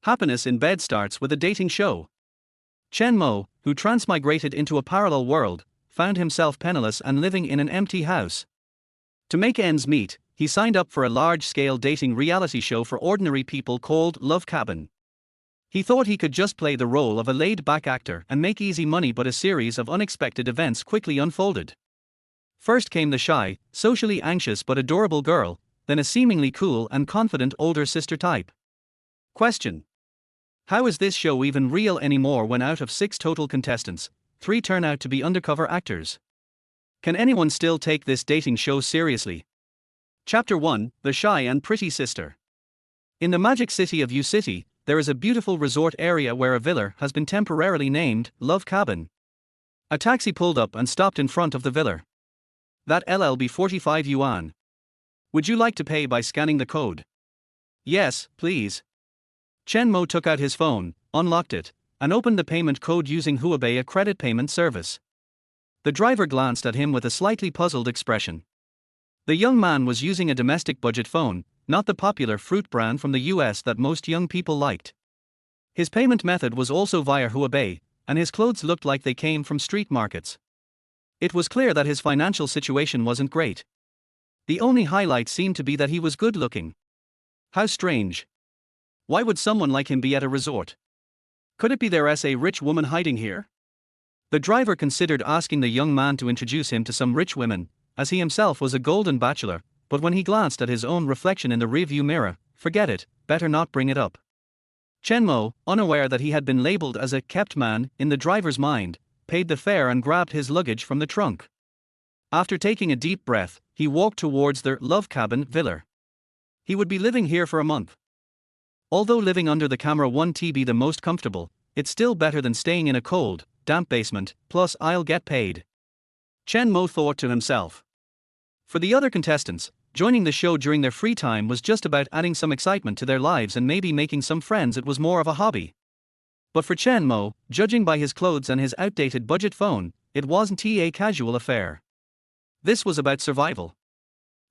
Happiness in bed starts with a dating show. Chen Mo, who transmigrated into a parallel world, found himself penniless and living in an empty house. To make ends meet, he signed up for a large-scale dating reality show for ordinary people called Love Cabin. He thought he could just play the role of a laid-back actor and make easy money, but a series of unexpected events quickly unfolded. First came the shy, socially anxious but adorable girl, then a seemingly cool and confident older sister type. Question: how is this show even real anymore when out of 6 total contestants, 3 turn out to be undercover actors? Can anyone still take this dating show seriously? Chapter 1: The Shy and Pretty Sister. In the magic city of U-City, there is a beautiful resort area where a villa has been temporarily named Love Cabin. A taxi pulled up and stopped in front of the villa. That LLB 45 yuan. Would you like to pay by scanning the code? Yes, please. Chen Mo took out his phone, unlocked it, and opened the payment code using Huabei, a credit payment service. The driver glanced at him with a slightly puzzled expression. The young man was using a domestic budget phone, not the popular fruit brand from the US that most young people liked. His payment method was also via Huabei, and his clothes looked like they came from street markets. It was clear that his financial situation wasn't great. The only highlight seemed to be that he was good looking. How strange. Why would someone like him be at a resort? Could it be there's a rich woman hiding here? The driver considered asking the young man to introduce him to some rich women, as he himself was a golden bachelor, but when he glanced at his own reflection in the rearview mirror, forget it, better not bring it up. Chen Mo, unaware that he had been labeled as a kept man in the driver's mind, paid the fare and grabbed his luggage from the trunk. After taking a deep breath, he walked towards their Love Cabin villa. He would be living here for a month. Although living under the camera won't be the most comfortable, it's still better than staying in a cold, damp basement, plus I'll get paid. Chen Mo thought to himself. For the other contestants, joining the show during their free time was just about adding some excitement to their lives and maybe making some friends. It was more of a hobby. But for Chen Mo, judging by his clothes and his outdated budget phone, it wasn't a casual affair. This was about survival.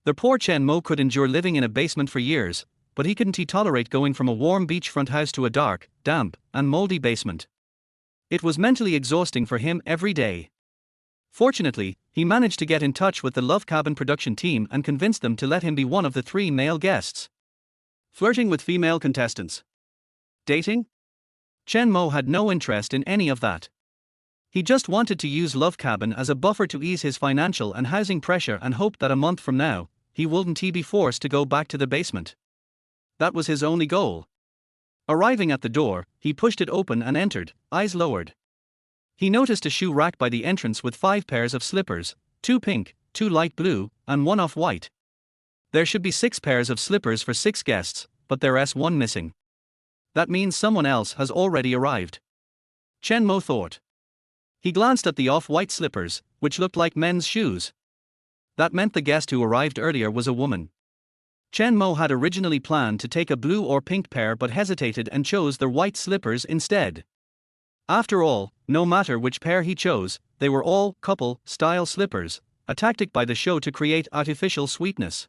The poor Chen Mo could endure living in a basement for years, but he couldn't tolerate going from a warm beachfront house to a dark, damp, and moldy basement. It was mentally exhausting for him every day. Fortunately, he managed to get in touch with the Love Cabin production team and convince them to let him be one of the 3 male guests. Flirting with female contestants. Dating? Chen Mo had no interest in any of that. He just wanted to use Love Cabin as a buffer to ease his financial and housing pressure and hoped that a month from now, he wouldn't be forced to go back to the basement. That was his only goal. Arriving at the door, he pushed it open and entered, eyes lowered. He noticed a shoe rack by the entrance with 5 pairs of slippers, 2 pink, 2 light blue, and 1 off-white. There should be 6 pairs of slippers for 6 guests, but there's 1 missing. That means someone else has already arrived. Chen Mo thought. He glanced at the off-white slippers, which looked like men's shoes. That meant the guest who arrived earlier was a woman. Chen Mo had originally planned to take a blue or pink pair but hesitated and chose the white slippers instead. After all, no matter which pair he chose, they were all couple-style slippers, a tactic by the show to create artificial sweetness.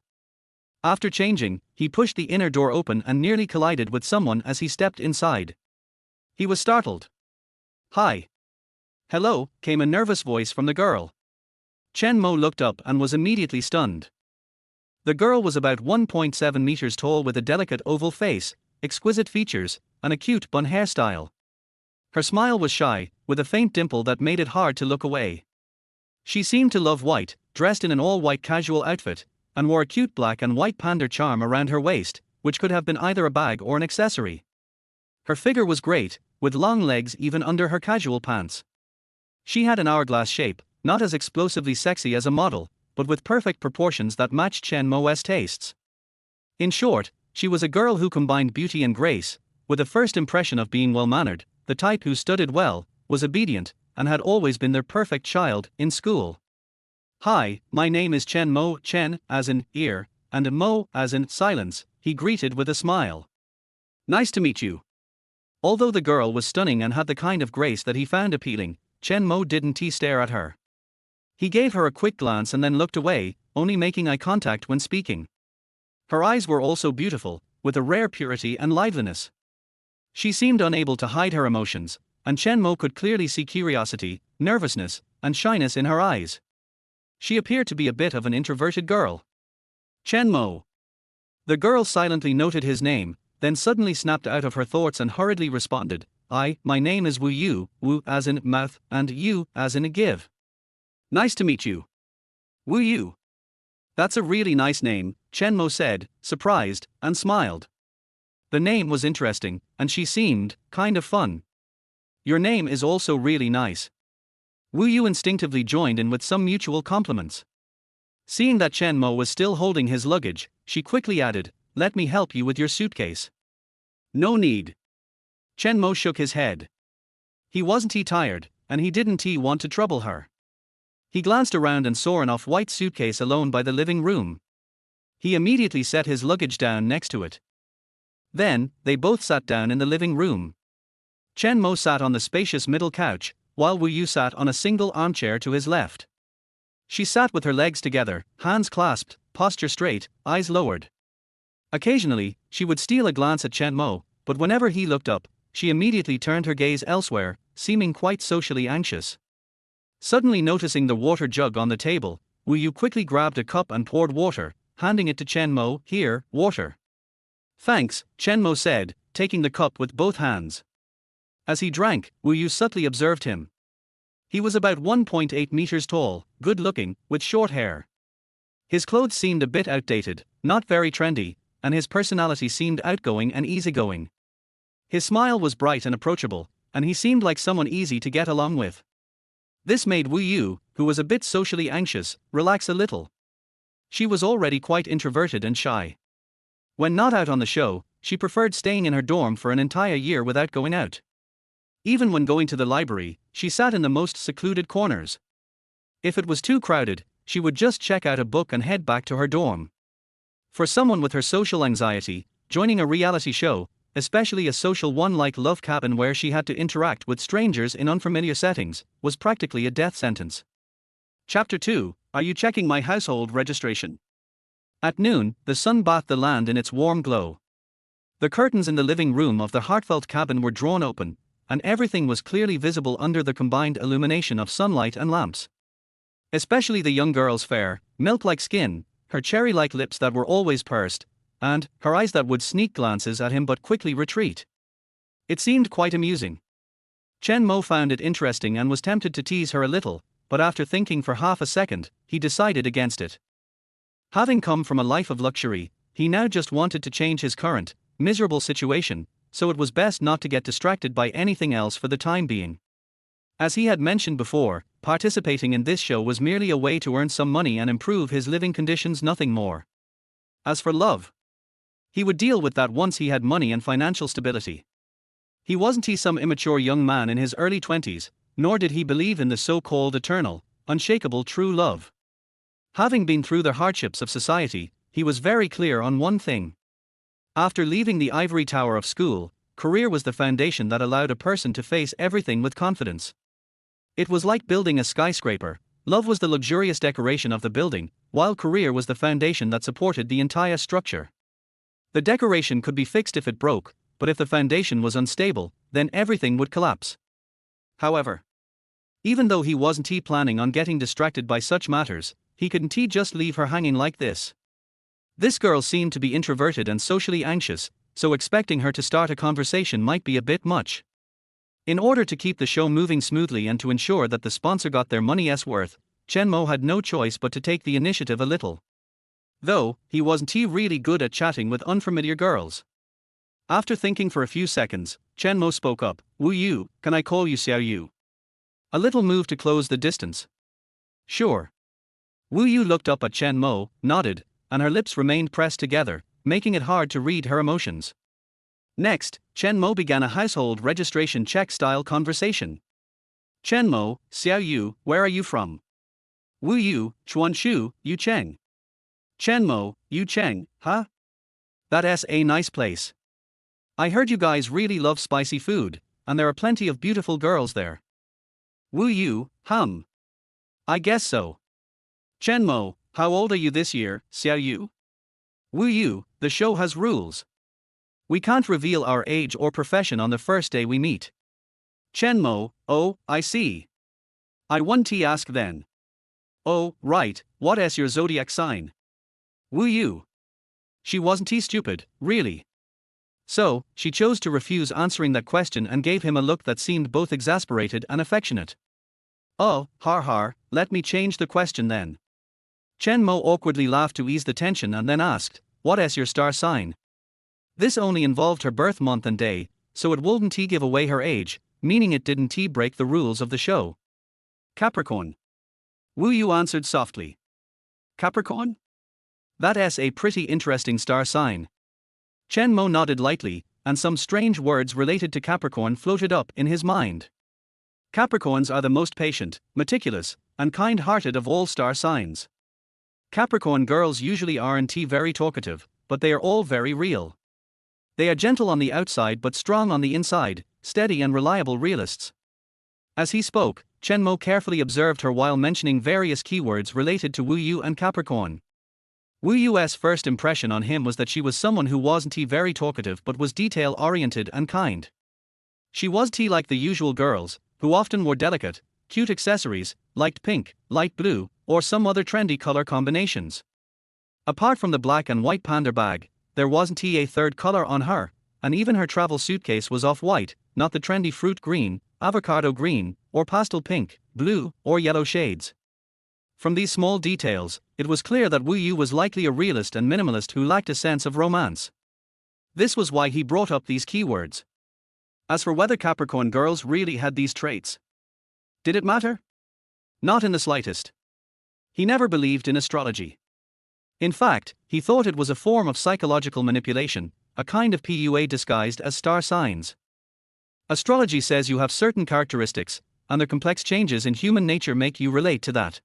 After changing, he pushed the inner door open and nearly collided with someone as he stepped inside. He was startled. "Hi." "Hello," came a nervous voice from the girl. Chen Mo looked up and was immediately stunned. The girl was about 1.7 meters tall with a delicate oval face, exquisite features, and a cute bun hairstyle. Her smile was shy, with a faint dimple that made it hard to look away. She seemed to love white, dressed in an all-white casual outfit, and wore a cute black and white panda charm around her waist, which could have been either a bag or an accessory. Her figure was great, with long legs even under her casual pants. She had an hourglass shape, not as explosively sexy as a model, but with perfect proportions that matched Chen Mo's tastes. In short, she was a girl who combined beauty and grace, with a first impression of being well-mannered, the type who studied well, was obedient, and had always been their perfect child in school. "Hi, my name is Chen Mo," Chen as in ear, and Mo as in silence, he greeted with a smile. "Nice to meet you." Although the girl was stunning and had the kind of grace that he found appealing, Chen Mo didn't stare at her. He gave her a quick glance and then looked away, only making eye contact when speaking. Her eyes were also beautiful, with a rare purity and liveliness. She seemed unable to hide her emotions, and Chen Mo could clearly see curiosity, nervousness, and shyness in her eyes. She appeared to be a bit of an introverted girl. Chen Mo. The girl silently noted his name, then suddenly snapped out of her thoughts and hurriedly responded, my name is Wu Yu, Wu as in mouth, and Yu as in a give. Nice to meet you. Wu Yu. That's a really nice name, Chen Mo said, surprised, and smiled. The name was interesting, and she seemed kind of fun. Your name is also really nice. Wu Yu instinctively joined in with some mutual compliments. Seeing that Chen Mo was still holding his luggage, she quickly added, let me help you with your suitcase. No need. Chen Mo shook his head. He wasn't tired, and he didn't want to trouble her. He glanced around and saw an off-white suitcase alone by the living room. He immediately set his luggage down next to it. Then, they both sat down in the living room. Chen Mo sat on the spacious middle couch, while Wu Yu sat on a single armchair to his left. She sat with her legs together, hands clasped, posture straight, eyes lowered. Occasionally, she would steal a glance at Chen Mo, but whenever he looked up, she immediately turned her gaze elsewhere, seeming quite socially anxious. Suddenly noticing the water jug on the table, Wu Yu quickly grabbed a cup and poured water, handing it to Chen Mo. Here, water. Thanks, Chen Mo said, taking the cup with both hands. As he drank, Wu Yu subtly observed him. He was about 1.8 meters tall, good-looking, with short hair. His clothes seemed a bit outdated, not very trendy, and his personality seemed outgoing and easygoing. His smile was bright and approachable, and he seemed like someone easy to get along with. This made Wu Yu, who was a bit socially anxious, relax a little. She was already quite introverted and shy. When not out on the show, she preferred staying in her dorm for an entire year without going out. Even when going to the library, she sat in the most secluded corners. If it was too crowded, she would just check out a book and head back to her dorm. For someone with her social anxiety, joining a reality show, especially a social one like Love Cabin where she had to interact with strangers in unfamiliar settings, was practically a death sentence. Chapter 2, Are you checking my household registration? At noon, the sun bathed the land in its warm glow. The curtains in the living room of the heartfelt cabin were drawn open, and everything was clearly visible under the combined illumination of sunlight and lamps. Especially the young girl's fair, milk-like skin, her cherry-like lips that were always pursed, and her eyes that would sneak glances at him but quickly retreat. It seemed quite amusing. Chen Mo found it interesting and was tempted to tease her a little, but after thinking for half a second, he decided against it. Having come from a life of luxury, he now just wanted to change his current, miserable situation, so it was best not to get distracted by anything else for the time being. As he had mentioned before, participating in this show was merely a way to earn some money and improve his living conditions, nothing more. As for love, he would deal with that once he had money and financial stability. He wasn't some immature young man in his early 20s, nor did he believe in the so-called eternal, unshakable true love. Having been through the hardships of society, he was very clear on one thing. After leaving the ivory tower of school, career was the foundation that allowed a person to face everything with confidence. It was like building a skyscraper. Love was the luxurious decoration of the building, while career was the foundation that supported the entire structure. The decoration could be fixed if it broke, but if the foundation was unstable, then everything would collapse. However, even though he wasn't planning on getting distracted by such matters, he couldn't just leave her hanging like this. This girl seemed to be introverted and socially anxious, so expecting her to start a conversation might be a bit much. In order to keep the show moving smoothly and to ensure that the sponsor got their money's worth, Chen Mo had no choice but to take the initiative a little. Though, he wasn't really good at chatting with unfamiliar girls. After thinking for a few seconds, Chen Mo spoke up, Wu Yu, can I call you Xiao Yu? A little move to close the distance. Sure. Wu Yu looked up at Chen Mo, nodded, and her lips remained pressed together, making it hard to read her emotions. Next, Chen Mo began a household registration check-style conversation. Chen Mo, Xiao Yu, where are you from? Wu Yu, Chuanshu, Yu Cheng. Chen Mo, Yu Cheng, huh? That's a nice place. I heard you guys really love spicy food, and there are plenty of beautiful girls there. Wu Yu, I guess so. Chen Mo, how old are you this year, Xiao Yu? Wu Yu, the show has rules. We can't reveal our age or profession on the first day we meet. Chen Mo, oh, I see. I want to ask then. Oh, right, what is your zodiac sign? Wu Yu. She wasn't stupid, really. So, she chose to refuse answering that question and gave him a look that seemed both exasperated and affectionate. Oh, har har, let me change the question then. Chen Mo awkwardly laughed to ease the tension and then asked, what is your star sign? This only involved her birth month and day, so it wouldn't give away her age, meaning it didn't break the rules of the show. Capricorn. Wu Yu answered softly. Capricorn? That is a pretty interesting star sign. Chen Mo nodded lightly, and some strange words related to Capricorn floated up in his mind. Capricorns are the most patient, meticulous, and kind-hearted of all star signs. Capricorn girls usually aren't very talkative, but they are all very real. They are gentle on the outside but strong on the inside, steady and reliable realists. As he spoke, Chen Mo carefully observed her while mentioning various keywords related to Wu Yu and Capricorn. Wu Yu's first impression on him was that she was someone who wasn't very talkative but was detail-oriented and kind. She was like the usual girls, who often wore delicate, cute accessories, liked pink, light blue, or some other trendy color combinations. Apart from the black and white panda bag, there wasn't a third color on her, and even her travel suitcase was off-white, not the trendy fruit green, avocado green, or pastel pink, blue, or yellow shades. From these small details, it was clear that Wu Yu was likely a realist and minimalist who lacked a sense of romance. This was why he brought up these keywords. As for whether Capricorn girls really had these traits, did it matter? Not in the slightest. He never believed in astrology. In fact, he thought it was a form of psychological manipulation, a kind of PUA disguised as star signs. Astrology says you have certain characteristics, and their complex changes in human nature make you relate to that.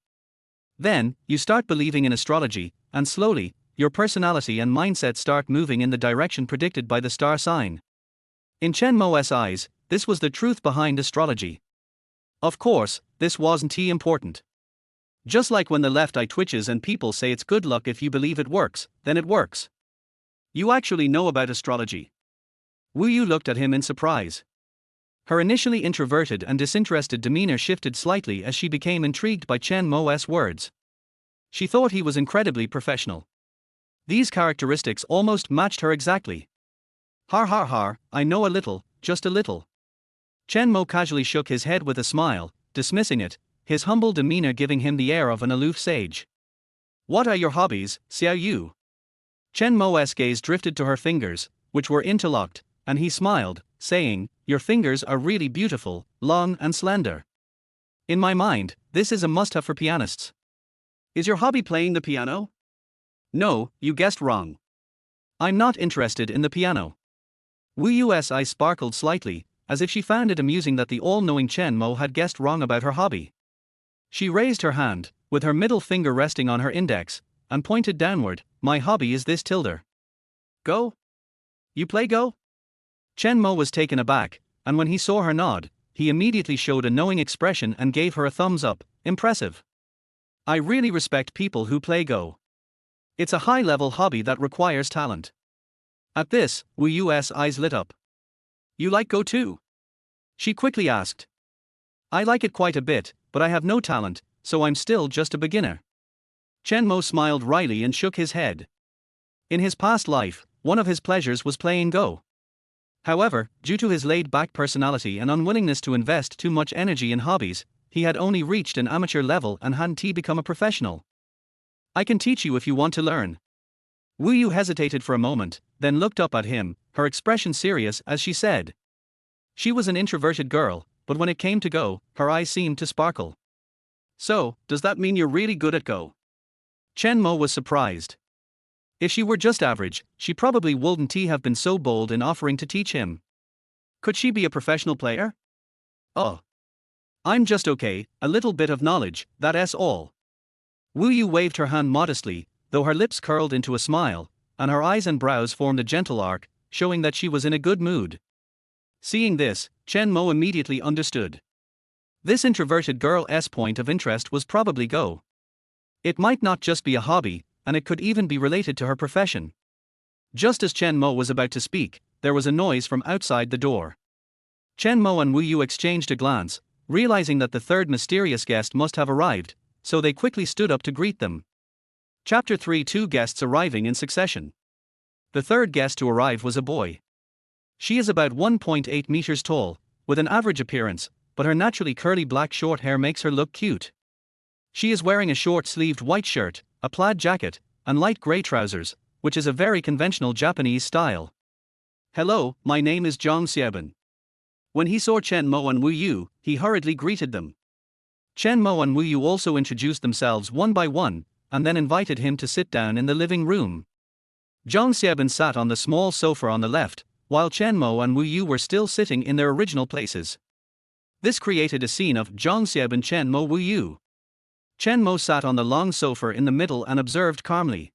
Then, you start believing in astrology, and slowly, your personality and mindset start moving in the direction predicted by the star sign. In Chen Mo's eyes, this was the truth behind astrology. Of course, this wasn't important. Just like when the left eye twitches and people say it's good luck if you believe it works, then it works. You actually know about astrology. Wu Yu looked at him in surprise. Her initially introverted and disinterested demeanor shifted slightly as she became intrigued by Chen Mo's words. She thought he was incredibly professional. These characteristics almost matched her exactly. Har har har, I know a little, just a little. Chen Mo casually shook his head with a smile, dismissing it, his humble demeanor giving him the air of an aloof sage. What are your hobbies, Xiao Yu? Chen Mo's gaze drifted to her fingers, which were interlocked, and he smiled, saying, your fingers are really beautiful, long and slender. In my mind, this is a must-have for pianists. Is your hobby playing the piano? No, you guessed wrong. I'm not interested in the piano. Wu Yu's eyes sparkled slightly, as if she found it amusing that the all-knowing Chen Mo had guessed wrong about her hobby. She raised her hand, with her middle finger resting on her index, and pointed downward, my hobby is this tilde. Go? You play Go? Chen Mo was taken aback, and when he saw her nod, he immediately showed a knowing expression and gave her a thumbs up, impressive. I really respect people who play Go. It's a high-level hobby that requires talent. At this, Wu Yu's eyes lit up. You like Go too? She quickly asked. I like it quite a bit, but I have no talent, so I'm still just a beginner. Chen Mo smiled wryly and shook his head. In his past life, one of his pleasures was playing Go. However, due to his laid-back personality and unwillingness to invest too much energy in hobbies, he had only reached an amateur level and hadn't become a professional. I can teach you if you want to learn. Wu Yu hesitated for a moment, then looked up at him, her expression serious as she said. She was an introverted girl, but when it came to Go, her eyes seemed to sparkle. So, does that mean you're really good at Go? Chen Mo was surprised. If she were just average, she probably wouldn't have been so bold in offering to teach him. Could she be a professional player? Oh. I'm just okay, a little bit of knowledge, that's all. Wu Yu waved her hand modestly, though her lips curled into a smile, and her eyes and brows formed a gentle arc, showing that she was in a good mood. Seeing this, Chen Mo immediately understood. This introverted girl's point of interest was probably Go. It might not just be a hobby, and it could even be related to her profession. Just as Chen Mo was about to speak, there was a noise from outside the door. Chen Mo and Wu Yu exchanged a glance, realizing that the third mysterious guest must have arrived, so they quickly stood up to greet them. Chapter 3: Two guests arriving in succession. The third guest to arrive was a boy. She is about 1.8 meters tall, with an average appearance, but her naturally curly black short hair makes her look cute. She is wearing a short-sleeved white shirt, a plaid jacket, and light gray trousers, which is a very conventional Japanese style. "Hello, my name is Zhang Xiaobin." When he saw Chen Mo and Wu Yu, he hurriedly greeted them. Chen Mo and Wu Yu also introduced themselves one by one, and then invited him to sit down in the living room. Zhang Xiaobin sat on the small sofa on the left, while Chen Mo and Wu Yu were still sitting in their original places. This created a scene of Zhang Xiaobin, Chen Mo, Wu Yu. Chen Mo sat on the long sofa in the middle and observed calmly.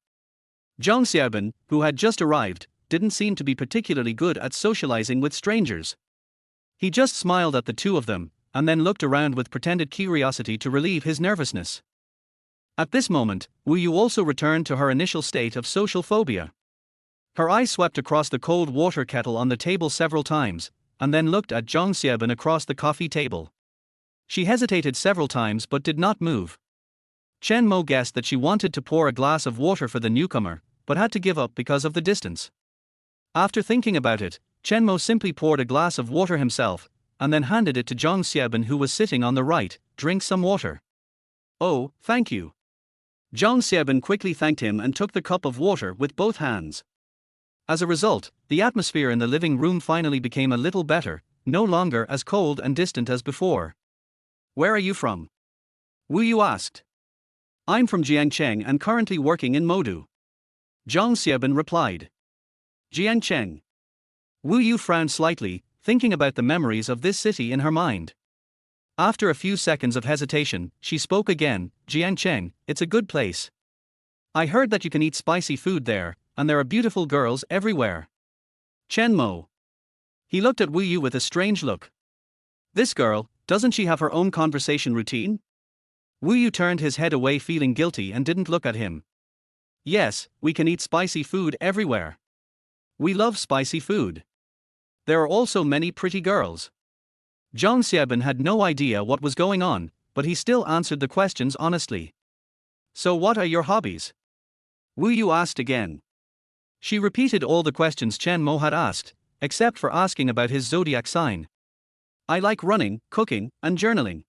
Zhang Xiaobin, who had just arrived, didn't seem to be particularly good at socializing with strangers. He just smiled at the two of them, and then looked around with pretended curiosity to relieve his nervousness. At this moment, Wu Yu also returned to her initial state of social phobia. Her eyes swept across the cold water kettle on the table several times, and then looked at Zhang Xiaobin across the coffee table. She hesitated several times but did not move. Chen Mo guessed that she wanted to pour a glass of water for the newcomer, but had to give up because of the distance. After thinking about it, Chen Mo simply poured a glass of water himself, and then handed it to Zhang Xiaobin, who was sitting on the right. "Drink some water." "Oh, thank you." Zhang Xiaobin quickly thanked him and took the cup of water with both hands. As a result, the atmosphere in the living room finally became a little better, no longer as cold and distant as before. "Where are you from?" Wu Yu asked. "I'm from Jiangcheng and currently working in Modu." Zhang Xiaobin replied. "Jiangcheng." Wu Yu frowned slightly, thinking about the memories of this city in her mind. After a few seconds of hesitation, she spoke again. "Jiangcheng, it's a good place. I heard that you can eat spicy food there, and there are beautiful girls everywhere." Chen Mo. He looked at Wu Yu with a strange look. This girl, doesn't she have her own conversation routine? Wu Yu turned his head away, feeling guilty, and didn't look at him. "Yes, we can eat spicy food everywhere. We love spicy food. There are also many pretty girls." Zhang Xiaobin had no idea what was going on, but he still answered the questions honestly. "So what are your hobbies?" Wu Yu asked again. She repeated all the questions Chen Mo had asked, except for asking about his zodiac sign. "I like running, cooking, and journaling."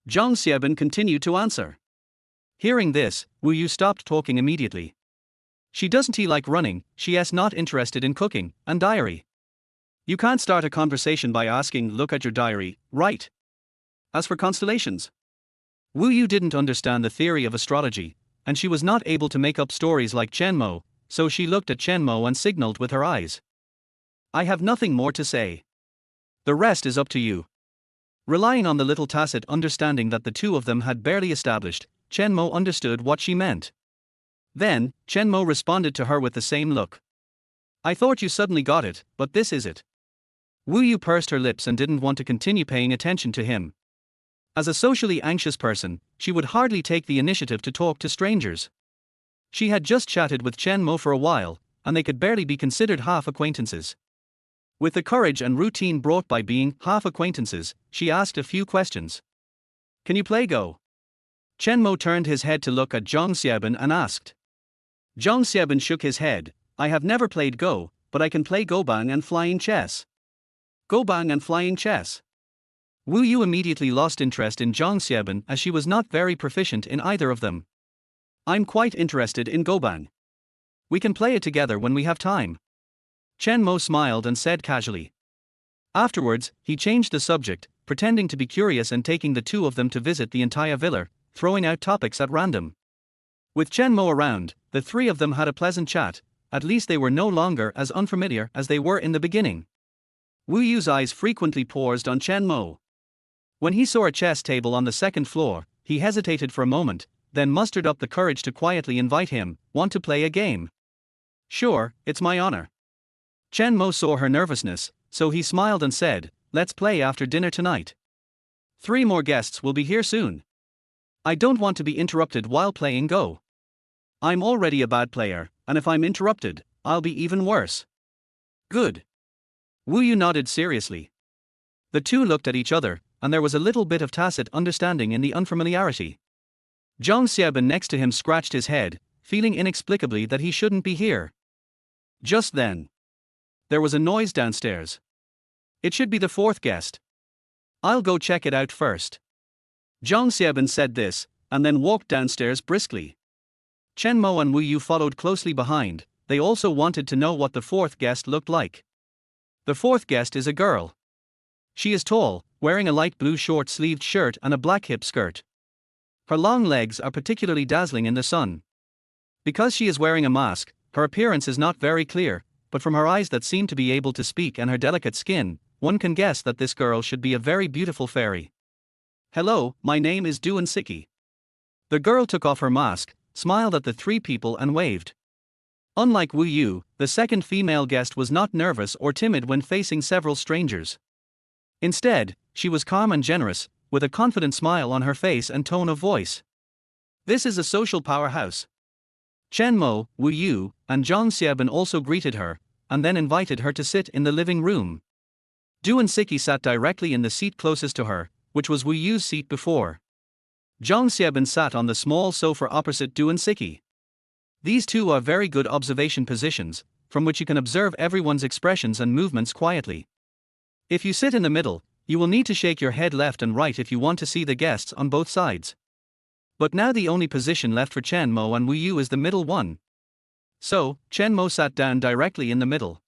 Zhang Xiaobin continued to answer. Hearing this, Wu Yu stopped talking immediately. She doesn't like running, she's not interested in cooking, and diary. You can't start a conversation by asking, "Look at your diary, right?" As for constellations, Wu Yu didn't understand the theory of astrology, and she was not able to make up stories like Chen Mo, so she looked at Chen Mo and signaled with her eyes. "I have nothing more to say. The rest is up to you." Relying on the little tacit understanding that the two of them had barely established, Chen Mo understood what she meant. Then, Chen Mo responded to her with the same look. "I thought you suddenly got it, but this is it." Wu Yu pursed her lips and didn't want to continue paying attention to him. As a socially anxious person, she would hardly take the initiative to talk to strangers. She had just chatted with Chen Mo for a while, and they could barely be considered half acquaintances. With the courage and routine brought by being half acquaintances, she asked a few questions. "Can you play Go?" Chen Mo turned his head to look at Zhang Xiaobin and asked. Zhang Xiaobin shook his head. "I have never played Go, but I can play Gobang and flying chess." Gobang and flying chess. Wu Yu immediately lost interest in Zhang Xiaobin as she was not very proficient in either of them. "I'm quite interested in Gobang. We can play it together when we have time." Chen Mo smiled and said casually. Afterwards, he changed the subject, pretending to be curious and taking the two of them to visit the entire villa, throwing out topics at random. With Chen Mo around, the three of them had a pleasant chat. At least they were no longer as unfamiliar as they were in the beginning. Wu Yu's eyes frequently paused on Chen Mo. When he saw a chess table on the second floor, he hesitated for a moment, then mustered up the courage to quietly invite him. "Want to play a game?" "Sure, it's my honor." Chen Mo saw her nervousness, so he smiled and said, "Let's play after dinner tonight. 3 more guests will be here soon. I don't want to be interrupted while playing Go. I'm already a bad player, and if I'm interrupted, I'll be even worse." "Good. Wu Yu nodded seriously. The two looked at each other, and there was a little bit of tacit understanding in the unfamiliarity. Zhang Xiaobin next to him scratched his head, feeling inexplicably that he shouldn't be here. Just then, there was a noise downstairs. It should be the fourth guest. I'll go check it out first. Zhang Xiaobin said this, and then walked downstairs briskly. Chen Mo and Wu Yu followed closely behind. They also wanted to know what the fourth guest looked like. The fourth guest is a girl. She is tall, wearing a light blue short-sleeved shirt and a black hip skirt. Her long legs are particularly dazzling in the sun. Because she is wearing a mask, her appearance is not very clear, but from her eyes that seem to be able to speak and her delicate skin, one can guess that this girl should be a very beautiful fairy. Hello, my name is Duan Siki. The girl took off her mask, smiled at the three people and waved. Unlike Wu Yu, the second female guest was not nervous or timid when facing several strangers. Instead, she was calm and generous, with a confident smile on her face and tone of voice. This is a social powerhouse. Chen Mo, Wu Yu, and Zhang Xiaobin also greeted her, and then invited her to sit in the living room. Duan Siki sat directly in the seat closest to her, which was Wu Yu's seat before. Zhang Xiaobin sat on the small sofa opposite Duan Siki. These two are very good observation positions, from which you can observe everyone's expressions and movements quietly. If you sit in the middle, you will need to shake your head left and right if you want to see the guests on both sides. But now the only position left for Chen Mo and Wu Yu is the middle one. So, Chen Mo sat down directly in the middle.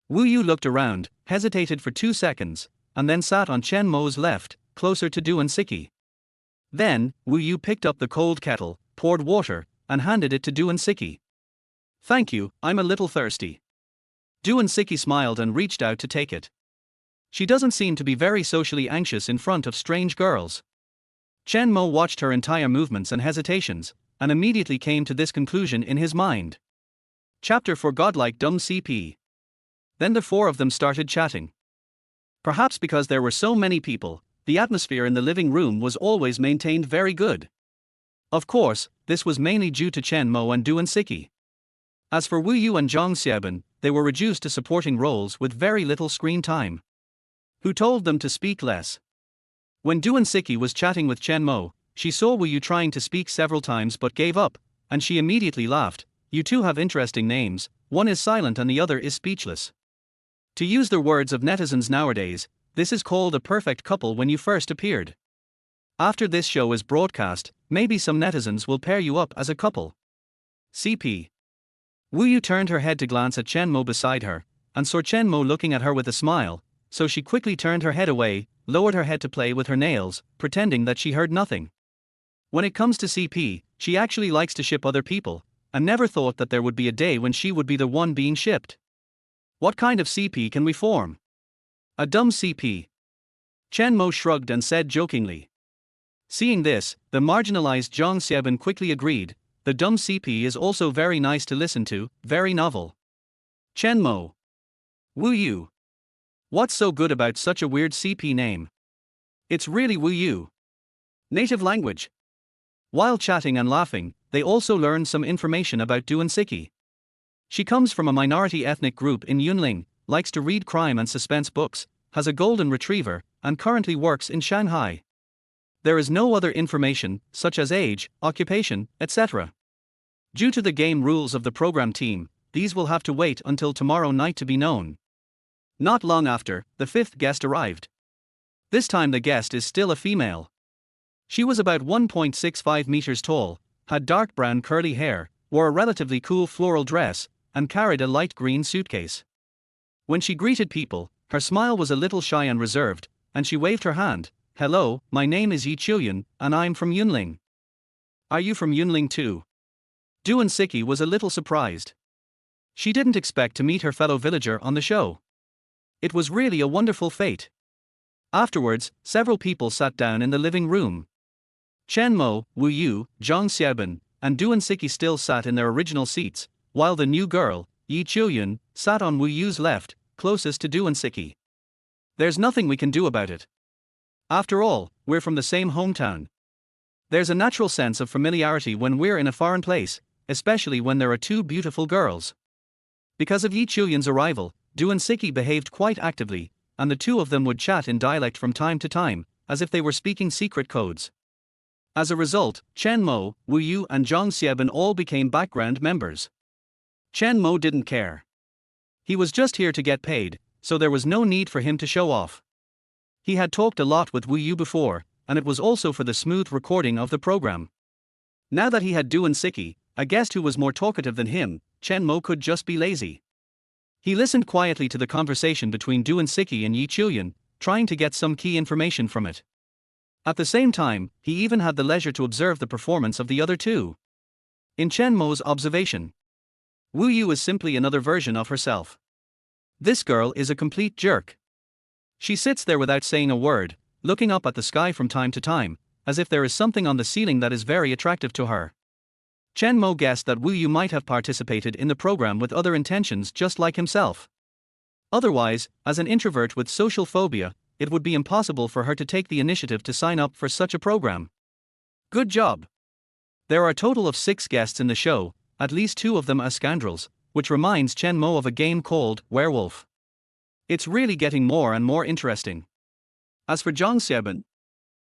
Wu Yu looked around, hesitated for 2 seconds, and then sat on Chen Mo's left, closer to Duan Siki. Then, Wu Yu picked up the cold kettle, poured water, and handed it to Duan Siki. Thank you, I'm a little thirsty. Duan Siki smiled and reached out to take it. She doesn't seem to be very socially anxious in front of strange girls. Chen Mo watched her entire movements and hesitations, and immediately came to this conclusion in his mind. Chapter for Godlike Dumb CP. Then the four of them started chatting. Perhaps because there were so many people, the atmosphere in the living room was always maintained very good. Of course, this was mainly due to Chen Mo and Duan Siki. As for Wu Yu and Zhang Xiaobin, they were reduced to supporting roles with very little screen time. Who told them to speak less? When Duan Siki was chatting with Chen Mo, she saw Wu Yu trying to speak several times but gave up, and she immediately laughed. You two have interesting names, one is silent and the other is speechless. To use the words of netizens nowadays, this is called a perfect couple when you first appeared. After this show is broadcast, maybe some netizens will pair you up as a couple. CP. Wu Yu turned her head to glance at Chen Mo beside her, and saw Chen Mo looking at her with a smile, so she quickly turned her head away, lowered her head to play with her nails, pretending that she heard nothing. When it comes to CP, she actually likes to ship other people, and never thought that there would be a day when she would be the one being shipped. What kind of CP can we form? A dumb CP. Chen Mo shrugged and said jokingly. Seeing this, the marginalized Zhang Xiaobin quickly agreed, the dumb CP is also very nice to listen to, very novel. Chen Mo. Wu Yu. What's so good about such a weird CP name? It's really Wu Yu. Native language. While chatting and laughing, they also learned some information about Duan Siki. She comes from a minority ethnic group in Yunling, likes to read crime and suspense books, has a golden retriever, and currently works in Shanghai. There is no other information, such as age, occupation, etc. Due to the game rules of the program team, these will have to wait until tomorrow night to be known. Not long after, the fifth guest arrived. This time the guest is still a female. She was about 1.65 meters tall, had dark brown curly hair, wore a relatively cool floral dress, and carried a light green suitcase. When she greeted people, her smile was a little shy and reserved, and she waved her hand. Hello, my name is Yi Chiyun, and I'm from Yunling. Are you from Yunling too? Duan Siki was a little surprised. She didn't expect to meet her fellow villager on the show. It was really a wonderful fate. Afterwards, several people sat down in the living room. Chen Mo, Wu Yu, Zhang Xiaobin, and Duan Siki still sat in their original seats, while the new girl, Yi Chiyun, sat on Wu Yu's left, closest to Duan Siki. There's nothing we can do about it. After all, we're from the same hometown. There's a natural sense of familiarity when we're in a foreign place, especially when there are two beautiful girls. Because of Yi Chiyun's arrival, Du and Siki behaved quite actively, and the two of them would chat in dialect from time to time, as if they were speaking secret codes. As a result, Chen Mo, Wu Yu and Zhang Xieben all became background members. Chen Mo didn't care. He was just here to get paid, so there was no need for him to show off. He had talked a lot with Wu Yu before, and it was also for the smooth recording of the program. Now that he had Du and Siki, a guest who was more talkative than him, Chen Mo could just be lazy. He listened quietly to the conversation between Du and Siki and Yi Chuyan, trying to get some key information from it. At the same time, he even had the leisure to observe the performance of the other two. In Chen Mo's observation, Wu Yu is simply another version of herself. This girl is a complete jerk. She sits there without saying a word, looking up at the sky from time to time, as if there is something on the ceiling that is very attractive to her. Chen Mo guessed that Wu Yu might have participated in the program with other intentions just like himself. Otherwise, as an introvert with social phobia, it would be impossible for her to take the initiative to sign up for such a program. Good job. There are a total of 6 guests in the show, at least 2 of them as scoundrels, which reminds Chen Mo of a game called Werewolf. It's really getting more and more interesting. As for Zhang Xieben,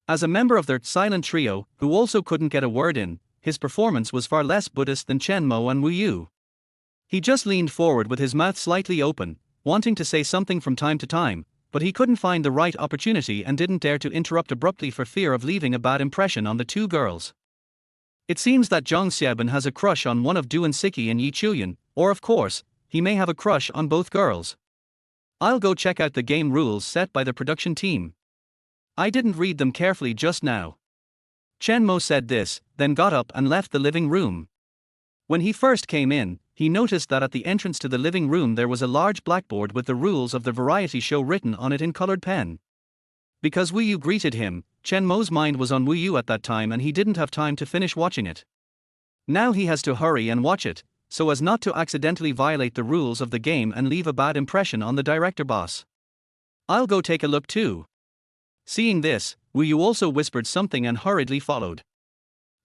as a member of their silent trio, who also couldn't get a word in, his performance was far less Buddhist than Chen Mo and Wu Yu. He just leaned forward with his mouth slightly open, wanting to say something from time to time, but he couldn't find the right opportunity and didn't dare to interrupt abruptly for fear of leaving a bad impression on the two girls. It seems that Zhang Xieben has a crush on one of Du and Siki and Yi Chuyan, or of course, he may have a crush on both girls. I'll go check out the game rules set by the production team. I didn't read them carefully just now. Chen Mo said this, then got up and left the living room. When he first came in, he noticed that at the entrance to the living room there was a large blackboard with the rules of the variety show written on it in colored pen. Because Wu Yu greeted him, Chen Mo's mind was on Wu Yu at that time and he didn't have time to finish watching it. Now he has to hurry and watch it, so as not to accidentally violate the rules of the game and leave a bad impression on the director boss. I'll go take a look too. Seeing this, Wu Yu also whispered something and hurriedly followed.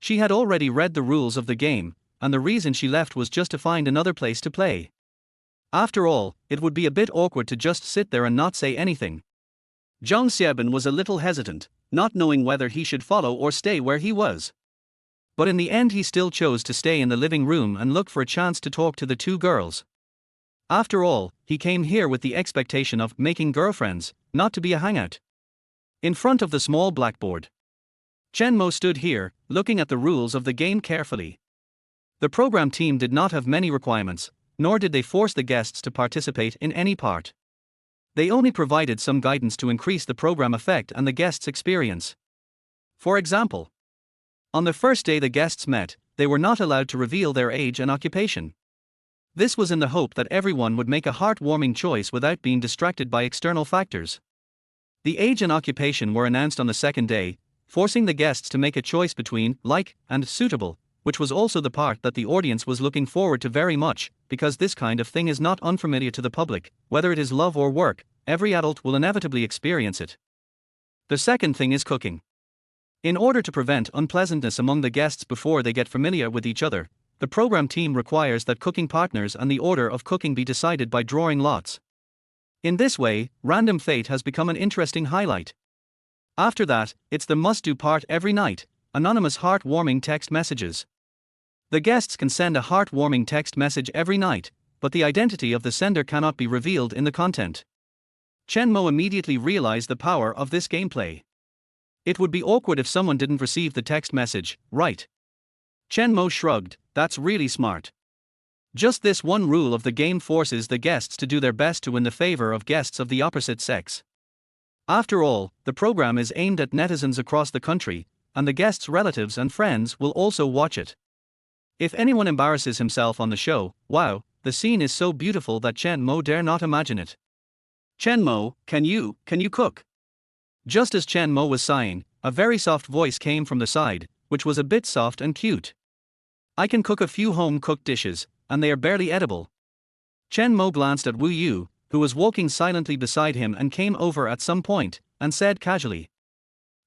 She had already read the rules of the game, and the reason she left was just to find another place to play. After all, it would be a bit awkward to just sit there and not say anything. Zhang Xieben was a little hesitant, not knowing whether he should follow or stay where he was. But in the end he still chose to stay in the living room and look for a chance to talk to the two girls. After all, he came here with the expectation of making girlfriends, not to be a hangout. In front of the small blackboard, Chen Mo stood here, looking at the rules of the game carefully. The program team did not have many requirements, nor did they force the guests to participate in any part. They only provided some guidance to increase the program effect and the guests' experience. For example, on the first day the guests met, they were not allowed to reveal their age and occupation. This was in the hope that everyone would make a heartwarming choice without being distracted by external factors. The age and occupation were announced on the second day, forcing the guests to make a choice between like and suitable, which was also the part that the audience was looking forward to very much, because this kind of thing is not unfamiliar to the public. Whether it is love or work, every adult will inevitably experience it. The second thing is cooking. In order to prevent unpleasantness among the guests before they get familiar with each other, the program team requires that cooking partners and the order of cooking be decided by drawing lots. In this way, random fate has become an interesting highlight. After that, it's the must-do part every night, anonymous heart-warming text messages. The guests can send a heart-warming text message every night, but the identity of the sender cannot be revealed in the content. Chen Mo immediately realized the power of this gameplay. It would be awkward if someone didn't receive the text message, right? Chen Mo shrugged, that's really smart. Just this one rule of the game forces the guests to do their best to win the favor of guests of the opposite sex. After all, the program is aimed at netizens across the country, and the guests' relatives and friends will also watch it. If anyone embarrasses himself on the show, wow, the scene is so beautiful that Chen Mo dare not imagine it. Chen Mo, can you cook? Just as Chen Mo was sighing, a very soft voice came from the side, which was a bit soft and cute. I can cook a few home-cooked dishes, and they are barely edible. Chen Mo glanced at Wu Yu, who was walking silently beside him and came over at some point, and said casually.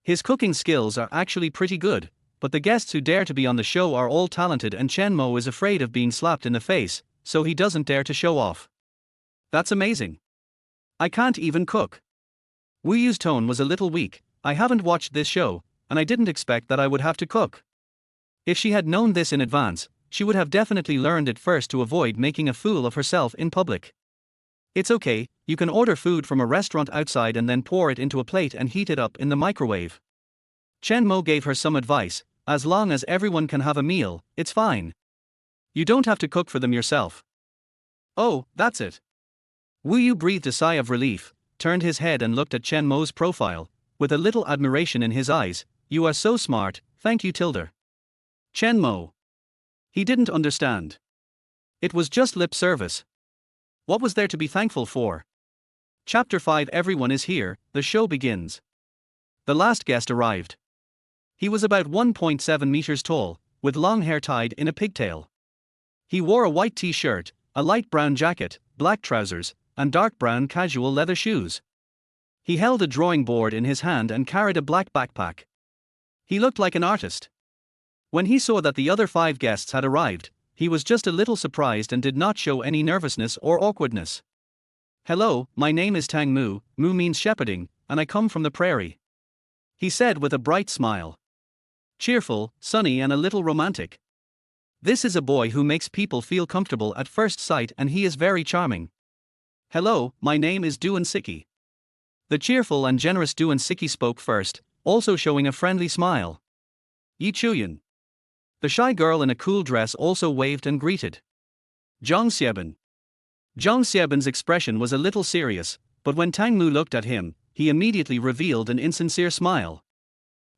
His cooking skills are actually pretty good, but the guests who dare to be on the show are all talented and Chen Mo is afraid of being slapped in the face, so he doesn't dare to show off. That's amazing. I can't even cook. Wu Yu's tone was a little weak. I haven't watched this show, and I didn't expect that I would have to cook. If she had known this in advance, she would have definitely learned it first to avoid making a fool of herself in public. It's okay, you can order food from a restaurant outside and then pour it into a plate and heat it up in the microwave. Chen Mo gave her some advice. As long as everyone can have a meal, it's fine. You don't have to cook for them yourself. Oh, that's it. Wu Yu breathed a sigh of relief, turned his head and looked at Chen Mo's profile, with a little admiration in his eyes. You are so smart, thank you Tilda. Chen Mo. He didn't understand. It was just lip service. What was there to be thankful for? Chapter 5. Everyone is here, the show begins. The last guest arrived. He was about 1.7 meters tall, with long hair tied in a pigtail. He wore a white t-shirt, a light brown jacket, black trousers, and dark brown casual leather shoes. He held a drawing board in his hand and carried a black backpack. He looked like an artist. When he saw that the other 5 guests had arrived, he was just a little surprised and did not show any nervousness or awkwardness. Hello, my name is Tang Mu, Mu means shepherding, and I come from the prairie. He said with a bright smile. Cheerful, sunny and a little romantic. This is a boy who makes people feel comfortable at first sight and he is very charming. Hello, my name is Duan Siki. The cheerful and generous Duan Siki spoke first, also showing a friendly smile. Yi Chuyan. The shy girl in a cool dress also waved and greeted. Zhang Xieben. Zhang Xiaben's expression was a little serious, but when Tang Mu looked at him, he immediately revealed an insincere smile.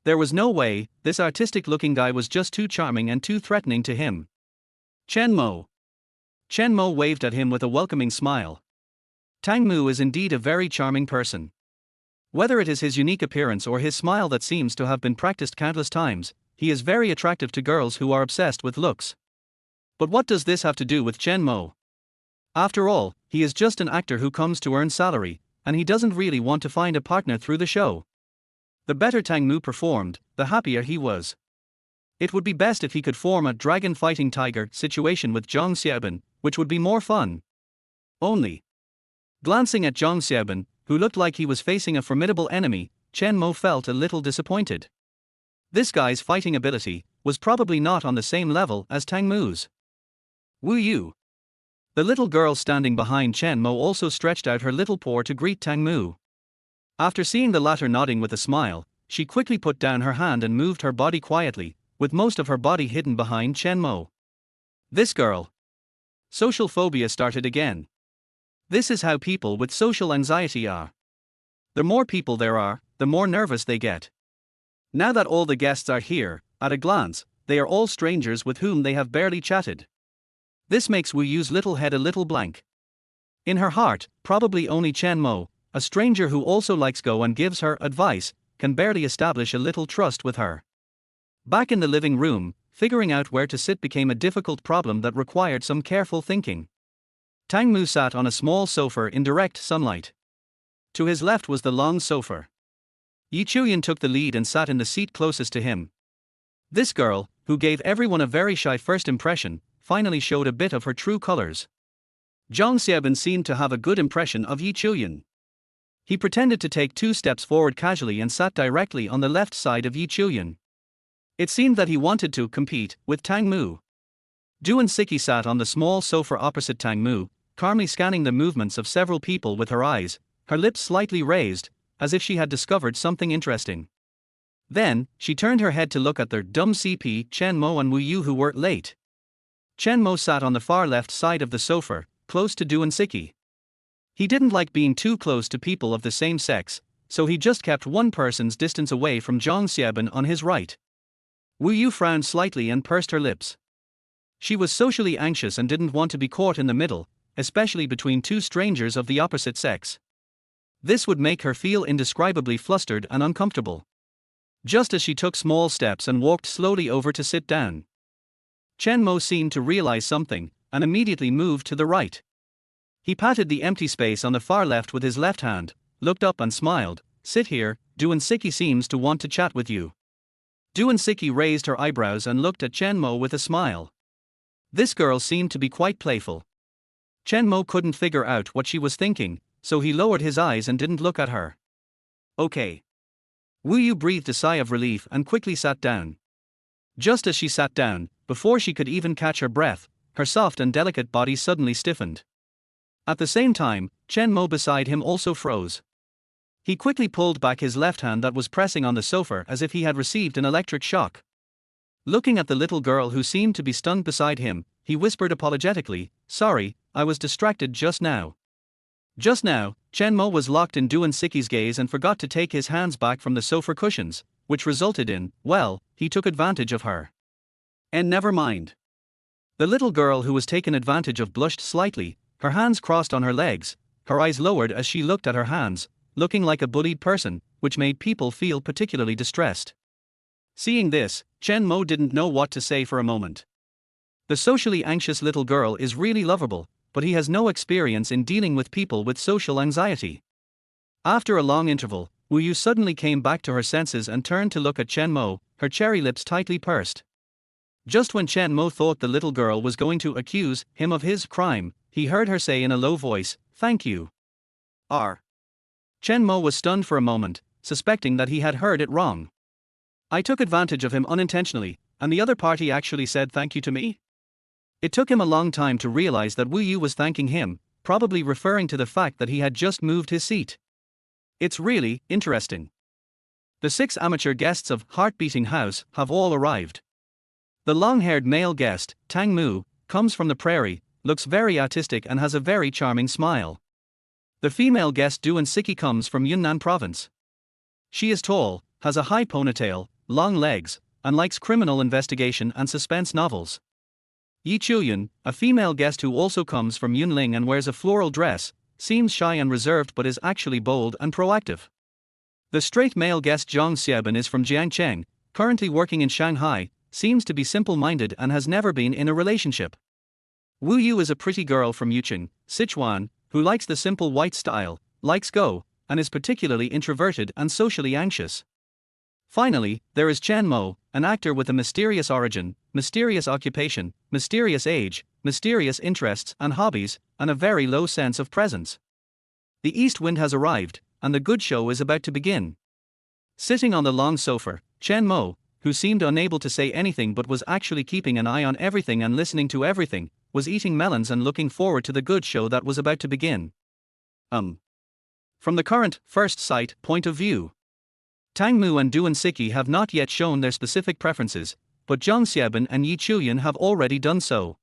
There was no way, this artistic-looking guy was just too charming and too threatening to him. Chen Mo. Chen Mo waved at him with a welcoming smile. Tang Mu is indeed a very charming person. Whether it is his unique appearance or his smile that seems to have been practiced countless times, he is very attractive to girls who are obsessed with looks. But what does this have to do with Chen Mo? After all, he is just an actor who comes to earn salary, and he doesn't really want to find a partner through the show. The better Tang Mu performed, the happier he was. It would be best if he could form a dragon fighting tiger situation with Zhang Xiaoben, which would be more fun. Only. Glancing at Zhang Xiaoben, who looked like he was facing a formidable enemy, Chen Mo felt a little disappointed. This guy's fighting ability was probably not on the same level as Tang Mu's. Wu Yu. The little girl standing behind Chen Mo also stretched out her little paw to greet Tang Mu. After seeing the latter nodding with a smile, she quickly put down her hand and moved her body quietly, with most of her body hidden behind Chen Mo. This girl. Social phobia started again. This is how people with social anxiety are. The more people there are, the more nervous they get. Now that all the guests are here, at a glance, they are all strangers with whom they have barely chatted. This makes Wu Yu's little head a little blank. In her heart, probably only Chen Mo, a stranger who also likes go and gives her advice, can barely establish a little trust with her. Back in the living room, figuring out where to sit became a difficult problem that required some careful thinking. Tang Mu sat on a small sofa in direct sunlight. To his left was the long sofa. Yi Chuyan took the lead and sat in the seat closest to him. This girl, who gave everyone a very shy first impression, finally showed a bit of her true colors. Zhang Xiaoben seemed to have a good impression of Yi Chuyan. He pretended to take 2 steps forward casually and sat directly on the left side of Yi Chuyan. It seemed that he wanted to compete with Tang Mu. Duan Siki sat on the small sofa opposite Tang Mu, calmly scanning the movements of several people with her eyes, her lips slightly raised, as if she had discovered something interesting. Then, she turned her head to look at their dumb CP Chen Mo and Wu Yu who were late. Chen Mo sat on the far left side of the sofa, close to Duan Siki. He didn't like being too close to people of the same sex, so he just kept one person's distance away from Zhang Xiaoben on his right. Wu Yu frowned slightly and pursed her lips. She was socially anxious and didn't want to be caught in the middle, especially between 2 strangers of the opposite sex. This would make her feel indescribably flustered and uncomfortable. Just as she took small steps and walked slowly over to sit down. Chen Mo seemed to realize something, and immediately moved to the right. He patted the empty space on the far left with his left hand, looked up and smiled. Sit here, Duan Siki seems to want to chat with you. Duan Siki raised her eyebrows and looked at Chen Mo with a smile. This girl seemed to be quite playful. Chen Mo couldn't figure out what she was thinking, so he lowered his eyes and didn't look at her. Okay. Wu Yu breathed a sigh of relief and quickly sat down. Just as she sat down, before she could even catch her breath, her soft and delicate body suddenly stiffened. At the same time, Chen Mo beside him also froze. He quickly pulled back his left hand that was pressing on the sofa as if he had received an electric shock. Looking at the little girl who seemed to be stunned beside him, he whispered apologetically, "Sorry, I was distracted just now." Just now, Chen Mo was locked in Duan Siki's gaze and forgot to take his hands back from the sofa cushions, which resulted in, well, he took advantage of her. And never mind. The little girl who was taken advantage of blushed slightly, her hands crossed on her legs, her eyes lowered as she looked at her hands, looking like a bullied person, which made people feel particularly distressed. Seeing this, Chen Mo didn't know what to say for a moment. The socially anxious little girl is really lovable, but he has no experience in dealing with people with social anxiety. After a long interval, Wu Yu suddenly came back to her senses and turned to look at Chen Mo, her cherry lips tightly pursed. Just when Chen Mo thought the little girl was going to accuse him of his crime, he heard her say in a low voice, "Thank you." R. Chen Mo was stunned for a moment, suspecting that he had heard it wrong. "I took advantage of him unintentionally, and the other party actually said thank you to me?" It took him a long time to realize that Wu Yu was thanking him, probably referring to the fact that he had just moved his seat. It's really interesting. The 6 amateur guests of Heart-Beating House have all arrived. The long-haired male guest, Tang Mu, comes from the prairie, looks very artistic and has a very charming smile. The female guest Duan Siki comes from Yunnan province. She is tall, has a high ponytail, long legs, and likes criminal investigation and suspense novels. Yi Chuyun, a female guest who also comes from Yunling and wears a floral dress, seems shy and reserved but is actually bold and proactive. The straight male guest Zhang Xiaobin is from Jiangcheng, currently working in Shanghai, seems to be simple-minded and has never been in a relationship. Wu Yu is a pretty girl from Yucheng, Sichuan, who likes the simple white style, likes Go, and is particularly introverted and socially anxious. Finally, there is Chen Mo, an actor with a mysterious origin, mysterious occupation, mysterious age, mysterious interests and hobbies, and a very low sense of presence. The east wind has arrived, and the good show is about to begin. Sitting on the long sofa, Chen Mo, who seemed unable to say anything but was actually keeping an eye on everything and listening to everything, was eating melons and looking forward to the good show that was about to begin. From the current, first sight, point of view, Tang Mu and Duan Siki have not yet shown their specific preferences, but Zhang Xiaobin and Yi Chuyun have already done so.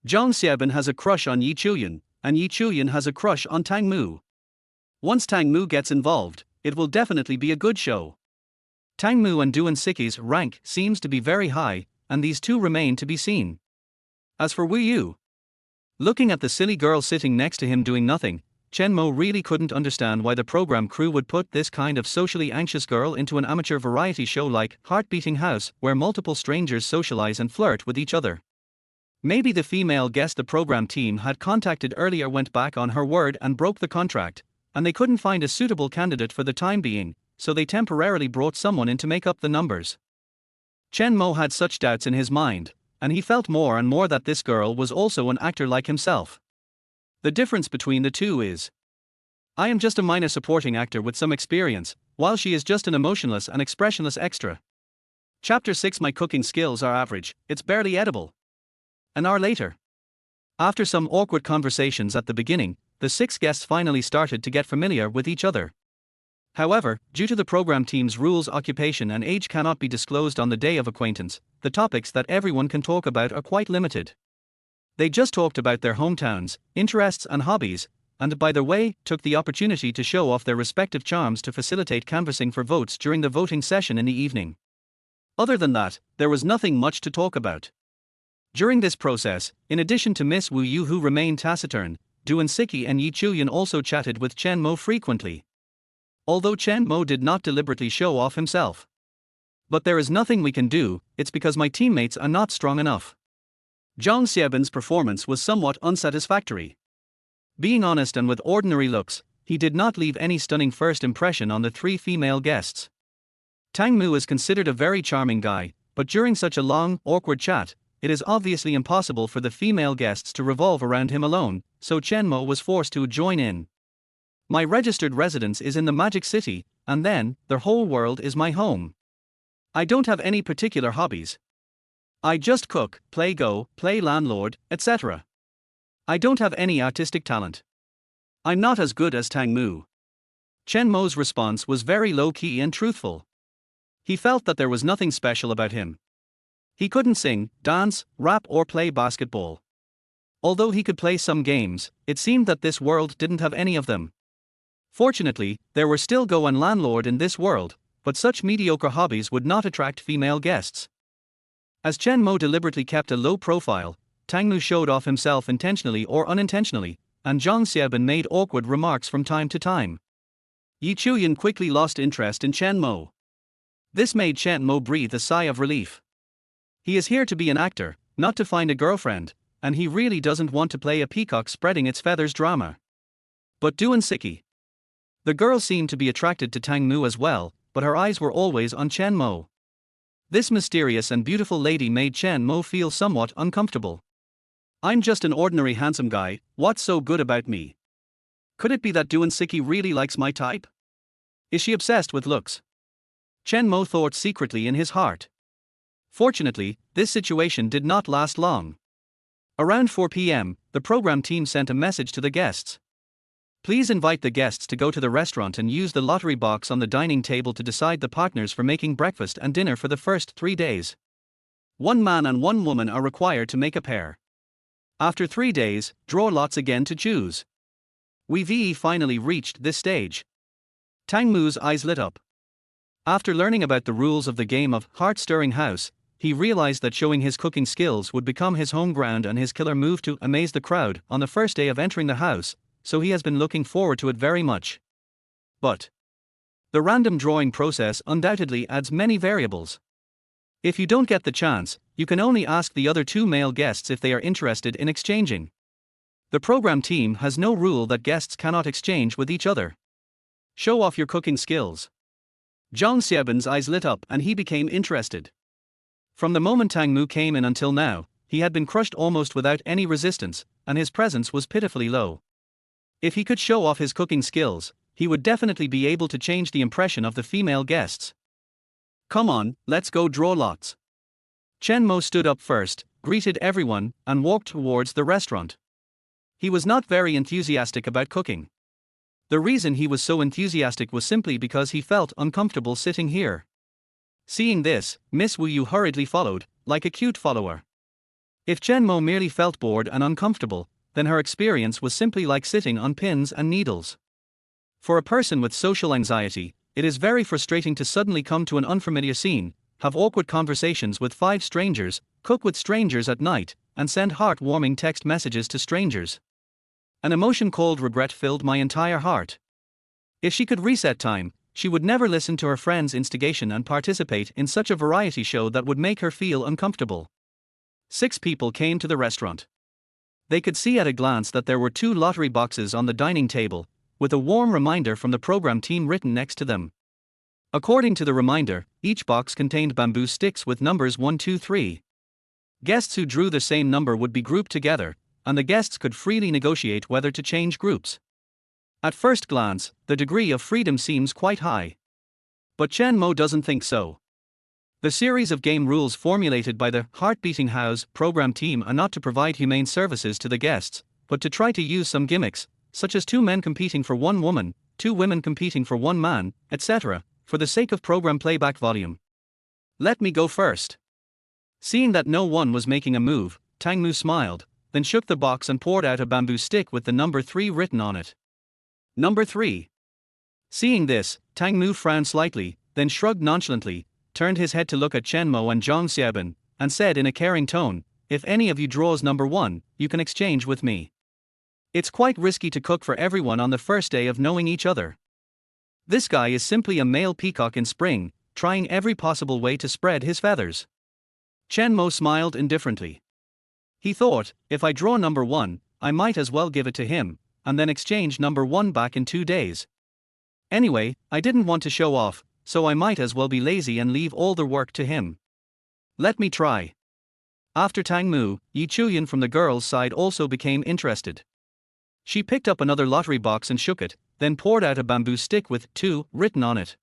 Zhang Xiaobin has a crush on Yi Chuyun, and Yi Chuyun has a crush on Tang Mu. Once Tang Mu gets involved, it will definitely be a good show. Tang Mu and Duan Siki's rank seems to be very high, and these two remain to be seen. As for Wu Yu, looking at the silly girl sitting next to him doing nothing, Chen Mo really couldn't understand why the program crew would put this kind of socially anxious girl into an amateur variety show like Heart-Beating House, where multiple strangers socialize and flirt with each other. Maybe the female guest the program team had contacted earlier went back on her word and broke the contract, and they couldn't find a suitable candidate for the time being, so they temporarily brought someone in to make up the numbers. Chen Mo had such doubts in his mind, and he felt more and more that this girl was also an actor like himself. The difference between the two is, I am just a minor supporting actor with some experience, while she is just an emotionless and expressionless extra. Chapter 6. My cooking skills are average, it's barely edible. An hour later. After some awkward conversations at the beginning, the 6 guests finally started to get familiar with each other. However, due to the program team's rules, occupation and age cannot be disclosed on the day of acquaintance, the topics that everyone can talk about are quite limited. They just talked about their hometowns, interests and hobbies, and by the way, took the opportunity to show off their respective charms to facilitate canvassing for votes during the voting session in the evening. Other than that, there was nothing much to talk about. During this process, in addition to Miss Wu Yu who remained taciturn, Duan Siki and Yi Chuyun also chatted with Chen Mo frequently. Although Chen Mo did not deliberately show off himself. But there is nothing we can do, it's because my teammates are not strong enough. Zhang Xiaobin's performance was somewhat unsatisfactory. Being honest and with ordinary looks, he did not leave any stunning first impression on the 3 female guests. Tang Mu is considered a very charming guy, but during such a long, awkward chat, it is obviously impossible for the female guests to revolve around him alone, so Chen Mo was forced to join in. My registered residence is in the Magic City, and then, the whole world is my home. I don't have any particular hobbies. I just cook, play Go, play landlord, etc. I don't have any artistic talent. I'm not as good as Tang Mu. Chen Mo's response was very low-key and truthful. He felt that there was nothing special about him. He couldn't sing, dance, rap or play basketball. Although he could play some games, it seemed that this world didn't have any of them. Fortunately, there were still Go and landlord in this world, but such mediocre hobbies would not attract female guests. As Chen Mo deliberately kept a low profile, Tang Mu showed off himself intentionally or unintentionally, and Zhang Xiaobin made awkward remarks from time to time. Yi Chuyan quickly lost interest in Chen Mo. This made Chen Mo breathe a sigh of relief. He is here to be an actor, not to find a girlfriend, and he really doesn't want to play a peacock spreading its feathers drama. But Duan Siki. The girl seemed to be attracted to Tang Mu as well, but her eyes were always on Chen Mo. This mysterious and beautiful lady made Chen Mo feel somewhat uncomfortable. I'm just an ordinary handsome guy, what's so good about me? Could it be that Duan Siki really likes my type? Is she obsessed with looks? Chen Mo thought secretly in his heart. Fortunately, this situation did not last long. Around 4 p.m., the program team sent a message to the guests. Please invite the guests to go to the restaurant and use the lottery box on the dining table to decide the partners for making breakfast and dinner for the first 3 days. 1 man and 1 woman are required to make a pair. After 3 days, draw lots again to choose. We've finally reached this stage. Tang Mu's eyes lit up. After learning about the rules of the game of Heart-Stirring House, he realized that showing his cooking skills would become his home ground and his killer move to amaze the crowd on the first day of entering the house, so he has been looking forward to it very much. But the random drawing process undoubtedly adds many variables. If you don't get the chance, you can only ask the other 2 male guests if they are interested in exchanging. The program team has no rule that guests cannot exchange with each other. Show off your cooking skills. Zhang Xiaobin's eyes lit up and he became interested. From the moment Tang Mu came in until now, he had been crushed almost without any resistance, and his presence was pitifully low. If he could show off his cooking skills, he would definitely be able to change the impression of the female guests. Come on, let's go draw lots. Chen Mo stood up first, greeted everyone, and walked towards the restaurant. He was not very enthusiastic about cooking. The reason he was so enthusiastic was simply because he felt uncomfortable sitting here. Seeing this, Miss Wu Yu hurriedly followed, like a cute follower. If Chen Mo merely felt bored and uncomfortable, then her experience was simply like sitting on pins and needles. For a person with social anxiety, it is very frustrating to suddenly come to an unfamiliar scene, have awkward conversations with 5 strangers, cook with strangers at night, and send heart-warming text messages to strangers. An emotion called regret filled my entire heart. If she could reset time, she would never listen to her friend's instigation and participate in such a variety show that would make her feel uncomfortable. 6 people came to the restaurant. They could see at a glance that there were 2 lottery boxes on the dining table, with a warm reminder from the program team written next to them. According to the reminder, each box contained bamboo sticks with numbers 1, 2, 3. Guests who drew the same number would be grouped together, and the guests could freely negotiate whether to change groups. At first glance, the degree of freedom seems quite high. But Chen Mo doesn't think so. The series of game rules formulated by the Heart-Beating House program team are not to provide humane services to the guests, but to try to use some gimmicks, such as 2 men competing for 1 woman, 2 women competing for 1 man, etc., for the sake of program playback volume. Let me go first. Seeing that no one was making a move, Tang Mu smiled, then shook the box and poured out a bamboo stick with the number 3 written on it. Number 3. Seeing this, Tang Mu frowned slightly, then shrugged nonchalantly, turned his head to look at Chen Mo and Zhang Xiaobin, and said in a caring tone, if any of you draws number 1, you can exchange with me. It's quite risky to cook for everyone on the first day of knowing each other. This guy is simply a male peacock in spring, trying every possible way to spread his feathers. Chen Mo smiled indifferently. He thought, if I draw number 1, I might as well give it to him, and then exchange number 1 back in 2 days. Anyway, I didn't want to show off, so I might as well be lazy and leave all the work to him. Let me try. After Tang Mu, Yi Chuyan from the girls' side also became interested. She picked up another lottery box and shook it, then poured out a bamboo stick with 2 written on it.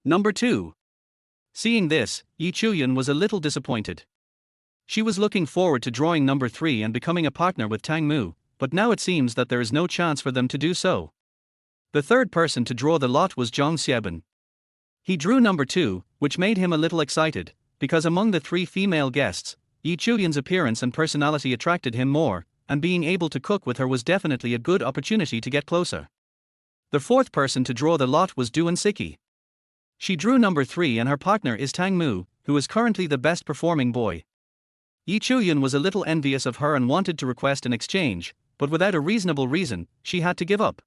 Number 2. Seeing this, Yi Chuyan was a little disappointed. She was looking forward to drawing number 3 and becoming a partner with Tang Mu, but now it seems that there is no chance for them to do so. The third person to draw the lot was Zhang Xiaobin. He drew number 2, which made him a little excited, because among the 3 female guests, Yi Chuyan's appearance and personality attracted him more, and being able to cook with her was definitely a good opportunity to get closer. The fourth person to draw the lot was Duan Siki. She drew number 3 and her partner is Tang Mu, who is currently the best performing boy. Yi Chuyan was a little envious of her and wanted to request an exchange, but without a reasonable reason, she had to give up.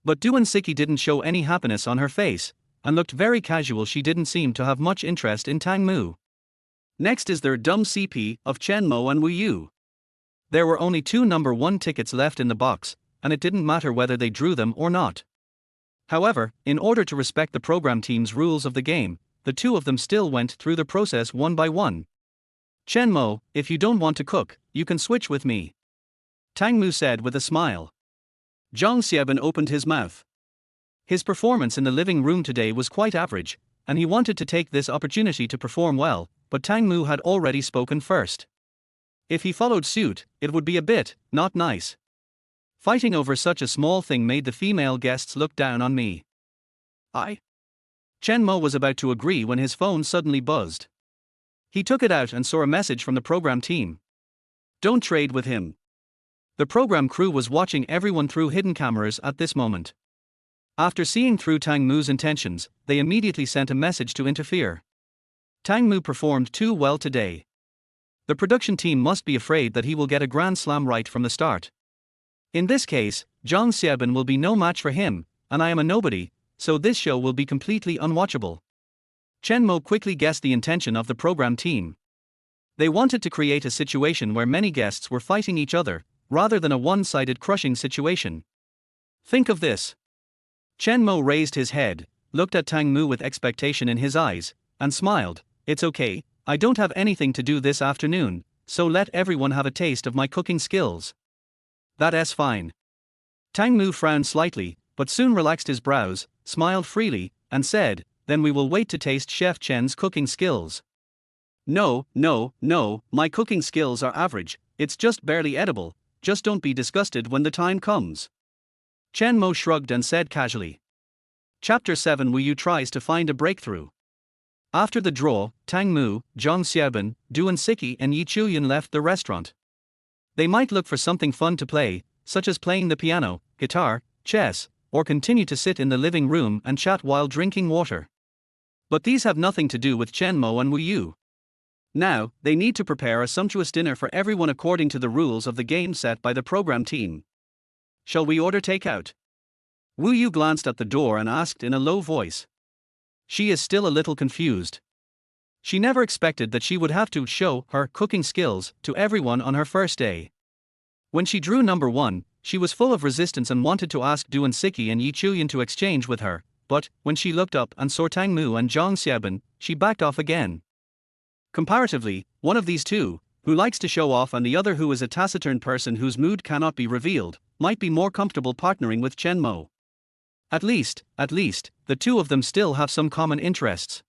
But Duan Siki didn't show any happiness on her face, and looked very casual. She didn't seem to have much interest in Tang Mu. Next is their dumb CP of Chen Mo and Wu Yu. There were only 2 number 1 tickets left in the box, and it didn't matter whether they drew them or not. However, in order to respect the program team's rules of the game, the 2 of them still went through the process one by one. Chen Mo, if you don't want to cook, you can switch with me, Tang Mu said with a smile. Zhang Xiaobin opened his mouth. His performance in the living room today was quite average, and he wanted to take this opportunity to perform well, but Tang Mu had already spoken first. If he followed suit, it would be a bit not nice. Fighting over such a small thing made the female guests look down on me. Chen Mo was about to agree when his phone suddenly buzzed. He took it out and saw a message from the program team. Don't trade with him. The program crew was watching everyone through hidden cameras at this moment. After seeing through Tang Mu's intentions, they immediately sent a message to interfere. Tang Mu performed too well today. The production team must be afraid that he will get a grand slam right from the start. In this case, Zhang Xiaobin will be no match for him, and I am a nobody, so this show will be completely unwatchable. Chen Mo quickly guessed the intention of the program team. They wanted to create a situation where many guests were fighting each other, rather than a one-sided crushing situation. Think of this. Chen Mo raised his head, looked at Tang Mu with expectation in his eyes, and smiled. It's okay, I don't have anything to do this afternoon, so let everyone have a taste of my cooking skills. That's fine. Tang Mu frowned slightly, but soon relaxed his brows, smiled freely, and said, then we will wait to taste Chef Chen's cooking skills. No, my cooking skills are average, it's just barely edible, just don't be disgusted when the time comes. Chen Mo shrugged and said casually. Chapter 7 Wu Yu tries to find a breakthrough. After the draw, Tang Mu, Zhang Xiaobin, Duan Siki and Yi Chuyan left the restaurant. They might look for something fun to play, such as playing the piano, guitar, chess, or continue to sit in the living room and chat while drinking water. But these have nothing to do with Chen Mo and Wu Yu. Now, they need to prepare a sumptuous dinner for everyone according to the rules of the game set by the program team. Shall we order takeout? Wu Yu glanced at the door and asked in a low voice. She is still a little confused. She never expected that she would have to show her cooking skills to everyone on her first day. When she drew number 1, she was full of resistance and wanted to ask Duan Siki and Yi Chuyan to exchange with her, but when she looked up and saw Tang Mu and Zhang Xiaobin, she backed off again. Comparatively, one of these two, who likes to show off and the other who is a taciturn person whose mood cannot be revealed, might be more comfortable partnering with Chen Mo. At least, the 2 of them still have some common interests.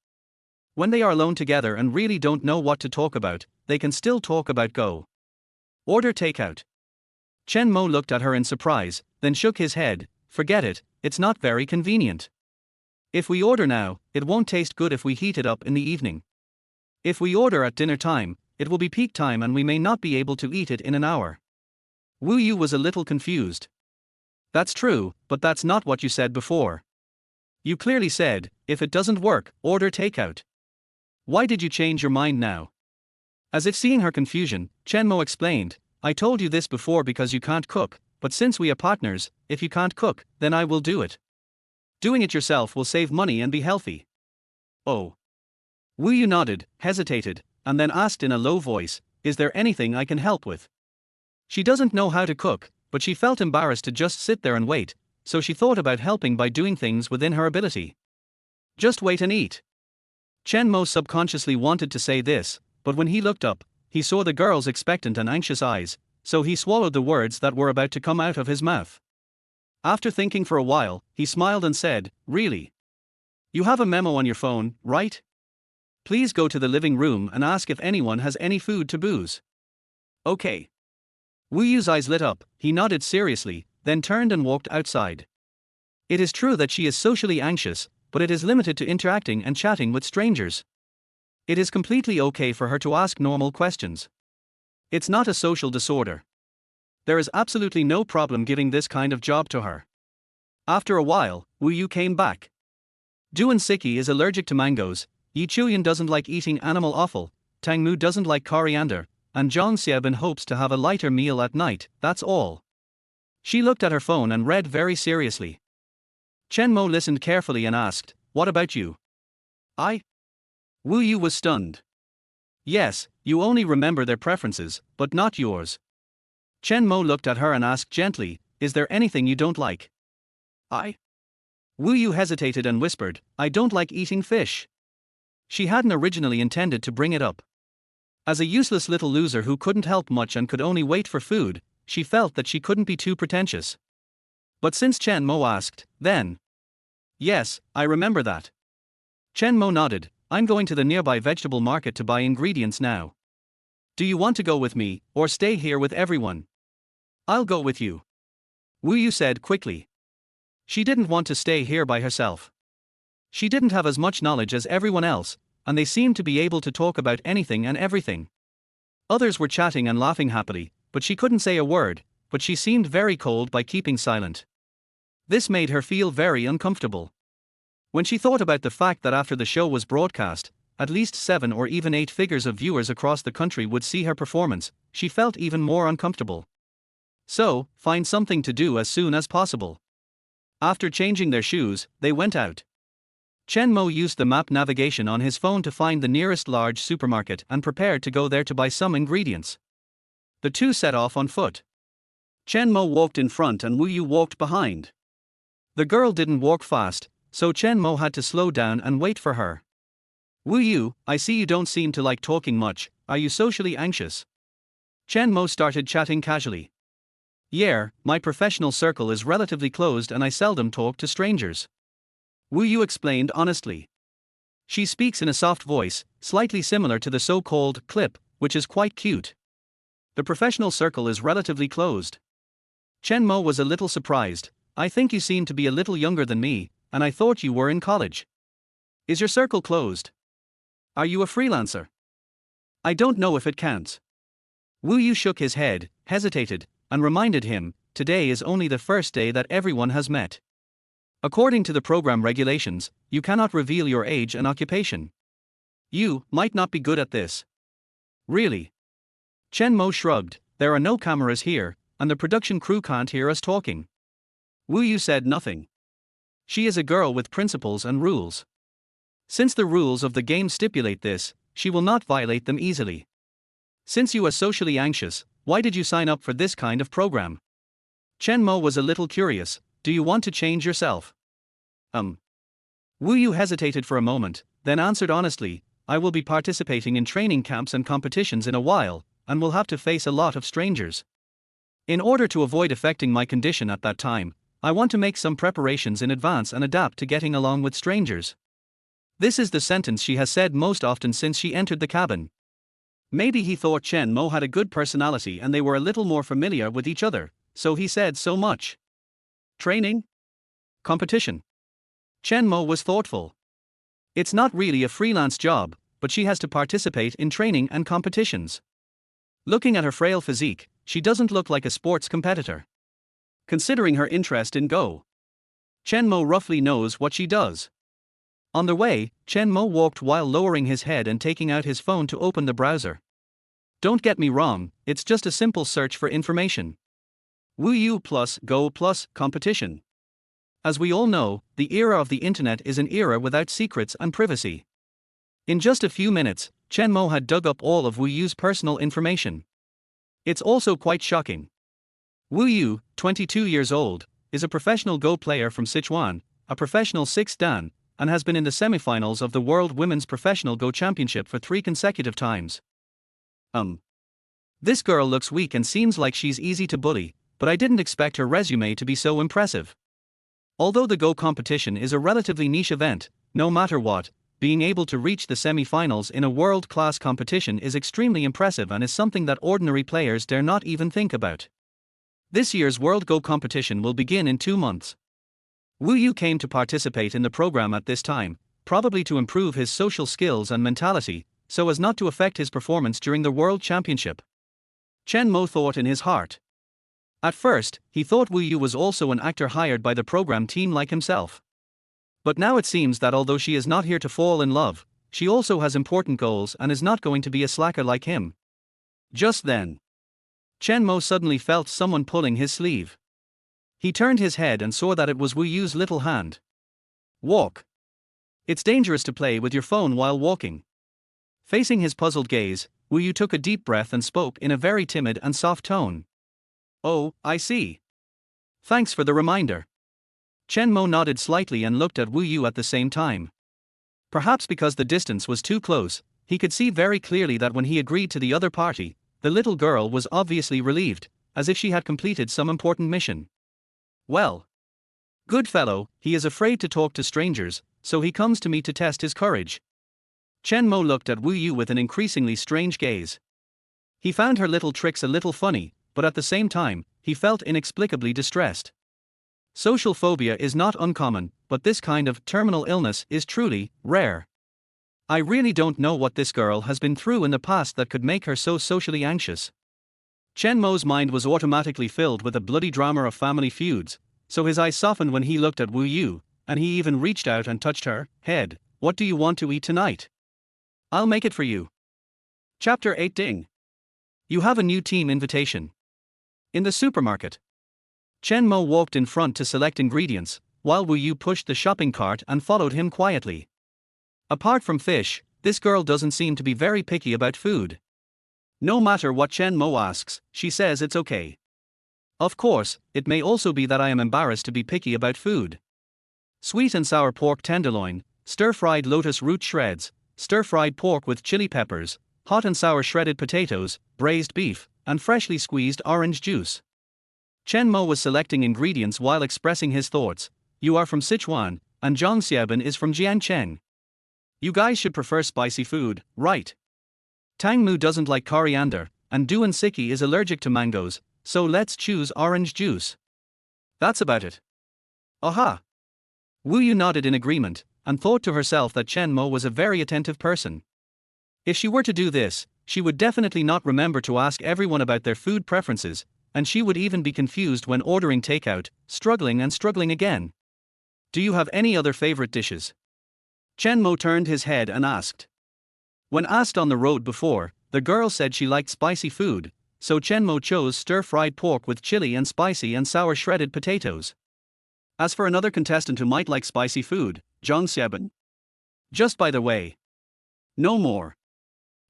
When they are alone together and really don't know what to talk about, they can still talk about go. Order takeout. Chen Mo looked at her in surprise, then shook his head. Forget it, it's not very convenient. If we order now, it won't taste good if we heat it up in the evening. If we order at dinner time, it will be peak time and we may not be able to eat it in an hour. Wu Yu was a little confused. That's true, but that's not what you said before. You clearly said, if it doesn't work, order takeout. Why did you change your mind now? As if seeing her confusion, Chen Mo explained, I told you this before because you can't cook, but since we are partners, if you can't cook, then I will do it. Doing it yourself will save money and be healthy. Oh. Wu Yu nodded, hesitated, and then asked in a low voice, is there anything I can help with? She doesn't know how to cook, but she felt embarrassed to just sit there and wait, so she thought about helping by doing things within her ability. Just wait and eat. Chen Mo subconsciously wanted to say this, but when he looked up, he saw the girl's expectant and anxious eyes, so he swallowed the words that were about to come out of his mouth. After thinking for a while, he smiled and said, "Really? You have a memo on your phone, right? Please go to the living room and ask if anyone has any food to booze." "Okay." Wu Yu's eyes lit up, he nodded seriously, then turned and walked outside. It is true that she is socially anxious, but it is limited to interacting and chatting with strangers. It is completely okay for her to ask normal questions. It's not a social disorder. There is absolutely no problem giving this kind of job to her. After a while, Wu Yu came back. Duan Siki is allergic to mangoes, Yi Chuyan doesn't like eating animal offal, Tang Mu doesn't like coriander, and Zhang Xiaobin hopes to have a lighter meal at night, that's all. She looked at her phone and read very seriously. Chen Mo listened carefully and asked, "What about you?" "I?" Wu Yu was stunned. "Yes, you only remember their preferences, but not yours." Chen Mo looked at her and asked gently, "Is there anything you don't like?" "I?" Wu Yu hesitated and whispered, "I don't like eating fish." She hadn't originally intended to bring it up. As a useless little loser who couldn't help much and could only wait for food, she felt that she couldn't be too pretentious. But since Chen Mo asked, then. "Yes, I remember that." Chen Mo nodded, "I'm going to the nearby vegetable market to buy ingredients now. Do you want to go with me, or stay here with everyone?" "I'll go with you," Wu Yu said quickly. She didn't want to stay here by herself. She didn't have as much knowledge as everyone else, and they seemed to be able to talk about anything and everything. Others were chatting and laughing happily, but she couldn't say a word, but she seemed very cold by keeping silent. This made her feel very uncomfortable. When she thought about the fact that after the show was broadcast, at least 7 or even 8 figures of viewers across the country would see her performance, she felt even more uncomfortable. So, find something to do as soon as possible. After changing their shoes, they went out. Chen Mo used the map navigation on his phone to find the nearest large supermarket and prepared to go there to buy some ingredients. The two set off on foot. Chen Mo walked in front and Wu Yu walked behind. The girl didn't walk fast, so Chen Mo had to slow down and wait for her. "Wu Yu, I see you don't seem to like talking much, are you socially anxious?" Chen Mo started chatting casually. "Yeah, my professional circle is relatively closed and I seldom talk to strangers," Wu Yu explained honestly. She speaks in a soft voice, slightly similar to the so-called clip, which is quite cute. The professional circle is relatively closed. Chen Mo was a little surprised. "I think you seem to be a little younger than me, and I thought you were in college. Is your circle closed? Are you a freelancer?" "I don't know if it counts." Wu Yu shook his head, hesitated, and reminded him, "Today is only the first day that everyone has met. According to the program regulations, you cannot reveal your age and occupation. You might not be good at this." "Really?" Chen Mo shrugged, "There are no cameras here, and the production crew can't hear us talking." Wu Yu said nothing. She is a girl with principles and rules. Since the rules of the game stipulate this, she will not violate them easily. "Since you are socially anxious, why did you sign up for this kind of program?" Chen Mo was a little curious. "Do you want to change yourself?" Wu Yu hesitated for a moment, then answered honestly, "I will be participating in training camps and competitions in a while, and will have to face a lot of strangers. In order to avoid affecting my condition at that time, I want to make some preparations in advance and adapt to getting along with strangers." This is the sentence she has said most often since she entered the cabin. Maybe he thought Chen Mo had a good personality and they were a little more familiar with each other, so he said so much. Training? Competition? Chen Mo was thoughtful. It's not really a freelance job, but she has to participate in training and competitions. Looking at her frail physique, she doesn't look like a sports competitor. Considering her interest in Go, Chen Mo roughly knows what she does. On the way, Chen Mo walked while lowering his head and taking out his phone to open the browser. Don't get me wrong, it's just a simple search for information. Wu Yu plus Go plus competition. As we all know, the era of the internet is an era without secrets and privacy. In just a few minutes, Chen Mo had dug up all of Wu Yu's personal information. It's also quite shocking. Wu Yu, 22 years old, is a professional Go player from Sichuan, a professional 6 dan, and has been in the semifinals of the World Women's Professional Go Championship for 3 consecutive times. This girl looks weak and seems like she's easy to bully, but I didn't expect her resume to be so impressive. Although the Go competition is a relatively niche event, no matter what, being able to reach the semi-finals in a world-class competition is extremely impressive and is something that ordinary players dare not even think about. This year's World Go competition will begin in 2 months. Wu Yu came to participate in the program at this time, probably to improve his social skills and mentality, so as not to affect his performance during the World Championship. Chen Mo thought in his heart. At first, he thought Wu Yu was also an actor hired by the program team like himself. But now it seems that although she is not here to fall in love, she also has important goals and is not going to be a slacker like him. Just then, Chen Mo suddenly felt someone pulling his sleeve. He turned his head and saw that it was Wu Yu's little hand. Walk. It's dangerous to play with your phone while walking. Facing his puzzled gaze, Wu Yu took a deep breath and spoke in a very timid and soft tone. Oh, I see. Thanks for the reminder. Chen Mo nodded slightly and looked at Wu Yu at the same time. Perhaps because the distance was too close, he could see very clearly that when he agreed to the other party, the little girl was obviously relieved, as if she had completed some important mission. Well. Good fellow, he is afraid to talk to strangers, so he comes to me to test his courage. Chen Mo looked at Wu Yu with an increasingly strange gaze. He found her little tricks a little funny, but at the same time, he felt inexplicably distressed. Social phobia is not uncommon, but this kind of terminal illness is truly rare. I really don't know what this girl has been through in the past that could make her so socially anxious. Chen Mo's mind was automatically filled with a bloody drama of family feuds, so his eyes softened when he looked at Wu Yu, and he even reached out and touched her head. What do you want to eat tonight? I'll make it for you. Chapter 8 Ding. You have a new team invitation. In the supermarket. Chen Mo walked in front to select ingredients, while Wu Yu pushed the shopping cart and followed him quietly. Apart from fish, this girl doesn't seem to be very picky about food. No matter what Chen Mo asks, she says it's okay. Of course, it may also be that I am embarrassed to be picky about food. Sweet and sour pork tenderloin, stir-fried lotus root shreds, stir-fried pork with chili peppers, hot and sour shredded potatoes, braised beef, and freshly squeezed orange juice. Chen Mo was selecting ingredients while expressing his thoughts. You are from Sichuan, and Zhang Xiaobin is from Jiancheng. You guys should prefer spicy food, right? Tang Mu doesn't like coriander, and Duan Siki is allergic to mangoes, so let's choose orange juice. That's about it. Aha! Wu Yu nodded in agreement, and thought to herself that Chen Mo was a very attentive person. If she were to do this, she would definitely not remember to ask everyone about their food preferences, and she would even be confused when ordering takeout, struggling again. Do you have any other favorite dishes? Chen Mo turned his head and asked. When asked on the road before, the girl said she liked spicy food, so Chen Mo chose stir-fried pork with chili and spicy and sour shredded potatoes. As for another contestant who might like spicy food, Zhang Xiaobin. Just by the way. No more.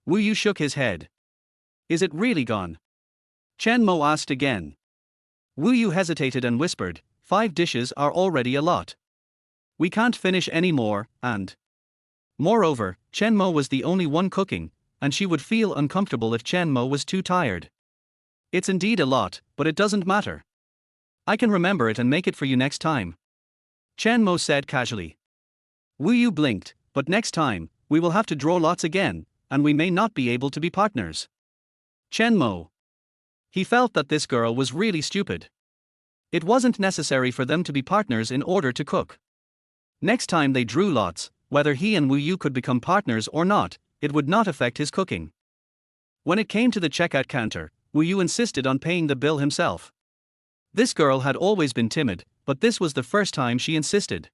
Wu Yu shook his head. Is it really gone? Chen Mo asked again. Wu Yu hesitated and whispered, 5 dishes are already a lot. We can't finish any more, and moreover, Chen Mo was the only one cooking, and she would feel uncomfortable if Chen Mo was too tired. It's indeed a lot, but it doesn't matter. I can remember it and make it for you next time. Chen Mo said casually. Wu Yu blinked, but next time, we will have to draw lots again, and we may not be able to be partners. Chen Mo. He felt that this girl was really stupid. It wasn't necessary for them to be partners in order to cook. Next time they drew lots, whether he and Wu Yu could become partners or not, it would not affect his cooking. When it came to the checkout counter, Wu Yu insisted on paying the bill himself. This girl had always been timid, but this was the first time she insisted.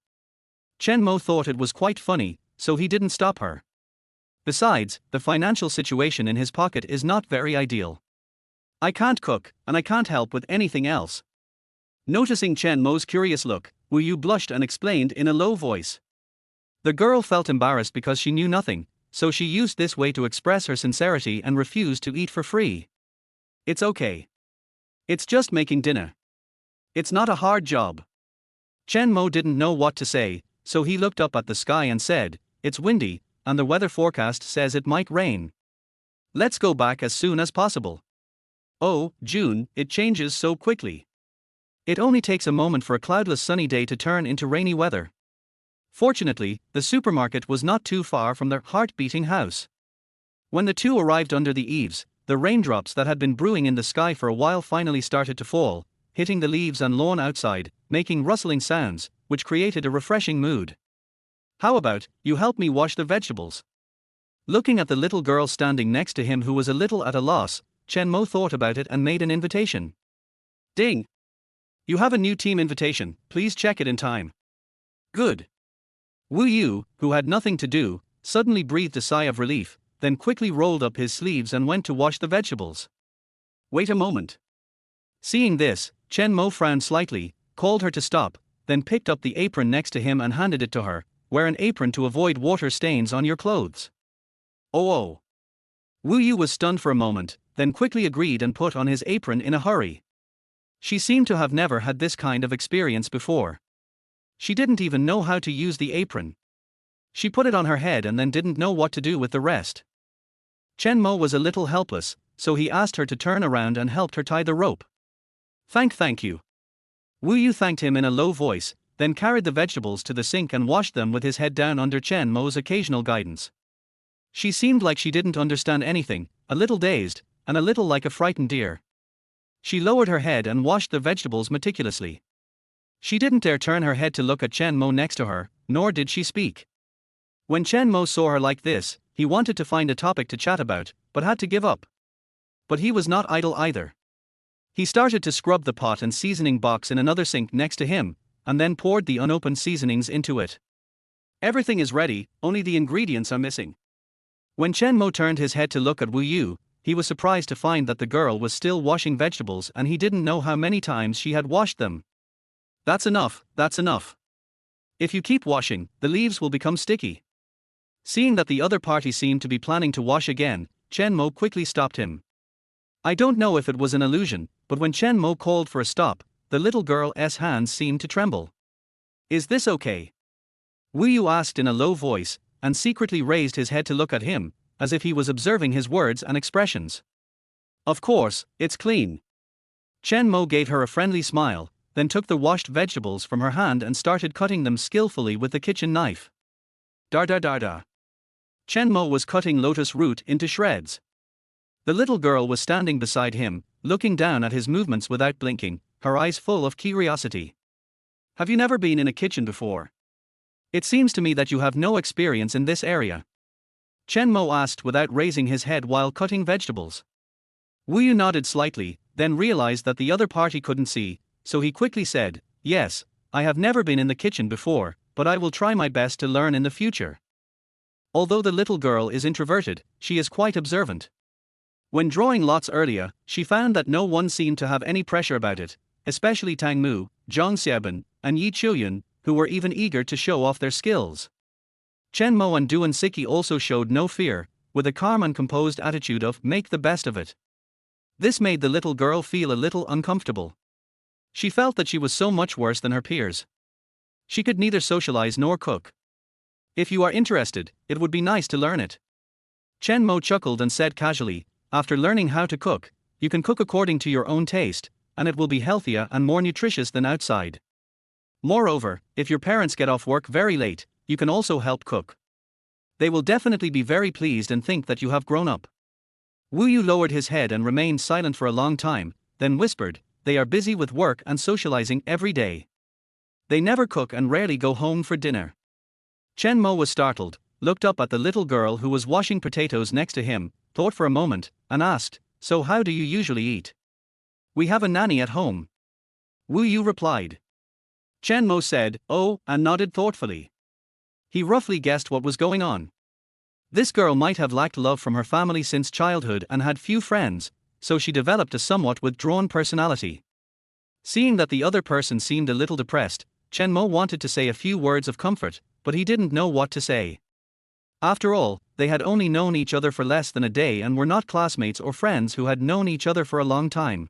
Chen Mo thought it was quite funny, so he didn't stop her. Besides, the financial situation in his pocket is not very ideal. I can't cook, and I can't help with anything else. Noticing Chen Mo's curious look, Wu Yu blushed and explained in a low voice. The girl felt embarrassed because she knew nothing, so she used this way to express her sincerity and refused to eat for free. It's okay. It's just making dinner. It's not a hard job. Chen Mo didn't know what to say, so he looked up at the sky and said, it's windy, and the weather forecast says it might rain. Let's go back as soon as possible. Oh, June, it changes so quickly. It only takes a moment for a cloudless sunny day to turn into rainy weather. Fortunately, the supermarket was not too far from their heart-beating house. When the two arrived under the eaves, the raindrops that had been brewing in the sky for a while finally started to fall, hitting the leaves and lawn outside, making rustling sounds, which created a refreshing mood. How about, you help me wash the vegetables? Looking at the little girl standing next to him who was a little at a loss, Chen Mo thought about it and made an invitation. Ding! You have a new team invitation, please check it in time. Good. Wu Yu, who had nothing to do, suddenly breathed a sigh of relief, then quickly rolled up his sleeves and went to wash the vegetables. Wait a moment. Seeing this, Chen Mo frowned slightly, called her to stop, then picked up the apron next to him and handed it to her. Wear an apron to avoid water stains on your clothes. Oh. Wu Yu was stunned for a moment, then quickly agreed and put on his apron in a hurry. She seemed to have never had this kind of experience before. She didn't even know how to use the apron. She put it on her head and then didn't know what to do with the rest. Chen Mo was a little helpless, so he asked her to turn around and helped her tie the rope. Thank you. Wu Yu thanked him in a low voice, then carried the vegetables to the sink and washed them with his head down under Chen Mo's occasional guidance. She seemed like she didn't understand anything, a little dazed, and a little like a frightened deer. She lowered her head and washed the vegetables meticulously. She didn't dare turn her head to look at Chen Mo next to her, nor did she speak. When Chen Mo saw her like this, he wanted to find a topic to chat about, but had to give up. But he was not idle either. He started to scrub the pot and seasoning box in another sink next to him, and then poured the unopened seasonings into it. Everything is ready, only the ingredients are missing. When Chen Mo turned his head to look at Wu Yu, he was surprised to find that the girl was still washing vegetables and he didn't know how many times she had washed them. That's enough. If you keep washing, the leaves will become sticky. Seeing that the other party seemed to be planning to wash again, Chen Mo quickly stopped him. I don't know if it was an illusion, but when Chen Mo called for a stop, the little girl's hands seemed to tremble. Is this okay? Wu Yu asked in a low voice, and secretly raised his head to look at him, as if he was observing his words and expressions. Of course, it's clean. Chen Mo gave her a friendly smile, then took the washed vegetables from her hand and started cutting them skillfully with the kitchen knife. Da. Chen Mo was cutting lotus root into shreds. The little girl was standing beside him, looking down at his movements without blinking, her eyes full of curiosity. Have you never been in a kitchen before? It seems to me that you have no experience in this area. Chen Mo asked without raising his head while cutting vegetables. Wu Yu nodded slightly, then realized that the other party couldn't see, so he quickly said, Yes, I have never been in the kitchen before, but I will try my best to learn in the future. Although the little girl is introverted, she is quite observant. When drawing lots earlier, she found that no one seemed to have any pressure about it, especially Tang Mu, Zhang Xiaobin, and Yi Chiyun, who were even eager to show off their skills. Chen Mo and Duan Siki also showed no fear, with a calm and composed attitude of make the best of it. This made the little girl feel a little uncomfortable. She felt that she was so much worse than her peers. She could neither socialize nor cook. If you are interested, it would be nice to learn it. Chen Mo chuckled and said casually, after learning how to cook, you can cook according to your own taste, and it will be healthier and more nutritious than outside. Moreover, if your parents get off work very late, you can also help cook. They will definitely be very pleased and think that you have grown up. Wu Yu lowered his head and remained silent for a long time, then whispered, they are busy with work and socializing every day. They never cook and rarely go home for dinner. Chen Mo was startled, looked up at the little girl who was washing potatoes next to him, thought for a moment, and asked, so how do you usually eat? We have a nanny at home. Wu Yu replied. Chen Mo said, oh, and nodded thoughtfully. He roughly guessed what was going on. This girl might have lacked love from her family since childhood and had few friends, so she developed a somewhat withdrawn personality. Seeing that the other person seemed a little depressed, Chen Mo wanted to say a few words of comfort, but he didn't know what to say. After all, they had only known each other for less than a day and were not classmates or friends who had known each other for a long time.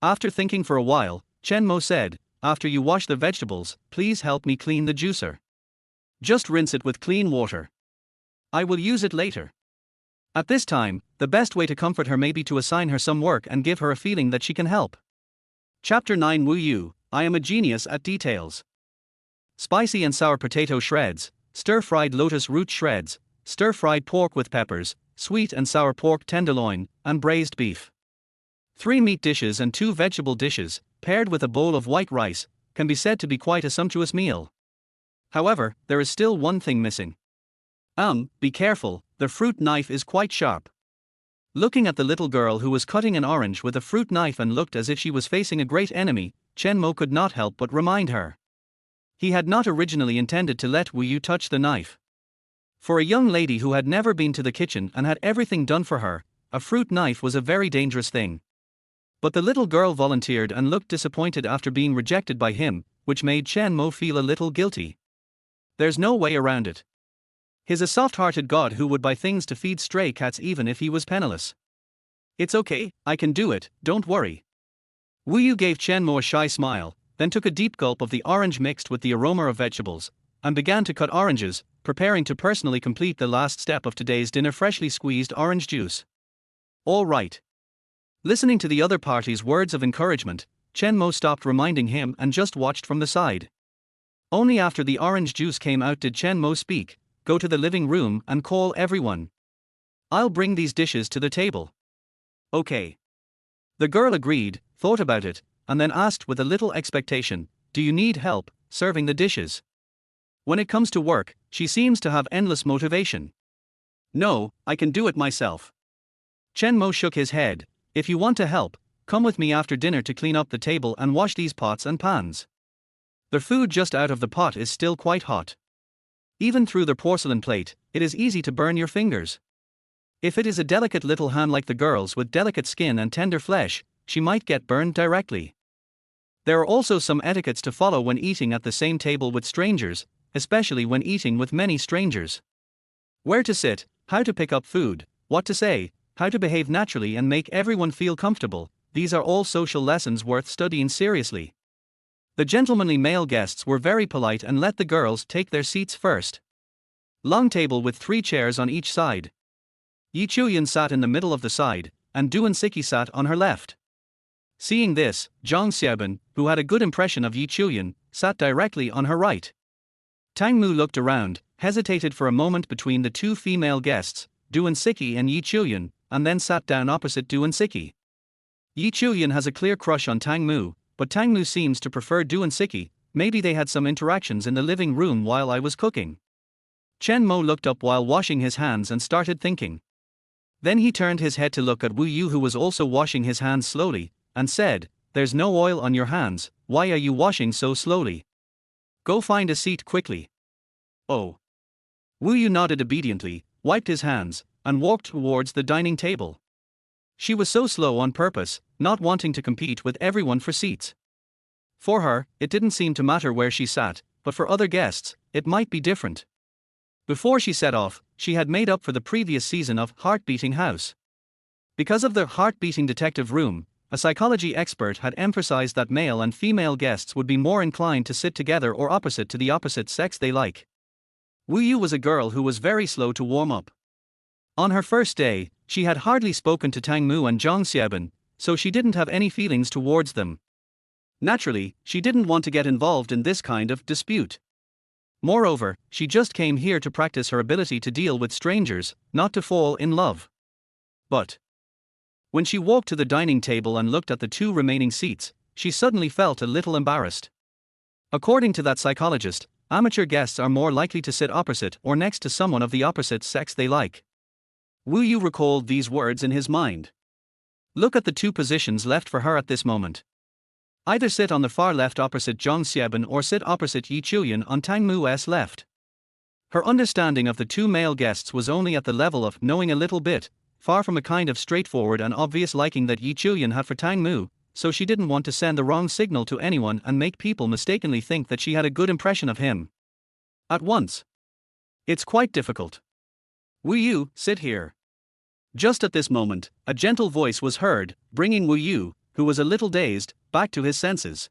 After thinking for a while, Chen Mo said, after you wash the vegetables, please help me clean the juicer. Just rinse it with clean water. I will use it later. At this time, the best way to comfort her may be to assign her some work and give her a feeling that she can help. Chapter 9 Wu Yu, I am a genius at details. Spicy and sour potato shreds, stir-fried lotus root shreds, stir-fried pork with peppers, sweet and sour pork tenderloin, and braised beef. 3 meat dishes and 2 vegetable dishes, paired with a bowl of white rice, can be said to be quite a sumptuous meal. However, there is still one thing missing. Be careful, the fruit knife is quite sharp. Looking at the little girl who was cutting an orange with a fruit knife and looked as if she was facing a great enemy, Chen Mo could not help but remind her. He had not originally intended to let Wu Yu touch the knife. For a young lady who had never been to the kitchen and had everything done for her, a fruit knife was a very dangerous thing. But the little girl volunteered and looked disappointed after being rejected by him, which made Chen Mo feel a little guilty. There's no way around it. He's a soft-hearted god who would buy things to feed stray cats even if he was penniless. It's okay, I can do it, don't worry. Wu Yu gave Chen Mo a shy smile, then took a deep gulp of the orange mixed with the aroma of vegetables, and began to cut oranges, preparing to personally complete the last step of today's dinner: freshly squeezed orange juice. All right. Listening to the other party's words of encouragement, Chen Mo stopped reminding him and just watched from the side. Only after the orange juice came out did Chen Mo speak, go to the living room and call everyone. I'll bring these dishes to the table. Okay. The girl agreed, thought about it, and then asked with a little expectation, do you need help serving the dishes? When it comes to work, she seems to have endless motivation. No, I can do it myself. Chen Mo shook his head. If you want to help, come with me after dinner to clean up the table and wash these pots and pans. The food just out of the pot is still quite hot. Even through the porcelain plate, it is easy to burn your fingers. If it is a delicate little hand like the girl's with delicate skin and tender flesh, she might get burned directly. There are also some etiquettes to follow when eating at the same table with strangers, especially when eating with many strangers. Where to sit, how to pick up food, what to say, how to behave naturally and make everyone feel comfortable, these are all social lessons worth studying seriously. The gentlemanly male guests were very polite and let the girls take their seats first. Long table with 3 chairs on each side. Yi Chuyan sat in the middle of the side, and Duan Siki sat on her left. Seeing this, Zhang Xiaobin, who had a good impression of Yi Chuyan, sat directly on her right. Tang Mu looked around, hesitated for a moment between the 2 female guests, Duan Siki and Yi Chuyan, and then sat down opposite Duan Siki. Yi Chuyan has a clear crush on Tang Mu, but Tang Mu seems to prefer Duan Siki. Maybe they had some interactions in the living room while I was cooking. Chen Mo looked up while washing his hands and started thinking. Then he turned his head to look at Wu Yu, who was also washing his hands slowly, and said, there's no oil on your hands, why are you washing so slowly? Go find a seat quickly. Oh. Wu Yu nodded obediently, wiped his hands, and walked towards the dining table. She was so slow on purpose, not wanting to compete with everyone for seats. For her, it didn't seem to matter where she sat, but for other guests, it might be different. Before she set off, she had made up for the previous season of Heart-Beating House. Because of the Heart-Beating Detective Room, a psychology expert had emphasized that male and female guests would be more inclined to sit together or opposite to the opposite sex they like. Wu Yu was a girl who was very slow to warm up. On her first day, she had hardly spoken to Tang Mu and Zhang Xiaobin, so she didn't have any feelings towards them. Naturally, she didn't want to get involved in this kind of dispute. Moreover, she just came here to practice her ability to deal with strangers, not to fall in love. But when she walked to the dining table and looked at the 2 remaining seats, she suddenly felt a little embarrassed. According to that psychologist, amateur guests are more likely to sit opposite or next to someone of the opposite sex they like. Wu Yu recalled these words in his mind. Look at the 2 positions left for her at this moment. Either sit on the far left opposite Zhang Xiaobin or sit opposite Yi Chuyan on Tang Mu's left. Her understanding of the 2 male guests was only at the level of knowing a little bit, far from a kind of straightforward and obvious liking that Yi Chuyan had for Tang Mu, so she didn't want to send the wrong signal to anyone and make people mistakenly think that she had a good impression of him. At once. It's quite difficult. Wu Yu, sit here. Just at this moment, a gentle voice was heard, bringing Wu Yu, who was a little dazed, back to his senses.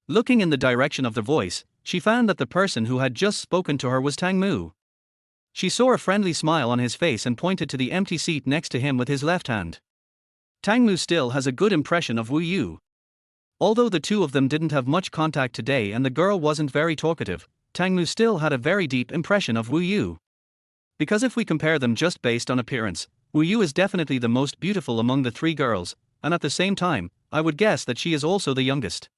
Looking in the direction of the voice, she found that the person who had just spoken to her was Tang Mu. She saw a friendly smile on his face and pointed to the empty seat next to him with his left hand. Tang Mu still has a good impression of Wu Yu. Although the two of them didn't have much contact today and the girl wasn't very talkative, Tang Mu still had a very deep impression of Wu Yu. Because if we compare them just based on appearance, Wu Yu is definitely the most beautiful among the three girls, and at the same time, I would guess that she is also the youngest.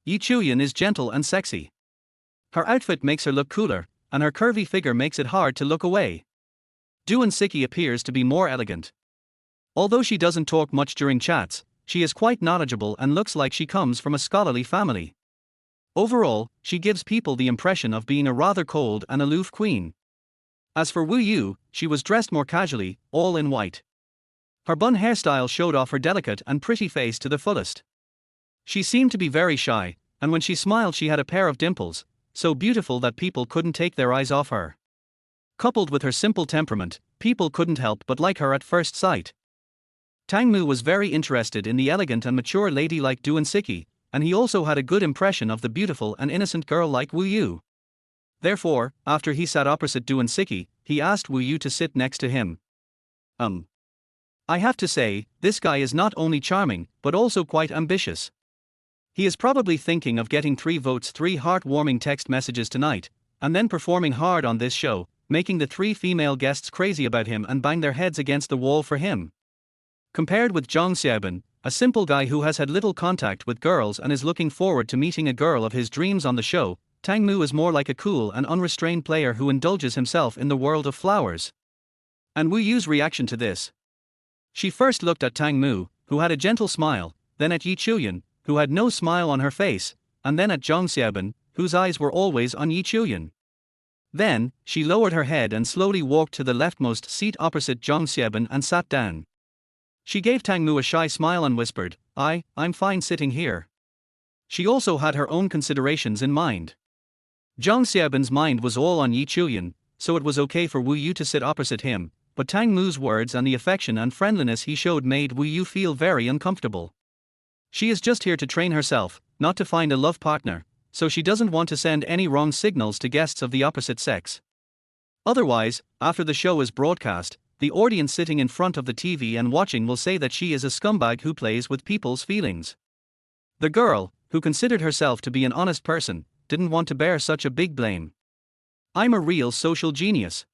Yi Chuyan is gentle and sexy. Her outfit makes her look cooler, and her curvy figure makes it hard to look away. Duan Siki appears to be more elegant. Although she doesn't talk much during chats, she is quite knowledgeable and looks like she comes from a scholarly family. Overall, she gives people the impression of being a rather cold and aloof queen. As for Wu Yu, she was dressed more casually, all in white. Her bun hairstyle showed off her delicate and pretty face to the fullest. She seemed to be very shy, and when she smiled she had a pair of dimples, so beautiful that people couldn't take their eyes off her. Coupled with her simple temperament, people couldn't help but like her at first sight. Tang Mu was very interested in the elegant and mature lady like Duan Siki, and he also had a good impression of the beautiful and innocent girl like Wu Yu. Therefore, after he sat opposite Duan Siki, he asked Wu Yu to sit next to him. I have to say, this guy is not only charming, but also quite ambitious. He is probably thinking of getting 3 votes, 3 heartwarming text messages tonight, and then performing hard on this show, making the 3 female guests crazy about him and bang their heads against the wall for him. Compared with Zhang Xiaobin, a simple guy who has had little contact with girls and is looking forward to meeting a girl of his dreams on the show, Tang Mu is more like a cool and unrestrained player who indulges himself in the world of flowers. And Wu Yu's reaction to this? She first looked at Tang Mu, who had a gentle smile, then at Yi Chuyan, who had no smile on her face, and then at Zhang Xiaobin, whose eyes were always on Yi Chuyan. Then, she lowered her head and slowly walked to the leftmost seat opposite Zhang Xiaobin and sat down. She gave Tang Mu a shy smile and whispered, I'm fine sitting here. She also had her own considerations in mind. Zhang Xiaobin's mind was all on Yi Chuyan, so it was okay for Wu Yu to sit opposite him, but Tang Mu's words and the affection and friendliness he showed made Wu Yu feel very uncomfortable. She is just here to train herself, not to find a love partner, so she doesn't want to send any wrong signals to guests of the opposite sex. Otherwise, after the show is broadcast, the audience sitting in front of the TV and watching will say that she is a scumbag who plays with people's feelings. The girl, who considered herself to be an honest person, didn't want to bear such a big blame. I'm a real social genius.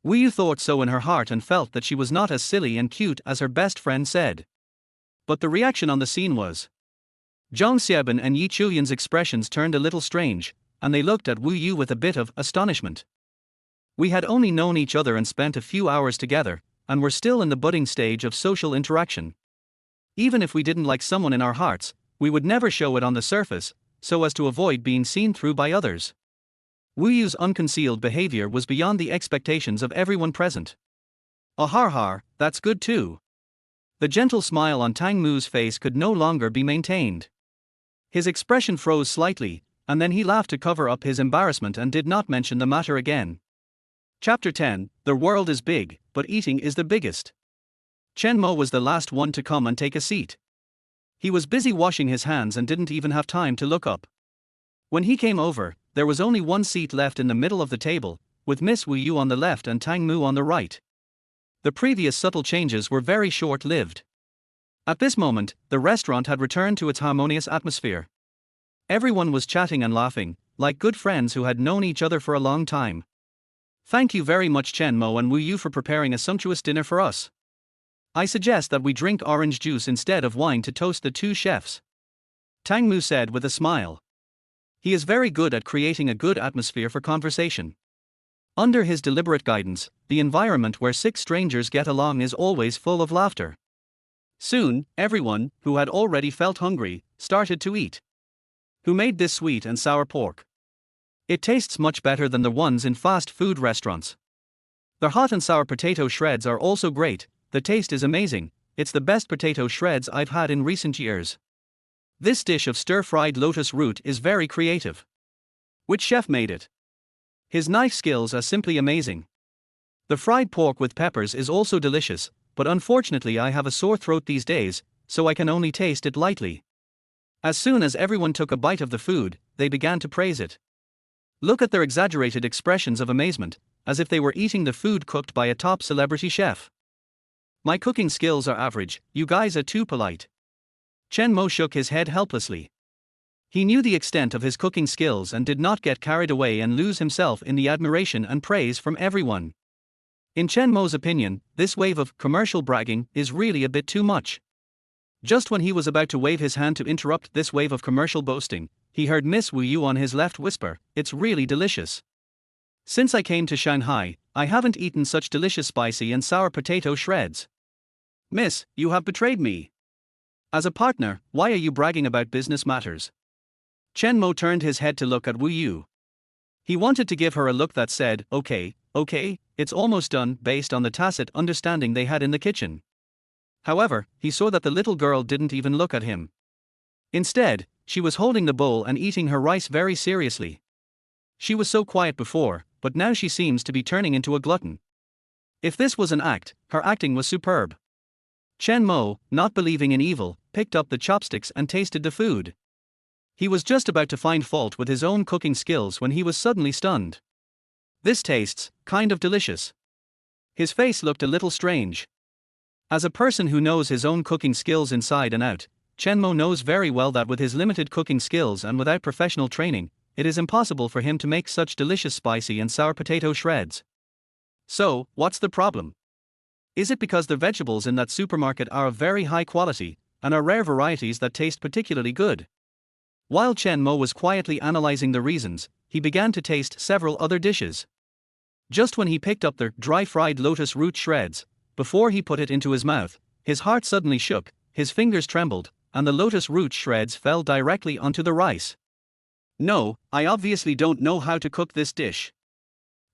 Wu Yu thought so in her heart and felt that she was not as silly and cute as her best friend said. But the reaction on the scene was. Zhang Xiaobin and Yi Chuyan's expressions turned a little strange, and they looked at Wu Yu with a bit of astonishment. We had only known each other and spent a few hours together, and were still in the budding stage of social interaction. Even if we didn't like someone in our hearts, we would never show it on the surface, so as to avoid being seen through by others. Wu Yu's unconcealed behavior was beyond the expectations of everyone present. Har, that's good too. The gentle smile on Tang Mu's face could no longer be maintained. His expression froze slightly, and then he laughed to cover up his embarrassment and did not mention the matter again. Chapter 10, The world is big, but eating is the biggest. Chen Mo was the last one to come and take a seat. He was busy washing his hands and didn't even have time to look up. When he came over, there was only one seat left in the middle of the table, with Miss Wu Yu on the left and Tang Mu on the right. The previous subtle changes were very short-lived. At this moment, the restaurant had returned to its harmonious atmosphere. Everyone was chatting and laughing, like good friends who had known each other for a long time. Thank you very much Chen Mo and Wu Yu for preparing a sumptuous dinner for us. I suggest that we drink orange juice instead of wine to toast the 2 chefs. Tang Mu said with a smile. He is very good at creating a good atmosphere for conversation. Under his deliberate guidance, the environment where 6 strangers get along is always full of laughter. Soon, everyone, who had already felt hungry, started to eat. Who made this sweet and sour pork? It tastes much better than the ones in fast food restaurants. The hot and sour potato shreds are also great, the taste is amazing, it's the best potato shreds I've had in recent years. This dish of stir-fried lotus root is very creative. Which chef made it? His knife skills are simply amazing. The fried pork with peppers is also delicious, but unfortunately I have a sore throat these days, so I can only taste it lightly. As soon as everyone took a bite of the food, they began to praise it. Look at their exaggerated expressions of amazement, as if they were eating the food cooked by a top celebrity chef. My cooking skills are average, you guys are too polite. Chen Mo shook his head helplessly. He knew the extent of his cooking skills and did not get carried away and lose himself in the admiration and praise from everyone. In Chen Mo's opinion, this wave of commercial bragging is really a bit too much. Just when he was about to wave his hand to interrupt this wave of commercial boasting, he heard Miss Wu Yu on his left whisper, "It's really delicious. Since I came to Shanghai, I haven't eaten such delicious spicy and sour potato shreds. Miss, you have betrayed me. As a partner, why are you bragging about business matters?" Chen Mo turned his head to look at Wu Yu. He wanted to give her a look that said, okay, it's almost done, based on the tacit understanding they had in the kitchen. However, he saw that the little girl didn't even look at him. Instead, she was holding the bowl and eating her rice very seriously. She was so quiet before, but now she seems to be turning into a glutton. If this was an act, her acting was superb. Chen Mo, not believing in evil, picked up the chopsticks and tasted the food. He was just about to find fault with his own cooking skills when he was suddenly stunned. This tastes kind of delicious. His face looked a little strange. As a person who knows his own cooking skills inside and out, Chen Mo knows very well that with his limited cooking skills and without professional training, it is impossible for him to make such delicious spicy and sour potato shreds. So, what's the problem? Is it because the vegetables in that supermarket are of very high quality, and are rare varieties that taste particularly good? While Chen Mo was quietly analyzing the reasons, he began to taste several other dishes. Just when he picked up the dry-fried lotus root shreds, before he put it into his mouth, his heart suddenly shook, his fingers trembled, and the lotus root shreds fell directly onto the rice. No, I obviously don't know how to cook this dish.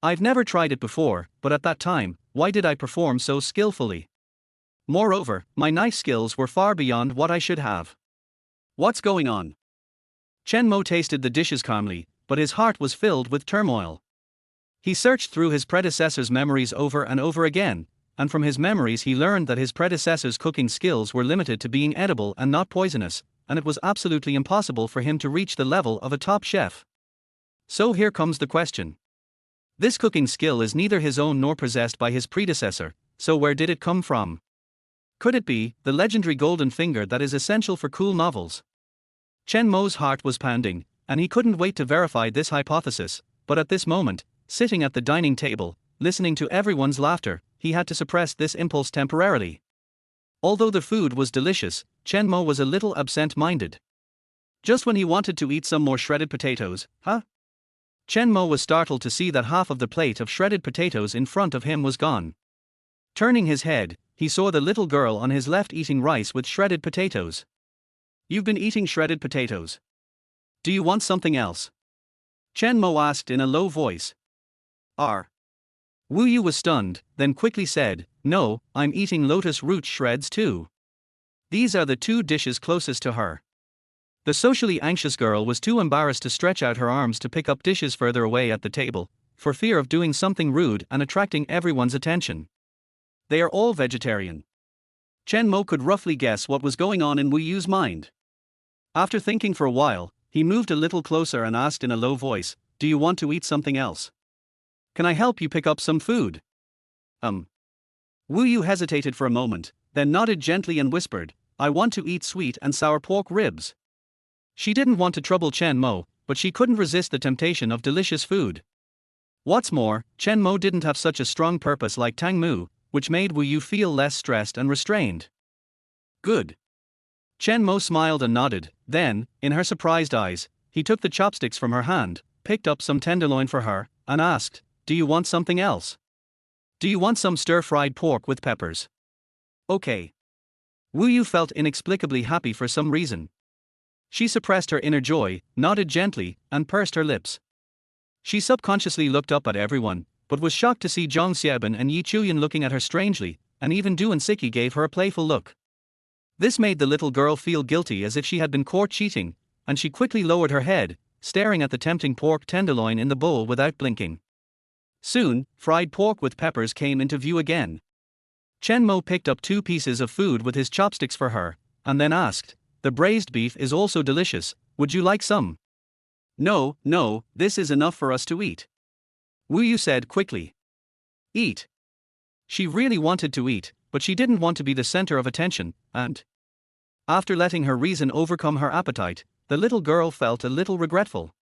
I've never tried it before, but at that time, why did I perform so skillfully? Moreover, my knife skills were far beyond what I should have. What's going on? Chen Mo tasted the dishes calmly, but his heart was filled with turmoil. He searched through his predecessor's memories over and over again, and from his memories he learned that his predecessor's cooking skills were limited to being edible and not poisonous, and it was absolutely impossible for him to reach the level of a top chef. So here comes the question. This cooking skill is neither his own nor possessed by his predecessor, so where did it come from? Could it be the legendary golden finger that is essential for cool novels? Chen Mo's heart was pounding, and he couldn't wait to verify this hypothesis, but at this moment, sitting at the dining table, listening to everyone's laughter, he had to suppress this impulse temporarily. Although the food was delicious, Chen Mo was a little absent-minded. Just when he wanted to eat some more shredded potatoes, Chen Mo was startled to see that half of the plate of shredded potatoes in front of him was gone. Turning his head, he saw the little girl on his left eating rice with shredded potatoes. "You've been eating shredded potatoes. Do you want something else?" Chen Mo asked in a low voice. Wu Yu was stunned, then quickly said, "No, I'm eating lotus root shreds too. These are the two dishes closest to her." The socially anxious girl was too embarrassed to stretch out her arms to pick up dishes further away at the table, for fear of doing something rude and attracting everyone's attention. They are all vegetarian. Chen Mo could roughly guess what was going on in Wu Yu's mind. After thinking for a while, he moved a little closer and asked in a low voice, "Do you want to eat something else? Can I help you pick up some food?" Wu Yu hesitated for a moment, then nodded gently and whispered, "I want to eat sweet and sour pork ribs." She didn't want to trouble Chen Mo, but she couldn't resist the temptation of delicious food. What's more, Chen Mo didn't have such a strong purpose like Tang Mu, which made Wu Yu feel less stressed and restrained. "Good." Chen Mo smiled and nodded, then, in her surprised eyes, he took the chopsticks from her hand, picked up some tenderloin for her, and asked, "Do you want something else? Do you want some stir-fried pork with peppers?" "Okay." Wu Yu felt inexplicably happy for some reason. She suppressed her inner joy, nodded gently, and pursed her lips. She subconsciously looked up at everyone, but was shocked to see Zhang Xiaobin and Yi Chuyan looking at her strangely, and even Du and Siki gave her a playful look. This made the little girl feel guilty as if she had been caught cheating, and she quickly lowered her head, staring at the tempting pork tenderloin in the bowl without blinking. Soon, fried pork with peppers came into view again. Chen Mo picked up 2 pieces of food with his chopsticks for her, and then asked, "The braised beef is also delicious, would you like some?" No, this is enough for us to eat," Wu Yu said quickly. Eat. She really wanted to eat, but she didn't want to be the center of attention, and after letting her reason overcome her appetite, the little girl felt a little regretful.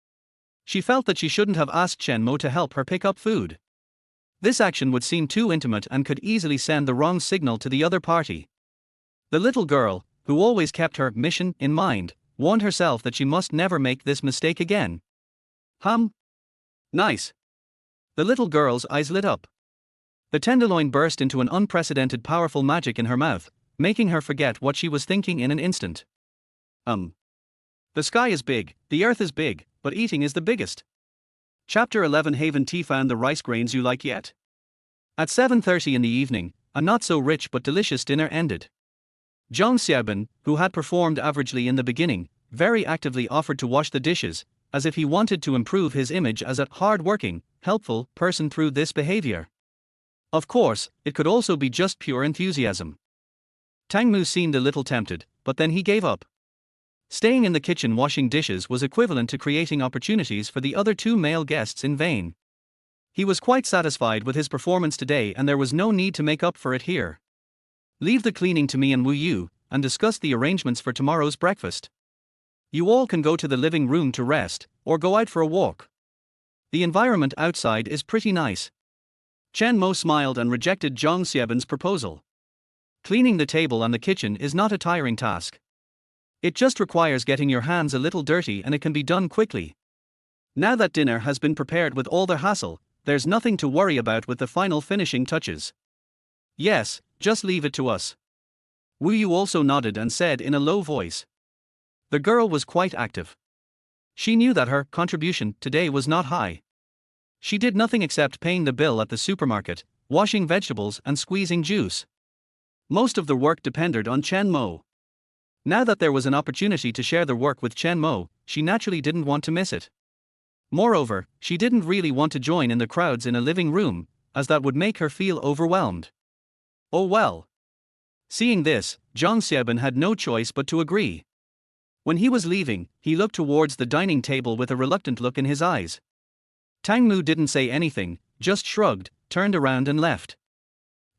She felt that she shouldn't have asked Chen Mo to help her pick up food. This action would seem too intimate and could easily send the wrong signal to the other party. The little girl, who always kept her mission in mind, warned herself that she must never make this mistake again. Nice. The little girl's eyes lit up. The tenderloin burst into an unprecedented powerful magic in her mouth, making her forget what she was thinking in an instant. The sky is big, the earth is big, but eating is the biggest. Chapter 11. Haven't found the rice grains you like yet? At 7:30 in the evening, a not-so-rich but delicious dinner ended. Zhang Xiaobin, who had performed averagely in the beginning, very actively offered to wash the dishes, as if he wanted to improve his image as a hard-working, helpful person through this behavior. Of course, it could also be just pure enthusiasm. Tang Mu seemed a little tempted, but then he gave up. Staying in the kitchen washing dishes was equivalent to creating opportunities for the other two male guests in vain. He was quite satisfied with his performance today and there was no need to make up for it here. Leave the cleaning to me and Wu Yu, and discuss the arrangements for tomorrow's breakfast. You all can go to the living room to rest, or go out for a walk. The environment outside is pretty nice. Chen Mo smiled and rejected Zhang Xiaobin's proposal. Cleaning the table and the kitchen is not a tiring task. It just requires getting your hands a little dirty and it can be done quickly. Now that dinner has been prepared with all the hassle, there's nothing to worry about with the final finishing touches. Yes, just leave it to us. Wu Yu also nodded and said in a low voice. The girl was quite active. She knew that her contribution today was not high. She did nothing except paying the bill at the supermarket, washing vegetables and squeezing juice. Most of the work depended on Chen Mo. Now that there was an opportunity to share the work with Chen Mo, she naturally didn't want to miss it. Moreover, she didn't really want to join in the crowds in a living room, as that would make her feel overwhelmed. Oh well. Seeing this, Zhang Xiaobin had no choice but to agree. When he was leaving, he looked towards the dining table with a reluctant look in his eyes. Tang Mu didn't say anything, just shrugged, turned around and left.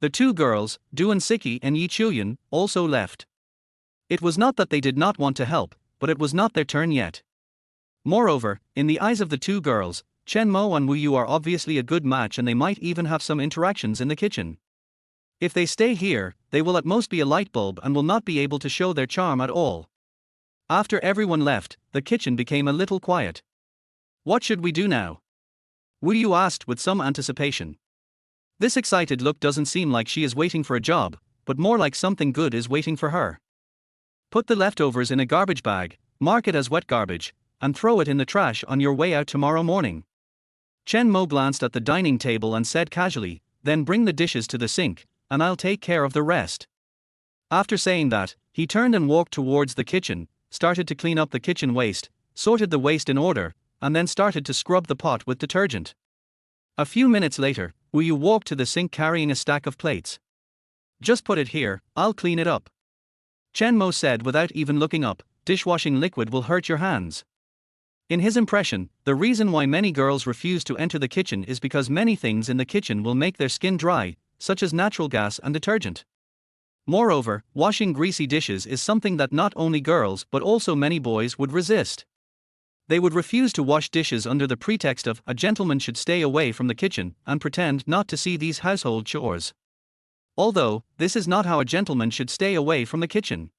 The two girls, Duan Siki and Yi Chuyan, also left. It was not that they did not want to help, but it was not their turn yet. Moreover, in the eyes of the two girls, Chen Mo and Wu Yu are obviously a good match and they might even have some interactions in the kitchen. If they stay here, they will at most be a light bulb and will not be able to show their charm at all. After everyone left, the kitchen became a little quiet. What should we do now? Wu Yu asked with some anticipation. This excited look doesn't seem like she is waiting for a job, but more like something good is waiting for her. Put the leftovers in a garbage bag, mark it as wet garbage, and throw it in the trash on your way out tomorrow morning. Chen Mo glanced at the dining table and said casually, then bring the dishes to the sink, and I'll take care of the rest. After saying that, he turned and walked towards the kitchen, started to clean up the kitchen waste, sorted the waste in order, and then started to scrub the pot with detergent. A few minutes later, Wu Yu walked to the sink carrying a stack of plates. Just put it here, I'll clean it up. Chen Mo said without even looking up, dishwashing liquid will hurt your hands. In his impression, the reason why many girls refuse to enter the kitchen is because many things in the kitchen will make their skin dry, such as natural gas and detergent. Moreover, washing greasy dishes is something that not only girls but also many boys would resist. They would refuse to wash dishes under the pretext of a gentleman should stay away from the kitchen and pretend not to see these household chores. Although, this is not how a gentleman should stay away from the kitchen.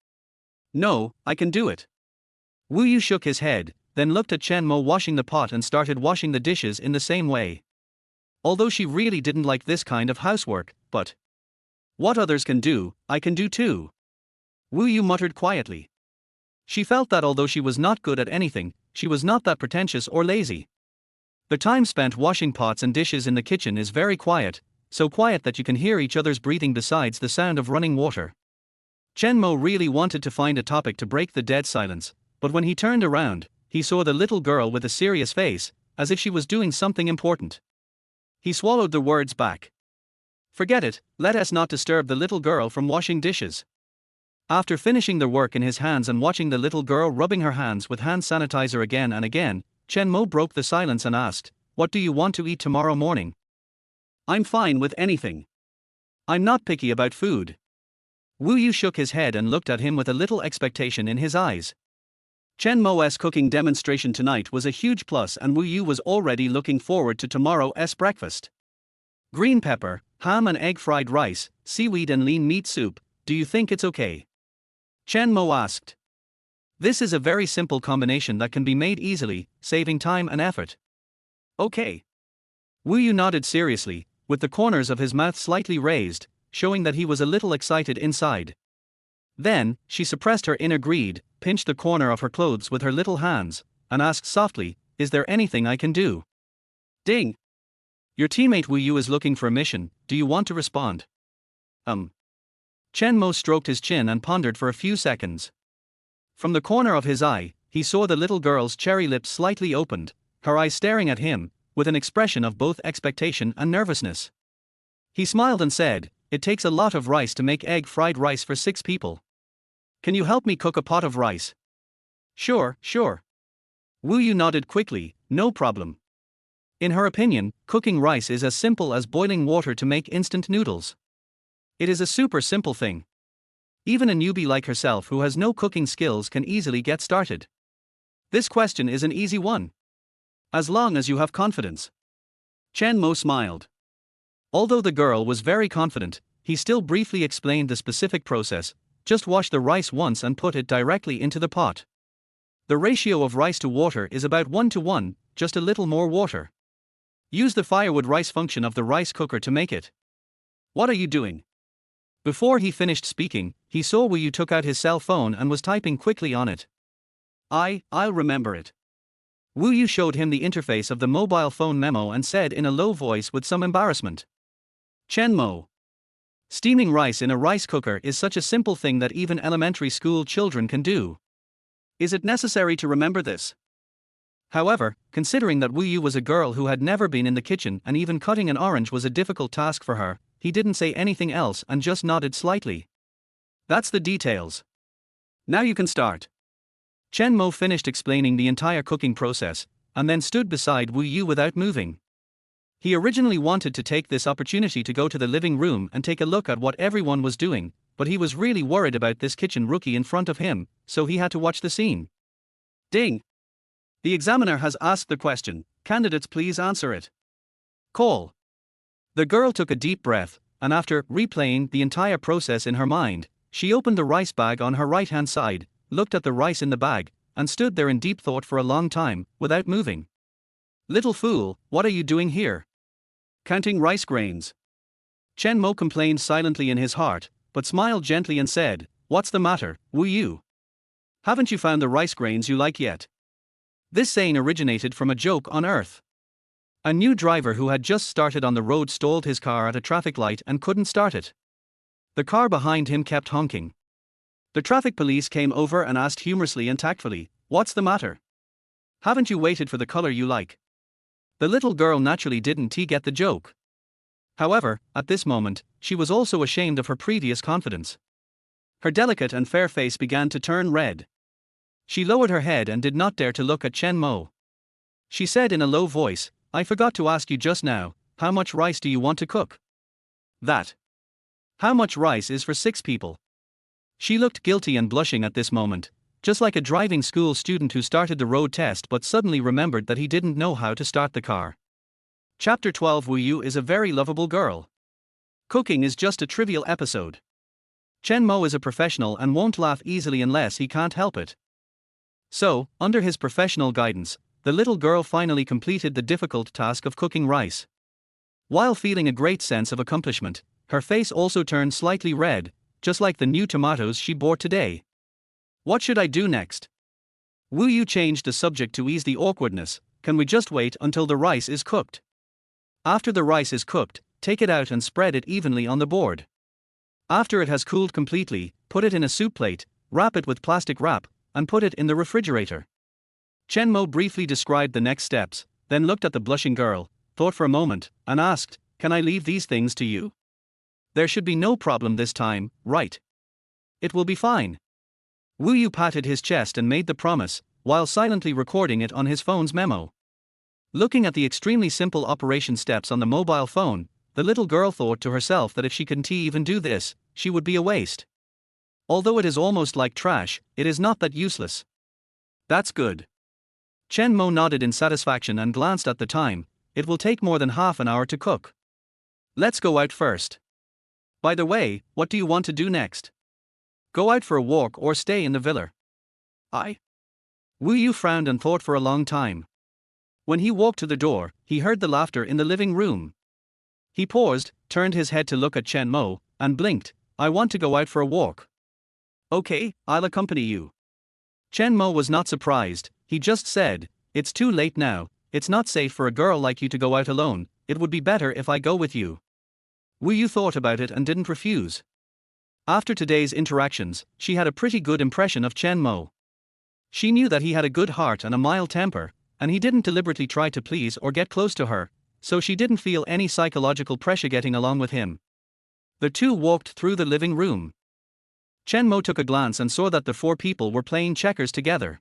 No, I can do it. Wu Yu shook his head, then looked at Chen Mo washing the pot and started washing the dishes in the same way. Although she really didn't like this kind of housework, but what others can do, I can do too. Wu Yu muttered quietly. She felt that although she was not good at anything, she was not that pretentious or lazy. The time spent washing pots and dishes in the kitchen is very quiet, so quiet that you can hear each other's breathing besides the sound of running water. Chen Mo really wanted to find a topic to break the dead silence, but when he turned around, he saw the little girl with a serious face, as if she was doing something important. He swallowed the words back. Forget it, let us not disturb the little girl from washing dishes. After finishing the work in his hands and watching the little girl rubbing her hands with hand sanitizer again and again, Chen Mo broke the silence and asked, "What do you want to eat tomorrow morning?" I'm fine with anything. I'm not picky about food. Wu Yu shook his head and looked at him with a little expectation in his eyes. Chen Mo's cooking demonstration tonight was a huge plus, and Wu Yu was already looking forward to tomorrow's breakfast. Green pepper, ham and egg fried rice, seaweed and lean meat soup. Do you think it's okay? Chen Mo asked. This is a very simple combination that can be made easily, saving time and effort. Okay. Wu Yu nodded seriously, with the corners of his mouth slightly raised, showing that he was a little excited inside. Then, she suppressed her inner greed, pinched the corner of her clothes with her little hands, and asked softly, "Is there anything I can do?" Ding! Your teammate Wu Yu is looking for a mission, do you want to respond? Chen Mo stroked his chin and pondered for a few seconds. From the corner of his eye, he saw the little girl's cherry lips slightly opened, her eyes staring at him, with an expression of both expectation and nervousness. He smiled and said, "It takes a lot of rice to make egg fried rice for 6 people. Can you help me cook a pot of rice?" Sure. Wu Yu nodded quickly, no problem. In her opinion, cooking rice is as simple as boiling water to make instant noodles. It is a super simple thing. Even a newbie like herself who has no cooking skills can easily get started. This question is an easy one. As long as you have confidence. Chen Mo smiled. Although the girl was very confident, he still briefly explained the specific process. Just wash the rice once and put it directly into the pot. The ratio of rice to water is about 1:1, just a little more water. Use the firewood rice function of the rice cooker to make it. What are you doing? Before he finished speaking, he saw Wu Yu took out his cell phone and was typing quickly on it. I'll remember it. Wu Yu showed him the interface of the mobile phone memo and said in a low voice with some embarrassment. Chen Mo. Steaming rice in a rice cooker is such a simple thing that even elementary school children can do. Is it necessary to remember this? However, considering that Wu Yu was a girl who had never been in the kitchen and even cutting an orange was a difficult task for her, he didn't say anything else and just nodded slightly. That's the details. Now you can start. Chen Mo finished explaining the entire cooking process, and then stood beside Wu Yu without moving. He originally wanted to take this opportunity to go to the living room and take a look at what everyone was doing, but he was really worried about this kitchen rookie in front of him, so he had to watch the scene. Ding! The examiner has asked the question, candidates please answer it. Call. The girl took a deep breath, and after replaying the entire process in her mind, she opened the rice bag on her right-hand side, looked at the rice in the bag, and stood there in deep thought for a long time, without moving. Little fool, what are you doing here? Counting rice grains. Chen Mo complained silently in his heart, but smiled gently and said, What's the matter, Wu Yu? Haven't you found the rice grains you like yet? This saying originated from a joke on Earth. A new driver who had just started on the road stalled his car at a traffic light and couldn't start it. The car behind him kept honking. The traffic police came over and asked humorously and tactfully, What's the matter? Haven't you waited for the color you like? The little girl naturally didn't get the joke. However, at this moment, she was also ashamed of her previous confidence. Her delicate and fair face began to turn red. She lowered her head and did not dare to look at Chen Mo. She said in a low voice, I forgot to ask you just now, how much rice do you want to cook? That. How much rice is for 6 people? She looked guilty and blushing at this moment, just like a driving school student who started the road test but suddenly remembered that he didn't know how to start the car. Chapter 12 Wu Yu is a very lovable girl. Cooking is just a trivial episode. Chen Mo is a professional and won't laugh easily unless he can't help it. So, under his professional guidance, the little girl finally completed the difficult task of cooking rice. While feeling a great sense of accomplishment, her face also turned slightly red, just like the new tomatoes she bought today. What should I do next? Wu Yu changed the subject to ease the awkwardness. Can we just wait until the rice is cooked? After the rice is cooked, take it out and spread it evenly on the board. After it has cooled completely, put it in a soup plate, wrap it with plastic wrap, and put it in the refrigerator. Chen Mo briefly described the next steps, then looked at the blushing girl, thought for a moment, and asked, Can I leave these things to you? There should be no problem this time, right? It will be fine. Wu Yu patted his chest and made the promise, while silently recording it on his phone's memo. Looking at the extremely simple operation steps on the mobile phone, the little girl thought to herself that if she couldn't even do this, she would be a waste. Although it is almost like trash, it is not that useless. That's good. Chen Mo nodded in satisfaction and glanced at the time. It will take more than half an hour to cook. Let's go out first. By the way, what do you want to do next? Go out for a walk or stay in the villa? Wu Yu frowned and thought for a long time. When he walked to the door, he heard the laughter in the living room. He paused, turned his head to look at Chen Mo, and blinked. I want to go out for a walk. Okay, I'll accompany you. Chen Mo was not surprised. He just said, it's too late now, it's not safe for a girl like you to go out alone, it would be better if I go with you. Wu Yu thought about it and didn't refuse. After today's interactions, she had a pretty good impression of Chen Mo. She knew that he had a good heart and a mild temper, and he didn't deliberately try to please or get close to her, so she didn't feel any psychological pressure getting along with him. The two walked through the living room. Chen Mo took a glance and saw that the four people were playing checkers together.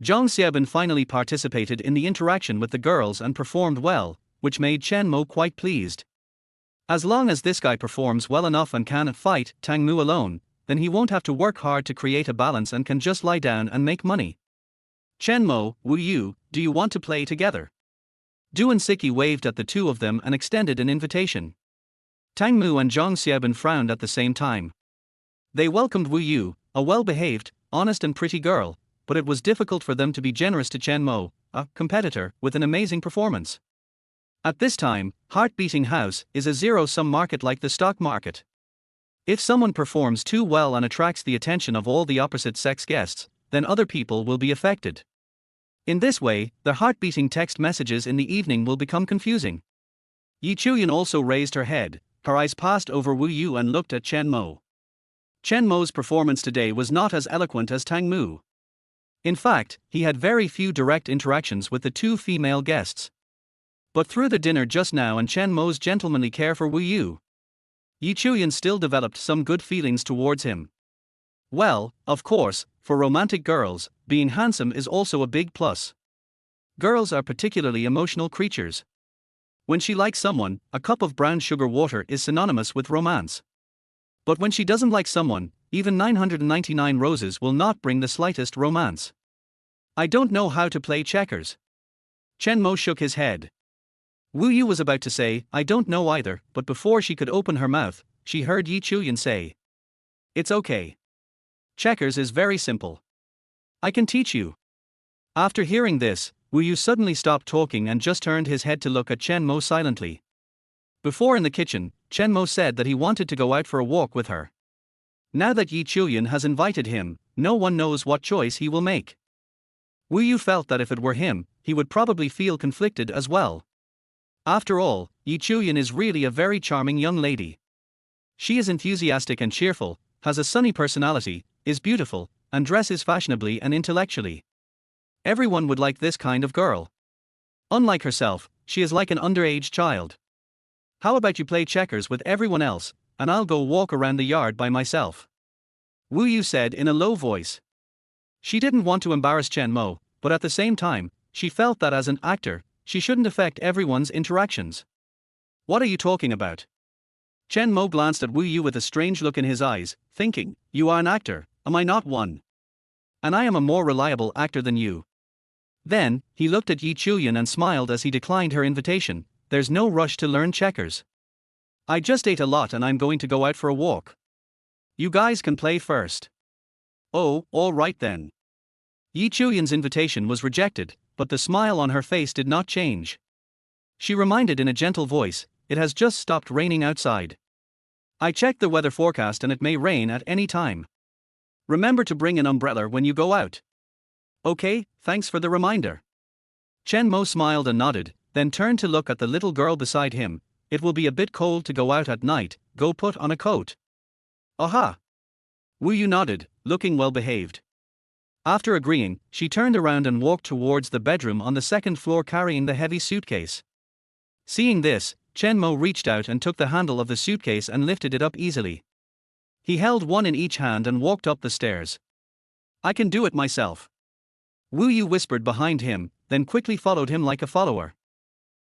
Zhang Xiaobin finally participated in the interaction with the girls and performed well, which made Chen Mo quite pleased. As long as this guy performs well enough and can fight Tang Mu alone, then he won't have to work hard to create a balance and can just lie down and make money. Chen Mo, Wu Yu, do you want to play together? Du and Siki waved at the two of them and extended an invitation. Tang Mu and Zhang Xiaobin frowned at the same time. They welcomed Wu Yu, a well-behaved, honest and pretty girl, but it was difficult for them to be generous to Chen Mo, a competitor with an amazing performance. At this time, heart-beating house is a zero-sum market like the stock market. If someone performs too well and attracts the attention of all the opposite-sex guests, then other people will be affected. In this way, the heart-beating text messages in the evening will become confusing. Yi Chuyan also raised her head, her eyes passed over Wu Yu and looked at Chen Mo. Chen Mo's performance today was not as eloquent as Tang Mu. In fact, he had very few direct interactions with the two female guests. But through the dinner just now and Chen Mo's gentlemanly care for Wu Yu, Yi Chuyan still developed some good feelings towards him. Well, of course, for romantic girls, being handsome is also a big plus. Girls are particularly emotional creatures. When she likes someone, a cup of brown sugar water is synonymous with romance. But when she doesn't like someone, even 999 roses will not bring the slightest romance. I don't know how to play checkers. Chen Mo shook his head. Wu Yu was about to say, I don't know either, but before she could open her mouth, she heard Yi Chuyan say, it's okay. Checkers is very simple. I can teach you. After hearing this, Wu Yu suddenly stopped talking and just turned his head to look at Chen Mo silently. Before in the kitchen, Chen Mo said that he wanted to go out for a walk with her. Now that Yi Chuyan has invited him, no one knows what choice he will make. Wu Yu felt that if it were him, he would probably feel conflicted as well. After all, Yi Chuyan is really a very charming young lady. She is enthusiastic and cheerful, has a sunny personality, is beautiful, and dresses fashionably and intellectually. Everyone would like this kind of girl. Unlike herself, she is like an underage child. How about you play checkers with everyone else, and I'll go walk around the yard by myself? Wu Yu said in a low voice. She didn't want to embarrass Chen Mo, but at the same time, she felt that as an actor, she shouldn't affect everyone's interactions. What are you talking about? Chen Mo glanced at Wu Yu with a strange look in his eyes, thinking, you are an actor, am I not one? And I am a more reliable actor than you. Then, he looked at Yi Chuyan and smiled as he declined her invitation. There's no rush to learn checkers. I just ate a lot and I'm going to go out for a walk. You guys can play first. Oh, all right then. Yi Chuyan's invitation was rejected, but the smile on her face did not change. She reminded in a gentle voice, it has just stopped raining outside. I checked the weather forecast and it may rain at any time. Remember to bring an umbrella when you go out. Okay, thanks for the reminder. Chen Mo smiled and nodded, then turned to look at the little girl beside him. It will be a bit cold to go out at night, go put on a coat. Aha! Wu Yu nodded, looking well behaved. After agreeing, she turned around and walked towards the bedroom on the second floor carrying the heavy suitcase. Seeing this, Chen Mo reached out and took the handle of the suitcase and lifted it up easily. He held one in each hand and walked up the stairs. I can do it myself. Wu Yu whispered behind him, then quickly followed him like a follower.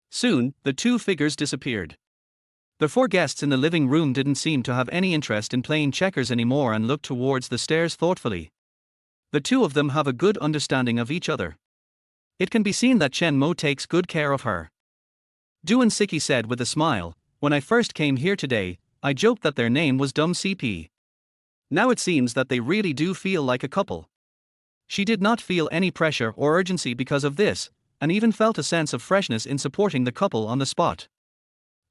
Soon, the two figures disappeared. The four guests in the living room didn't seem to have any interest in playing checkers anymore and looked towards the stairs thoughtfully. The two of them have a good understanding of each other. It can be seen that Chen Mo takes good care of her. Duan Siki said with a smile, "When I first came here today, I joked that their name was Dumb CP. Now it seems that they really do feel like a couple." She did not feel any pressure or urgency because of this, and even felt a sense of freshness in supporting the couple on the spot.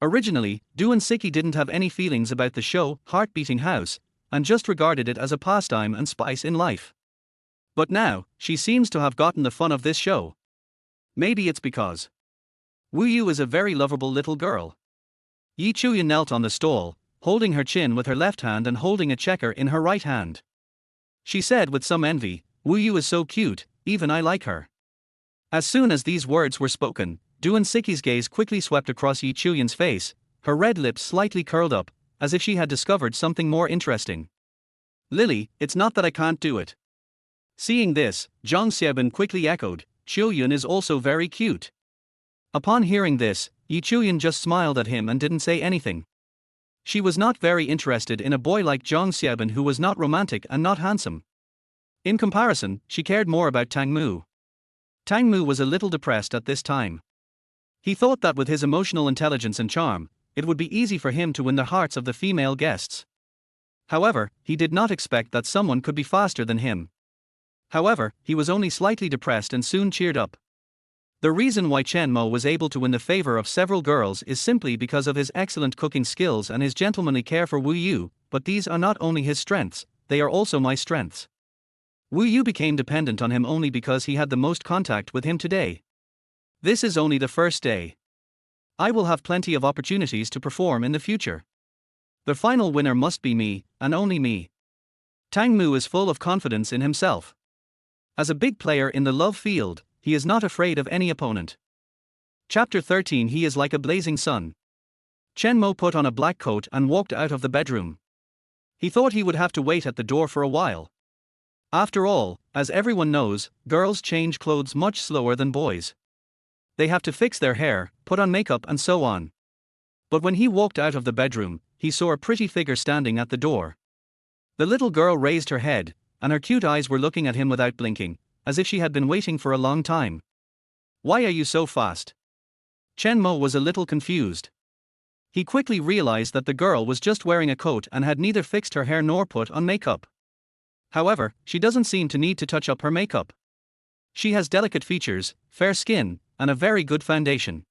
Originally, Duan Siki didn't have any feelings about the show, Heart Beating House, and just regarded it as a pastime and spice in life. But now, she seems to have gotten the fun of this show. Maybe it's because Wu Yu is a very lovable little girl. Yi Chuya knelt on the stall, holding her chin with her left hand and holding a checker in her right hand. She said with some envy, "Wu Yu is so cute, even I like her." As soon as these words were spoken, Duan Siki's gaze quickly swept across Yi Chuyan's face, her red lips slightly curled up, as if she had discovered something more interesting. "Lily, it's not that I can't do it." Seeing this, Zhang Xiaobin quickly echoed, "Chuyan is also very cute." Upon hearing this, Yi Chuyan just smiled at him and didn't say anything. She was not very interested in a boy like Zhang Xiaobin who was not romantic and not handsome. In comparison, she cared more about Tang Mu. Tang Mu was a little depressed at this time. He thought that with his emotional intelligence and charm, it would be easy for him to win the hearts of the female guests. However, he did not expect that someone could be faster than him. However, he was only slightly depressed and soon cheered up. The reason why Chen Mo was able to win the favor of several girls is simply because of his excellent cooking skills and his gentlemanly care for Wu Yu, but these are not only his strengths, they are also my strengths. Wu Yu became dependent on him only because he had the most contact with him today. This is only the first day. I will have plenty of opportunities to perform in the future. The final winner must be me, and only me. Tang Mu is full of confidence in himself. As a big player in the love field, he is not afraid of any opponent. Chapter 13. He is like a blazing sun. Chen Mo put on a black coat and walked out of the bedroom. He thought he would have to wait at the door for a while. After all, as everyone knows, girls change clothes much slower than boys. They have to fix their hair, put on makeup and so on. But when he walked out of the bedroom, he saw a pretty figure standing at the door. The little girl raised her head, and her cute eyes were looking at him without blinking, as if she had been waiting for a long time. "Why are you so fast?" Chen Mo was a little confused. He quickly realized that the girl was just wearing a coat and had neither fixed her hair nor put on makeup. However, she doesn't seem to need to touch up her makeup. She has delicate features, fair skin, and a very good foundation.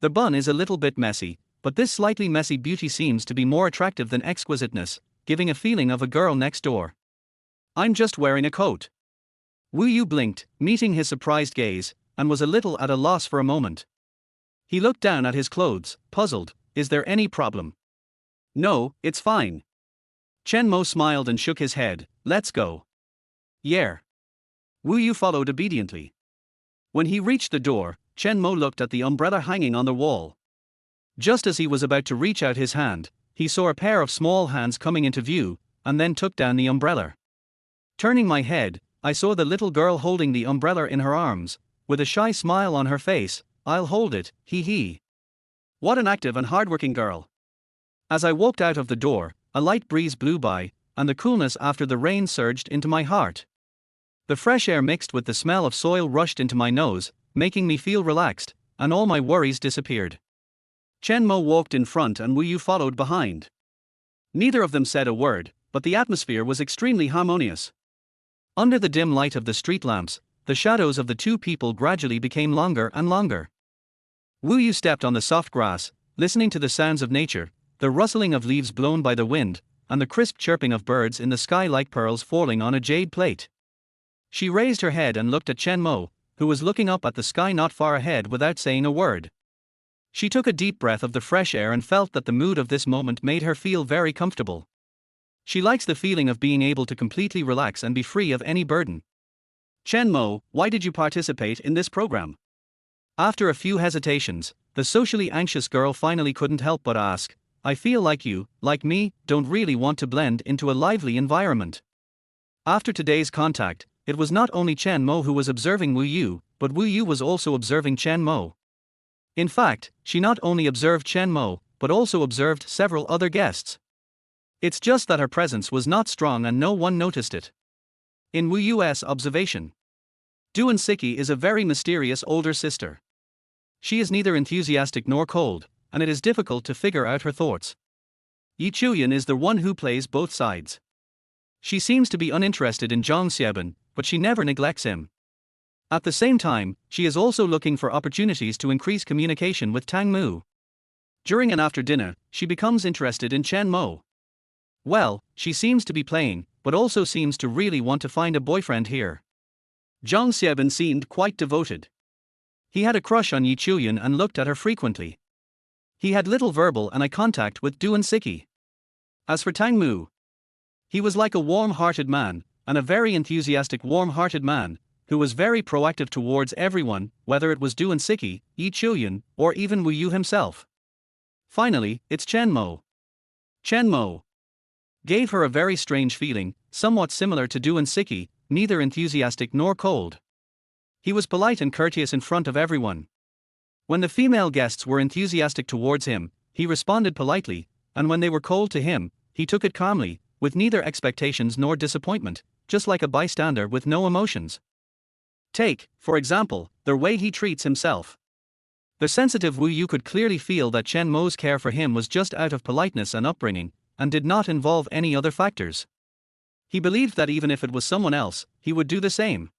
The bun is a little bit messy, but this slightly messy beauty seems to be more attractive than exquisiteness, giving a feeling of a girl next door. "I'm just wearing a coat." Wu Yu blinked, meeting his surprised gaze, and was a little at a loss for a moment. He looked down at his clothes, puzzled. "Is there any problem?" "No, it's fine." Chen Mo smiled and shook his head. "Let's go." "Yeah." Wu Yu followed obediently. When he reached the door, Chen Mo looked at the umbrella hanging on the wall. Just as he was about to reach out his hand, he saw a pair of small hands coming into view, and then took down the umbrella. Turning my head, I saw the little girl holding the umbrella in her arms, with a shy smile on her face. "I'll hold it, hee hee." What an active and hardworking girl. As I walked out of the door, a light breeze blew by, and the coolness after the rain surged into my heart. The fresh air mixed with the smell of soil rushed into my nose, making me feel relaxed, and all my worries disappeared. Chen Mo walked in front and Wu Yu followed behind. Neither of them said a word, but the atmosphere was extremely harmonious. Under the dim light of the street lamps, the shadows of the two people gradually became longer and longer. Wu Yu stepped on the soft grass, listening to the sounds of nature, the rustling of leaves blown by the wind, and the crisp chirping of birds in the sky like pearls falling on a jade plate. She raised her head and looked at Chen Mo, who was looking up at the sky not far ahead without saying a word. She took a deep breath of the fresh air and felt that the mood of this moment made her feel very comfortable. She likes the feeling of being able to completely relax and be free of any burden. "Chen Mo, why did you participate in this program?" After a few hesitations, the socially anxious girl finally couldn't help but ask. "I feel like you, like me, don't really want to blend into a lively environment." After today's contact, it was not only Chen Mo who was observing Wu Yu, but Wu Yu was also observing Chen Mo. In fact, she not only observed Chen Mo, but also observed several other guests. It's just that her presence was not strong and no one noticed it. In Wu Yu's observation, Duan Siki is a very mysterious older sister. She is neither enthusiastic nor cold, and it is difficult to figure out her thoughts. Yi Chuyan is the one who plays both sides. She seems to be uninterested in Zhang Xiaoban, but she never neglects him. At the same time, she is also looking for opportunities to increase communication with Tang Mu. During and after dinner, she becomes interested in Chen Mo. Well, she seems to be playing, but also seems to really want to find a boyfriend here. Zhang Xiaoban seemed quite devoted. He had a crush on Yi Chuyan and looked at her frequently. He had little verbal and eye contact with Duan Siki. As for Tang Mu, he was like a warm-hearted man, and a very enthusiastic warm-hearted man, who was very proactive towards everyone, whether it was Duan Siki, Yi Chuyan, or even Wu Yu himself. Finally, it's Chen Mo. Chen Mo gave her a very strange feeling, somewhat similar to Duan Siki, neither enthusiastic nor cold. He was polite and courteous in front of everyone. When the female guests were enthusiastic towards him, he responded politely, and when they were cold to him, he took it calmly, with neither expectations nor disappointment, just like a bystander with no emotions. Take, for example, the way he treats himself. The sensitive Wu Yu could clearly feel that Chen Mo's care for him was just out of politeness and upbringing, and did not involve any other factors. He believed that even if it was someone else, he would do the same.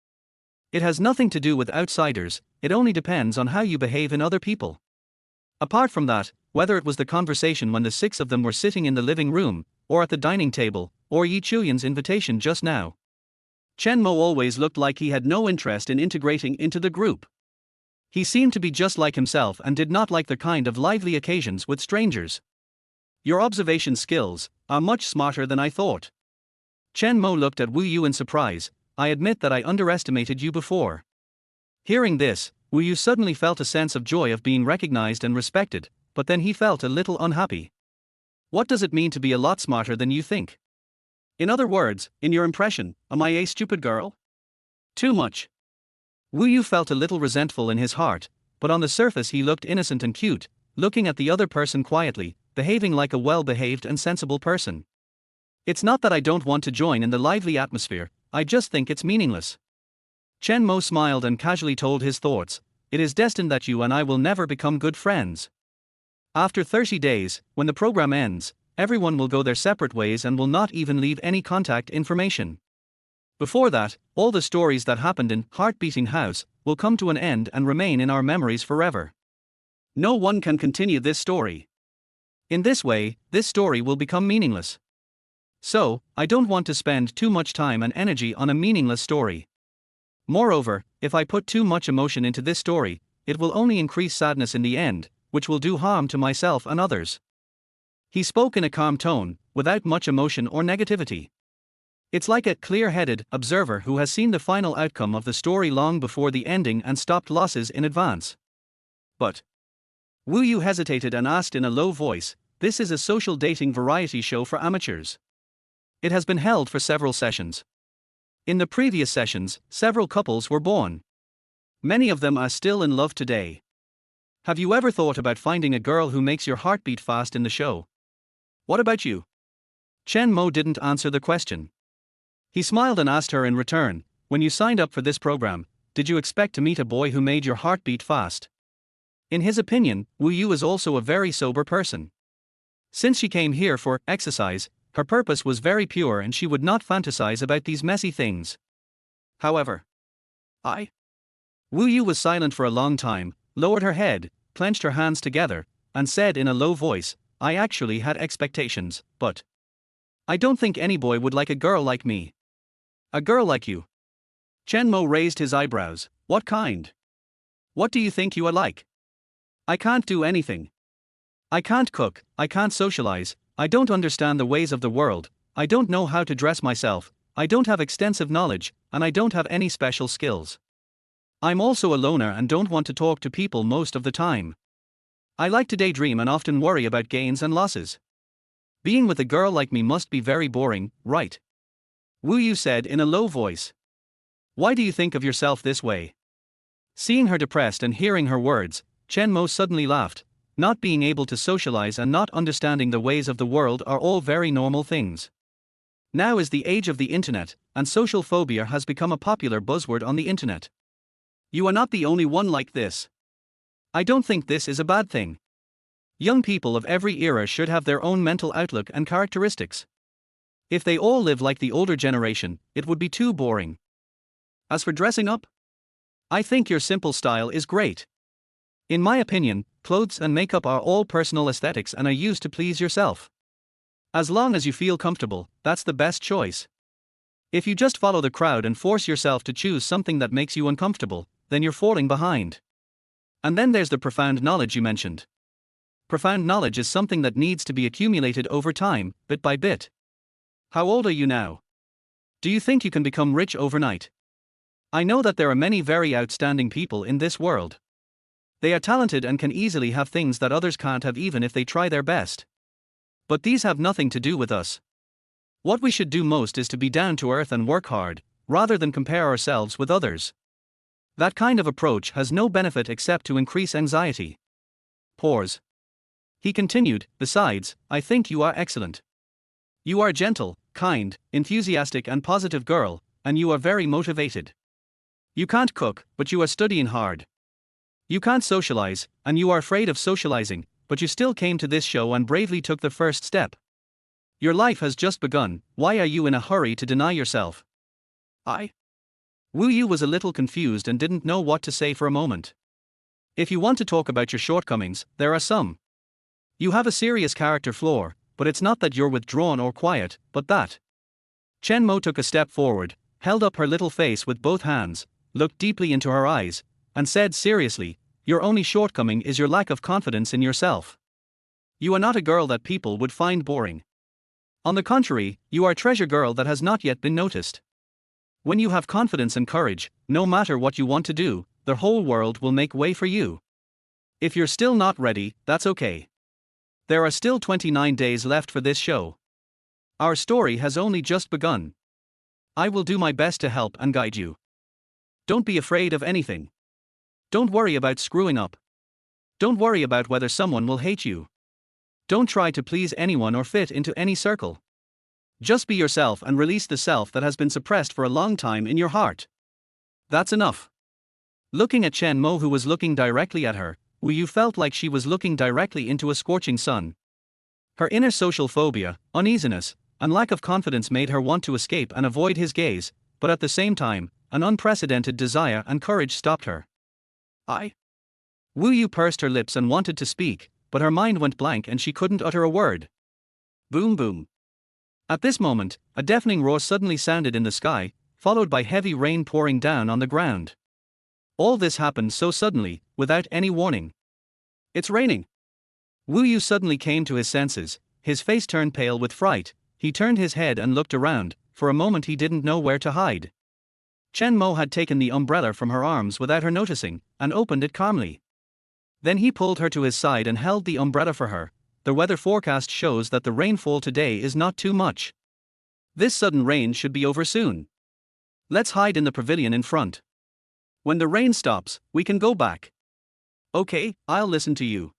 It has nothing to do with outsiders, it only depends on how you behave in other people. Apart from that, whether it was the conversation when the six of them were sitting in the living room, or at the dining table, or Yi Chuyan's invitation just now, Chen Mo always looked like he had no interest in integrating into the group. He seemed to be just like himself and did not like the kind of lively occasions with strangers. Your observation skills are much smarter than I thought. Chen Mo looked at Wu Yu in surprise. I admit that I underestimated you before. Hearing this, Wu Yu suddenly felt a sense of joy of being recognized and respected, but then he felt a little unhappy. What does it mean to be a lot smarter than you think? In other words, in your impression, am I a stupid girl? Too much. Wu Yu felt a little resentful in his heart, but on the surface he looked innocent and cute, looking at the other person quietly, behaving like a well-behaved and sensible person. It's not that I don't want to join in the lively atmosphere, I just think it's meaningless. Chen Mo smiled and casually told his thoughts, it is destined that you and I will never become good friends. After 30 days, when the program ends, everyone will go their separate ways and will not even leave any contact information. Before that, all the stories that happened in Heart-Beating House will come to an end and remain in our memories forever. No one can continue this story. In this way, this story will become meaningless. So, I don't want to spend too much time and energy on a meaningless story. Moreover, if I put too much emotion into this story, it will only increase sadness in the end, which will do harm to myself and others. He spoke in a calm tone, without much emotion or negativity. It's like a clear-headed observer who has seen the final outcome of the story long before the ending and stopped losses in advance. But Wu Yu hesitated and asked in a low voice, this is a social dating variety show for amateurs. It has been held for several sessions. In the previous sessions, several couples were born. Many of them are still in love today. Have you ever thought about finding a girl who makes your heart beat fast in the show? What about you? Chen Mo didn't answer the question. He smiled and asked her in return, when you signed up for this program, did you expect to meet a boy who made your heart beat fast? In his opinion, Wu Yu is also a very sober person. Since she came here for exercise, her purpose was very pure and she would not fantasize about these messy things. However, Wu Yu was silent for a long time, lowered her head, clenched her hands together, and said in a low voice, I actually had expectations, but I don't think any boy would like a girl like me. A girl like you. Chen Mo raised his eyebrows, what kind? What do you think you are like? I can't do anything. I can't cook, I can't socialize, I don't understand the ways of the world, I don't know how to dress myself, I don't have extensive knowledge, and I don't have any special skills. I'm also a loner and don't want to talk to people most of the time. I like to daydream and often worry about gains and losses. Being with a girl like me must be very boring, right? Wu Yu said in a low voice. Why do you think of yourself this way? Seeing her depressed and hearing her words, Chen Mo suddenly laughed. not being able to socialize and not understanding the ways of the world are all very normal things. Now is the age of the internet, and social phobia has become a popular buzzword on the internet. You are not the only one like this. I don't think this is a bad thing. Young people of every era should have their own mental outlook and characteristics. If they all live like the older generation, it would be too boring. As for dressing up, I think your simple style is great. In my opinion, clothes and makeup are all personal aesthetics and are used to please yourself. As long as you feel comfortable, that's the best choice. If you just follow the crowd and force yourself to choose something that makes you uncomfortable, then you're falling behind. And then there's the profound knowledge you mentioned. Profound knowledge is something that needs to be accumulated over time, bit by bit. How old are you now? Do you think you can become rich overnight? I know that there are many very outstanding people in this world. They are talented and can easily have things that others can't have even if they try their best. But these have nothing to do with us. What we should do most is to be down to earth and work hard, rather than compare ourselves with others. That kind of approach has no benefit except to increase anxiety. Pause. He continued, besides, I think you are excellent. You are a gentle, kind, enthusiastic and positive girl, and you are very motivated. You can't cook, but you are studying hard. You can't socialize, and you are afraid of socializing, but you still came to this show and bravely took the first step. Your life has just begun, why are you in a hurry to deny yourself? Wu Yu was a little confused and didn't know what to say for a moment. If you want to talk about your shortcomings, there are some. You have a serious character flaw, but it's not that you're withdrawn or quiet, but that. Chen Mo took a step forward, held up her little face with both hands, looked deeply into her eyes, and said seriously, your only shortcoming is your lack of confidence in yourself. You are not a girl that people would find boring. On the contrary, you are a treasure girl that has not yet been noticed. When you have confidence and courage, no matter what you want to do, the whole world will make way for you. If you're still not ready, that's okay. There are still 29 days left for this show. Our story has only just begun. I will do my best to help and guide you. Don't be afraid of anything. Don't worry about screwing up. Don't worry about whether someone will hate you. Don't try to please anyone or fit into any circle. Just be yourself and release the self that has been suppressed for a long time in your heart. That's enough. Looking at Chen Mo, who was looking directly at her, Wu Yu felt like she was looking directly into a scorching sun. Her inner social phobia, uneasiness, and lack of confidence made her want to escape and avoid his gaze, but at the same time, an unprecedented desire and courage stopped her. Wu Yu pursed her lips and wanted to speak, but her mind went blank and she couldn't utter a word. Boom boom. At this moment, a deafening roar suddenly sounded in the sky, followed by heavy rain pouring down on the ground. All this happened so suddenly, without any warning. It's raining. Wu Yu suddenly came to his senses, his face turned pale with fright, he turned his head and looked around, for a moment he didn't know where to hide. Chen Mo had taken the umbrella from her arms without her noticing, and opened it calmly. Then he pulled her to his side and held the umbrella for her. The weather forecast shows that the rainfall today is not too much. This sudden rain should be over soon. Let's hide in the pavilion in front. When the rain stops, we can go back. Okay, I'll listen to you.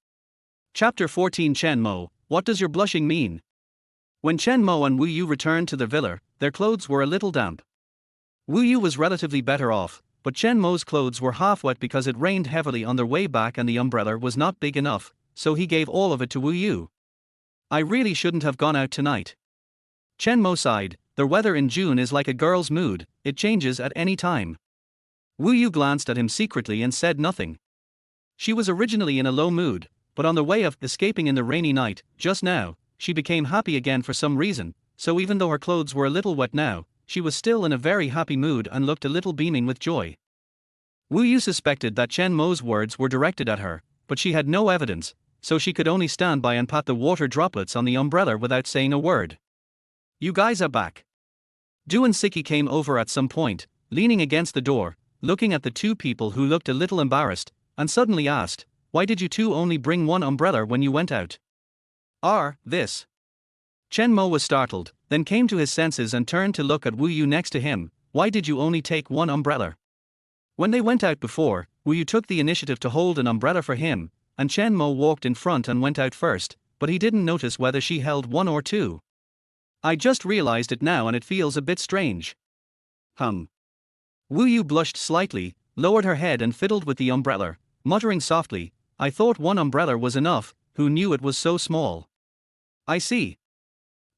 Chapter 14. Chen Mo, what does your blushing mean? When Chen Mo and Wu Yu returned to their villa, their clothes were a little damp. Wu Yu was relatively better off, but Chen Mo's clothes were half wet because it rained heavily on their way back and the umbrella was not big enough, so he gave all of it to Wu Yu. I really shouldn't have gone out tonight. Chen Mo sighed, the weather in June is like a girl's mood, it changes at any time. Wu Yu glanced at him secretly and said nothing. She was originally in a low mood, but on the way of escaping in the rainy night, just now, she became happy again for some reason, so even though her clothes were a little wet now, she was still in a very happy mood and looked a little beaming with joy. Wu Yu suspected that Chen Mo's words were directed at her, but she had no evidence, so she could only stand by and pat the water droplets on the umbrella without saying a word. You guys are back. Du and Siki came over at some point, leaning against the door, looking at the two people who looked a little embarrassed, and suddenly asked, why did you two only bring one umbrella when you went out? This. Chen Mo was startled, then came to his senses and turned to look at Wu Yu next to him. Why did you only take one umbrella? When they went out before, Wu Yu took the initiative to hold an umbrella for him, and Chen Mo walked in front and went out first, but he didn't notice whether she held one or two. I just realized it now and it feels a bit strange. Wu Yu blushed slightly, lowered her head and fiddled with the umbrella, muttering softly, I thought one umbrella was enough, who knew it was so small. I see.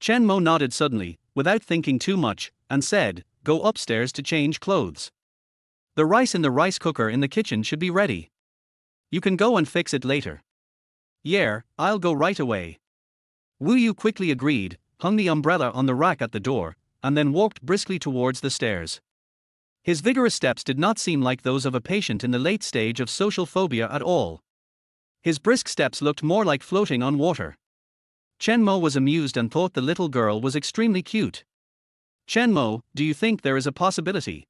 Chen Mo nodded suddenly, without thinking too much, and said, go upstairs to change clothes. The rice in the rice cooker in the kitchen should be ready. You can go and fix it later. Yeah, I'll go right away. Wu Yu quickly agreed, hung the umbrella on the rack at the door, and then walked briskly towards the stairs. His vigorous steps did not seem like those of a patient in the late stage of social phobia at all. His brisk steps looked more like floating on water. Chen Mo was amused and thought the little girl was extremely cute. Chen Mo, do you think there is a possibility?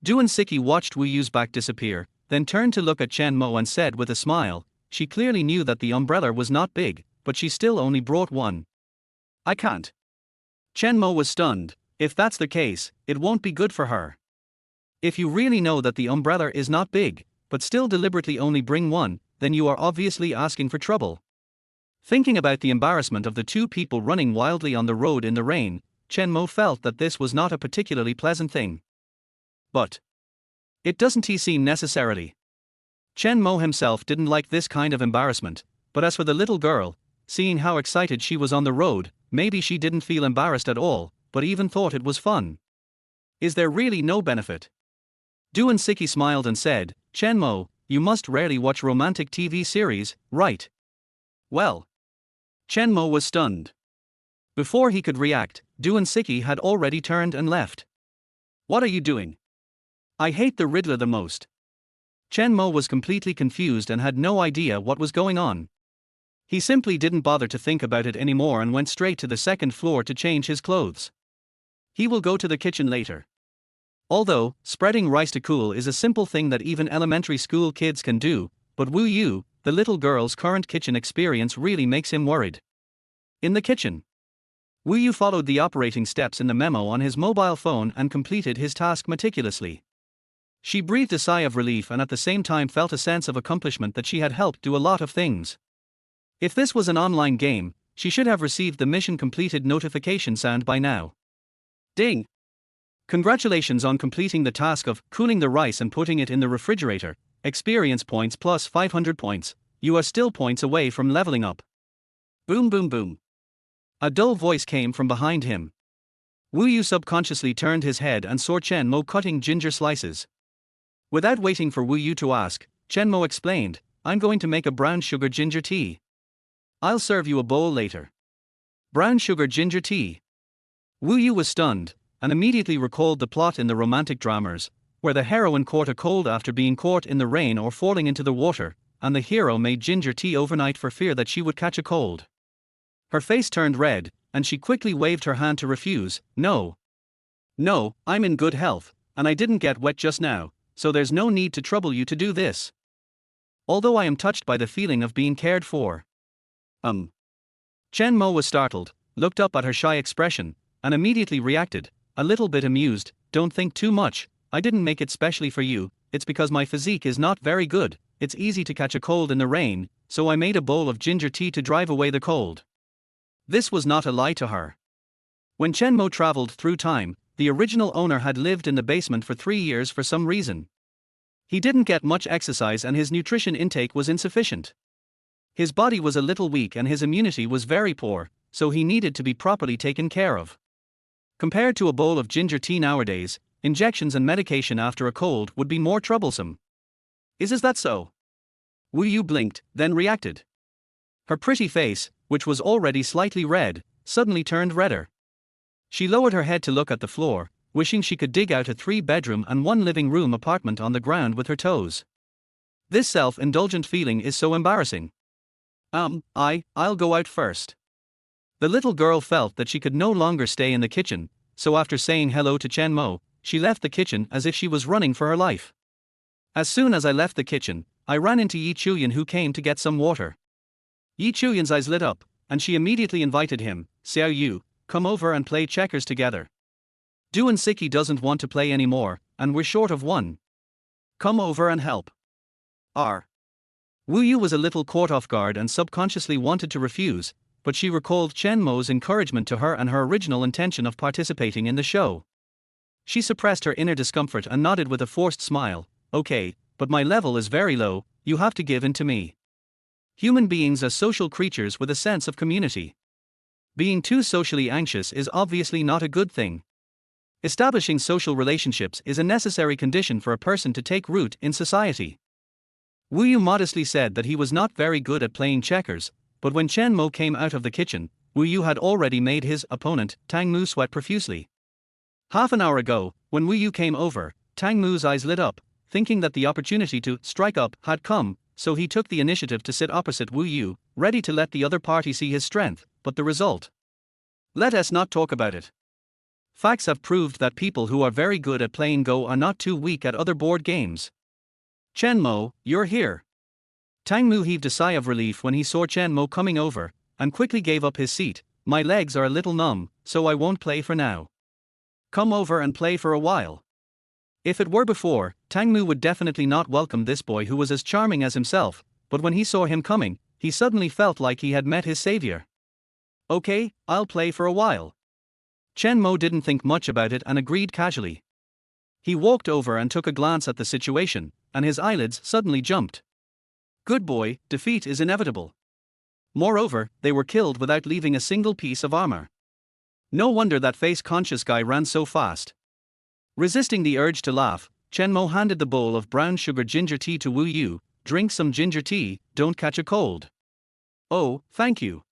Duan Siki watched Wu Yu's back disappear, then turned to look at Chen Mo and said with a smile, she clearly knew that the umbrella was not big, but she still only brought one. I can't. Chen Mo was stunned. If that's the case, it won't be good for her. If you really know that the umbrella is not big, but still deliberately only bring one, then you are obviously asking for trouble. Thinking about the embarrassment of the two people running wildly on the road in the rain, Chen Mo felt that this was not a particularly pleasant thing. But it doesn't he seem necessarily. Chen Mo himself didn't like this kind of embarrassment, but as for the little girl, seeing how excited she was on the road, maybe she didn't feel embarrassed at all, but even thought it was fun. Is there really no benefit? Duan Siki smiled and said, Chen Mo, you must rarely watch romantic TV series, right? Well. Chen Mo was stunned. Before he could react, Duan Siki had already turned and left. What are you doing? I hate the Riddler the most. Chen Mo was completely confused and had no idea what was going on. He simply didn't bother to think about it anymore and went straight to the second floor to change his clothes. He will go to the kitchen later. Although, spreading rice to cool is a simple thing that even elementary school kids can do, but Wu Yu, the little girl's current kitchen experience really makes him worried. In the kitchen, Wu Yu followed the operating steps in the memo on his mobile phone and completed his task meticulously. She breathed a sigh of relief and at the same time felt a sense of accomplishment that she had helped do a lot of things. If this was an online game, she should have received the mission completed notification sound by now. Ding! Congratulations on completing the task of cooling the rice and putting it in the refrigerator. Experience points plus 500 points. You are still points away from leveling up. Boom boom boom. A dull voice came from behind him. Wu Yu subconsciously turned his head and saw Chen Mo cutting ginger slices. Without waiting for Wu Yu to ask, Chen Mo explained, I'm going to make a brown sugar ginger tea. I'll serve you a bowl later. Brown sugar ginger tea. Wu Yu was stunned, and immediately recalled the plot in the romantic dramas, where the heroine caught a cold after being caught in the rain or falling into the water, and the hero made ginger tea overnight for fear that she would catch a cold. Her face turned red, and she quickly waved her hand to refuse. No. No, I'm in good health, and I didn't get wet just now, so there's no need to trouble you to do this. Although I am touched by the feeling of being cared for. Chen Mo was startled, looked up at her shy expression, and immediately reacted, a little bit amused, don't think too much, I didn't make it specially for you, it's because my physique is not very good, it's easy to catch a cold in the rain, so I made a bowl of ginger tea to drive away the cold. This was not a lie to her. When Chen Mo traveled through time, the original owner had lived in the basement for 3 years for some reason. He didn't get much exercise and his nutrition intake was insufficient. His body was a little weak and his immunity was very poor, so he needed to be properly taken care of. Compared to a bowl of ginger tea nowadays, injections and medication after a cold would be more troublesome. Is that so? Wu Yu blinked, then reacted. Her pretty face, which was already slightly red, suddenly turned redder. She lowered her head to look at the floor, wishing she could dig out a 3-bedroom and 1-living-room apartment on the ground with her toes. This self-indulgent feeling is so embarrassing. I'll go out first. The little girl felt that she could no longer stay in the kitchen, so after saying hello to Chen Mo, she left the kitchen as if she was running for her life. As soon as I left the kitchen, I ran into Yi Chuyan who came to get some water. Yi Chuyan's eyes lit up, and she immediately invited him, Xiao Yu, come over and play checkers together. Duan Siki doesn't want to play anymore, and we're short of one. Come over and help. Wu Yu was a little caught off guard and subconsciously wanted to refuse, but she recalled Chen Mo's encouragement to her and her original intention of participating in the show. She suppressed her inner discomfort and nodded with a forced smile. Okay, but my level is very low, you have to give in to me. Human beings are social creatures with a sense of community. Being too socially anxious is obviously not a good thing. Establishing social relationships is a necessary condition for a person to take root in society. Wu Yu modestly said that he was not very good at playing checkers, but when Chen Mo came out of the kitchen, Wu Yu had already made his opponent, Tang Mu, sweat profusely. Half an hour ago, when Wu Yu came over, Tang Mu's eyes lit up, thinking that the opportunity to strike up had come, so he took the initiative to sit opposite Wu Yu, ready to let the other party see his strength, but the result? Let us not talk about it. Facts have proved that people who are very good at playing Go are not too weak at other board games. Chen Mo, you're here. Tang Mu heaved a sigh of relief when he saw Chen Mo coming over, and quickly gave up his seat. My legs are a little numb, so I won't play for now. Come over and play for a while. If it were before, Tang Mu would definitely not welcome this boy who was as charming as himself, but when he saw him coming, he suddenly felt like he had met his savior. Okay, I'll play for a while. Chen Mo didn't think much about it and agreed casually. He walked over and took a glance at the situation, and his eyelids suddenly jumped. Good boy, defeat is inevitable. Moreover, they were killed without leaving a single piece of armor. No wonder that face-conscious guy ran so fast. Resisting the urge to laugh, Chen Mo handed the bowl of brown sugar ginger tea to Wu Yu. Drink some ginger tea, don't catch a cold. Oh, thank you.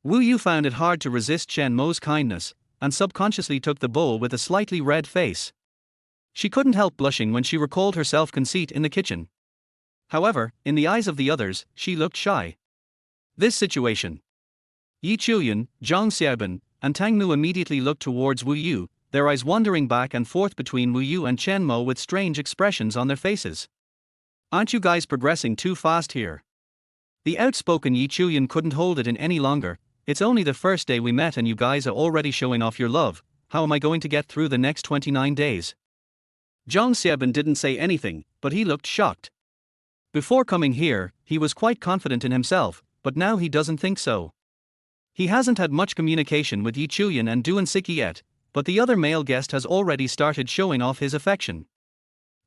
Wu Yu found it hard to resist Chen Mo's kindness, and subconsciously took the bowl with a slightly red face. She couldn't help blushing when she recalled her self-conceit in the kitchen. However, in the eyes of the others, she looked shy. This situation. Yi Chuyan, Zhang Xiaobin, and Tang Mu immediately looked towards Wu Yu, their eyes wandering back and forth between Wu Yu and Chen Mo with strange expressions on their faces. Aren't you guys progressing too fast here? The outspoken Yi Chuyan couldn't hold it in any longer. It's only the first day we met and you guys are already showing off your love. How am I going to get through the next 29 days? Zhang Xiaobin didn't say anything, but he looked shocked. Before coming here, he was quite confident in himself, but now he doesn't think so. He hasn't had much communication with Yi Chuyan and Duan Siki yet, but the other male guest has already started showing off his affection.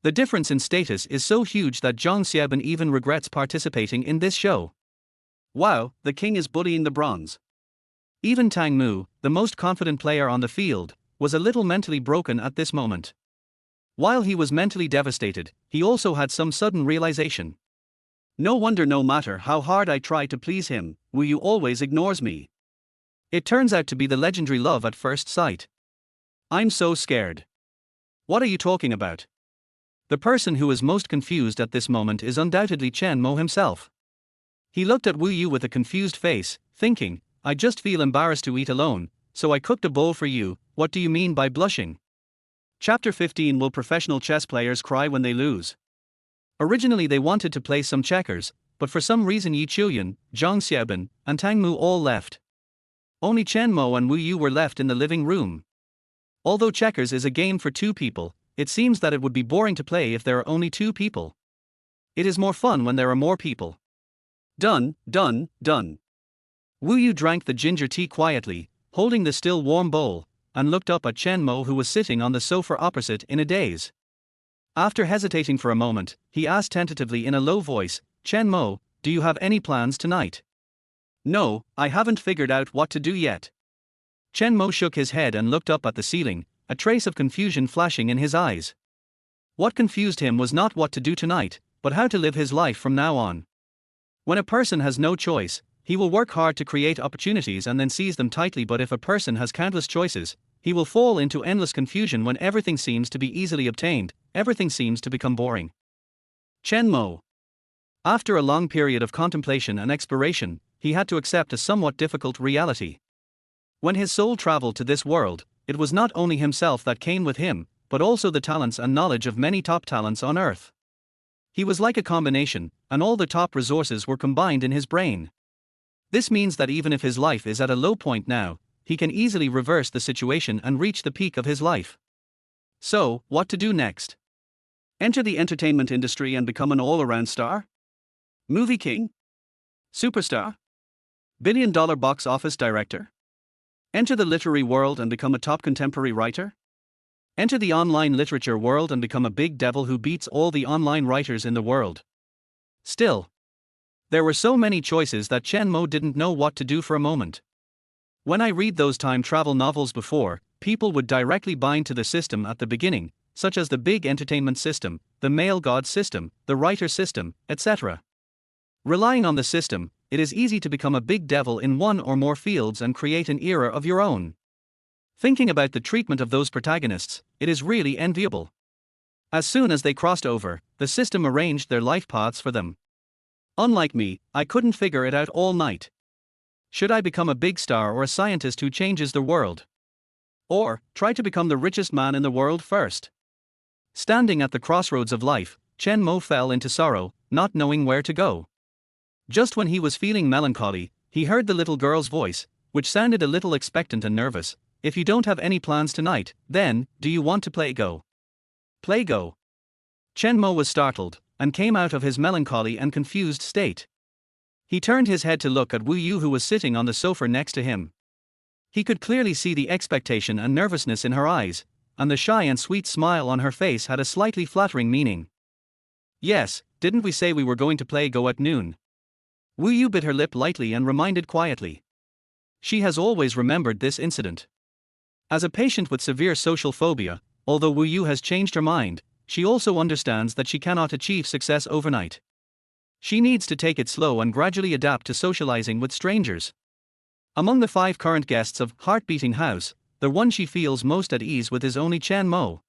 The difference in status is so huge that Zhang Xiaobin even regrets participating in this show. Wow, the king is bullying the bronze. Even Tang Mu, the most confident player on the field, was a little mentally broken at this moment. While he was mentally devastated, he also had some sudden realization. No wonder no matter how hard I try to please him, Wu Yu always ignores me. It turns out to be the legendary love at first sight. I'm so scared. What are you talking about? The person who is most confused at this moment is undoubtedly Chen Mo himself. He looked at Wu Yu with a confused face, thinking, I just feel embarrassed to eat alone, so I cooked a bowl for you. What do you mean by blushing? Chapter 15. Will professional chess players cry when they lose? Originally they wanted to play some checkers, but for some reason Yi Chuyan, Zhang Xiaobin, and Tang Mu all left. Only Chen Mo and Wu Yu were left in the living room. Although checkers is a game for two people, it seems that it would be boring to play if there are only two people. It is more fun when there are more people. Done. Wu Yu drank the ginger tea quietly, holding the still warm bowl, and looked up at Chen Mo who was sitting on the sofa opposite in a daze. After hesitating for a moment, he asked tentatively in a low voice, Chen Mo, do you have any plans tonight? No, I haven't figured out what to do yet. Chen Mo shook his head and looked up at the ceiling, a trace of confusion flashing in his eyes. What confused him was not what to do tonight, but how to live his life from now on. When a person has no choice, he will work hard to create opportunities and then seize them tightly, but if a person has countless choices, he will fall into endless confusion when everything seems to be easily obtained, everything seems to become boring. Chen Mo. After a long period of contemplation and exploration, he had to accept a somewhat difficult reality. When his soul traveled to this world, it was not only himself that came with him, but also the talents and knowledge of many top talents on Earth. He was like a combination, and all the top resources were combined in his brain. This means that even if his life is at a low point now, he can easily reverse the situation and reach the peak of his life. So, what to do next? Enter the entertainment industry and become an all-around star? Movie king? Superstar? Billion-dollar box office director? Enter the literary world and become a top contemporary writer? Enter the online literature world and become a big devil who beats all the online writers in the world. Still, there were so many choices that Chen Mo didn't know what to do for a moment. When I read those time travel novels before, people would directly bind to the system at the beginning, such as the big entertainment system, the male god system, the writer system, etc. Relying on the system, it is easy to become a big devil in one or more fields and create an era of your own. Thinking about the treatment of those protagonists, it is really enviable. As soon as they crossed over, the system arranged their life paths for them. Unlike me, I couldn't figure it out all night. Should I become a big star or a scientist who changes the world? Or, try to become the richest man in the world first? Standing at the crossroads of life, Chen Mo fell into sorrow, not knowing where to go. Just when he was feeling melancholy, he heard the little girl's voice, which sounded a little expectant and nervous. If you don't have any plans tonight, then, do you want to play Go? Play Go? Chen Mo was startled, and came out of his melancholy and confused state. He turned his head to look at Wu Yu, who was sitting on the sofa next to him. He could clearly see the expectation and nervousness in her eyes, and the shy and sweet smile on her face had a slightly flattering meaning. Yes, didn't we say we were going to play Go at noon? Wu Yu bit her lip lightly and reminded quietly. She has always remembered this incident. As a patient with severe social phobia, although Wu Yu has changed her mind, she also understands that she cannot achieve success overnight. She needs to take it slow and gradually adapt to socializing with strangers. Among the 5 current guests of Heartbeating House, the one she feels most at ease with is only Chen Mo.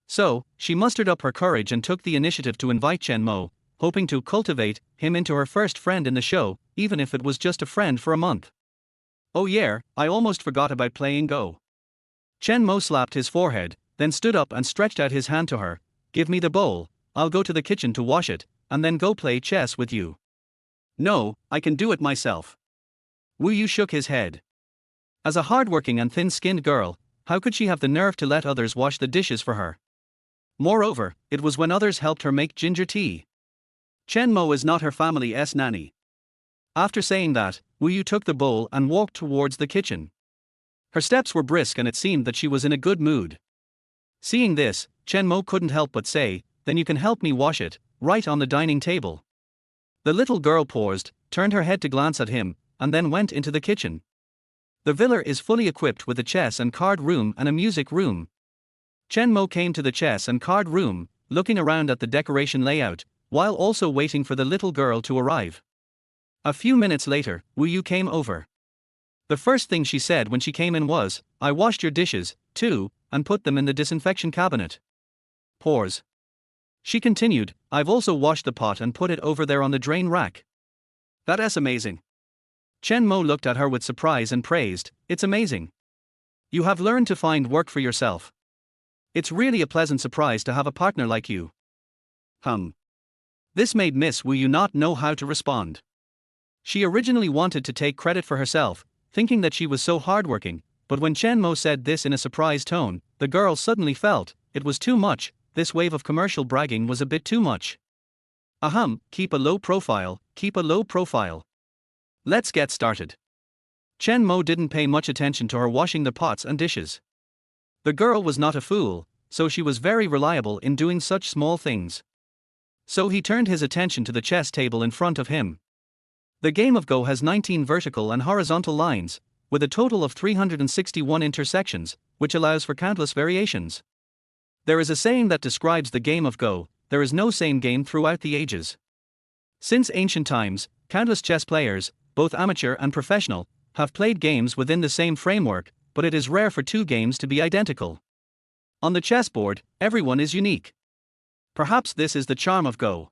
So, she mustered up her courage and took the initiative to invite Chen Mo, hoping to cultivate him into her first friend in the show, even if it was just a friend for a month. Oh yeah, I almost forgot about playing Go. Chen Mo slapped his forehead, then stood up and stretched out his hand to her. Give me the bowl, I'll go to the kitchen to wash it, and then go play chess with you. No, I can do it myself. Wu Yu shook his head. As a hardworking and thin-skinned girl, how could she have the nerve to let others wash the dishes for her? Moreover, it was when others helped her make ginger tea. Chen Mo is not her family's nanny. After saying that, Wu Yu took the bowl and walked towards the kitchen. Her steps were brisk and it seemed that she was in a good mood. Seeing this, Chen Mo couldn't help but say, then you can help me wash it, right on the dining table. The little girl paused, turned her head to glance at him, and then went into the kitchen. The villa is fully equipped with a chess and card room and a music room. Chen Mo came to the chess and card room, looking around at the decoration layout, while also waiting for the little girl to arrive. A few minutes later, Wu Yu came over. The first thing she said when she came in was, I washed your dishes, too, and put them in the disinfection cabinet. Pause. She continued, I've also washed the pot and put it over there on the drain rack. That's amazing. Chen Mo looked at her with surprise and praised, it's amazing. You have learned to find work for yourself. It's really a pleasant surprise to have a partner like you. This made Miss Wu Yu not know how to respond. She originally wanted to take credit for herself, thinking that she was so hardworking, but when Chen Mo said this in a surprised tone, the girl suddenly felt, it was too much, this wave of commercial bragging was a bit too much. Keep a low profile, keep a low profile. Let's get started. Chen Mo didn't pay much attention to her washing the pots and dishes. The girl was not a fool, so she was very reliable in doing such small things. So he turned his attention to the chess table in front of him. The game of Go has 19 vertical and horizontal lines, with a total of 361 intersections, which allows for countless variations. There is a saying that describes the game of Go, there is no same game throughout the ages. Since ancient times, countless chess players, both amateur and professional, have played games within the same framework, but it is rare for 2 games to be identical. On the chessboard, everyone is unique. Perhaps this is the charm of Go.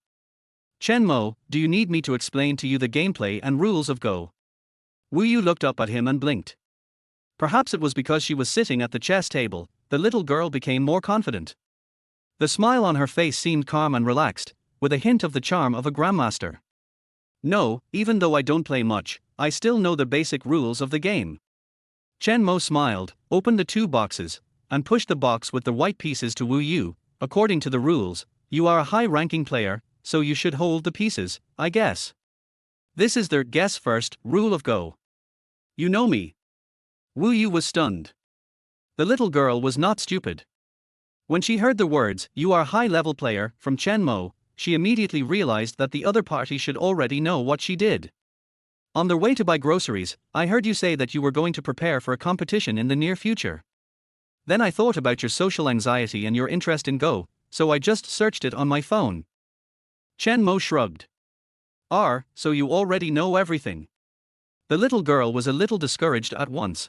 Chen Mo, do you need me to explain to you the gameplay and rules of Go? Wu Yu looked up at him and blinked. Perhaps it was because she was sitting at the chess table, the little girl became more confident. The smile on her face seemed calm and relaxed, with a hint of the charm of a grandmaster. No, even though I don't play much, I still know the basic rules of the game. Chen Mo smiled, opened the 2 boxes, and pushed the box with the white pieces to Wu Yu. According to the rules, you are a high-ranking player, so you should hold the pieces, I guess. This is their guess first rule of Go. You know me. Wu Yu was stunned. The little girl was not stupid. When she heard the words, "You are high-level player," from Chen Mo, she immediately realized that the other party should already know what she did. On their way to buy groceries, I heard you say that you were going to prepare for a competition in the near future. Then I thought about your social anxiety and your interest in Go, so I just searched it on my phone. Chen Mo shrugged. So you already know everything. The little girl was a little discouraged at once.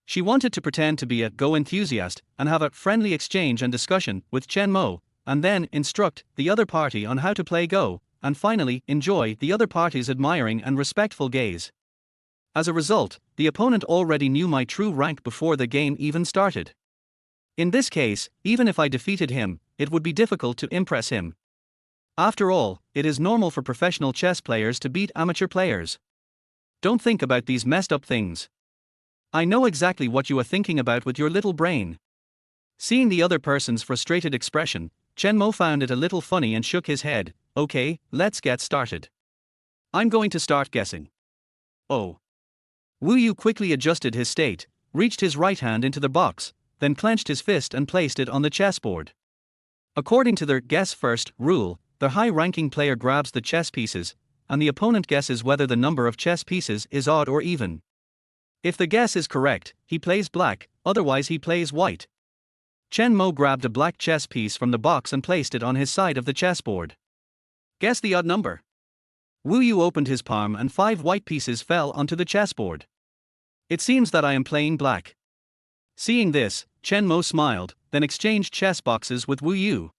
She wanted to pretend to be a Go enthusiast and have a friendly exchange and discussion with Chen Mo, and then instruct the other party on how to play Go, and finally enjoy the other party's admiring and respectful gaze. As a result, the opponent already knew my true rank before the game even started. In this case, even if I defeated him, it would be difficult to impress him. After all, it is normal for professional chess players to beat amateur players. Don't think about these messed up things. I know exactly what you are thinking about with your little brain. Seeing the other person's frustrated expression, Chen Mo found it a little funny and shook his head. Okay, let's get started. I'm going to start guessing. Oh. Wu Yu quickly adjusted his state, reached his right hand into the box, then clenched his fist and placed it on the chessboard. According to their guess first rule, the high-ranking player grabs the chess pieces, and the opponent guesses whether the number of chess pieces is odd or even. If the guess is correct, he plays black, otherwise he plays white. Chen Mo grabbed a black chess piece from the box and placed it on his side of the chessboard. Guess the odd number. Wu Yu opened his palm and 5 white pieces fell onto the chessboard. It seems that I am playing black. Seeing this, Chen Mo smiled, then exchanged chess boxes with Wu Yu.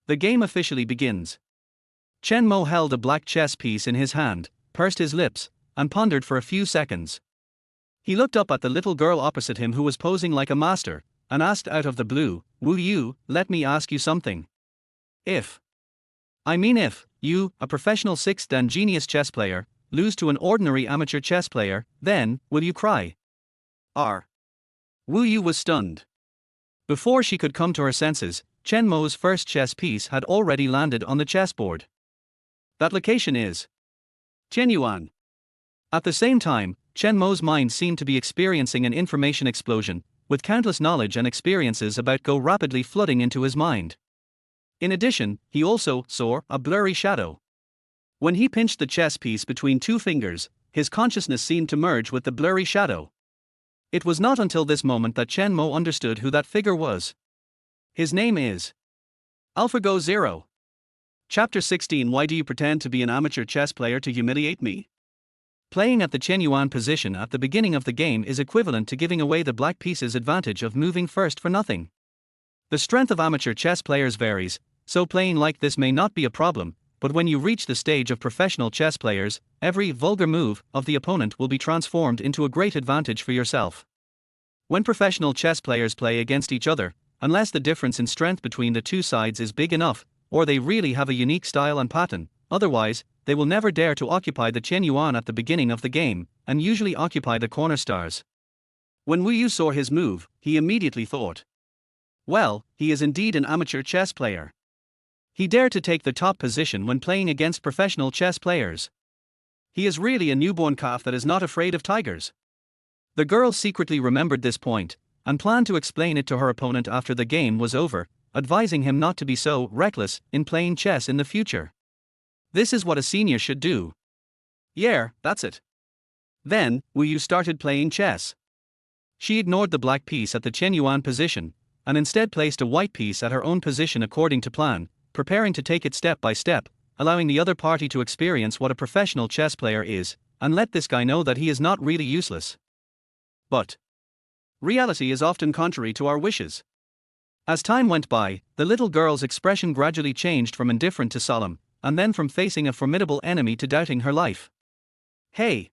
The game officially begins. Chen Mo held a black chess piece in his hand, pursed his lips, and pondered for a few seconds. He looked up at the little girl opposite him who was posing like a master, and asked out of the blue, "Wu Yu, let me ask you something. If you, a professional 6th dan genius chess player, lose to an ordinary amateur chess player, then, will you cry?" Wu Yu was stunned. Before she could come to her senses, Chen Mo's first chess piece had already landed on the chessboard. That location is Chen. At the same time, Chen Mo's mind seemed to be experiencing an information explosion, with countless knowledge and experiences about Go rapidly flooding into his mind. In addition, he also saw a blurry shadow. When he pinched the chess piece between 2 fingers, his consciousness seemed to merge with the blurry shadow. It was not until this moment that Chen Mo understood who that figure was. His name is AlphaGo Zero. Chapter 16. Why do you pretend to be an amateur chess player to humiliate me? Playing at the Chen Yuan position at the beginning of the game is equivalent to giving away the black piece's advantage of moving first for nothing. The strength of amateur chess players varies, so playing like this may not be a problem, but when you reach the stage of professional chess players, every vulgar move of the opponent will be transformed into a great advantage for yourself. When professional chess players play against each other, unless the difference in strength between the two sides is big enough, or they really have a unique style and pattern, otherwise, they will never dare to occupy the Chen Yuan at the beginning of the game, and usually occupy the corner stars. When Wu Yu saw his move, he immediately thought, well, he is indeed an amateur chess player. He dared to take the top position when playing against professional chess players. He is really a newborn calf that is not afraid of tigers. The girl secretly remembered this point, and planned to explain it to her opponent after the game was over, advising him not to be so reckless in playing chess in the future. This is what a senior should do. Yeah, that's it. Then, Wu Yu started playing chess. She ignored the black piece at the Chen Yuan position, and instead placed a white piece at her own position according to plan, preparing to take it step by step, allowing the other party to experience what a professional chess player is, and let this guy know that he is not really useless. But reality is often contrary to our wishes. As time went by, the little girl's expression gradually changed from indifferent to solemn, and then from facing a formidable enemy to doubting her life. Hey!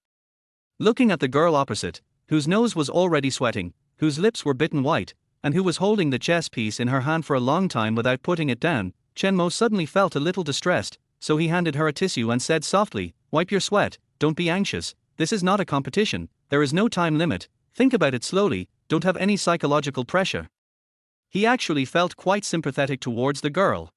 Looking at the girl opposite, whose nose was already sweating, whose lips were bitten white, and who was holding the chess piece in her hand for a long time without putting it down, Chen Mo suddenly felt a little distressed, so he handed her a tissue and said softly, "Wipe your sweat, don't be anxious, this is not a competition, there is no time limit, think about it slowly, don't have any psychological pressure." He actually felt quite sympathetic towards the girl.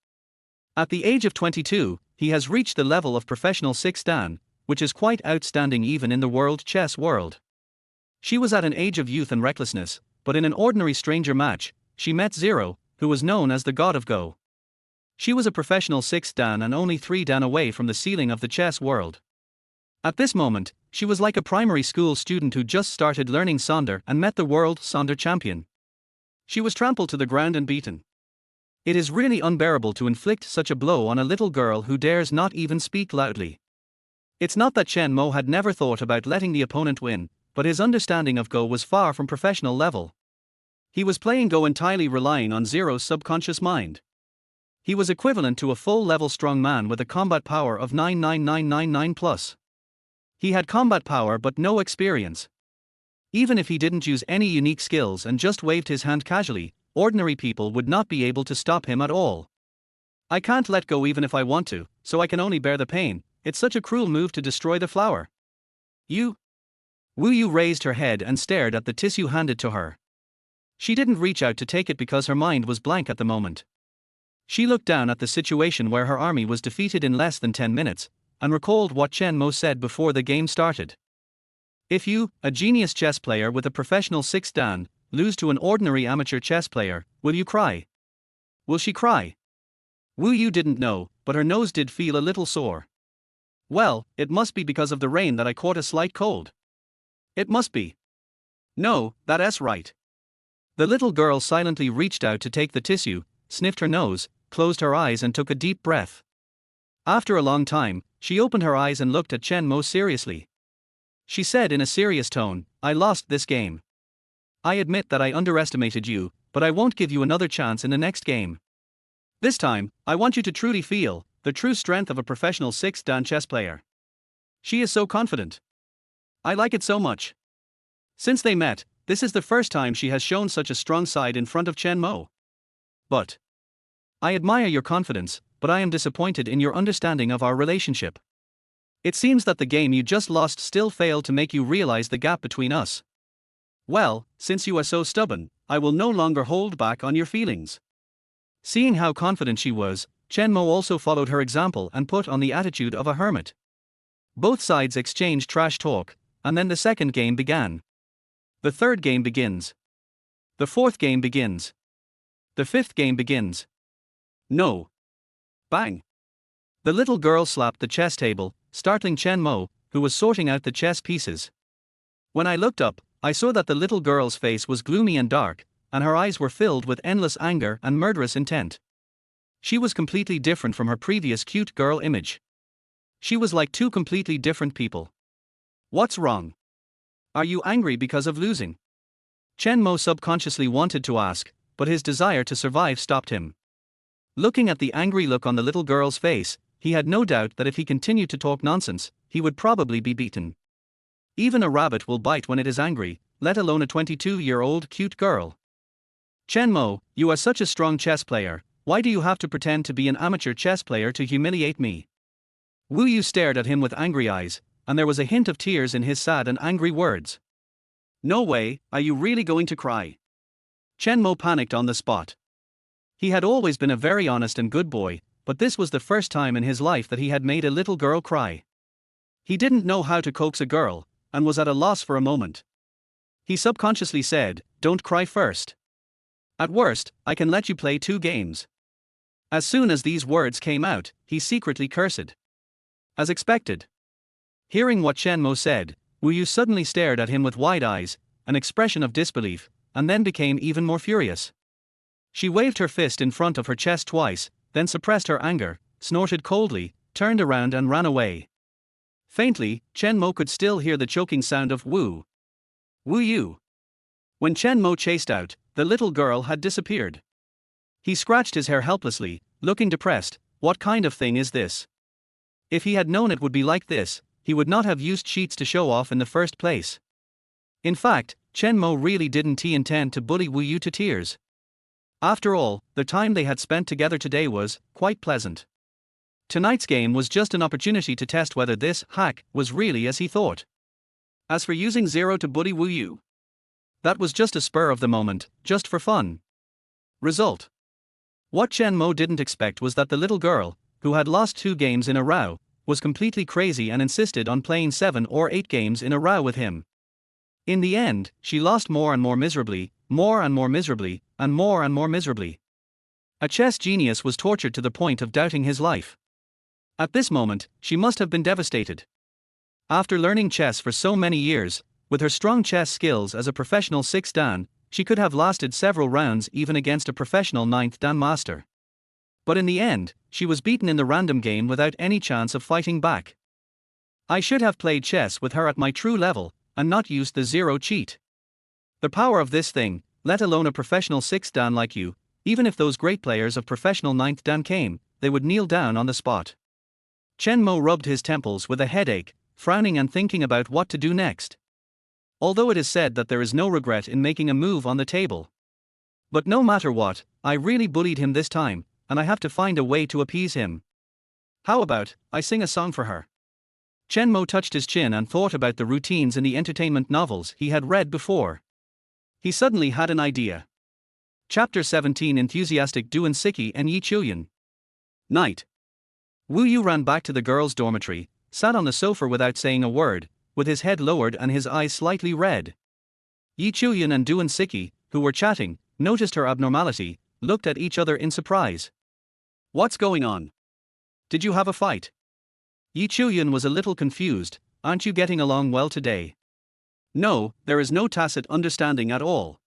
At the age of 22, he has reached the level of professional 6 dan, which is quite outstanding even in the world chess world. She was at an age of youth and recklessness, but in an ordinary stranger match, she met Zero, who was known as the god of Go. She was a professional 6 dan and only 3 dan away from the ceiling of the chess world. At this moment, she was like a primary school student who just started learning Sonder and met the world Sonder champion. She was trampled to the ground and beaten. It is really unbearable to inflict such a blow on a little girl who dares not even speak loudly. It's not that Chen Mo had never thought about letting the opponent win, but his understanding of Go was far from professional level. He was playing Go entirely relying on Zero's subconscious mind. He was equivalent to a full-level strong man with a combat power of 99999 plus. He had combat power but no experience. Even if he didn't use any unique skills and just waved his hand casually, ordinary people would not be able to stop him at all. I can't let go even if I want to, so I can only bear the pain. It's such a cruel move to destroy the flower. You? Wu Yu raised her head and stared at the tissue handed to her. She didn't reach out to take it because her mind was blank at the moment. She looked down at the situation where her army was defeated in less than 10 minutes, and recalled what Chen Mo said before the game started. If you, a genius chess player with a professional 6 dan, lose to an ordinary amateur chess player, will you cry? Will she cry? Wu Yu didn't know, but her nose did feel a little sore. Well, it must be because of the rain that I caught a slight cold. It must be. No, that's right. The little girl silently reached out to take the tissue, sniffed her nose, closed her eyes and took a deep breath. After a long time, she opened her eyes and looked at Chen Mo seriously. She said in a serious tone, I lost this game. I admit that I underestimated you, but I won't give you another chance in the next game. This time, I want you to truly feel the true strength of a professional 6 dan chess player. She is so confident. I like it so much. Since they met, this is the first time she has shown such a strong side in front of Chen Mo. But I admire your confidence, but I am disappointed in your understanding of our relationship. It seems that the game you just lost still failed to make you realize the gap between us. Well, since you are so stubborn, I will no longer hold back on your feelings. Seeing how confident she was, Chen Mo also followed her example and put on the attitude of a hermit. Both sides exchanged trash talk, and then the second game began. The third game begins. The fourth game begins. The fifth game begins. No. Bang. The little girl slapped the chess table, startling Chen Mo, who was sorting out the chess pieces. When I looked up, I saw that the little girl's face was gloomy and dark, and her eyes were filled with endless anger and murderous intent. She was completely different from her previous cute girl image. She was like two completely different people. What's wrong? Are you angry because of losing? Chen Mo subconsciously wanted to ask, but his desire to survive stopped him. Looking at the angry look on the little girl's face, he had no doubt that if he continued to talk nonsense, he would probably be beaten. Even a rabbit will bite when it is angry, let alone a 22-year-old cute girl. Chen Mo, you are such a strong chess player, why do you have to pretend to be an amateur chess player to humiliate me? Wu Yu stared at him with angry eyes, and there was a hint of tears in his sad and angry words. No way, are you really going to cry? Chen Mo panicked on the spot. He had always been a very honest and good boy, but this was the first time in his life that he had made a little girl cry. He didn't know how to coax a girl, and was at a loss for a moment. He subconsciously said, don't cry first. At worst, I can let you play 2 games. As soon as these words came out, he secretly cursed. As expected. Hearing what Chen Mo said, Wu Yu suddenly stared at him with wide eyes, an expression of disbelief, and then became even more furious. She waved her fist in front of her chest twice, then suppressed her anger, snorted coldly, turned around and ran away. Faintly, Chen Mo could still hear the choking sound of Wu Yu. When Chen Mo chased out, the little girl had disappeared. He scratched his hair helplessly, looking depressed. What kind of thing is this? If he had known it would be like this, he would not have used cheats to show off in the first place. In fact, Chen Mo really didn't intend to bully Wu Yu to tears. After all, the time they had spent together today was quite pleasant. Tonight's game was just an opportunity to test whether this hack was really as he thought. As for using Zero to bully Wu Yu, that was just a spur of the moment, just for fun. Result. What Chen Mo didn't expect was that the little girl, who had lost 2 games in a row, was completely crazy and insisted on playing 7 or 8 games in a row with him. In the end, she lost more and more miserably, more and more miserably, and more and more miserably. A chess genius was tortured to the point of doubting his life. At this moment, she must have been devastated. After learning chess for so many years, with her strong chess skills as a professional 6th dan, she could have lasted several rounds even against a professional 9th dan master. But in the end, she was beaten in the random game without any chance of fighting back. I should have played chess with her at my true level, and not used the zero cheat. The power of this thing, let alone a professional 6th dan like you, even if those great players of professional 9th dan came, they would kneel down on the spot. Chen Mo rubbed his temples with a headache, frowning and thinking about what to do next. Although it is said that there is no regret in making a move on the table. But no matter what, I really bullied him this time, and I have to find a way to appease him. How about, I sing a song for her? Chen Mo touched his chin and thought about the routines in the entertainment novels he had read before. He suddenly had an idea. Chapter 17 Enthusiastic Duan Siki and Yi Chuyan. Night. Wu Yu ran back to the girls' dormitory, sat on the sofa without saying a word, with his head lowered and his eyes slightly red. Yi Chuyan and Duan Siki, who were chatting, noticed her abnormality, looked at each other in surprise. What's going on? Did you have a fight? Yi Chuyan was a little confused. Aren't you getting along well today? No, there is no tacit understanding at all.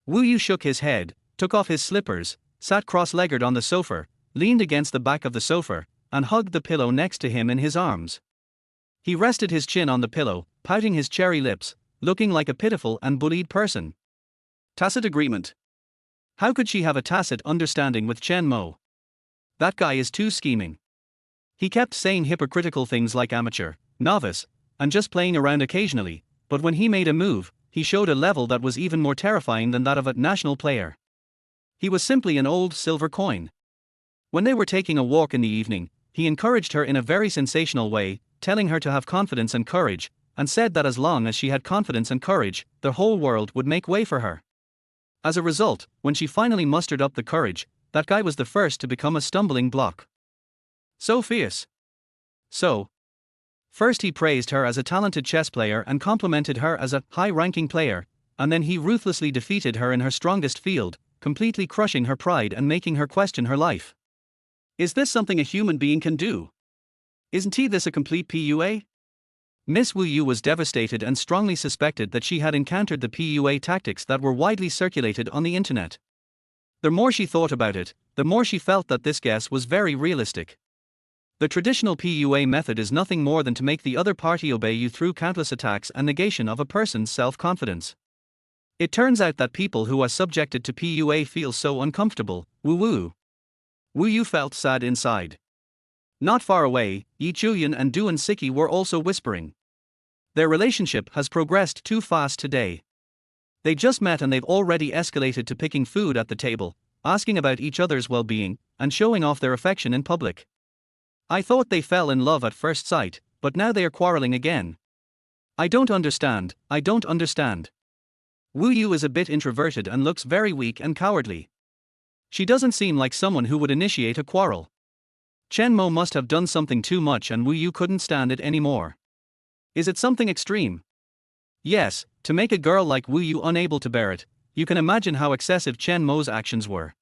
Wu Yu shook his head, took off his slippers, sat cross-legged on the sofa, leaned against the back of the sofa, and hugged the pillow next to him in his arms. He rested his chin on the pillow, pouting his cherry lips, looking like a pitiful and bullied person. Tacit agreement. How could she have a tacit understanding with Chen Mo? That guy is too scheming. He kept saying hypocritical things like amateur, novice, and just playing around occasionally, but when he made a move, he showed a level that was even more terrifying than that of a national player. He was simply an old silver coin. When they were taking a walk in the evening, he encouraged her in a very sensational way, telling her to have confidence and courage, and said that as long as she had confidence and courage, the whole world would make way for her. As a result, when she finally mustered up the courage, that guy was the first to become a stumbling block. So fierce. First he praised her as a talented chess player and complimented her as a high-ranking player, and then he ruthlessly defeated her in her strongest field, completely crushing her pride and making her question her life. Is this something a human being can do? Isn't this a complete PUA? Miss Wu Yu was devastated and strongly suspected that she had encountered the PUA tactics that were widely circulated on the internet. The more she thought about it, the more she felt that this guess was very realistic. The traditional PUA method is nothing more than to make the other party obey you through countless attacks and negation of a person's self-confidence. It turns out that people who are subjected to PUA feel so uncomfortable. Wu Yu felt sad inside. Not far away, Yi Chuyan and Duan Siki were also whispering. Their relationship has progressed too fast today. They just met and they've already escalated to picking food at the table, asking about each other's well-being, and showing off their affection in public. I thought they fell in love at first sight, but now they are quarreling again. I don't understand. Wu Yu is a bit introverted and looks very weak and cowardly. She doesn't seem like someone who would initiate a quarrel. Chen Mo must have done something too much and Wu Yu couldn't stand it anymore. Is it something extreme? Yes, to make a girl like Wu Yu unable to bear it, you can imagine how excessive Chen Mo's actions were.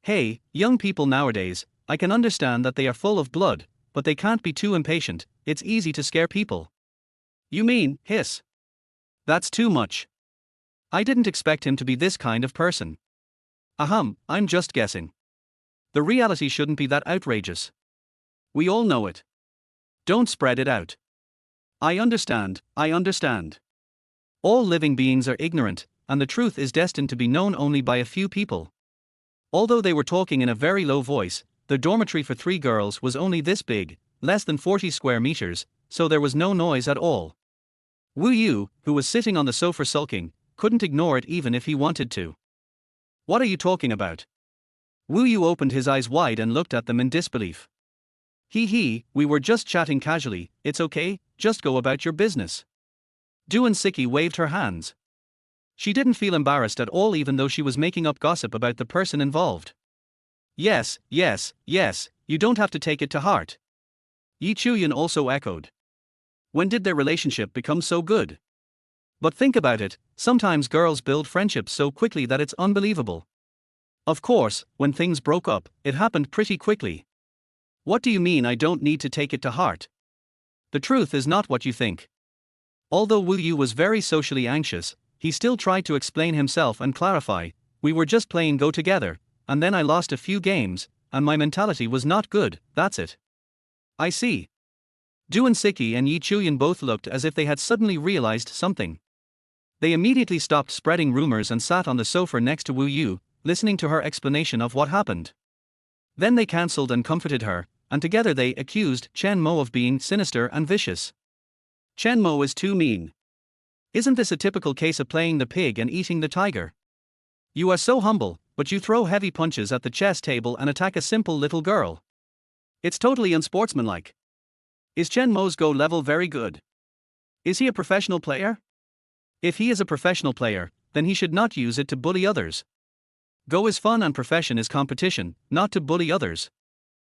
Hey, young people nowadays, I can understand that they are full of blood, but they can't be too impatient. It's easy to scare people. You mean, hiss? That's too much. I didn't expect him to be this kind of person. I'm just guessing. The reality shouldn't be that outrageous. We all know it. Don't spread it out. I understand. All living beings are ignorant, and the truth is destined to be known only by a few people. Although they were talking in a very low voice, the dormitory for 3 girls was only this big, less than 40 square meters, so there was no noise at all. Wu Yu, who was sitting on the sofa sulking, couldn't ignore it even if he wanted to. What are you talking about? Wu Yu opened his eyes wide and looked at them in disbelief. We were just chatting casually, it's okay, just go about your business. Duan Siki waved her hands. She didn't feel embarrassed at all even though she was making up gossip about the person involved. Yes, yes, yes, you don't have to take it to heart. Yi Chuyan also echoed. When did their relationship become so good? But think about it, sometimes girls build friendships so quickly that it's unbelievable. Of course, when things broke up, it happened pretty quickly. What do you mean I don't need to take it to heart? The truth is not what you think. Although Wu Yu was very socially anxious, he still tried to explain himself and clarify, we were just playing Go together, and then I lost a few games, and my mentality was not good, that's it. I see. Duan Siki and Yi Chuyan both looked as if they had suddenly realized something. They immediately stopped spreading rumors and sat on the sofa next to Wu Yu, listening to her explanation of what happened. Then they cancelled and comforted her, and together they accused Chen Mo of being sinister and vicious. Chen Mo is too mean. Isn't this a typical case of playing the pig and eating the tiger? You are so humble, but you throw heavy punches at the chess table and attack a simple little girl. It's totally unsportsmanlike. Is Chen Mo's Go level very good? Is he a professional player? If he is a professional player, then he should not use it to bully others. Go is fun and profession is competition, not to bully others.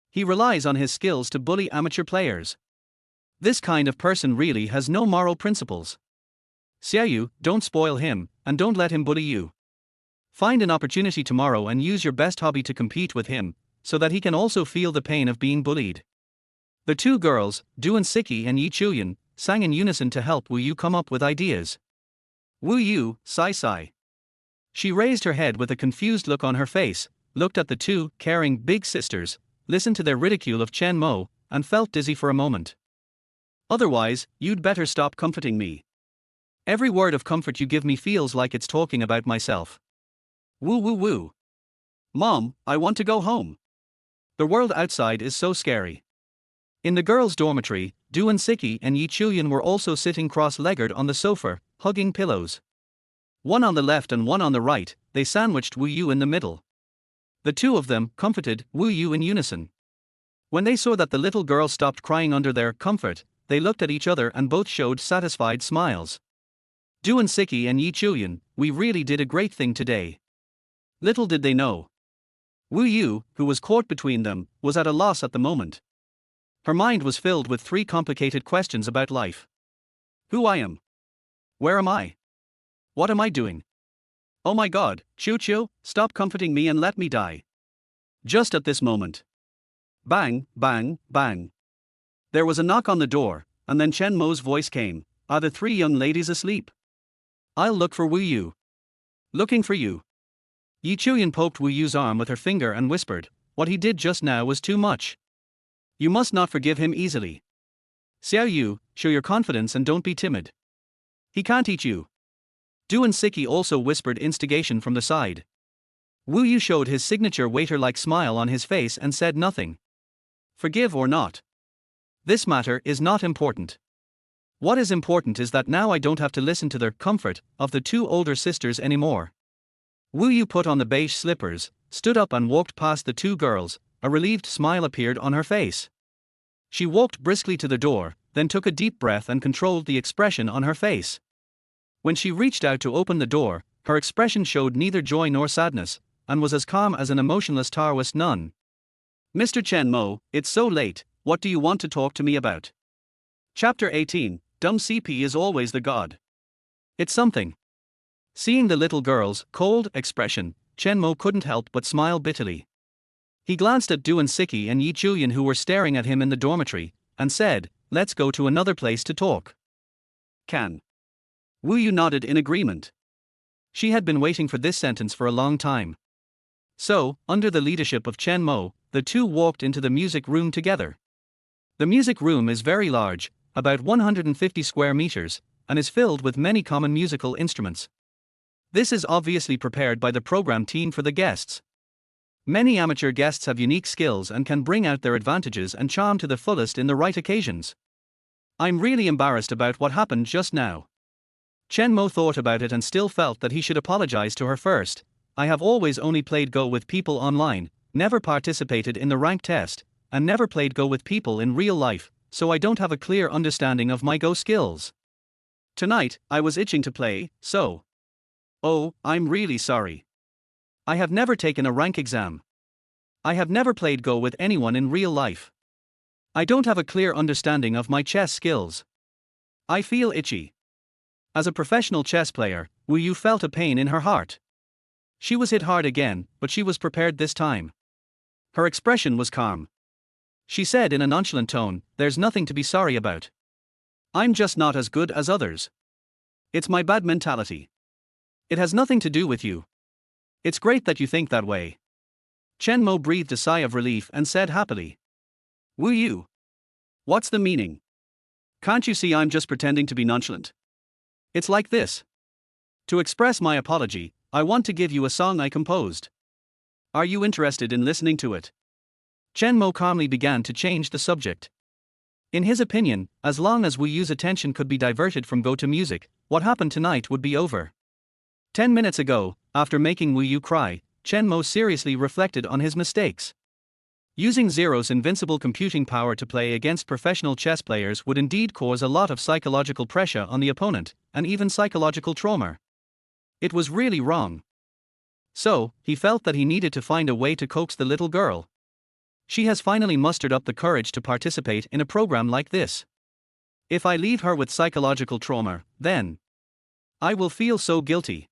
He relies on his skills to bully amateur players. This kind of person really has no moral principles. Xiaoyu, don't spoil him, and don't let him bully you. Find an opportunity tomorrow and use your best hobby to compete with him, so that he can also feel the pain of being bullied. The two girls, Duan Siki and Yi Chuyan, sang in unison to help Wu Yu come up with ideas. Wu Yu, sigh. She raised her head with a confused look on her face, looked at the two caring big sisters, listened to their ridicule of Chen Mo, and felt dizzy for a moment. Otherwise, you'd better stop comforting me. Every word of comfort you give me feels like it's talking about myself. Woo. Mom, I want to go home. The world outside is so scary. In the girls' dormitory, Duan Siki and Yi Chuyan were also sitting cross-legged on the sofa, hugging pillows. One on the left and one on the right, they sandwiched Wu Yu in the middle. The two of them comforted Wu Yu in unison. When they saw that the little girl stopped crying under their comfort, they looked at each other and both showed satisfied smiles. Duan Siki and Yi Chuyan, we really did a great thing today. Little did they know. Wu Yu, who was caught between them, was at a loss at the moment. Her mind was filled with three complicated questions about life. Who I am? Where am I? What am I doing? Oh my God, Chu, stop comforting me and let me die. Just at this moment. Bang, bang, bang. There was a knock on the door, and then Chen Mo's voice came. Are the three young ladies asleep? I'll look for Wu Yu. Looking for you. Yi Chuyan poked Wu Yu's arm with her finger and whispered, what he did just now was too much. You must not forgive him easily. Xiaoyu, show your confidence and don't be timid. He can't eat you. Duan Siki also whispered instigation from the side. Wu Yu showed his signature waiter-like smile on his face and said nothing. Forgive or not. This matter is not important. What is important is that now I don't have to listen to the comfort of the two older sisters anymore. Wu Yu put on the beige slippers, stood up and walked past the two girls, a relieved smile appeared on her face. She walked briskly to the door, then took a deep breath and controlled the expression on her face. When she reached out to open the door, her expression showed neither joy nor sadness, and was as calm as an emotionless Taoist nun. Mr. Chen Mo, it's so late, what do you want to talk to me about? Chapter 18, Dumb CP is always the god. It's something. Seeing the little girl's cold expression, Chen Mo couldn't help but smile bitterly. He glanced at Duan Siki and Yi Chuyan who were staring at him in the dormitory, and said, let's go to another place to talk. Can. Wu Yu nodded in agreement. She had been waiting for this sentence for a long time. So, under the leadership of Chen Mo, the two walked into the music room together. The music room is very large, about 150 square meters, and is filled with many common musical instruments. This is obviously prepared by the program team for the guests. Many amateur guests have unique skills and can bring out their advantages and charm to the fullest in the right occasions. I'm really embarrassed about what happened just now. Chen Mo thought about it and still felt that he should apologize to her first. I have always only played Go with people online, never participated in the rank test, and never played Go with people in real life, so I don't have a clear understanding of my Go skills. Tonight, I was itching to play, so. Oh, I'm really sorry. I have never taken a rank exam. I have never played Go with anyone in real life. I don't have a clear understanding of my chess skills. I feel itchy. As a professional chess player, Wu Yu felt a pain in her heart. She was hit hard again, but she was prepared this time. Her expression was calm. She said in a nonchalant tone, "There's nothing to be sorry about. I'm just not as good as others. It's my bad mentality. It has nothing to do with you. It's great that you think that way." Chen Mo breathed a sigh of relief and said happily, "Wu Yu. What's the meaning? Can't you see I'm just pretending to be nonchalant? It's like this. To express my apology, I want to give you a song I composed. Are you interested in listening to it?" Chen Mo calmly began to change the subject. In his opinion, as long as Wu Yu's attention could be diverted from Go to music, what happened tonight would be over. 10 minutes ago, after making Wu Yu cry, Chen Mo seriously reflected on his mistakes. Using Zero's invincible computing power to play against professional chess players would indeed cause a lot of psychological pressure on the opponent, and even psychological trauma. It was really wrong. So, he felt that he needed to find a way to coax the little girl. She has finally mustered up the courage to participate in a program like this. If I leave her with psychological trauma, then I will feel so guilty.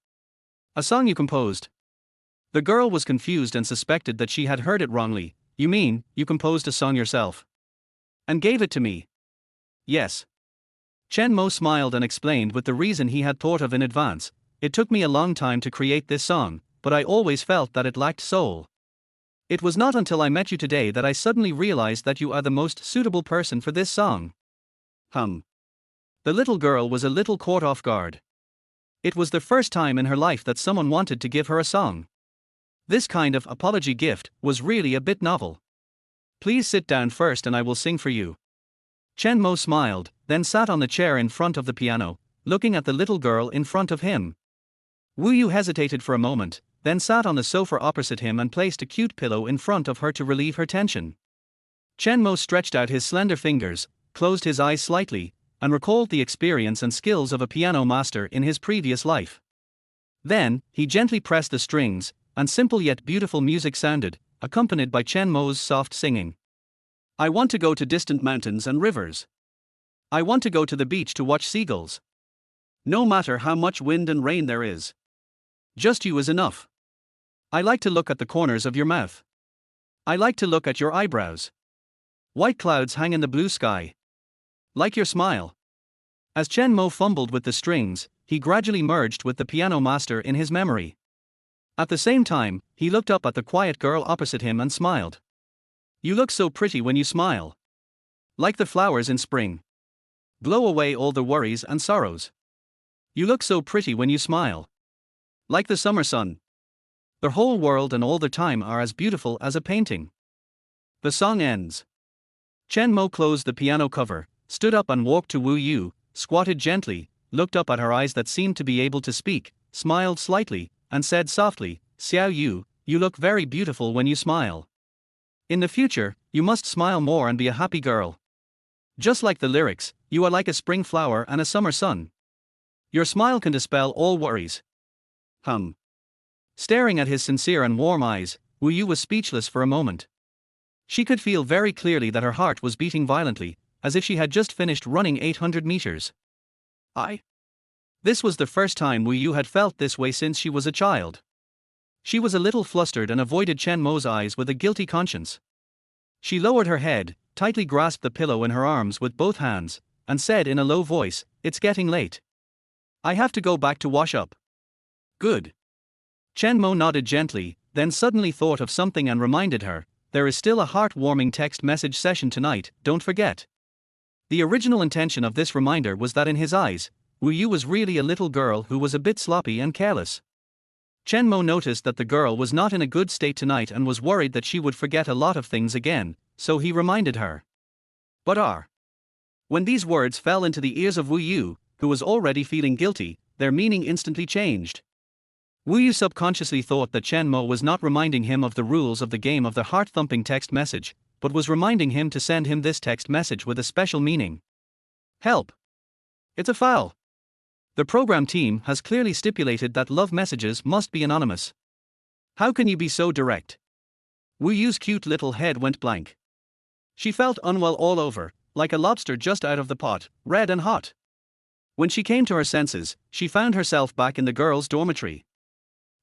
A song you composed? The girl was confused and suspected that she had heard it wrongly. You mean, you composed a song yourself? And gave it to me? Yes. Chen Mo smiled and explained with the reason he had thought of in advance. It took me a long time to create this song, but I always felt that it lacked soul. It was not until I met you today that I suddenly realized that you are the most suitable person for this song. The little girl was a little caught off guard. It was the first time in her life that someone wanted to give her a song. This kind of apology gift was really a bit novel. Please sit down first and I will sing for you. Chen Mo smiled, then sat on the chair in front of the piano, looking at the little girl in front of him. Wu Yu hesitated for a moment, then sat on the sofa opposite him and placed a cute pillow in front of her to relieve her tension. Chen Mo stretched out his slender fingers, closed his eyes slightly, and recalled the experience and skills of a piano master in his previous life. Then, he gently pressed the strings, and simple yet beautiful music sounded, accompanied by Chen Mo's soft singing. I want to go to distant mountains and rivers. I want to go to the beach to watch seagulls. No matter how much wind and rain there is. Just you is enough. I like to look at the corners of your mouth. I like to look at your eyebrows. White clouds hang in the blue sky. Like your smile. As Chen Mo fumbled with the strings, he gradually merged with the piano master in his memory. At the same time, he looked up at the quiet girl opposite him and smiled. You look so pretty when you smile. Like the flowers in spring. Blow away all the worries and sorrows. You look so pretty when you smile. Like the summer sun. The whole world and all the time are as beautiful as a painting. The song ends. Chen Mo closed the piano cover, stood up and walked to Wu Yu, squatted gently, looked up at her eyes that seemed to be able to speak, smiled slightly, and said softly, Xiao Yu, you look very beautiful when you smile. In the future, you must smile more and be a happy girl. Just like the lyrics, you are like a spring flower and a summer sun. Your smile can dispel all worries. Staring at his sincere and warm eyes, Wu Yu was speechless for a moment. She could feel very clearly that her heart was beating violently, as if she had just finished running 800 meters. This was the first time Wu Yu had felt this way since she was a child. She was a little flustered and avoided Chen Mo's eyes with a guilty conscience. She lowered her head, tightly grasped the pillow in her arms with both hands, and said in a low voice, It's getting late. I have to go back to wash up. Good. Chen Mo nodded gently, then suddenly thought of something and reminded her, there is still a heartwarming text message session tonight, don't forget. The original intention of this reminder was that in his eyes, Wu Yu was really a little girl who was a bit sloppy and careless. Chen Mo noticed that the girl was not in a good state tonight and was worried that she would forget a lot of things again, so he reminded her. When these words fell into the ears of Wu Yu, who was already feeling guilty, their meaning instantly changed. Wu Yu subconsciously thought that Chen Mo was not reminding him of the rules of the game of the heart-thumping text message, but was reminding him to send him this text message with a special meaning. Help! It's a foul! The program team has clearly stipulated that love messages must be anonymous. How can you be so direct? Wu Yu's cute little head went blank. She felt unwell all over, like a lobster just out of the pot, red and hot. When she came to her senses, she found herself back in the girls' dormitory.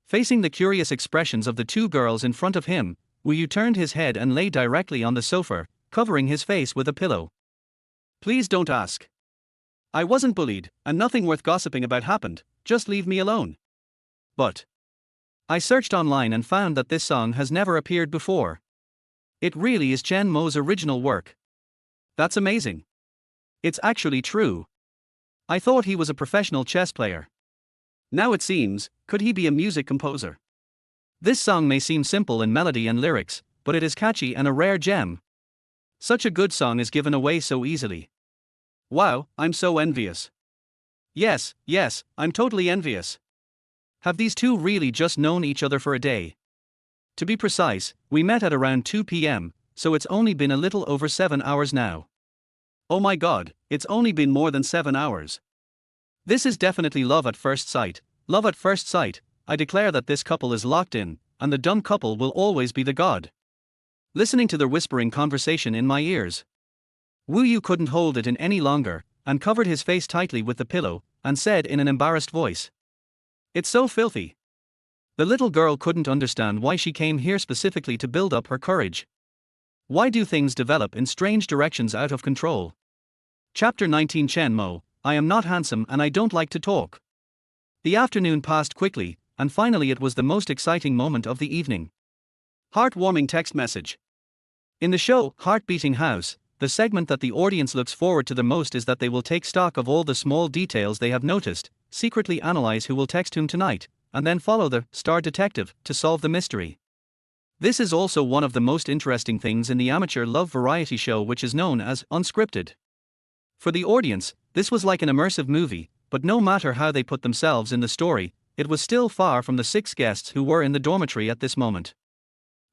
Facing the curious expressions of the two girls in front of him, Wu Yu turned his head and lay directly on the sofa, covering his face with a pillow. Please don't ask. I wasn't bullied, and nothing worth gossiping about happened, just leave me alone. But I searched online and found that this song has never appeared before. It really is Chen Mo's original work. That's amazing. It's actually true. I thought he was a professional chess player. Now it seems, could he be a music composer? This song may seem simple in melody and lyrics, but it is catchy and a rare gem. Such a good song is given away so easily. Wow, I'm so envious. Yes, I'm totally envious. Have these two really just known each other for a day? To be precise, we met at around 2 p.m., so it's only been a little over 7 hours now. Oh my god, it's only been more than 7 hours. This is definitely love at first sight. Love at first sight. I declare that this couple is locked in, and the dumb couple will always be the god. Listening to their whispering conversation in my ears. Wu Yu couldn't hold it in any longer, and covered his face tightly with the pillow, and said in an embarrassed voice. It's so filthy. The little girl couldn't understand why she came here specifically to build up her courage. Why do things develop in strange directions out of control? Chapter 19 Chen Mo, I am not handsome and I don't like to talk. The afternoon passed quickly, and finally it was the most exciting moment of the evening. Heartwarming text message. In the show, Heart Beating House, the segment that the audience looks forward to the most is that they will take stock of all the small details they have noticed, secretly analyze who will text whom tonight, and then follow the star detective to solve the mystery. This is also one of the most interesting things in the amateur love variety show, which is known as unscripted. For the audience, this was like an immersive movie, but no matter how they put themselves in the story, it was still far from the 6 guests who were in the dormitory at this moment.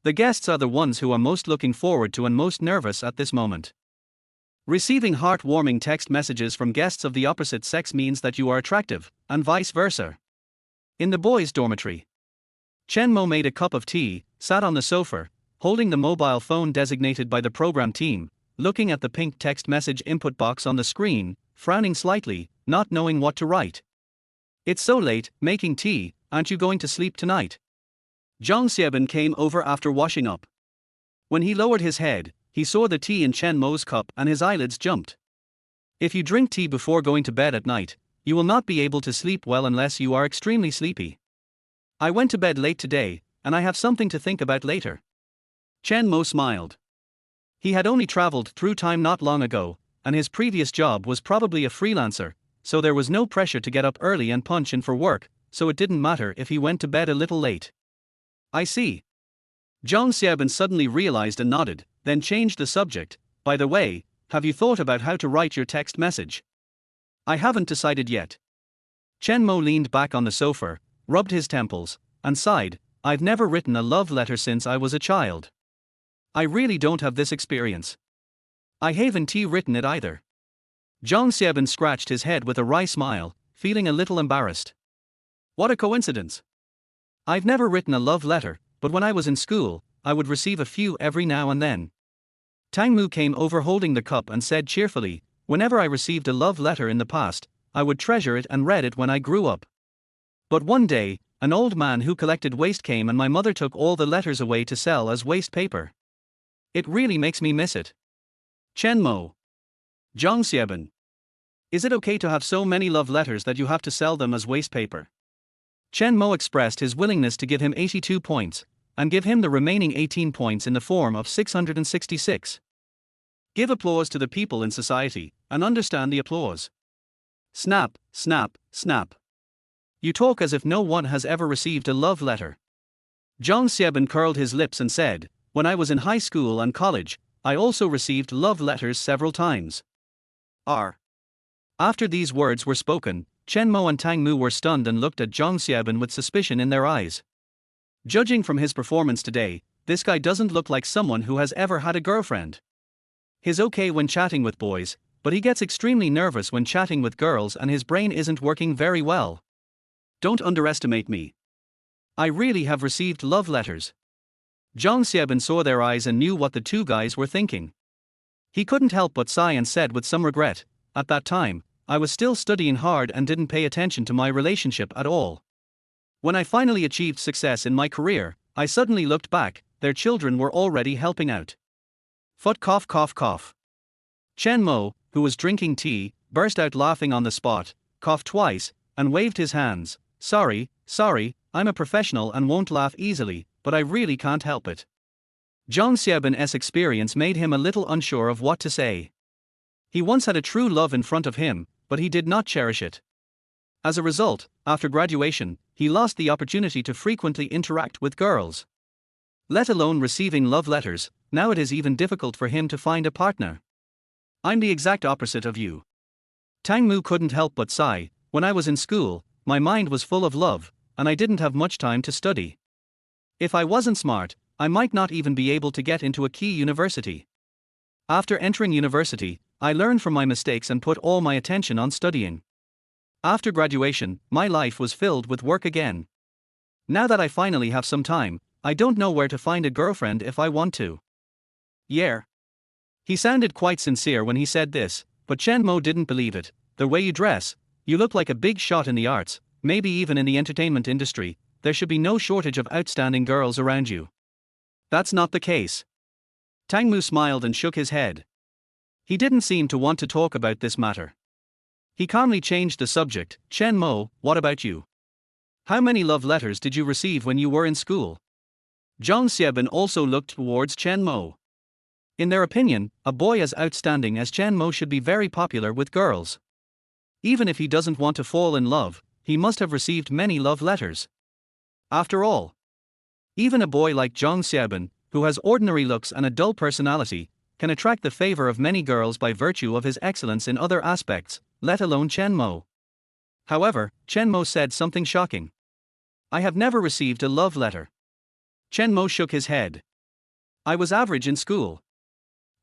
The guests are the ones who are most looking forward to and most nervous at this moment. Receiving heartwarming text messages from guests of the opposite sex means that you are attractive, and vice versa. In the boys' dormitory, Chen Mo made a cup of tea, sat on the sofa, holding the mobile phone designated by the program team, looking at the pink text message input box on the screen, frowning slightly, not knowing what to write. It's so late, making tea, aren't you going to sleep tonight? Zhang Xieben came over after washing up. When he lowered his head, he saw the tea in Chen Mo's cup and his eyelids jumped. If you drink tea before going to bed at night, you will not be able to sleep well unless you are extremely sleepy. I went to bed late today, and I have something to think about later. Chen Mo smiled. He had only traveled through time not long ago, and his previous job was probably a freelancer, so there was no pressure to get up early and punch in for work, so it didn't matter if he went to bed a little late. I see. Zhang Xieben suddenly realized and nodded, then changed the subject. By the way, have you thought about how to write your text message? I haven't decided yet. Chen Mo leaned back on the sofa, rubbed his temples, and sighed. I've never written a love letter since I was a child. I really don't have this experience. I haven't written it either. Zhang Xieben scratched his head with a wry smile, feeling a little embarrassed. What a coincidence. I've never written a love letter, but when I was in school, I would receive a few every now and then. Tang Mu came over holding the cup and said cheerfully, whenever I received a love letter in the past, I would treasure it and read it when I grew up. But one day, an old man who collected waste came and my mother took all the letters away to sell as waste paper. It really makes me miss it. Chen Mo. Zhang Xieben. Is it okay to have so many love letters that you have to sell them as waste paper? Chen Mo expressed his willingness to give him 82 points, and give him the remaining 18 points in the form of 666. Give applause to the people in society, and understand the applause. Snap, snap, snap. You talk as if no one has ever received a love letter. Zhang Xieben curled his lips and said, when I was in high school and college, I also received love letters several times. After these words were spoken, Chen Mo and Tang Mu were stunned and looked at Zhang Xieben with suspicion in their eyes. Judging from his performance today, this guy doesn't look like someone who has ever had a girlfriend. He's okay when chatting with boys, but he gets extremely nervous when chatting with girls and his brain isn't working very well. Don't underestimate me. I really have received love letters. Zhang Xiaobin saw their eyes and knew what the two guys were thinking. He couldn't help but sigh and said with some regret, "At that time, I was still studying hard and didn't pay attention to my relationship at all. When I finally achieved success in my career, I suddenly looked back, their children were already helping out." Foot cough cough cough. Chen Mo, who was drinking tea, burst out laughing on the spot, coughed twice, and waved his hands. Sorry, I'm a professional and won't laugh easily, but I really can't help it." Zhang Xiaobin's experience made him a little unsure of what to say. He once had a true love in front of him, but he did not cherish it. As a result, after graduation, he lost the opportunity to frequently interact with girls. Let alone receiving love letters, now it is even difficult for him to find a partner. "I'm the exact opposite of you." Tang Mu couldn't help but sigh. "When I was in school, my mind was full of love, and I didn't have much time to study. If I wasn't smart, I might not even be able to get into a key university. After entering university, I learned from my mistakes and put all my attention on studying. After graduation, my life was filled with work again. Now that I finally have some time, I don't know where to find a girlfriend if I want to." Yeah. He sounded quite sincere when he said this, but Chen Mo didn't believe it. "The way you dress, you look like a big shot in the arts, maybe even in the entertainment industry. There should be no shortage of outstanding girls around you." "That's not the case." Tang Mu smiled and shook his head. He didn't seem to want to talk about this matter. He calmly changed the subject. "Chen Mo, what about you? How many love letters did you receive when you were in school?" Zhang Xiaobin also looked towards Chen Mo. In their opinion, a boy as outstanding as Chen Mo should be very popular with girls. Even if he doesn't want to fall in love, he must have received many love letters. After all, even a boy like Zhang Xiaobin, who has ordinary looks and a dull personality, can attract the favor of many girls by virtue of his excellence in other aspects, let alone Chen Mo. However, Chen Mo said something shocking. "I have never received a love letter." Chen Mo shook his head. "I was average in school.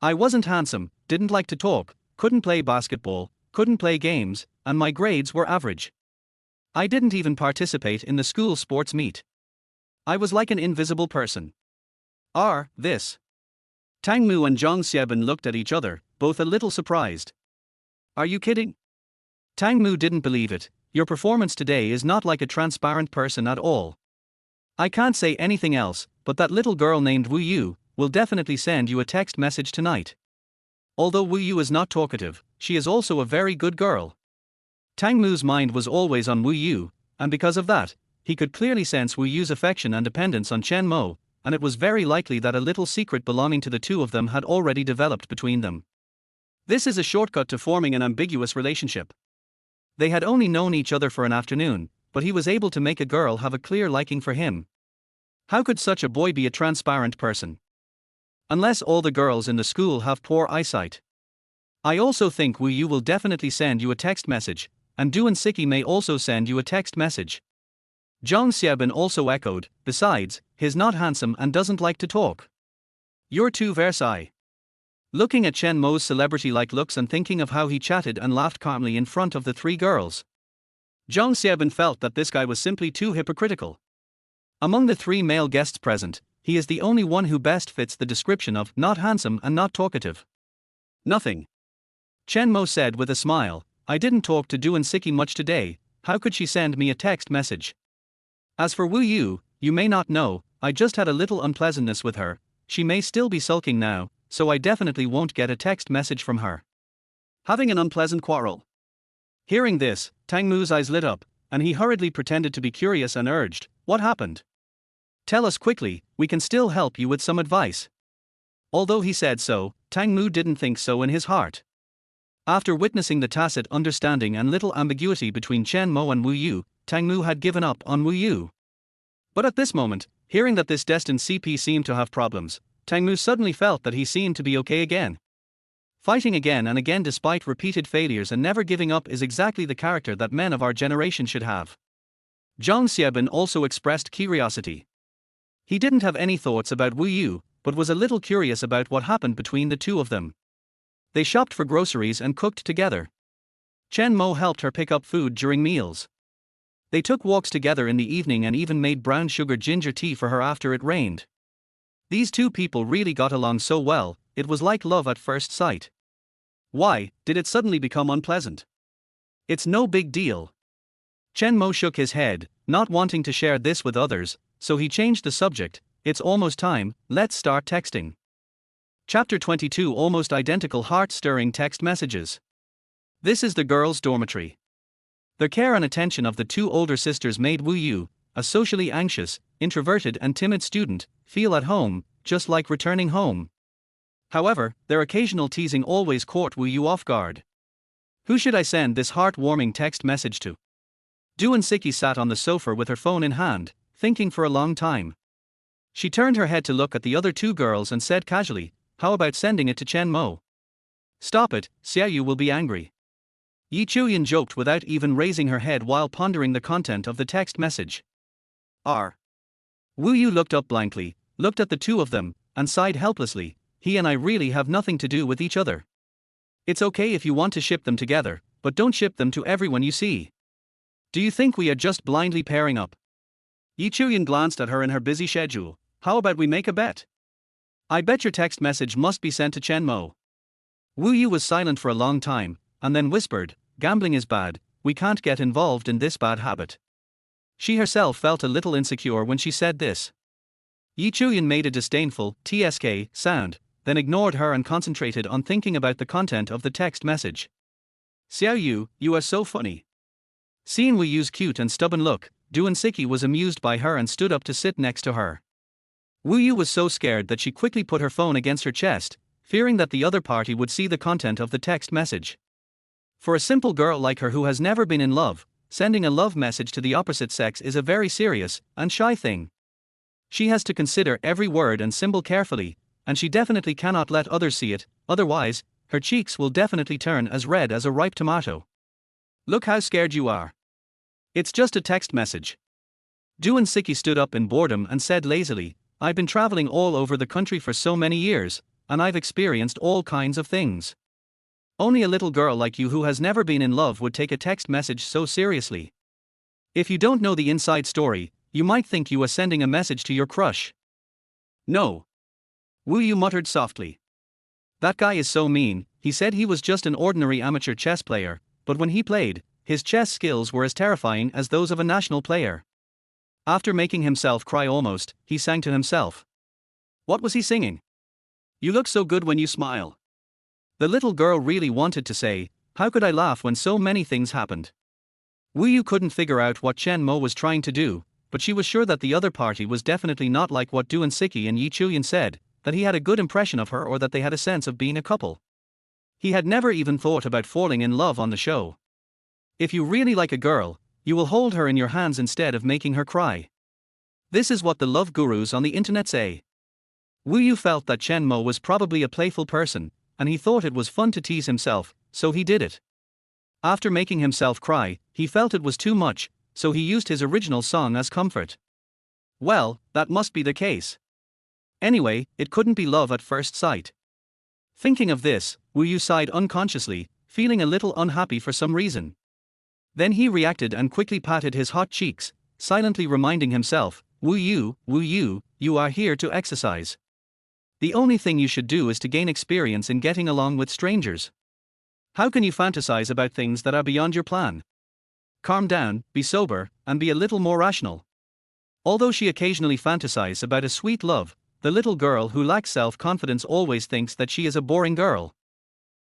I wasn't handsome, didn't like to talk, couldn't play basketball, couldn't play games, and my grades were average. I didn't even participate in the school sports meet. I was like an invisible person." This. Tang Mu and Zhang Xiaobin looked at each other, both a little surprised. "Are you kidding?" Tang Mu didn't believe it. "Your performance today is not like a transparent person at all. I can't say anything else, but that little girl named Wu Yu will definitely send you a text message tonight. Although Wu Yu is not talkative, she is also a very good girl." Tang Mu's mind was always on Wu Yu, and because of that, he could clearly sense Wu Yu's affection and dependence on Chen Mo, and it was very likely that a little secret belonging to the two of them had already developed between them. This is a shortcut to forming an ambiguous relationship. They had only known each other for an afternoon, but he was able to make a girl have a clear liking for him. How could such a boy be a transparent person? Unless all the girls in the school have poor eyesight. I also think Wu Yu will definitely send you a text message, and Duan Siki may also send you a text message. Zhang Xiaobin also echoed, "Besides, he's not handsome and doesn't like to talk." "You're too Versailles." Looking at Chen Mo's celebrity-like looks and thinking of how he chatted and laughed calmly in front of the three girls, Zhang Xiaobin felt that this guy was simply too hypocritical. Among the three male guests present, he is the only one who best fits the description of not handsome and not talkative. "Nothing." Chen Mo said with a smile, "I didn't talk to Duan Siki much today, how could she send me a text message? As for Wu Yu, you may not know, I just had a little unpleasantness with her, she may still be sulking now, so I definitely won't get a text message from her." Having an unpleasant quarrel. Hearing this, Tang Mu's eyes lit up, and he hurriedly pretended to be curious and urged, "What happened? Tell us quickly, we can still help you with some advice." Although he said so, Tang Mu didn't think so in his heart. After witnessing the tacit understanding and little ambiguity between Chen Mo and Wu Yu, Tang Mu had given up on Wu Yu. But at this moment, hearing that this destined CP seemed to have problems, Tang Mu suddenly felt that he seemed to be okay again. Fighting again and again despite repeated failures and never giving up is exactly the character that men of our generation should have. Zhang Xiaobin also expressed curiosity. He didn't have any thoughts about Wu Yu, but was a little curious about what happened between the two of them. They shopped for groceries and cooked together. Chen Mo helped her pick up food during meals. They took walks together in the evening and even made brown sugar ginger tea for her after it rained. These two people really got along so well, it was like love at first sight. Why did it suddenly become unpleasant? It's no big deal. Chen Mo shook his head, not wanting to share this with others, so he changed the subject. It's almost time, let's start texting. Chapter 22. Almost identical heart-stirring text messages. This is the girls' dormitory. The care and attention of the two older sisters made Wu Yu, a socially anxious, introverted and timid student, feel at home, just like returning home. However, their occasional teasing always caught Wu Yu off guard. Who should I send this heart-warming text message to? Duan-siki sat on the sofa with her phone in hand, thinking for a long time. She turned her head to look at the other two girls and said casually, "How about sending it to Chen Mo?" "Stop it, Xiaoyu will be angry." Yi Chuyan joked without even raising her head while pondering the content of the text message. R. Wu Yu looked up blankly, looked at the two of them, and sighed helplessly. He and I really have nothing to do with each other. It's okay if you want to ship them together, but don't ship them to everyone you see. Do you think we are just blindly pairing up? Yi Chuyan glanced at her in her busy schedule. How about we make a bet? I bet your text message must be sent to Chen Mo. Wu Yu was silent for a long time, and then whispered, "Gambling is bad, we can't get involved in this bad habit." She herself felt a little insecure when she said this. Yi Chuyan made a disdainful "tsk" sound, then ignored her and concentrated on thinking about the content of the text message. "Xiaoyu, you are so funny." Seeing Wu Yu's cute and stubborn look, Duan-siki was amused by her and stood up to sit next to her. Wu Yu was so scared that she quickly put her phone against her chest, fearing that the other party would see the content of the text message. For a simple girl like her who has never been in love, sending a love message to the opposite sex is a very serious and shy thing. She has to consider every word and symbol carefully, and she definitely cannot let others see it, otherwise, her cheeks will definitely turn as red as a ripe tomato. Look how scared you are. It's just a text message. Duan-siki stood up in boredom and said lazily, I've been traveling all over the country for so many years, and I've experienced all kinds of things. Only a little girl like you who has never been in love would take a text message so seriously. If you don't know the inside story, you might think you are sending a message to your crush. No. Wu Yu muttered softly. That guy is so mean. He said he was just an ordinary amateur chess player, but when he played, his chess skills were as terrifying as those of a national player. After making himself cry almost, he sang to himself. What was he singing? You look so good when you smile. The little girl really wanted to say, how could I laugh when so many things happened? Wu Yu couldn't figure out what Chen Mo was trying to do, but she was sure that the other party was definitely not like what Duan-siki and Yi Chuyan said, that he had a good impression of her or that they had a sense of being a couple. He had never even thought about falling in love on the show. If you really like a girl, you will hold her in your hands instead of making her cry. This is what the love gurus on the internet say. Wu Yu felt that Chen Mo was probably a playful person, and he thought it was fun to tease himself, so he did it. After making himself cry, he felt it was too much, so he used his original song as comfort. Well, that must be the case. Anyway, it couldn't be love at first sight. Thinking of this, Wu Yu sighed unconsciously, feeling a little unhappy for some reason. Then he reacted and quickly patted his hot cheeks, silently reminding himself, Wu Yu, you are here to exercise. The only thing you should do is to gain experience in getting along with strangers. How can you fantasize about things that are beyond your plan? Calm down, be sober, and be a little more rational. Although she occasionally fantasizes about a sweet love, the little girl who lacks self-confidence always thinks that she is a boring girl.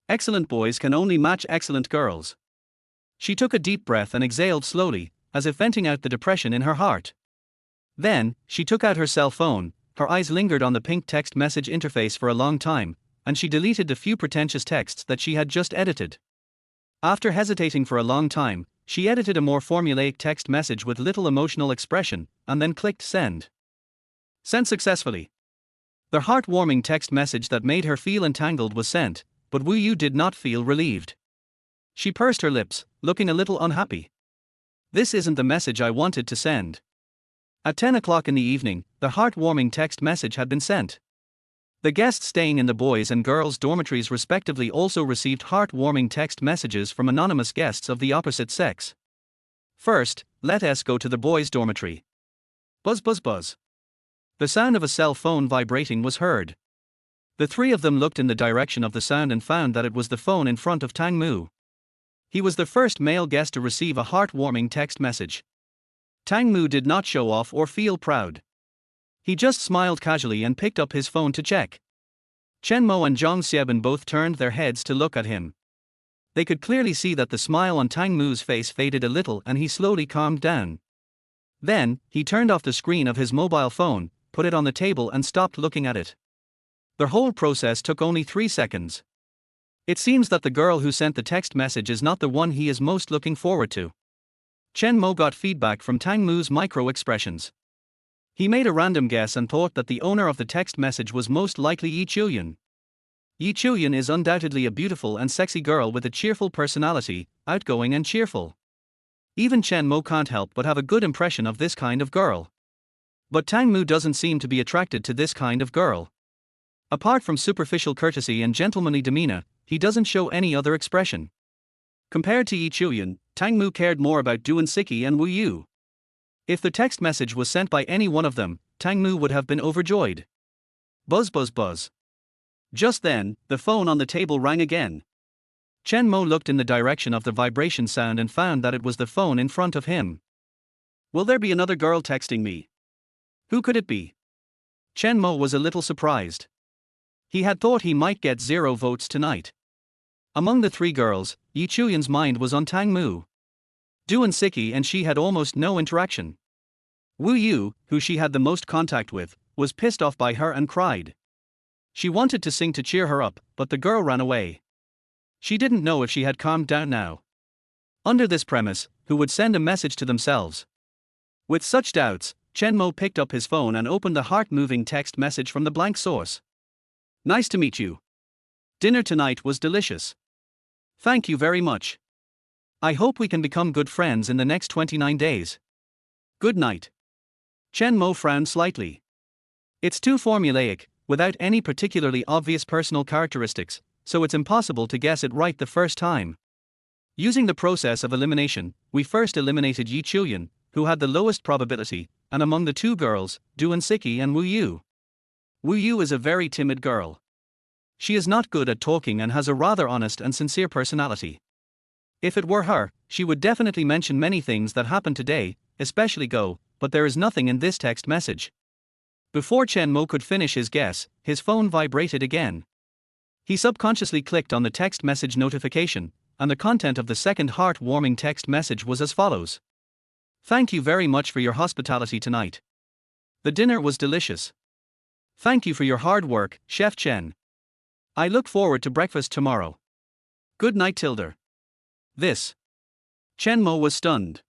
Excellent boys can only match excellent girls. She took a deep breath and exhaled slowly, as if venting out the depression in her heart. Then, she took out her cell phone. Her eyes lingered on the pink text message interface for a long time, and she deleted the few pretentious texts that she had just edited. After hesitating for a long time, she edited a more formulaic text message with little emotional expression, and then clicked send. Sent successfully. The heartwarming text message that made her feel entangled was sent, but Wu Yu did not feel relieved. She pursed her lips, looking a little unhappy. This isn't the message I wanted to send. At 10 o'clock in the evening, the heartwarming text message had been sent. The guests staying in the boys' and girls' dormitories respectively also received heartwarming text messages from anonymous guests of the opposite sex. First, let us go to the boys' dormitory. Buzz buzz buzz. The sound of a cell phone vibrating was heard. The three of them looked in the direction of the sound and found that it was the phone in front of Tang Mo. He was the first male guest to receive a heartwarming text message. Tang Mo did not show off or feel proud. He just smiled casually and picked up his phone to check. Chen Mo and Zhang Xieben both turned their heads to look at him. They could clearly see that the smile on Tang Mo's face faded a little and he slowly calmed down. Then, he turned off the screen of his mobile phone, put it on the table and stopped looking at it. The whole process took only 3 seconds. It seems that the girl who sent the text message is not the one he is most looking forward to. Chen Mo got feedback from Tang Mo's micro-expressions. He made a random guess and thought that the owner of the text message was most likely Yi Chuyan. Yi Chuyan is undoubtedly a beautiful and sexy girl with a cheerful personality, outgoing and cheerful. Even Chen Mo can't help but have a good impression of this kind of girl. But Tang Mo doesn't seem to be attracted to this kind of girl. Apart from superficial courtesy and gentlemanly demeanor, he doesn't show any other expression. Compared to Yi Chuyan, Tang Mo cared more about Duan Siki and Wu Yu. If the text message was sent by any one of them, Tang Mo would have been overjoyed. Buzz buzz buzz. Just then, the phone on the table rang again. Chen Mo looked in the direction of the vibration sound and found that it was the phone in front of him. Will there be another girl texting me? Who could it be? Chen Mo was a little surprised. He had thought he might get 0 votes tonight. Among the 3 girls, Yi Chuyan's mind was on Tang Mo. Duan Siki and she had almost no interaction. Wu Yu, who she had the most contact with, was pissed off by her and cried. She wanted to sing to cheer her up, but the girl ran away. She didn't know if she had calmed down now. Under this premise, who would send a message to themselves? With such doubts, Chen Mo picked up his phone and opened the heart-moving text message from the blank source. Nice to meet you. Dinner tonight was delicious. Thank you very much. I hope we can become good friends in the next 29 days. Good night. Chen Mo frowned slightly. It's too formulaic, without any particularly obvious personal characteristics, so it's impossible to guess it right the first time. Using the process of elimination, we first eliminated Yi Chuyan, who had the lowest probability, and among the 2 girls, Duan Siki and Wu Yu. Wu Yu is a very timid girl. She is not good at talking and has a rather honest and sincere personality. If it were her, she would definitely mention many things that happened today, especially go, but there is nothing in this text message. Before Chen Mo could finish his guess, his phone vibrated again. He subconsciously clicked on the text message notification, and the content of the second heart-warming text message was as follows. Thank you very much for your hospitality tonight. The dinner was delicious. Thank you for your hard work, Chef Chen. I look forward to breakfast tomorrow. Good night, Tilda. This. Chen Mo was stunned.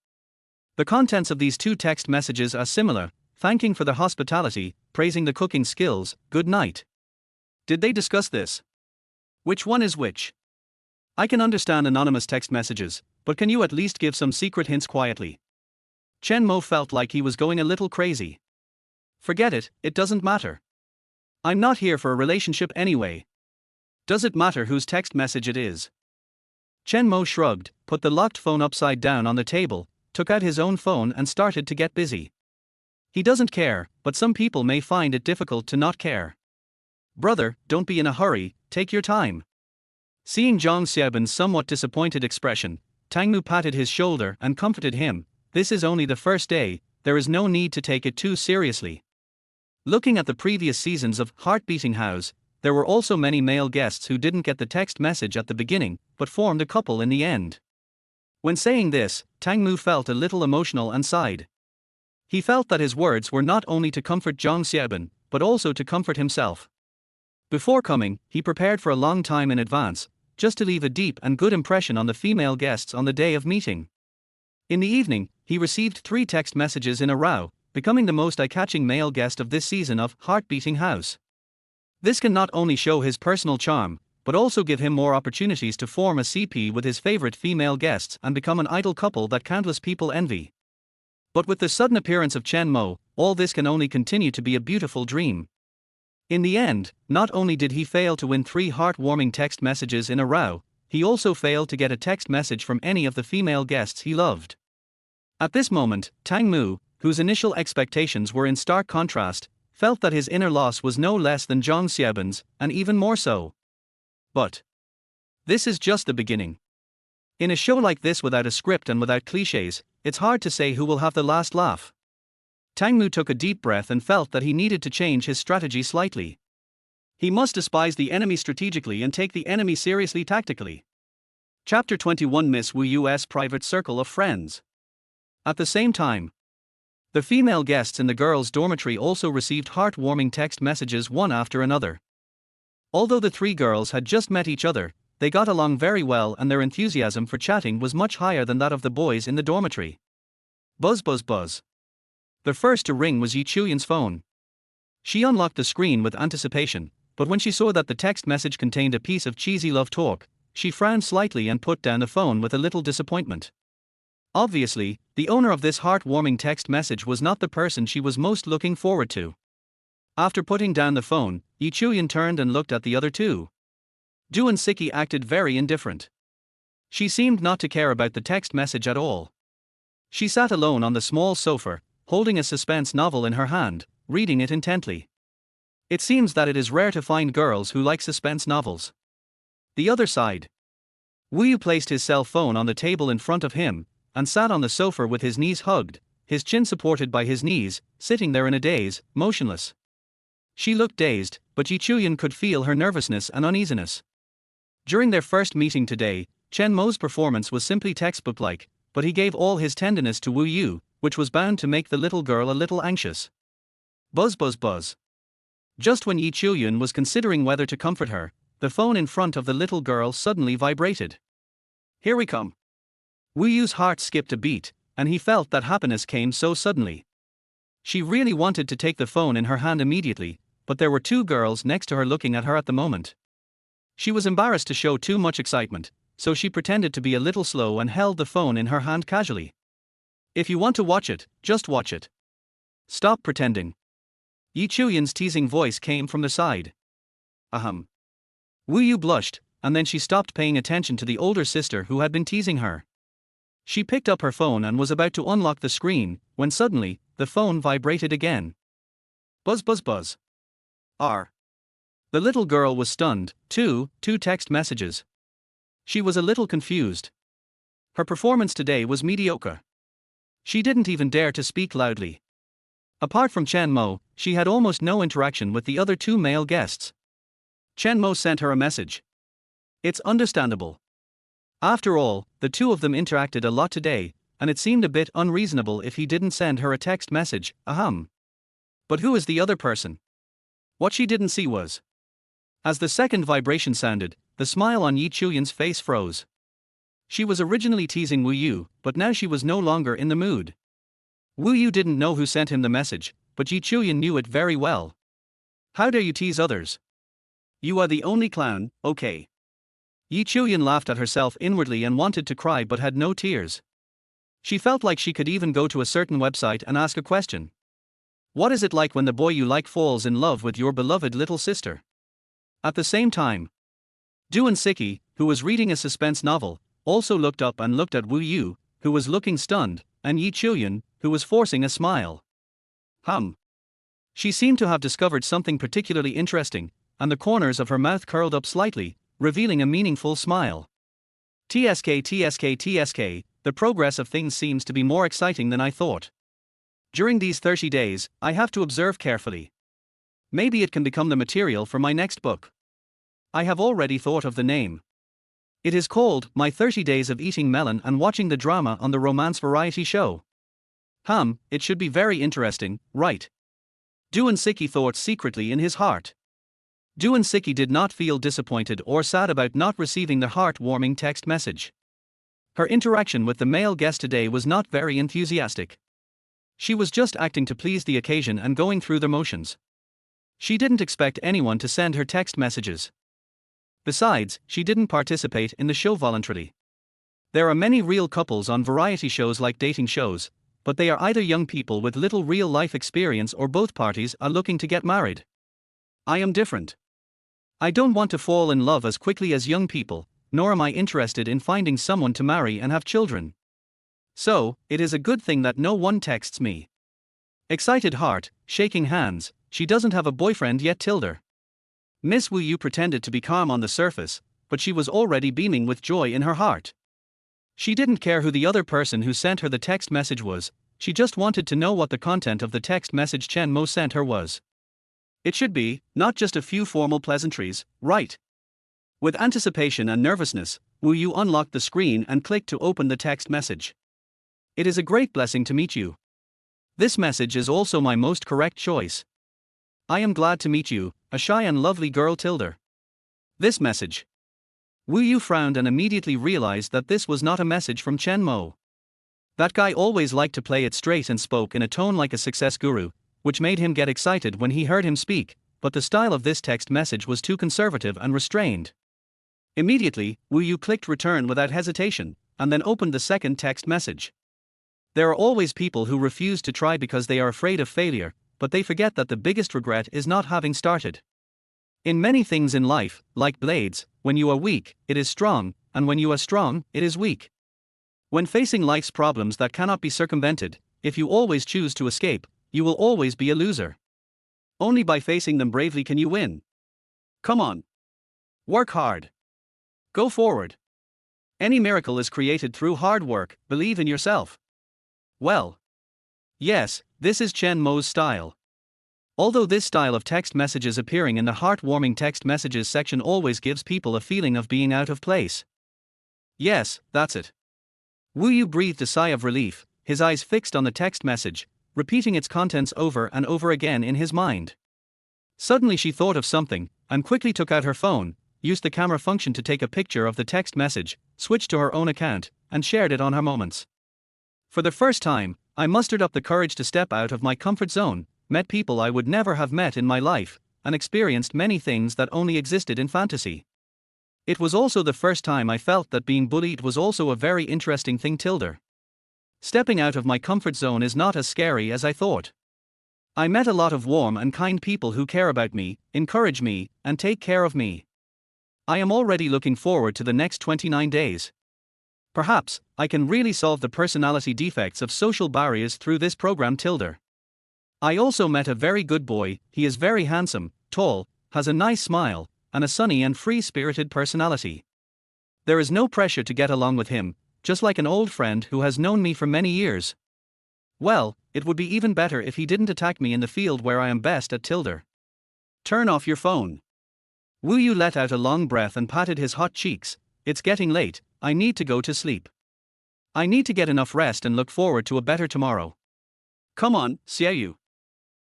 The contents of these 2 text messages are similar, thanking for the hospitality, praising the cooking skills, good night. Did they discuss this? Which one is which? I can understand anonymous text messages, but can you at least give some secret hints quietly? Chen Mo felt like he was going a little crazy. Forget it, it doesn't matter. I'm not here for a relationship anyway. Does it matter whose text message it is? Chen Mo shrugged, put the locked phone upside down on the table, took out his own phone and started to get busy. He doesn't care, but some people may find it difficult to not care. Brother, don't be in a hurry, take your time. Seeing Zhang Xiaoban's somewhat disappointed expression, Tang Mo patted his shoulder and comforted him. This is only the first day, there is no need to take it too seriously. Looking at the previous seasons of Heart Beating House, there were also many male guests who didn't get the text message at the beginning, but formed a couple in the end. When saying this, Tang Mo felt a little emotional and sighed. He felt that his words were not only to comfort Zhang Xiaoban, but also to comfort himself. Before coming, he prepared for a long time in advance, just to leave a deep and good impression on the female guests on the day of meeting. In the evening, he received 3 text messages in a row, becoming the most eye-catching male guest of this season of Heart Beating House. This can not only show his personal charm, but also give him more opportunities to form a CP with his favorite female guests and become an idol couple that countless people envy. But with the sudden appearance of Chen Mo, all this can only continue to be a beautiful dream. In the end, not only did he fail to win 3 heartwarming text messages in a row, he also failed to get a text message from any of the female guests he loved. At this moment, Tang Mo, whose initial expectations were in stark contrast, felt that his inner loss was no less than Zhang Xiaoban's, and even more so. But this is just the beginning. In a show like this without a script and without cliches, it's hard to say who will have the last laugh. Tang Mu took a deep breath and felt that he needed to change his strategy slightly. He must despise the enemy strategically and take the enemy seriously tactically. Chapter 21 Miss Wu Yu's Private Circle of Friends. At the same time, the female guests in the girls' dormitory also received heartwarming text messages one after another. Although the three girls had just met each other, they got along very well and their enthusiasm for chatting was much higher than that of the boys in the dormitory. Buzz buzz buzz. The first to ring was Yi Chuyun's phone. She unlocked the screen with anticipation, but when she saw that the text message contained a piece of cheesy love talk, she frowned slightly and put down the phone with a little disappointment. Obviously, the owner of this heartwarming text message was not the person she was most looking forward to. After putting down the phone, Yi Chuyun turned and looked at the other two. Duan Siki acted very indifferent. She seemed not to care about the text message at all. She sat alone on the small sofa, holding a suspense novel in her hand, reading it intently. It seems that it is rare to find girls who like suspense novels. The other side. Wu Yu placed his cell phone on the table in front of him, and sat on the sofa with his knees hugged, his chin supported by his knees, sitting there in a daze, motionless. She looked dazed, but Yi Chuyun could feel her nervousness and uneasiness. During their first meeting today, Chen Mo's performance was simply textbook-like, but he gave all his tenderness to Wu Yu, which was bound to make the little girl a little anxious. Buzz buzz buzz. Just when Yi Chuyun was considering whether to comfort her, the phone in front of the little girl suddenly vibrated. Here we come. Wu Yu's heart skipped a beat, and he felt that happiness came so suddenly. She really wanted to take the phone in her hand immediately, but there were two girls next to her looking at her at the moment. She was embarrassed to show too much excitement, so she pretended to be a little slow and held the phone in her hand casually. If you want to watch it, just watch it. Stop pretending. Yi Chuyun's teasing voice came from the side. Ahem. Wu Yu blushed, and then she stopped paying attention to the older sister who had been teasing her. She picked up her phone and was about to unlock the screen, when suddenly, the phone vibrated again. Buzz buzz buzz. R. The little girl was stunned. Two text messages. She was a little confused. Her performance today was mediocre. She didn't even dare to speak loudly. Apart from Chen Mo, she had almost no interaction with the other two male guests. Chen Mo sent her a message. It's understandable. After all, the two of them interacted a lot today, and it seemed a bit unreasonable if he didn't send her a text message, ahem. But who is the other person? What she didn't see was. As the second vibration sounded, the smile on Yi Chuyun's face froze. She was originally teasing Wu Yu, but now she was no longer in the mood. Wu Yu didn't know who sent him the message, but Yi Chuyun knew it very well. How dare you tease others? You are the only clown, okay. Yi Chuyun laughed at herself inwardly and wanted to cry but had no tears. She felt like she could even go to a certain website and ask a question. What is it like when the boy you like falls in love with your beloved little sister? At the same time, Duan Siki, who was reading a suspense novel, also looked up and looked at Wu Yu, who was looking stunned, and Yi Chuyun, who was forcing a smile. She seemed to have discovered something particularly interesting, and the corners of her mouth curled up slightly, revealing a meaningful smile. TSK, the progress of things seems to be more exciting than I thought. During these 30 days, I have to observe carefully. Maybe it can become the material for my next book. I have already thought of the name. It is called My 30 Days of Eating Melon and Watching the Drama on the Romance Variety Show. It should be very interesting, right? Duan Siki thought secretly in his heart. Duan Siki did not feel disappointed or sad about not receiving the heart-warming text message. Her interaction with the male guest today was not very enthusiastic. She was just acting to please the occasion and going through the motions. She didn't expect anyone to send her text messages. Besides, she didn't participate in the show voluntarily. There are many real couples on variety shows like dating shows, but they are either young people with little real-life experience or both parties are looking to get married. I am different. I don't want to fall in love as quickly as young people, nor am I interested in finding someone to marry and have children. So, it is a good thing that no one texts me. Excited heart, shaking hands, she doesn't have a boyfriend yet tilde. Miss Wu Yu pretended to be calm on the surface, but she was already beaming with joy in her heart. She didn't care who the other person who sent her the text message was, she just wanted to know what the content of the text message Chen Mo sent her was. It should be, not just a few formal pleasantries, right? With anticipation and nervousness, Wu Yu unlocked the screen and clicked to open the text message. It is a great blessing to meet you. This message is also my most correct choice. I am glad to meet you, a shy and lovely girl tilde. This message. Wu Yu frowned and immediately realized that this was not a message from Chen Mo. That guy always liked to play it straight and spoke in a tone like a success guru, which made him get excited when he heard him speak, but the style of this text message was too conservative and restrained. Immediately, Wu Yu clicked return without hesitation, and then opened the second text message. There are always people who refuse to try because they are afraid of failure, but they forget that the biggest regret is not having started. In many things in life, like blades, when you are weak, it is strong, and when you are strong, it is weak. When facing life's problems that cannot be circumvented, if you always choose to escape, you will always be a loser. Only by facing them bravely can you win. Come on. Work hard. Go forward. Any miracle is created through hard work, believe in yourself. Well. Yes, this is Chen Mo's style. Although this style of text messages appearing in the heartwarming text messages section always gives people a feeling of being out of place. Yes, that's it. Wu Yu breathed a sigh of relief, his eyes fixed on the text message, repeating its contents over and over again in his mind. Suddenly she thought of something, and quickly took out her phone, used the camera function to take a picture of the text message, switched to her own account, and shared it on her moments. For the first time, I mustered up the courage to step out of my comfort zone, met people I would never have met in my life, and experienced many things that only existed in fantasy. It was also the first time I felt that being bullied was also a very interesting thing tilde. Stepping out of my comfort zone is not as scary as I thought. I met a lot of warm and kind people who care about me, encourage me, and take care of me. I am already looking forward to the next 29 days. Perhaps, I can really solve the personality defects of social barriers through this program tilde. I also met a very good boy, he is very handsome, tall, has a nice smile, and a sunny and free-spirited personality. There is no pressure to get along with him, just like an old friend who has known me for many years. Well, it would be even better if he didn't attack me in the field where I am best at tilde. Turn off your phone. Wu Yu let out a long breath and patted his hot cheeks. It's getting late, I need to go to sleep. I need to get enough rest and look forward to a better tomorrow. Come on, Xiaoyu.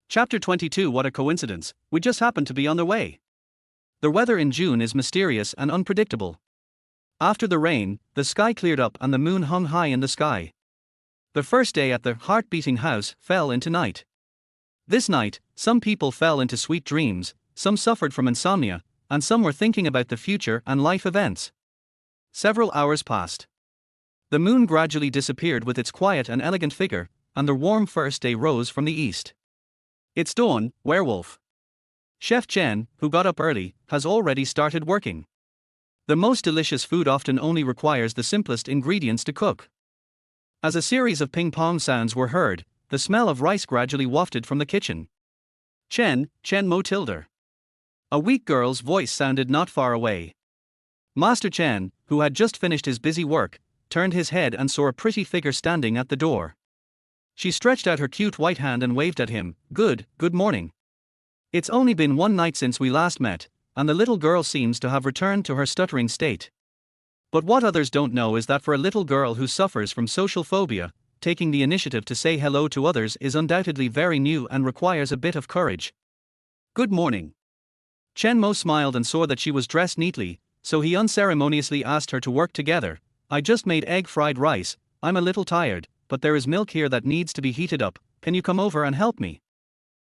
Chapter 22. What a coincidence, we just happened to be on the way. The weather in June is mysterious and unpredictable. After the rain, the sky cleared up and the moon hung high in the sky. The first day at the heart-beating house fell into night. This night, some people fell into sweet dreams, some suffered from insomnia, and some were thinking about the future and life events. Several hours passed. The moon gradually disappeared with its quiet and elegant figure, and the warm first day rose from the east. It's dawn, werewolf. Chef Chen, who got up early, has already started working. The most delicious food often only requires the simplest ingredients to cook. As a series of ping-pong sounds were heard, the smell of rice gradually wafted from the kitchen. Chen Mo tilde. A weak girl's voice sounded not far away. Master Chen, who had just finished his busy work, turned his head and saw a pretty figure standing at the door. She stretched out her cute white hand and waved at him. Good morning. It's only been one night since we last met, and the little girl seems to have returned to her stuttering state. But what others don't know is that for a little girl who suffers from social phobia, taking the initiative to say hello to others is undoubtedly very new and requires a bit of courage. Good morning. Chen Mo smiled and saw that she was dressed neatly, so he unceremoniously asked her to work together. I just made egg fried rice, I'm a little tired, but there is milk here that needs to be heated up, can you come over and help me?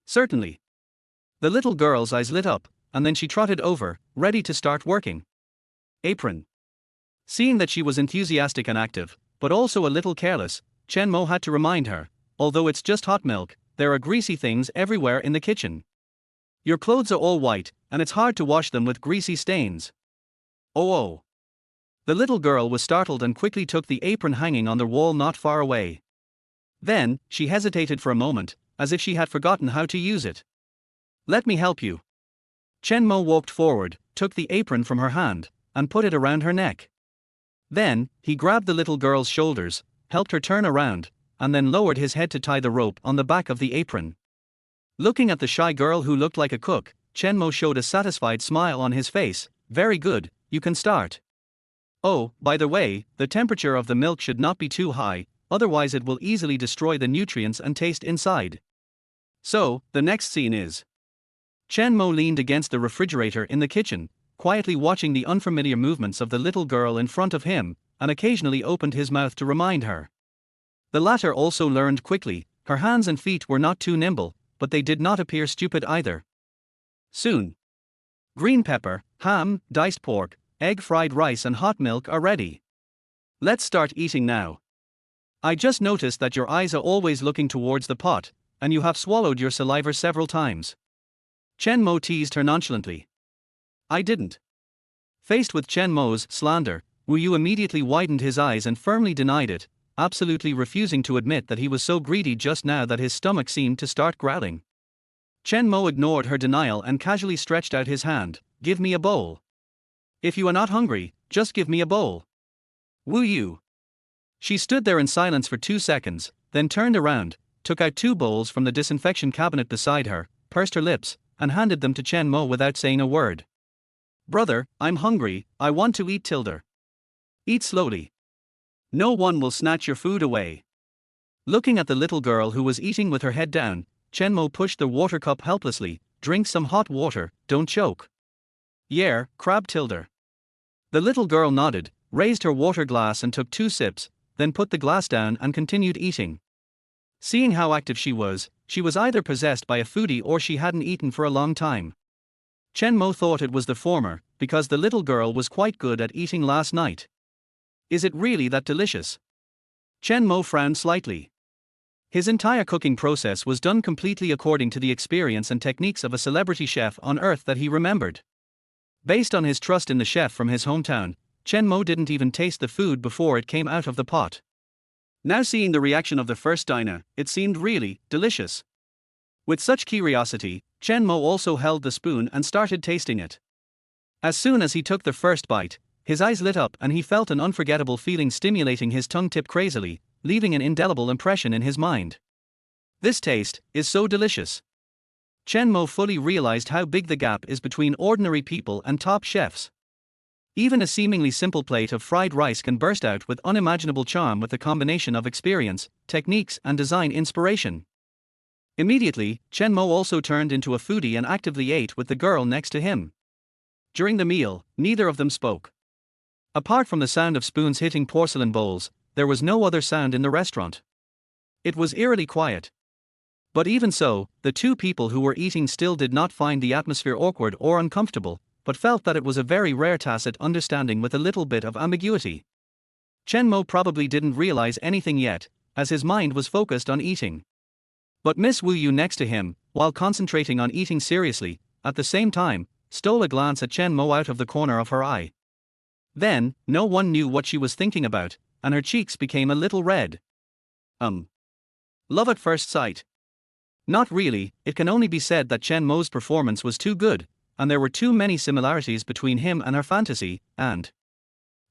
Certainly. The little girl's eyes lit up, and then she trotted over, ready to start working. Apron. Seeing that she was enthusiastic and active, but also a little careless, Chen Mo had to remind her, although it's just hot milk, there are greasy things everywhere in the kitchen. Your clothes are all white, and it's hard to wash them with greasy stains. Oh. The little girl was startled and quickly took the apron hanging on the wall not far away. Then, she hesitated for a moment, as if she had forgotten how to use it. Let me help you. Chen Mo walked forward, took the apron from her hand, and put it around her neck. Then, he grabbed the little girl's shoulders, helped her turn around, and then lowered his head to tie the rope on the back of the apron. Looking at the shy girl who looked like a cook, Chen Mo showed a satisfied smile on his face. Very good, you can start. Oh, by the way, the temperature of the milk should not be too high, otherwise it will easily destroy the nutrients and taste inside. So, the next scene is Chen Mo leaned against the refrigerator in the kitchen, quietly watching the unfamiliar movements of the little girl in front of him, and occasionally opened his mouth to remind her. The latter also learned quickly. Her hands and feet were not too nimble, but they did not appear stupid either. Soon, green pepper, ham, diced pork, egg, fried rice and hot milk are ready. Let's start eating now. I just noticed that your eyes are always looking towards the pot, and you have swallowed your saliva several times. Chen Mo teased her nonchalantly. I didn't. Faced with Chen Mo's slander, Wu Yu immediately widened his eyes and firmly denied it, absolutely refusing to admit that he was so greedy just now that his stomach seemed to start growling. Chen Mo ignored her denial and casually stretched out his hand. Give me a bowl. If you are not hungry, just give me a bowl. Wu Yu. She stood there in silence for 2 seconds, then turned around, took out 2 bowls from the disinfection cabinet beside her, pursed her lips, and handed them to Chen Mo without saying a word. Brother, I'm hungry, I want to eat tilde. Eat slowly. No one will snatch your food away. Looking at the little girl who was eating with her head down, Chen Mo pushed the water cup helplessly. Drink some hot water, don't choke. Yeah, crab tilde. The little girl nodded, raised her water glass and took 2 sips, then put the glass down and continued eating. Seeing how active she was either possessed by a foodie or she hadn't eaten for a long time. Chen Mo thought it was the former, because the little girl was quite good at eating last night. Is it really that delicious? Chen Mo frowned slightly. His entire cooking process was done completely according to the experience and techniques of a celebrity chef on Earth that he remembered. Based on his trust in the chef from his hometown, Chen Mo didn't even taste the food before it came out of the pot. Now seeing the reaction of the first diner, it seemed really delicious. With such curiosity, Chen Mo also held the spoon and started tasting it. As soon as he took the first bite, his eyes lit up and he felt an unforgettable feeling stimulating his tongue tip crazily, leaving an indelible impression in his mind. This taste is so delicious. Chen Mo fully realized how big the gap is between ordinary people and top chefs. Even a seemingly simple plate of fried rice can burst out with unimaginable charm with a combination of experience, techniques and design inspiration. Immediately, Chen Mo also turned into a foodie and actively ate with the girl next to him. During the meal, neither of them spoke. Apart from the sound of spoons hitting porcelain bowls, there was no other sound in the restaurant. It was eerily quiet. But even so, the 2 people who were eating still did not find the atmosphere awkward or uncomfortable, but felt that it was a very rare tacit understanding with a little bit of ambiguity. Chen Mo probably didn't realize anything yet, as his mind was focused on eating. But Miss Wu Yu next to him, while concentrating on eating seriously, at the same time, stole a glance at Chen Mo out of the corner of her eye. Then, no one knew what she was thinking about, and her cheeks became a little red. Love at first sight. Not really, it can only be said that Chen Mo's performance was too good, and there were too many similarities between him and her fantasy, and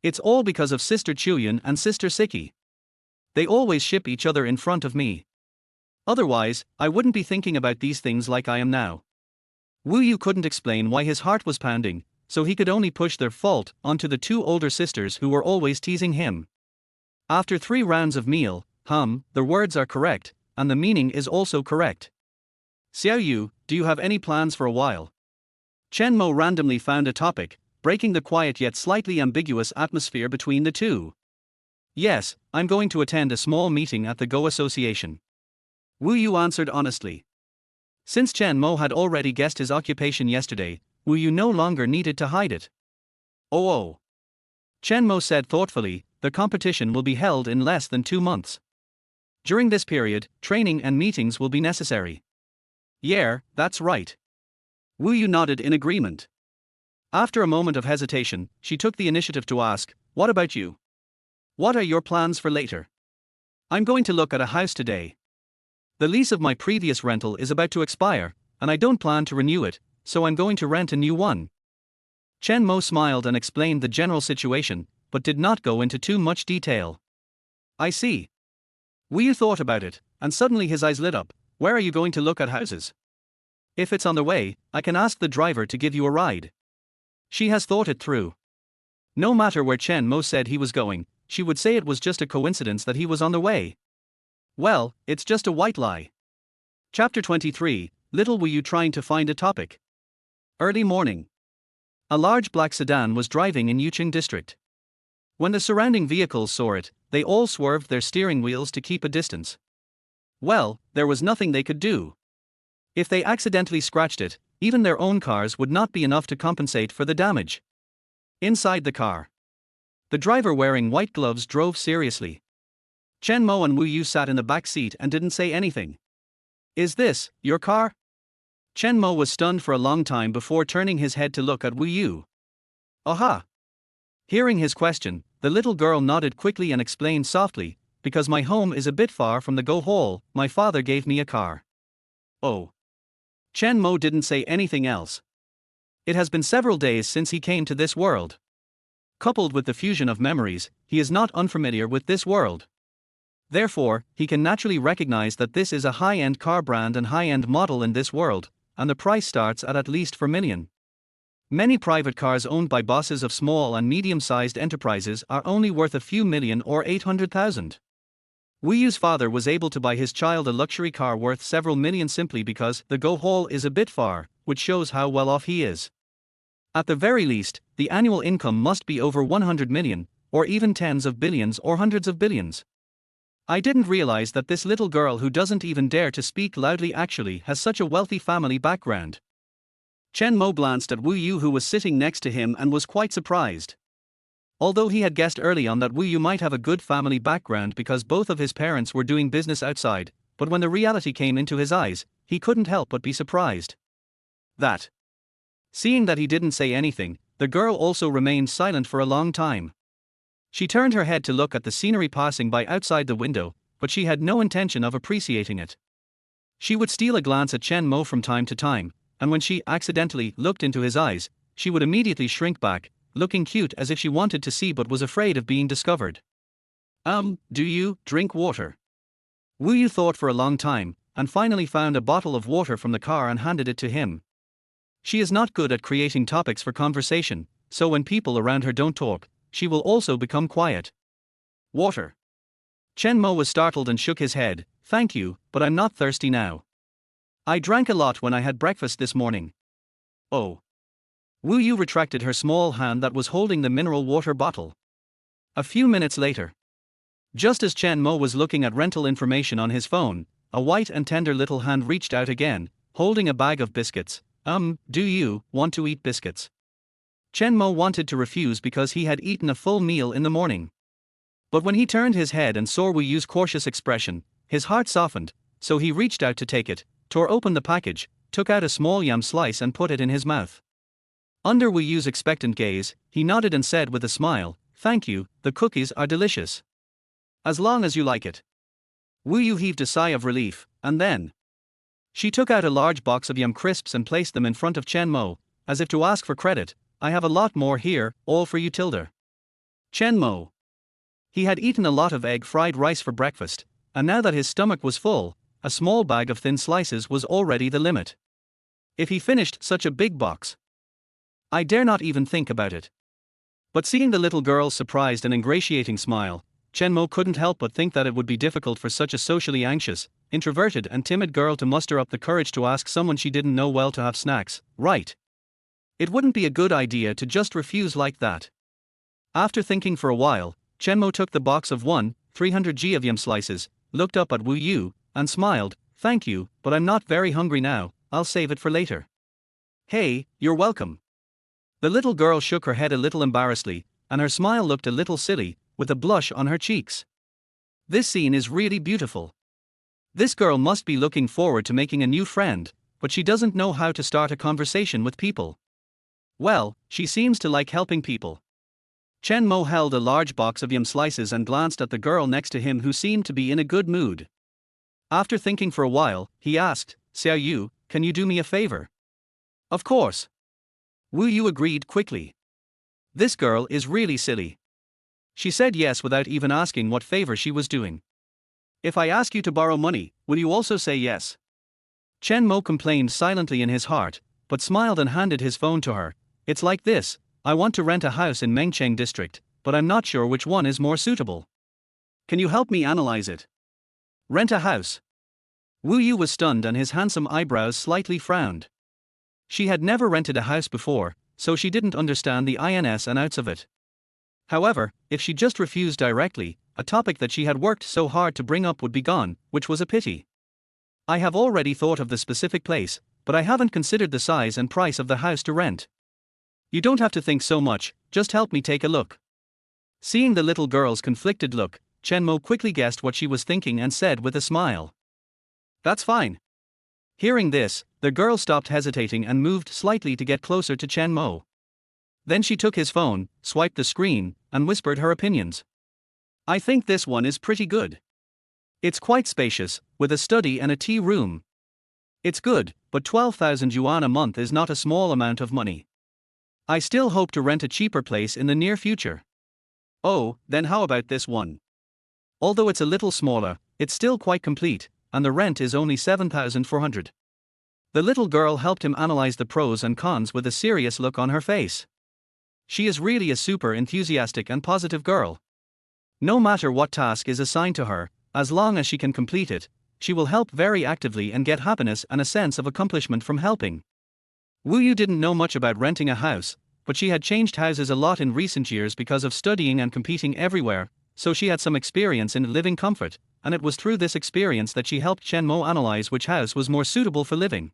it's all because of Sister Chuyun and Sister Siki. They always ship each other in front of me. Otherwise, I wouldn't be thinking about these things like I am now. Wu Yu couldn't explain why his heart was pounding, so he could only push their fault onto the 2 older sisters who were always teasing him. After 3 rounds of meal, the words are correct, and the meaning is also correct. Xiao Yu, do you have any plans for a while? Chen Mo randomly found a topic, breaking the quiet yet slightly ambiguous atmosphere between the 2. Yes, I'm going to attend a small meeting at the Go Association. Wu Yu answered honestly. Since Chen Mo had already guessed his occupation yesterday, Wu Yu no longer needed to hide it. Oh. Chen Mo said thoughtfully, the competition will be held in less than 2 months. During this period, training and meetings will be necessary. Yeah, that's right. Wu Yu nodded in agreement. After a moment of hesitation, she took the initiative to ask, what about you? What are your plans for later? I'm going to look at a house today. The lease of my previous rental is about to expire, and I don't plan to renew it, so I'm going to rent a new one. Chen Mo smiled and explained the general situation, but did not go into too much detail. I see. Wu Yu thought about it, and suddenly his eyes lit up. Where are you going to look at houses? If it's on the way, I can ask the driver to give you a ride. She has thought it through. No matter where Chen Mo said he was going, she would say it was just a coincidence that he was on the way. Well, it's just a white lie. Chapter 23, Little Wu Yu trying to find a topic. Early morning. A large black sedan was driving in Yuqing district. When the surrounding vehicles saw it, they all swerved their steering wheels to keep a distance. Well, there was nothing they could do. If they accidentally scratched it, even their own cars would not be enough to compensate for the damage. Inside the car, the driver wearing white gloves drove seriously. Chen Mo and Wu Yu sat in the back seat and didn't say anything. Is this your car? Chen Mo was stunned for a long time before turning his head to look at Wu Yu. Aha! Hearing his question, the little girl nodded quickly and explained softly, because my home is a bit far from the Go Hall, my father gave me a car. Oh. Chen Mo didn't say anything else. It has been several days since he came to this world. Coupled with the fusion of memories, he is not unfamiliar with this world. Therefore, he can naturally recognize that this is a high-end car brand and high-end model in this world, and the price starts at least 4 million. Many private cars owned by bosses of small and medium-sized enterprises are only worth a few million or 800,000. Wu Yu's father was able to buy his child a luxury car worth several million simply because the Go Hall is a bit far, which shows how well off he is. At the very least, the annual income must be over 100 million, or even tens of billions or hundreds of billions. I didn't realize that this little girl who doesn't even dare to speak loudly actually has such a wealthy family background. Chen Mo glanced at Wu Yu who was sitting next to him and was quite surprised. Although he had guessed early on that Wu Yu might have a good family background because both of his parents were doing business outside, but when the reality came into his eyes, he couldn't help but be surprised. Seeing that he didn't say anything, the girl also remained silent for a long time. She turned her head to look at the scenery passing by outside the window, but she had no intention of appreciating it. She would steal a glance at Chen Mo from time to time, and when she accidentally looked into his eyes, she would immediately shrink back, looking cute as if she wanted to see but was afraid of being discovered. Do you drink water? Wu Yu thought for a long time, and finally found a bottle of water from the car and handed it to him. She is not good at creating topics for conversation, so when people around her don't talk, she will also become quiet. Water. Chen Mo was startled and shook his head. Thank you, but I'm not thirsty now. I drank a lot when I had breakfast this morning. Oh. Wu Yu retracted her small hand that was holding the mineral water bottle. A few minutes later, just as Chen Mo was looking at rental information on his phone, a white and tender little hand reached out again, holding a bag of biscuits. Do you want to eat biscuits? Chen Mo wanted to refuse because he had eaten a full meal in the morning. But when he turned his head and saw Wu Yu's cautious expression, his heart softened, so he reached out to take it, tore open the package, took out a small yam slice and put it in his mouth. Under Wu Yu's expectant gaze, he nodded and said with a smile, "Thank you, the cookies are delicious. As long as you like it." Wu Yu heaved a sigh of relief, and then she took out a large box of yum crisps and placed them in front of Chen Mo, as if to ask for credit. "I have a lot more here, all for you, Tilda." Chen Mo. He had eaten a lot of egg-fried rice for breakfast, and now that his stomach was full, a small bag of thin slices was already the limit. If he finished such a big box, I dare not even think about it. But seeing the little girl's surprised and ingratiating smile, Chen Mo couldn't help but think that it would be difficult for such a socially anxious, introverted and timid girl to muster up the courage to ask someone she didn't know well to have snacks, right? It wouldn't be a good idea to just refuse like that. After thinking for a while, Chen Mo took the box of 300g of yum slices, looked up at Wu Yu, and smiled. "Thank you, but I'm not very hungry now, I'll save it for later." "Hey, you're welcome." The little girl shook her head a little embarrassedly, and her smile looked a little silly, with a blush on her cheeks. This scene is really beautiful. This girl must be looking forward to making a new friend, but she doesn't know how to start a conversation with people. Well, she seems to like helping people. Chen Mo held a large box of yum slices and glanced at the girl next to him who seemed to be in a good mood. After thinking for a while, he asked, "Xiao Yu, can you do me a favor? Of course. Wu Yu agreed quickly. This girl is really silly. She said yes without even asking what favor she was doing. If I ask you to borrow money, will you also say yes? Chen Mo complained silently in his heart, but smiled and handed his phone to her. It's like this, I want to rent a house in Mengcheng district, but I'm not sure which one is more suitable. Can you help me analyze it? Rent a house. Wu Yu was stunned and his handsome eyebrows slightly frowned. She had never rented a house before, so she didn't understand the ins and outs of it. However, if she just refused directly, a topic that she had worked so hard to bring up would be gone, which was a pity. I have already thought of the specific place, but I haven't considered the size and price of the house to rent. You don't have to think so much, just help me take a look. Seeing the little girl's conflicted look, Chen Mo quickly guessed what she was thinking and said with a smile. That's fine. Hearing this, the girl stopped hesitating and moved slightly to get closer to Chen Mo. Then she took his phone, swiped the screen, and whispered her opinions. I think this one is pretty good. It's quite spacious, with a study and a tea room. It's good, but 12,000 yuan a month is not a small amount of money. I still hope to rent a cheaper place in the near future. Oh, then how about this one? Although it's a little smaller, it's still quite complete, and the rent is only 7,400. The little girl helped him analyze the pros and cons with a serious look on her face. She is really a super enthusiastic and positive girl. No matter what task is assigned to her, as long as she can complete it, she will help very actively and get happiness and a sense of accomplishment from helping. Wu Yu didn't know much about renting a house, but she had changed houses a lot in recent years because of studying and competing everywhere, so she had some experience in living comfort, and it was through this experience that she helped Chen Mo analyze which house was more suitable for living.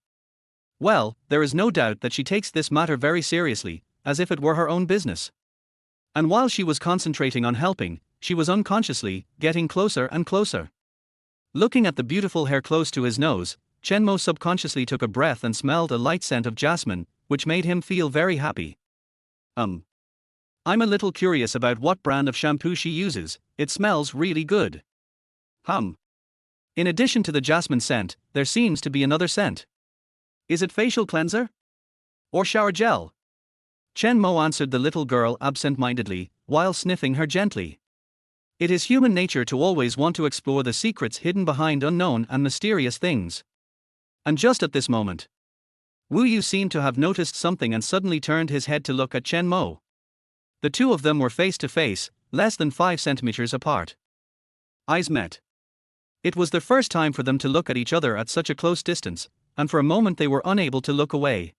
Well, there is no doubt that she takes this matter very seriously, as if it were her own business. And while she was concentrating on helping, she was unconsciously getting closer and closer. Looking at the beautiful hair close to his nose, Chen Mo subconsciously took a breath and smelled a light scent of jasmine, which made him feel very happy. I'm a little curious about what brand of shampoo she uses, it smells really good. In addition to the jasmine scent, there seems to be another scent. Is it facial cleanser? Or shower gel? Chen Mo answered the little girl absent-mindedly, while sniffing her gently. It is human nature to always want to explore the secrets hidden behind unknown and mysterious things. And just at this moment, Wu Yu seemed to have noticed something and suddenly turned his head to look at Chen Mo. The two of them were face to face, less than 5 centimeters apart. Eyes met. It was the first time for them to look at each other at such a close distance, and for a moment they were unable to look away.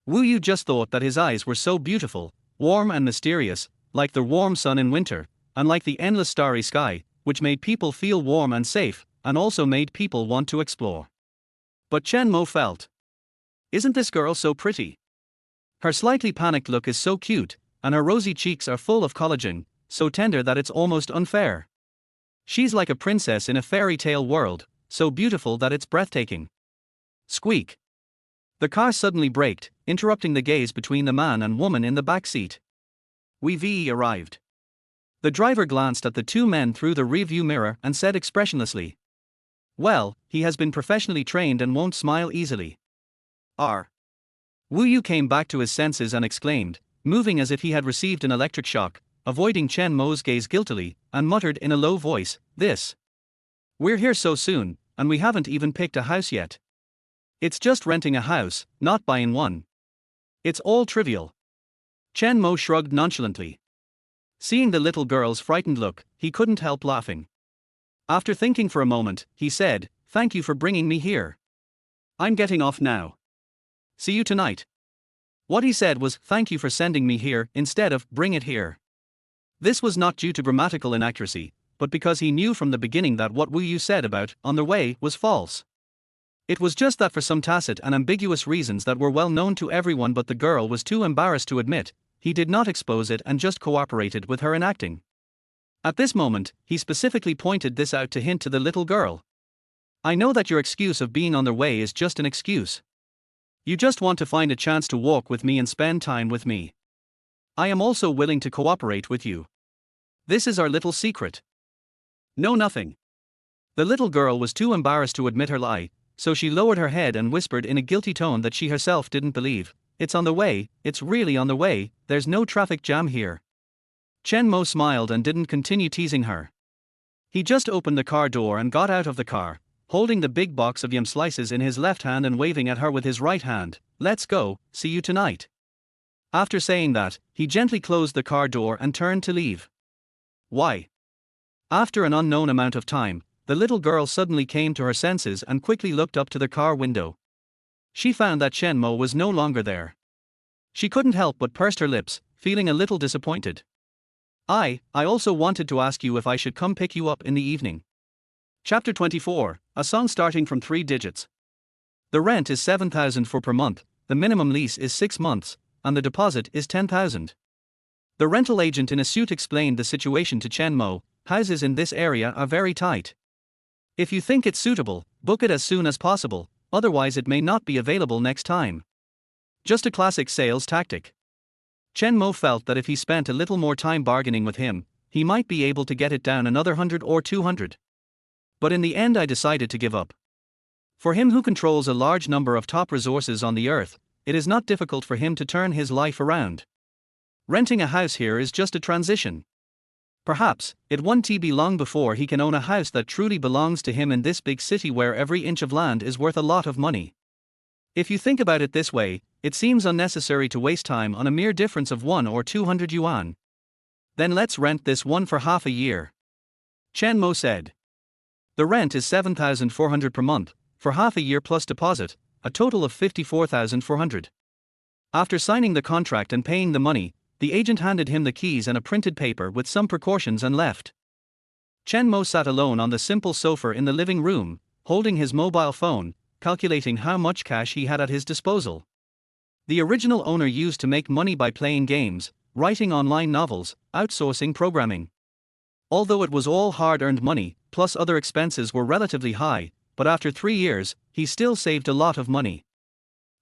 Wu Yu just thought that his eyes were so beautiful, warm and mysterious, like the warm sun in winter, and like the endless starry sky, which made people feel warm and safe, and also made people want to explore. But Chen Mo felt. Isn't this girl so pretty? Her slightly panicked look is so cute, and her rosy cheeks are full of collagen, so tender that it's almost unfair. She's like a princess in a fairy tale world, so beautiful that it's breathtaking. Squeak. The car suddenly braked, interrupting the gaze between the man and woman in the back seat. We've arrived. The driver glanced at the two men through the rearview mirror and said expressionlessly. Well, he has been professionally trained and won't smile easily. R. Wu Yu came back to his senses and exclaimed, moving as if he had received an electric shock, avoiding Chen Mo's gaze guiltily, and muttered in a low voice, this. We're here so soon, and we haven't even picked a house yet. It's just renting a house, not buying one. It's all trivial. Chen Mo shrugged nonchalantly. Seeing the little girl's frightened look, he couldn't help laughing. After thinking for a moment, he said, "Thank you for bringing me here. I'm getting off now. See you tonight." What he said was, "Thank you for sending me here," instead of, "Bring it here." This was not due to grammatical inaccuracy, but because he knew from the beginning that what Wu Yu said about "on the way" was false. It was just that for some tacit and ambiguous reasons that were well known to everyone but the girl was too embarrassed to admit, he did not expose it and just cooperated with her in acting. At this moment, he specifically pointed this out to hint to the little girl. I know that your excuse of being on their way is just an excuse. You just want to find a chance to walk with me and spend time with me. I am also willing to cooperate with you. This is our little secret. No, nothing. The little girl was too embarrassed to admit her lie, so she lowered her head and whispered in a guilty tone that she herself didn't believe. It's on the way, it's really on the way, there's no traffic jam here. Chen Mo smiled and didn't continue teasing her. He just opened the car door and got out of the car, holding the big box of yam slices in his left hand and waving at her with his right hand. Let's go, see you tonight. After saying that, he gently closed the car door and turned to leave. Why? After an unknown amount of time, the little girl suddenly came to her senses and quickly looked up to the car window. She found that Chen Mo was no longer there. She couldn't help but pursed her lips, feeling a little disappointed. I also wanted to ask you if I should come pick you up in the evening. Chapter 24, a song starting from 3 digits. The rent is 7,000 per month, the minimum lease is 6 months, and the deposit is 10,000. The rental agent in a suit explained the situation to Chen Mo. Houses in this area are very tight. If you think it's suitable, book it as soon as possible, otherwise it may not be available next time. Just a classic sales tactic. Chen Mo felt that if he spent a little more time bargaining with him, he might be able to get it down another 100 or 200. But in the end I decided to give up. For him who controls a large number of top resources on the earth, it is not difficult for him to turn his life around. Renting a house here is just a transition. Perhaps, it won't be long before he can own a house that truly belongs to him in this big city where every inch of land is worth a lot of money. If you think about it this way, it seems unnecessary to waste time on a mere difference of 1 or 200 yuan. Then let's rent this one for half a year. Chen Mo said. The rent is 7,400 per month, for half a year plus deposit, a total of 54,400. After signing the contract and paying the money, the agent handed him the keys and a printed paper with some precautions and left. Chen Mo sat alone on the simple sofa in the living room, holding his mobile phone, calculating how much cash he had at his disposal. The original owner used to make money by playing games, writing online novels, outsourcing programming. Although it was all hard-earned money, plus other expenses were relatively high, but after 3 years, he still saved a lot of money.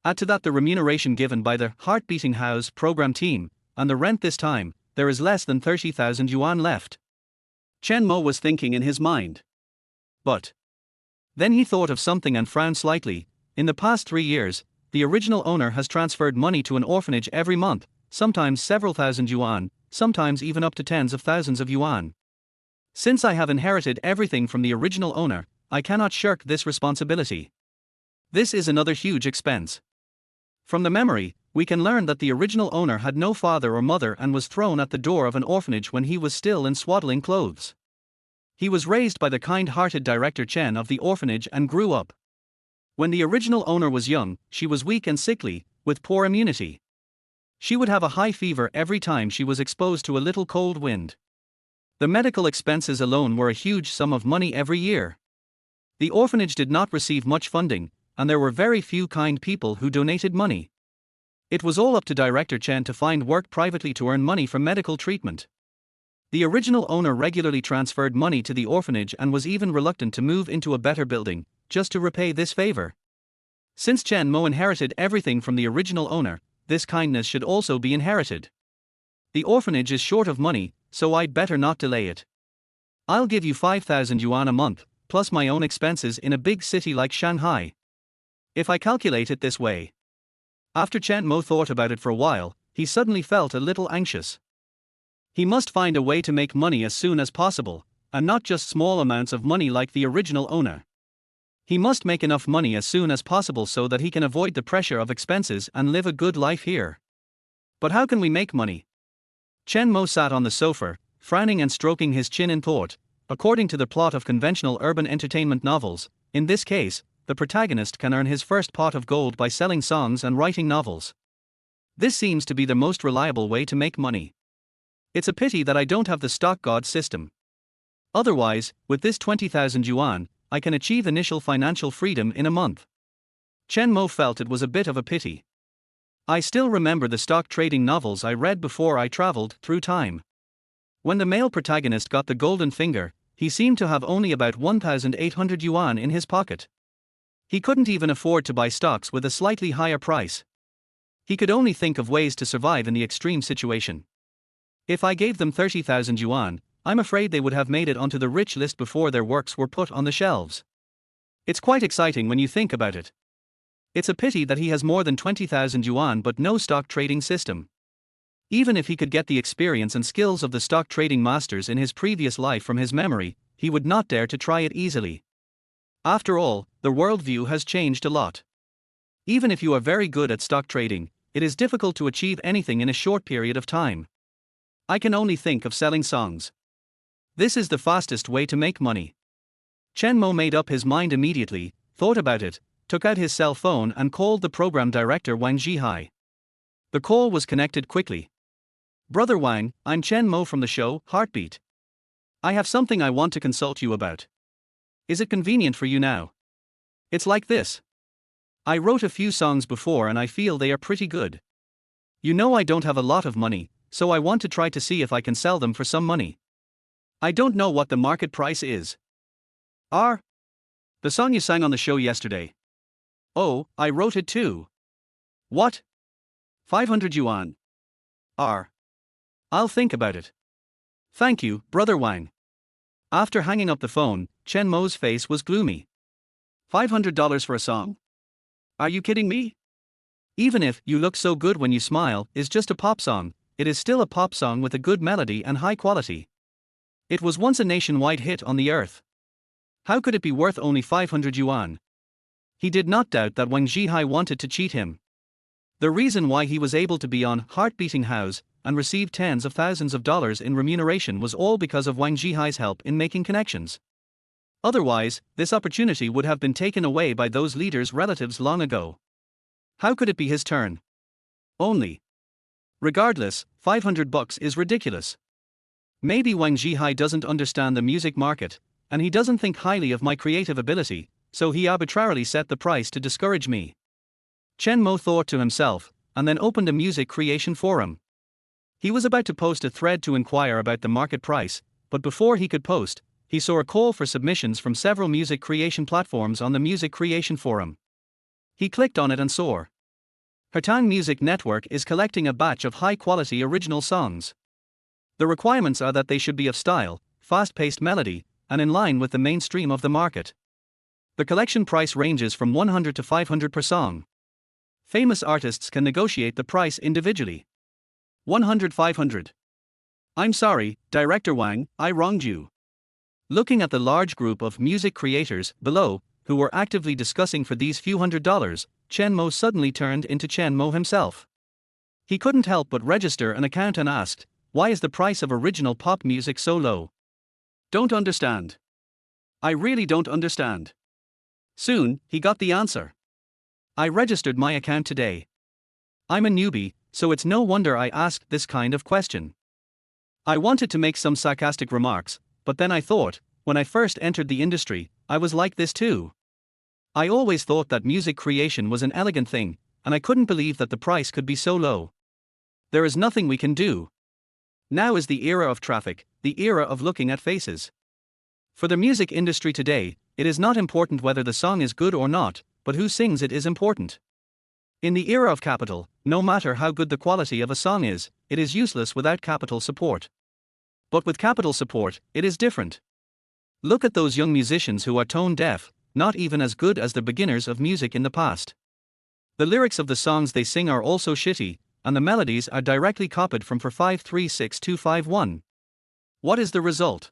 Add to that the remuneration given by the Heart-Beating House program team, and the rent this time, there is less than 30,000 yuan left. Chen Mo was thinking in his mind. But then he thought of something and frowned slightly. In the past 3 years, the original owner has transferred money to an orphanage every month, sometimes several thousand yuan, sometimes even up to tens of thousands of yuan. Since I have inherited everything from the original owner, I cannot shirk this responsibility. This is another huge expense. From the memory, we can learn that the original owner had no father or mother and was thrown at the door of an orphanage when he was still in swaddling clothes. He was raised by the kind-hearted director Chen of the orphanage and grew up. When the original owner was young, she was weak and sickly, with poor immunity. She would have a high fever every time she was exposed to a little cold wind. The medical expenses alone were a huge sum of money every year. The orphanage did not receive much funding, and there were very few kind people who donated money. It was all up to Director Chen to find work privately to earn money for medical treatment. The original owner regularly transferred money to the orphanage and was even reluctant to move into a better building, just to repay this favor. Since Chen Mo inherited everything from the original owner, this kindness should also be inherited. The orphanage is short of money, so I'd better not delay it. I'll give you 5,000 yuan a month, plus my own expenses in a big city like Shanghai. If I calculate it this way. After Chen Mo thought about it for a while, he suddenly felt a little anxious. He must find a way to make money as soon as possible, and not just small amounts of money like the original owner. He must make enough money as soon as possible so that he can avoid the pressure of expenses and live a good life here. But how can we make money? Chen Mo sat on the sofa, frowning and stroking his chin in thought. According to the plot of conventional urban entertainment novels, in this case, the protagonist can earn his first pot of gold by selling songs and writing novels. This seems to be the most reliable way to make money. It's a pity that I don't have the stock god system. Otherwise, with this 20,000 yuan, I can achieve initial financial freedom in a month. Chen Mo felt it was a bit of a pity. I still remember the stock trading novels I read before I traveled through time. When the male protagonist got the golden finger, he seemed to have only about 1,800 yuan in his pocket. He couldn't even afford to buy stocks with a slightly higher price. He could only think of ways to survive in the extreme situation. If I gave them 30,000 yuan, I'm afraid they would have made it onto the rich list before their works were put on the shelves. It's quite exciting when you think about it. It's a pity that he has more than 20,000 yuan but no stock trading system. Even if he could get the experience and skills of the stock trading masters in his previous life from his memory, he would not dare to try it easily. After all, the worldview has changed a lot. Even if you are very good at stock trading, it is difficult to achieve anything in a short period of time. I can only think of selling songs. This is the fastest way to make money. Chen Mo made up his mind immediately, thought about it, took out his cell phone and called the program director Wang Zhihai. The call was connected quickly. "Brother Wang, I'm Chen Mo from the show, Heartbeat. I have something I want to consult you about. Is it convenient for you now? It's like this. I wrote a few songs before and I feel they are pretty good. You know I don't have a lot of money, so I want to try to see if I can sell them for some money. I don't know what the market price is." The song you sang on the show yesterday. Oh, I wrote it too. What? 500 yuan. I'll think about it. Thank you, Brother Wang. After hanging up the phone, Chen Mo's face was gloomy. $500 for a song? Are you kidding me? Even if "You Look So Good When You Smile" is just a pop song, it is still a pop song with a good melody and high quality. It was once a nationwide hit on the earth. How could it be worth only 500 yuan? He did not doubt that Wang Zhihai wanted to cheat him. The reason why he was able to be on Heartbeating House and receive tens of thousands of dollars in remuneration was all because of Wang Zhihai's help in making connections. Otherwise, this opportunity would have been taken away by those leaders' relatives long ago. How could it be his turn? Only. Regardless, $500 is ridiculous. Maybe Wang Zhihai doesn't understand the music market, and he doesn't think highly of my creative ability, so he arbitrarily set the price to discourage me. Chen Mo thought to himself, and then opened a music creation forum. He was about to post a thread to inquire about the market price, but before he could post, he saw a call for submissions from several music creation platforms on the music creation forum. He clicked on it and saw. Hertang Music Network is collecting a batch of high-quality original songs. The requirements are that they should be of style, fast-paced melody, and in line with the mainstream of the market. The collection price ranges from 100 to 500 per song. Famous artists can negotiate the price individually. 100-500. I'm sorry, Director Wang, I wronged you. Looking at the large group of music creators below, who were actively discussing for these few $100, Chen Mo suddenly turned into Chen Mo himself. He couldn't help but register an account and asked, "Why is the price of original pop music so low?" Don't understand. I really don't understand. Soon, he got the answer. I registered my account today. I'm a newbie, so it's no wonder I asked this kind of question. I wanted to make some sarcastic remarks, but then I thought, when I first entered the industry, I was like this too. I always thought that music creation was an elegant thing, and I couldn't believe that the price could be so low. There is nothing we can do. Now is the era of traffic, the era of looking at faces. For the music industry today, it is not important whether the song is good or not, but who sings it is important. In the era of capital, no matter how good the quality of a song is, it is useless without capital support. But with capital support, it is different. Look at those young musicians who are tone deaf, not even as good as the beginners of music in the past. The lyrics of the songs they sing are also shitty, and the melodies are directly copied from for 536251. What is the result?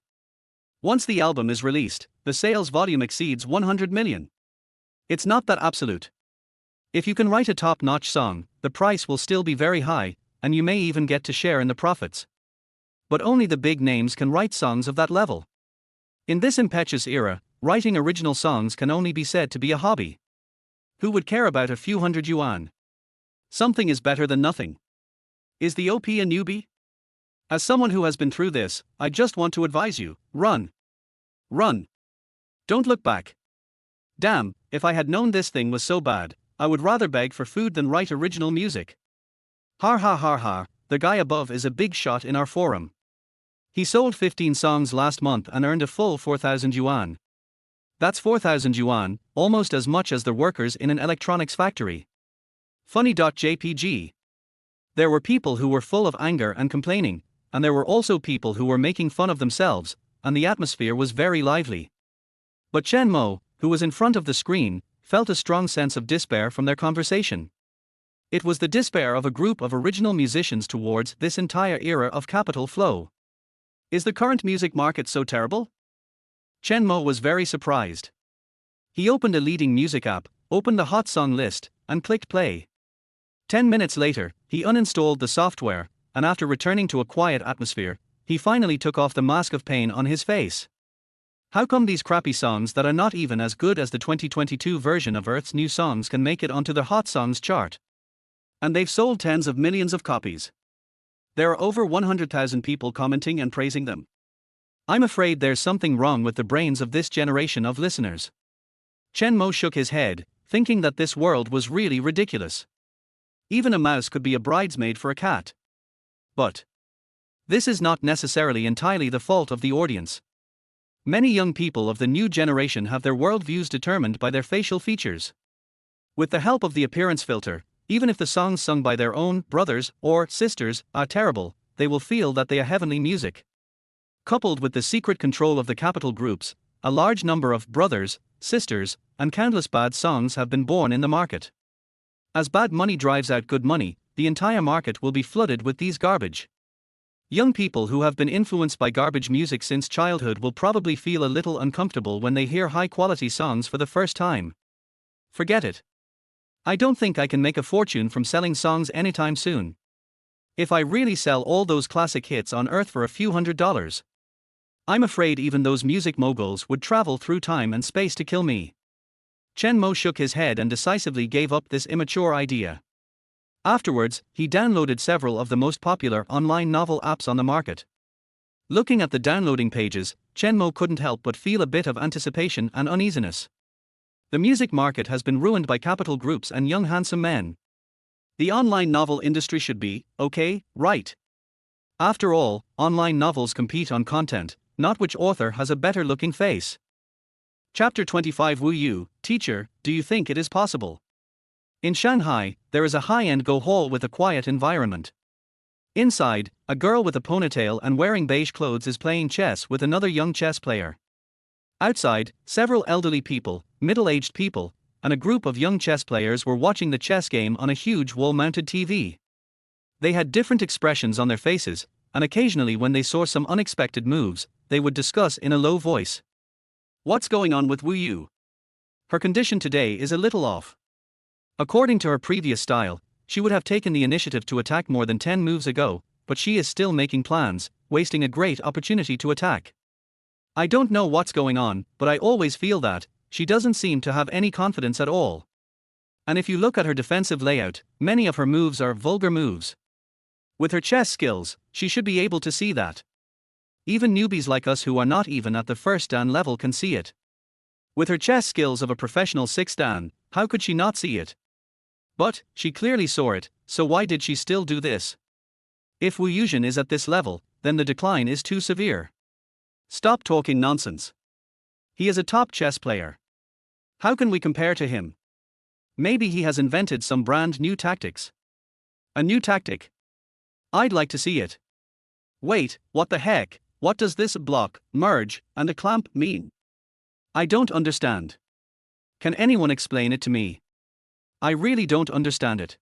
Once the album is released, the sales volume exceeds 100 million. It's not that absolute. If you can write a top-notch song, the price will still be very high, and you may even get to share in the profits. But only the big names can write songs of that level. In this impetuous era, writing original songs can only be said to be a hobby. Who would care about a few hundred yuan? Something is better than nothing. Is the OP a newbie? As someone who has been through this, I just want to advise you, run. Run. Don't look back. Damn, if I had known this thing was so bad, I would rather beg for food than write original music. Har har har har, the guy above is a big shot in our forum. He sold 15 songs last month and earned a full 4,000 yuan. That's 4,000 yuan, almost as much as the workers in an electronics factory. Funny.jpg. There were people who were full of anger and complaining, and there were also people who were making fun of themselves, and the atmosphere was very lively. But Chen Mo, who was in front of the screen, felt a strong sense of despair from their conversation. It was the despair of a group of original musicians towards this entire era of capital flow. Is the current music market so terrible? Chen Mo was very surprised. He opened a leading music app, opened the hot song list, and clicked play. 10 minutes later, he uninstalled the software, and after returning to a quiet atmosphere, he finally took off the mask of pain on his face. How come these crappy songs that are not even as good as the 2022 version of Earth's new songs can make it onto the Hot Songs chart? And they've sold tens of millions of copies. There are over 100,000 people commenting and praising them. I'm afraid there's something wrong with the brains of this generation of listeners. Chen Mo shook his head, thinking that this world was really ridiculous. Even a mouse could be a bridesmaid for a cat. But this is not necessarily entirely the fault of the audience. Many young people of the new generation have their worldviews determined by their facial features. With the help of the appearance filter, even if the songs sung by their own brothers or sisters are terrible, they will feel that they are heavenly music. Coupled with the secret control of the capital groups, a large number of brothers, sisters, and countless bad songs have been born in the market. As bad money drives out good money, the entire market will be flooded with these garbage. Young people who have been influenced by garbage music since childhood will probably feel a little uncomfortable when they hear high-quality songs for the first time. Forget it. I don't think I can make a fortune from selling songs anytime soon. If I really sell all those classic hits on Earth for a few $100s, I'm afraid even those music moguls would travel through time and space to kill me. Chen Mo shook his head and decisively gave up this immature idea. Afterwards, he downloaded several of the most popular online novel apps on the market. Looking at the downloading pages, Chen Mo couldn't help but feel a bit of anticipation and uneasiness. The music market has been ruined by capital groups and young handsome men. The online novel industry should be, okay, right? After all, online novels compete on content, not which author has a better looking face. Chapter 25 Wu Yu, Teacher, do you think it is possible? In Shanghai, there is a high-end Go hall with a quiet environment. Inside, a girl with a ponytail and wearing beige clothes is playing chess with another young chess player. Outside, several elderly people, middle-aged people, and a group of young chess players were watching the chess game on a huge wall-mounted TV. They had different expressions on their faces, and occasionally when they saw some unexpected moves, they would discuss in a low voice. What's going on with Wu Yu? Her condition today is a little off. According to her previous style, she would have taken the initiative to attack more than 10 moves ago, but she is still making plans, wasting a great opportunity to attack. I don't know what's going on, but I always feel that she doesn't seem to have any confidence at all. And if you look at her defensive layout, many of her moves are vulgar moves. With her chess skills, she should be able to see that. Even newbies like us who are not even at the first dan level can see it. With her chess skills of a professional 6th dan, how could she not see it? But she clearly saw it, so why did she still do this? If Wu Yuzhen is at this level, then the decline is too severe. Stop talking nonsense. He is a top chess player. How can we compare to him? Maybe he has invented some brand new tactics. A new tactic? I'd like to see it. Wait, what the heck? What does this block, merge, and a clamp mean? I don't understand. Can anyone explain it to me? I really don't understand it.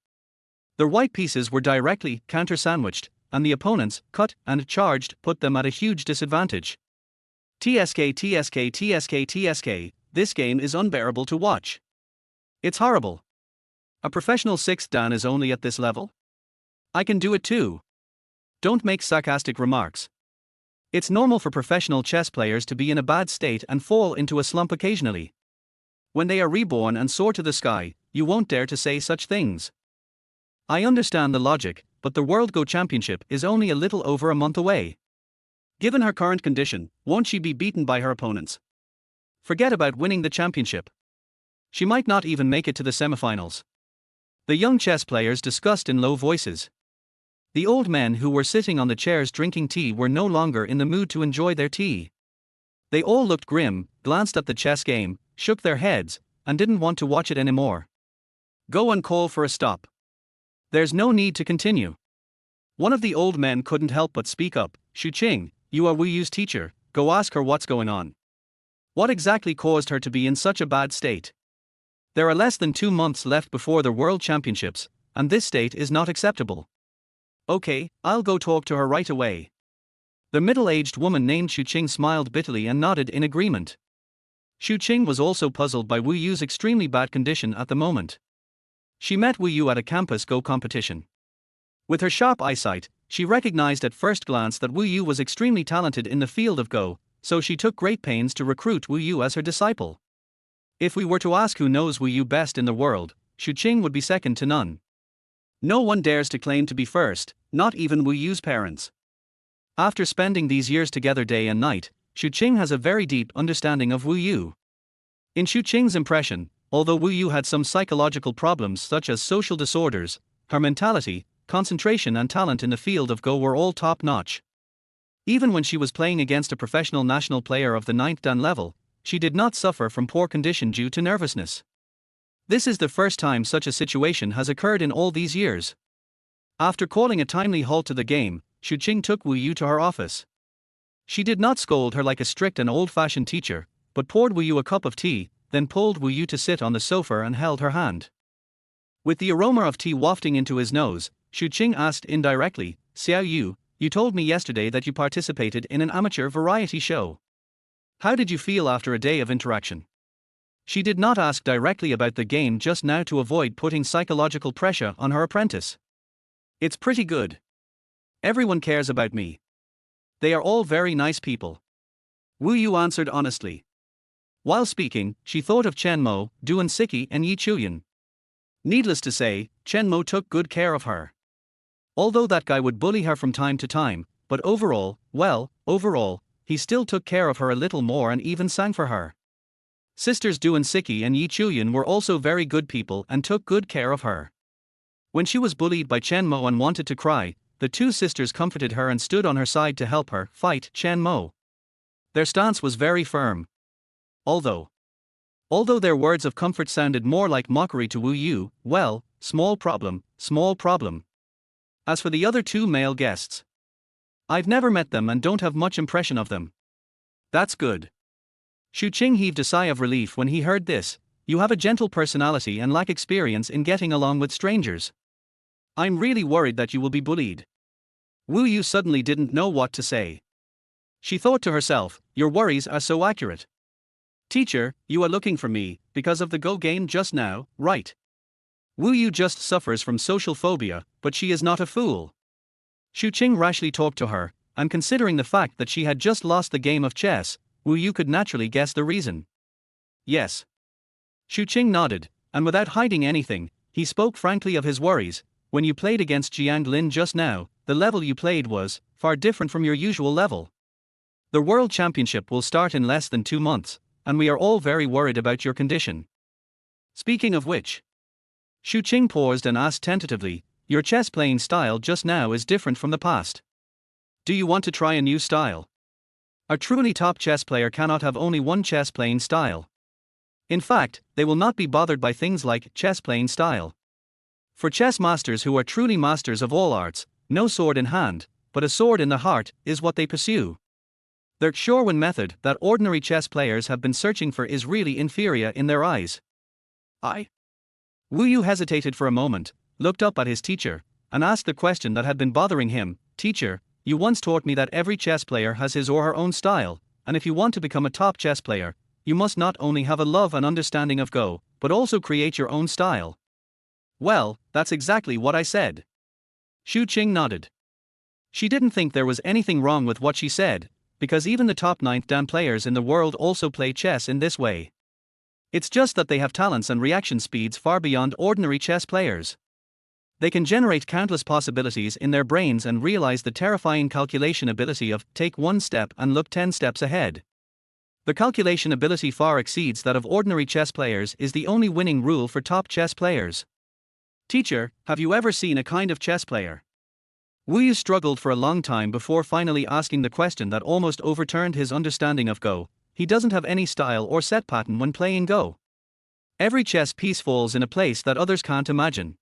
The white pieces were directly counter-sandwiched, and the opponents, cut and charged, put them at a huge disadvantage. TSK, TSK, TSK, TSK, this game is unbearable to watch. It's horrible. A professional 6th dan is only at this level? I can do it too. Don't make sarcastic remarks. It's normal for professional chess players to be in a bad state and fall into a slump occasionally. When they are reborn and soar to the sky, you won't dare to say such things. I understand the logic, but the World Go Championship is only a little over a month away. Given her current condition, won't she be beaten by her opponents? Forget about winning the championship. She might not even make it to the semifinals. The young chess players discussed in low voices. The old men who were sitting on the chairs drinking tea were no longer in the mood to enjoy their tea. They all looked grim, glanced at the chess game, shook their heads, and didn't want to watch it anymore. Go and call for a stop. There's no need to continue. One of the old men couldn't help but speak up. Shu Qing, you are Wu Yu's teacher, go ask her what's going on. What exactly caused her to be in such a bad state? There are less than 2 months left before the World Championships, and this state is not acceptable. Okay, I'll go talk to her right away. The middle-aged woman named Xu Qing smiled bitterly and nodded in agreement. Xu Qing was also puzzled by Wu Yu's extremely bad condition at the moment. She met Wu Yu at a campus Go competition. With her sharp eyesight, she recognized at first glance that Wu Yu was extremely talented in the field of Go, so she took great pains to recruit Wu Yu as her disciple. If we were to ask who knows Wu Yu best in the world, Xu Qing would be second to none. No one dares to claim to be first, not even Wu Yu's parents. After spending these years together day and night, Xu Qing has a very deep understanding of Wu Yu. In Xu Qing's impression, although Wu Yu had some psychological problems such as social disorders, her mentality, concentration and talent in the field of Go were all top-notch. Even when she was playing against a professional national player of the 9th dan level, she did not suffer from poor condition due to nervousness. This is the first time such a situation has occurred in all these years. After calling a timely halt to the game, Xu Qing took Wu Yu to her office. She did not scold her like a strict and old-fashioned teacher, but poured Wu Yu a cup of tea, then pulled Wu Yu to sit on the sofa and held her hand. With the aroma of tea wafting into his nose, Xu Qing asked indirectly, "Xiao Yu, you told me yesterday that you participated in an amateur variety show. How did you feel after a day of interaction?" She did not ask directly about the game just now to avoid putting psychological pressure on her apprentice. "It's pretty good. Everyone cares about me. They are all very nice people," Wu Yu answered honestly. While speaking, she thought of Chen Mo, Duan Siki and Yi Chuyan. Needless to say, Chen Mo took good care of her. Although that guy would bully her from time to time, but overall, he still took care of her a little more and even sang for her. Sisters Duan Siki and Yi Chuyan were also very good people and took good care of her. When she was bullied by Chen Mo and wanted to cry, the two sisters comforted her and stood on her side to help her fight Chen Mo. Their stance was very firm. Although their words of comfort sounded more like mockery to Wu Yu, well, small problem. As for the other two male guests, I've never met them and don't have much impression of them. That's good. Xu Qing heaved a sigh of relief when he heard this. You have a gentle personality and lack experience in getting along with strangers. I'm really worried that you will be bullied. Wu Yu suddenly didn't know what to say. She thought to herself, your worries are so accurate. Teacher, you are looking for me, because of the Go game just now, right? Wu Yu just suffers from social phobia, but she is not a fool. Xu Qing rashly talked to her, and considering the fact that she had just lost the game of chess, Wu Yu could naturally guess the reason. Yes. Xu Qing nodded, and without hiding anything, he spoke frankly of his worries. When you played against Jiang Lin just now, the level you played was far different from your usual level. The World Championship will start in less than 2 months, and we are all very worried about your condition. Speaking of which, Xu Qing paused and asked tentatively, your chess playing style just now is different from the past. Do you want to try a new style? A truly top chess player cannot have only one chess playing style. In fact, they will not be bothered by things like chess playing style. For chess masters who are truly masters of all arts, no sword in hand, but a sword in the heart, is what they pursue. The Shorwen method that ordinary chess players have been searching for is really inferior in their eyes. Wu Yu hesitated for a moment, looked up at his teacher, and asked the question that had been bothering him. Teacher, you once taught me that every chess player has his or her own style, and if you want to become a top chess player, you must not only have a love and understanding of Go, but also create your own style. Well, that's exactly what I said. Xu Qing nodded. She didn't think there was anything wrong with what she said, because even the top 9th dan players in the world also play chess in this way. It's just that they have talents and reaction speeds far beyond ordinary chess players. They can generate countless possibilities in their brains and realize the terrifying calculation ability of take 1 step and look 10 steps ahead. The calculation ability far exceeds that of ordinary chess players is the only winning rule for top chess players. Teacher, have you ever seen a kind of chess player? Wu Yu struggled for a long time before finally asking the question that almost overturned his understanding of Go. He doesn't have any style or set pattern when playing Go. Every chess piece falls in a place that others can't imagine.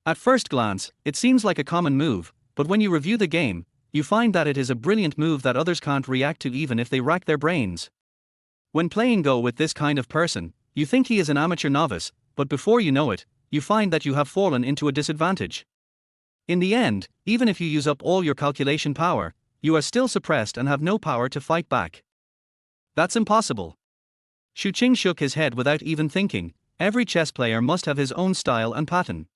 At first glance, it seems like a common move, but when you review the game, you find that it is a brilliant move that others can't react to even if they rack their brains. When playing Go with this kind of person, you think he is an amateur novice, but before you know it, you find that you have fallen into a disadvantage. In the end, even if you use up all your calculation power, you are still suppressed and have no power to fight back. That's impossible. Xu Qing shook his head without even thinking. Every chess player must have his own style and pattern.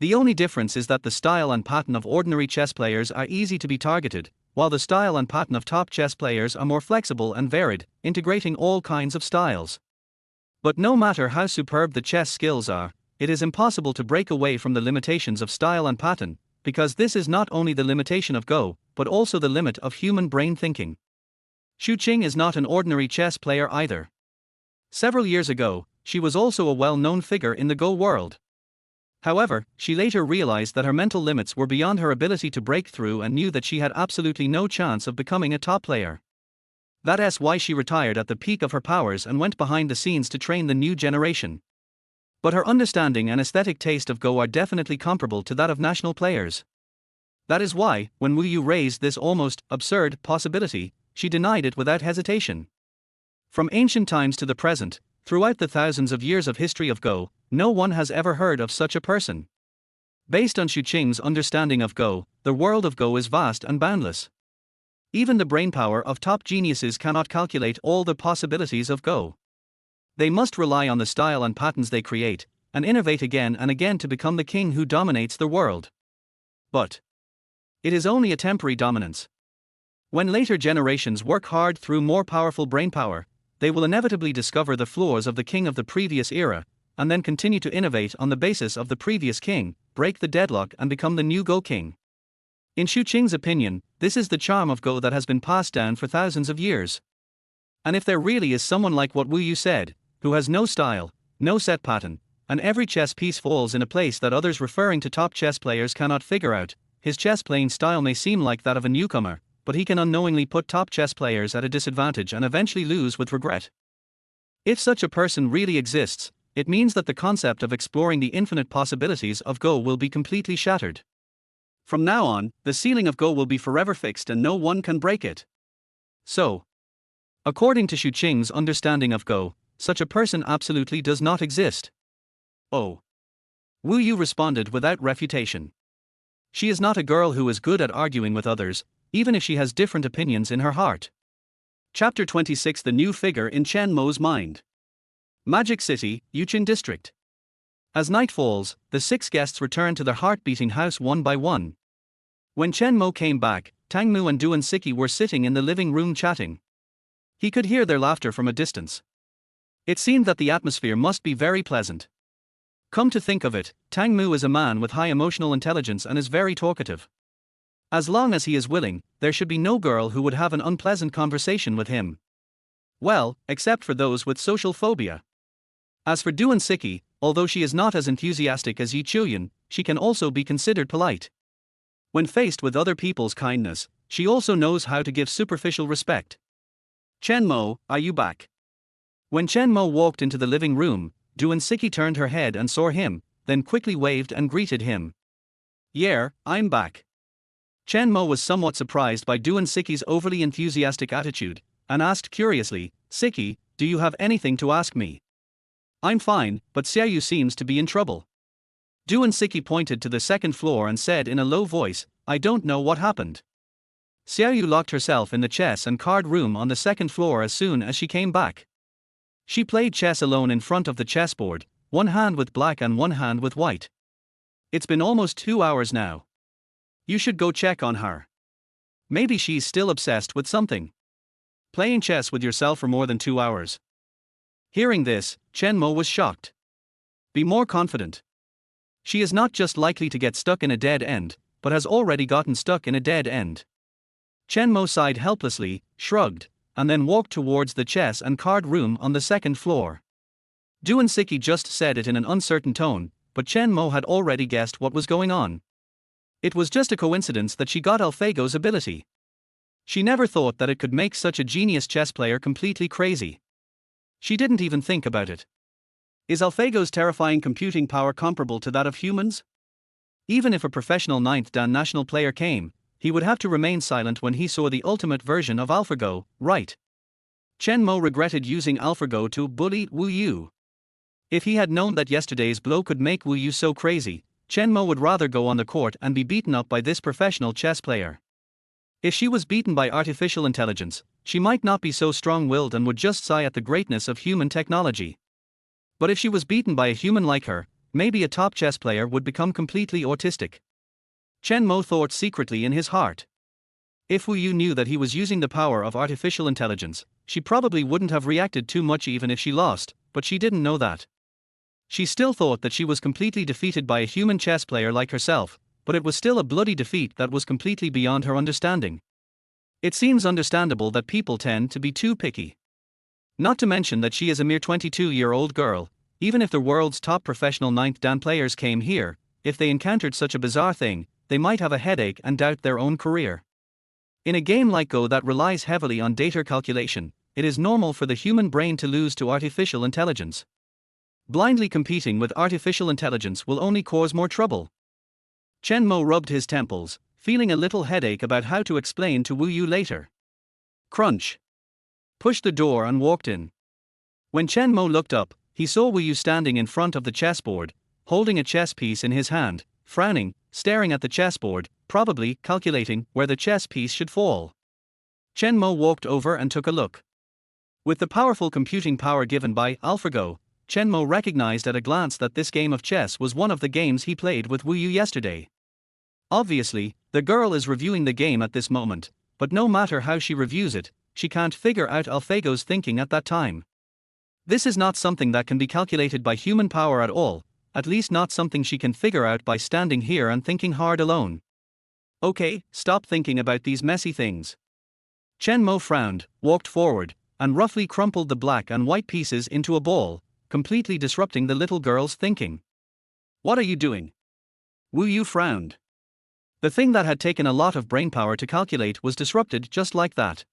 The only difference is that the style and pattern of ordinary chess players are easy to be targeted, while the style and pattern of top chess players are more flexible and varied, integrating all kinds of styles. But no matter how superb the chess skills are, it is impossible to break away from the limitations of style and pattern, because this is not only the limitation of Go, but also the limit of human brain thinking. Xu Qing is not an ordinary chess player either. Several years ago, she was also a well-known figure in the Go world. However, she later realized that her mental limits were beyond her ability to break through and knew that she had absolutely no chance of becoming a top player. That's why she retired at the peak of her powers and went behind the scenes to train the new generation. But her understanding and aesthetic taste of Go are definitely comparable to that of national players. That is why, when Wu Yu raised this almost absurd possibility, she denied it without hesitation. From ancient times to the present, throughout the thousands of years of history of Go, no one has ever heard of such a person. Based on Xu Qing's understanding of Go, the world of Go is vast and boundless. Even the brainpower of top geniuses cannot calculate all the possibilities of Go. They must rely on the style and patterns they create, and innovate again and again to become the king who dominates the world. But it is only a temporary dominance. When later generations work hard through more powerful brainpower, they will inevitably discover the flaws of the king of the previous era, and then continue to innovate on the basis of the previous king, break the deadlock and become the new Go king. In Xu Qing's opinion, this is the charm of Go that has been passed down for thousands of years. And if there really is someone like what Wu Yu said, who has no style, no set pattern, and every chess piece falls in a place that others referring to top chess players cannot figure out, his chess playing style may seem like that of a newcomer, but he can unknowingly put top chess players at a disadvantage and eventually lose with regret. If such a person really exists, it means that the concept of exploring the infinite possibilities of Go will be completely shattered. From now on, the ceiling of Go will be forever fixed and no one can break it. So, according to Xu Qing's understanding of Go, such a person absolutely does not exist. Oh. Wu Yu responded without refutation. She is not a girl who is good at arguing with others, even if she has different opinions in her heart. Chapter 26: The New Figure in Chen Mo's Mind. Magic City, Yuqin District. As night falls, the 6 guests return to their heart-beating house one by one. When Chen Mo came back, Tang Mu and Duan Siki were sitting in the living room chatting. He could hear their laughter from a distance. It seemed that the atmosphere must be very pleasant. Come to think of it, Tang Mu is a man with high emotional intelligence and is very talkative. As long as he is willing, there should be no girl who would have an unpleasant conversation with him. Well, except for those with social phobia. As for Duan Siki, although she is not as enthusiastic as Yi Chuyan, she can also be considered polite. When faced with other people's kindness, she also knows how to give superficial respect. Chen Mo, are you back? When Chen Mo walked into the living room, Duan Siki turned her head and saw him, then quickly waved and greeted him. Yeah, I'm back. Chen Mo was somewhat surprised by Duan Siki's overly enthusiastic attitude, and asked curiously, Siki, do you have anything to ask me? I'm fine, but Xiaoyu seems to be in trouble. Duan Siki pointed to the second floor and said in a low voice, I don't know what happened. Xiaoyu locked herself in the chess and card room on the second floor as soon as she came back. She played chess alone in front of the chessboard, one hand with black and one hand with white. It's been almost 2 hours now. You should go check on her. Maybe she's still obsessed with something. Playing chess with yourself for more than 2 hours. Hearing this, Chen Mo was shocked. Be more confident. She is not just likely to get stuck in a dead end, but has already gotten stuck in a dead end. Chen Mo sighed helplessly, shrugged, and then walked towards the chess and card room on the second floor. Duan Siki just said it in an uncertain tone, but Chen Mo had already guessed what was going on. It was just a coincidence that she got AlphaGo's ability. She never thought that it could make such a genius chess player completely crazy. She didn't even think about it. Is AlphaGo's terrifying computing power comparable to that of humans? Even if a professional 9th Dan national player came, he would have to remain silent when he saw the ultimate version of AlphaGo, right? Chen Mo regretted using AlphaGo to bully Wu Yu. If he had known that yesterday's blow could make Wu Yu so crazy, Chen Mo would rather go on the court and be beaten up by this professional chess player. If she was beaten by artificial intelligence, she might not be so strong-willed and would just sigh at the greatness of human technology. But if she was beaten by a human like her, maybe a top chess player would become completely autistic. Chen Mo thought secretly in his heart. If Wu Yu knew that he was using the power of artificial intelligence, she probably wouldn't have reacted too much even if she lost, but she didn't know that. She still thought that she was completely defeated by a human chess player like herself, but it was still a bloody defeat that was completely beyond her understanding. It seems understandable that people tend to be too picky. Not to mention that she is a mere 22-year-old girl. Even if the world's top professional 9th dan players came here, if they encountered such a bizarre thing, they might have a headache and doubt their own career. In a game like Go that relies heavily on data calculation, it is normal for the human brain to lose to artificial intelligence. Blindly competing with artificial intelligence will only cause more trouble. Chen Mo rubbed his temples, feeling a little headache about how to explain to Wu Yu later. Crunch. Pushed the door and walked in. When Chen Mo looked up, he saw Wu Yu standing in front of the chessboard, holding a chess piece in his hand, frowning, staring at the chessboard, probably calculating where the chess piece should fall. Chen Mo walked over and took a look. With the powerful computing power given by AlphaGo, Chen Mo recognized at a glance that this game of chess was one of the games he played with Wu Yu yesterday. Obviously, the girl is reviewing the game at this moment, but no matter how she reviews it, she can't figure out AlphaGo's thinking at that time. This is not something that can be calculated by human power at all, at least not something she can figure out by standing here and thinking hard alone. Okay, stop thinking about these messy things. Chen Mo frowned, walked forward, and roughly crumpled the black and white pieces into a ball, completely disrupting the little girl's thinking. What are you doing? Wu Yu frowned. The thing that had taken a lot of brainpower to calculate was disrupted just like that.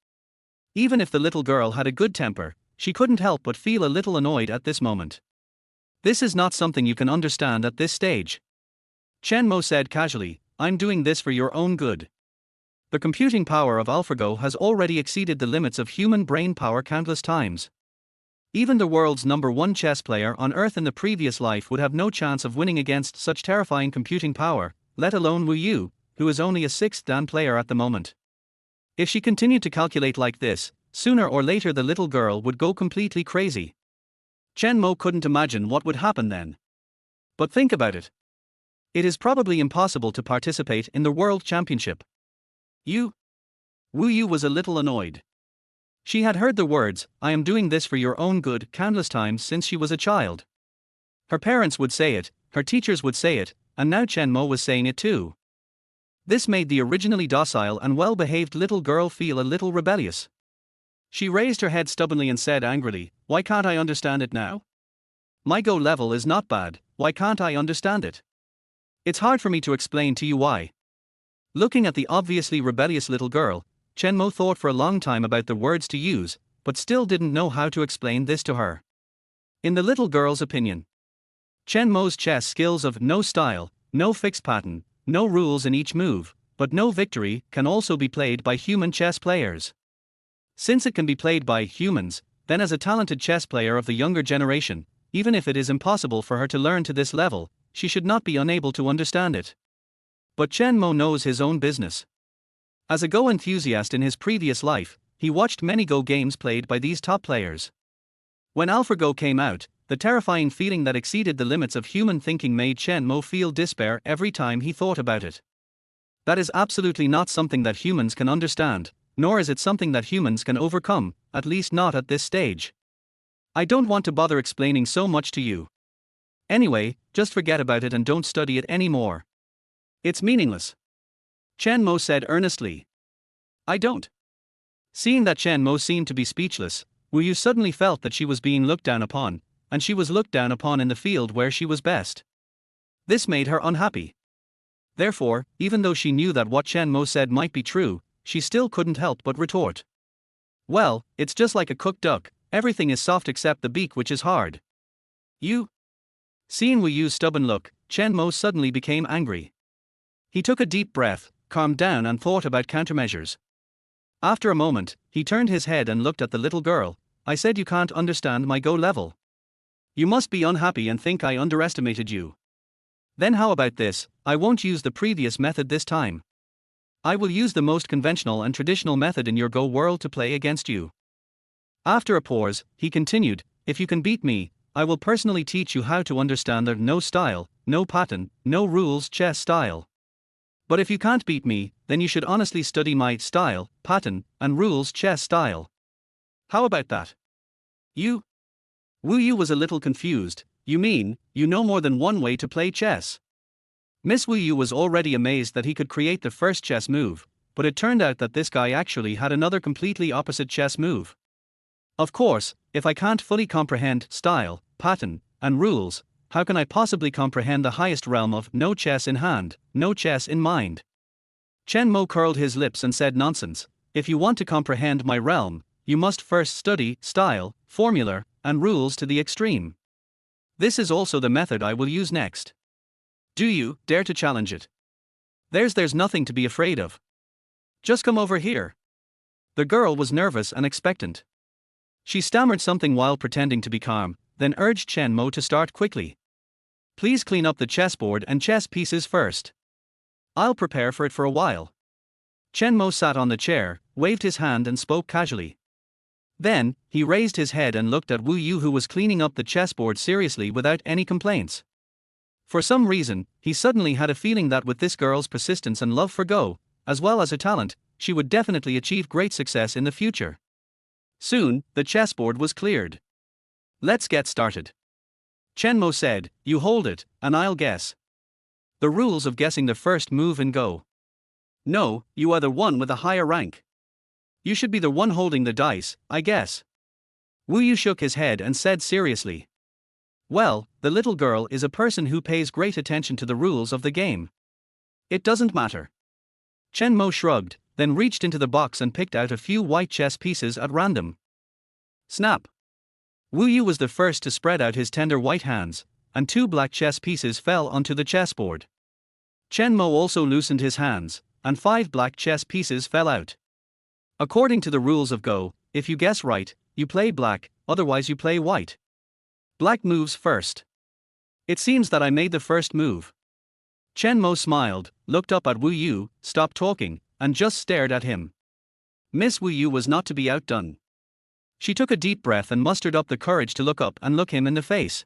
Even if the little girl had a good temper, she couldn't help but feel a little annoyed at this moment. This is not something you can understand at this stage. Chen Mo said casually, I'm doing this for your own good. The computing power of AlphaGo has already exceeded the limits of human brain power countless times. Even the world's #1 chess player on Earth in the previous life would have no chance of winning against such terrifying computing power, let alone Wu Yu, who is only a 6th dan player at the moment. If she continued to calculate like this, sooner or later the little girl would go completely crazy. Chen Mo couldn't imagine what would happen then. But think about it. It is probably impossible to participate in the World Championship. Wu Yu was a little annoyed. She had heard the words, I am doing this for your own good, countless times since she was a child. Her parents would say it, her teachers would say it, and now Chen Mo was saying it too. This made the originally docile and well-behaved little girl feel a little rebellious. She raised her head stubbornly and said angrily, why can't I understand it now? My Go level is not bad, why can't I understand it? It's hard for me to explain to you why. Looking at the obviously rebellious little girl, Chen Mo thought for a long time about the words to use, but still didn't know how to explain this to her. In the little girl's opinion, Chen Mo's chess skills of no style, no fixed pattern, no rules in each move, but no victory can also be played by human chess players. Since it can be played by humans, then as a talented chess player of the younger generation, even if it is impossible for her to learn to this level, she should not be unable to understand it. But Chen Mo knows his own business. As a Go enthusiast in his previous life, he watched many Go games played by these top players. When AlphaGo came out, the terrifying feeling that exceeded the limits of human thinking made Chen Mo feel despair every time he thought about it. That is absolutely not something that humans can understand, nor is it something that humans can overcome, at least not at this stage. I don't want to bother explaining so much to you. Anyway, just forget about it and don't study it anymore. It's meaningless. Chen Mo said earnestly. I don't. Seeing that Chen Mo seemed to be speechless, Wu Yu suddenly felt that she was being looked down upon, and she was looked down upon in the field where she was best. This made her unhappy. Therefore, even though she knew that what Chen Mo said might be true, she still couldn't help but retort. Well, it's just like a cooked duck, everything is soft except the beak, which is hard. You? Seeing Wu Yu's stubborn look, Chen Mo suddenly became angry. He took a deep breath, calmed down and thought about countermeasures. After a moment, he turned his head and looked at the little girl. I said you can't understand my Go level. You must be unhappy and think I underestimated you. Then how about this, I won't use the previous method this time. I will use the most conventional and traditional method in your Go world to play against you. After a pause, he continued, if you can beat me, I will personally teach you how to understand the no style, no pattern, no rules chess style. But if you can't beat me, then you should honestly study my style, pattern, and rules chess style. How about that? You? Wu Yu was a little confused. You mean, you know more than one way to play chess? Miss Wu Yu was already amazed that he could create the first chess move, but it turned out that this guy actually had another completely opposite chess move. Of course, if I can't fully comprehend style, pattern, and rules, how can I possibly comprehend the highest realm of no chess in hand, no chess in mind? Chen Mo curled his lips and said nonsense. If you want to comprehend my realm, you must first study style, formula, and rules to the extreme. This is also the method I will use next. Do you dare to challenge it? There's nothing to be afraid of. Just come over here. The girl was nervous and expectant. She stammered something while pretending to be calm, then urged Chen Mo to start quickly. Please clean up the chessboard and chess pieces first. I'll prepare for it for a while. Chen Mo sat on the chair, waved his hand and spoke casually. Then, he raised his head and looked at Wu Yu, who was cleaning up the chessboard seriously without any complaints. For some reason, he suddenly had a feeling that with this girl's persistence and love for Go, as well as her talent, she would definitely achieve great success in the future. Soon, the chessboard was cleared. Let's get started. Chen Mo said, you hold it, and I'll guess. The rules of guessing the first move in Go. No, you are the one with a higher rank. You should be the one holding the dice, I guess. Wu Yu shook his head and said seriously. Well, the little girl is a person who pays great attention to the rules of the game. It doesn't matter. Chen Mo shrugged, then reached into the box and picked out a few white chess pieces at random. Snap! Wu Yu was the first to spread out his tender white hands, and 2 black chess pieces fell onto the chessboard. Chen Mo also loosened his hands, and 5 black chess pieces fell out. According to the rules of Go, if you guess right, you play black, otherwise you play white. Black moves first. It seems that I made the first move. Chen Mo smiled, looked up at Wu Yu, stopped talking, and just stared at him. Miss Wu Yu was not to be outdone. She took a deep breath and mustered up the courage to look up and look him in the face.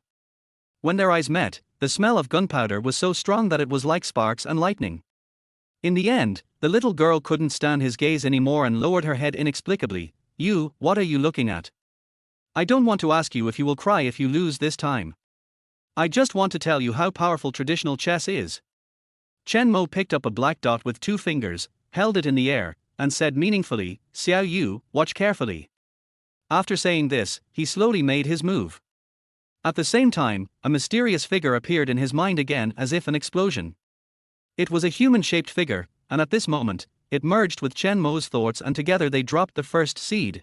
When their eyes met, the smell of gunpowder was so strong that it was like sparks and lightning. In the end, the little girl couldn't stand his gaze anymore and lowered her head inexplicably. You, what are you looking at? I don't want to ask you if you will cry if you lose this time. I just want to tell you how powerful traditional chess is. Chen Mo picked up a black dot with 2 fingers, held it in the air, and said meaningfully, Xiao Yu, watch carefully. After saying this, he slowly made his move. At the same time, a mysterious figure appeared in his mind again as if an explosion. It was a human-shaped figure, and at this moment, it merged with Chen Mo's thoughts and together they dropped the first seed.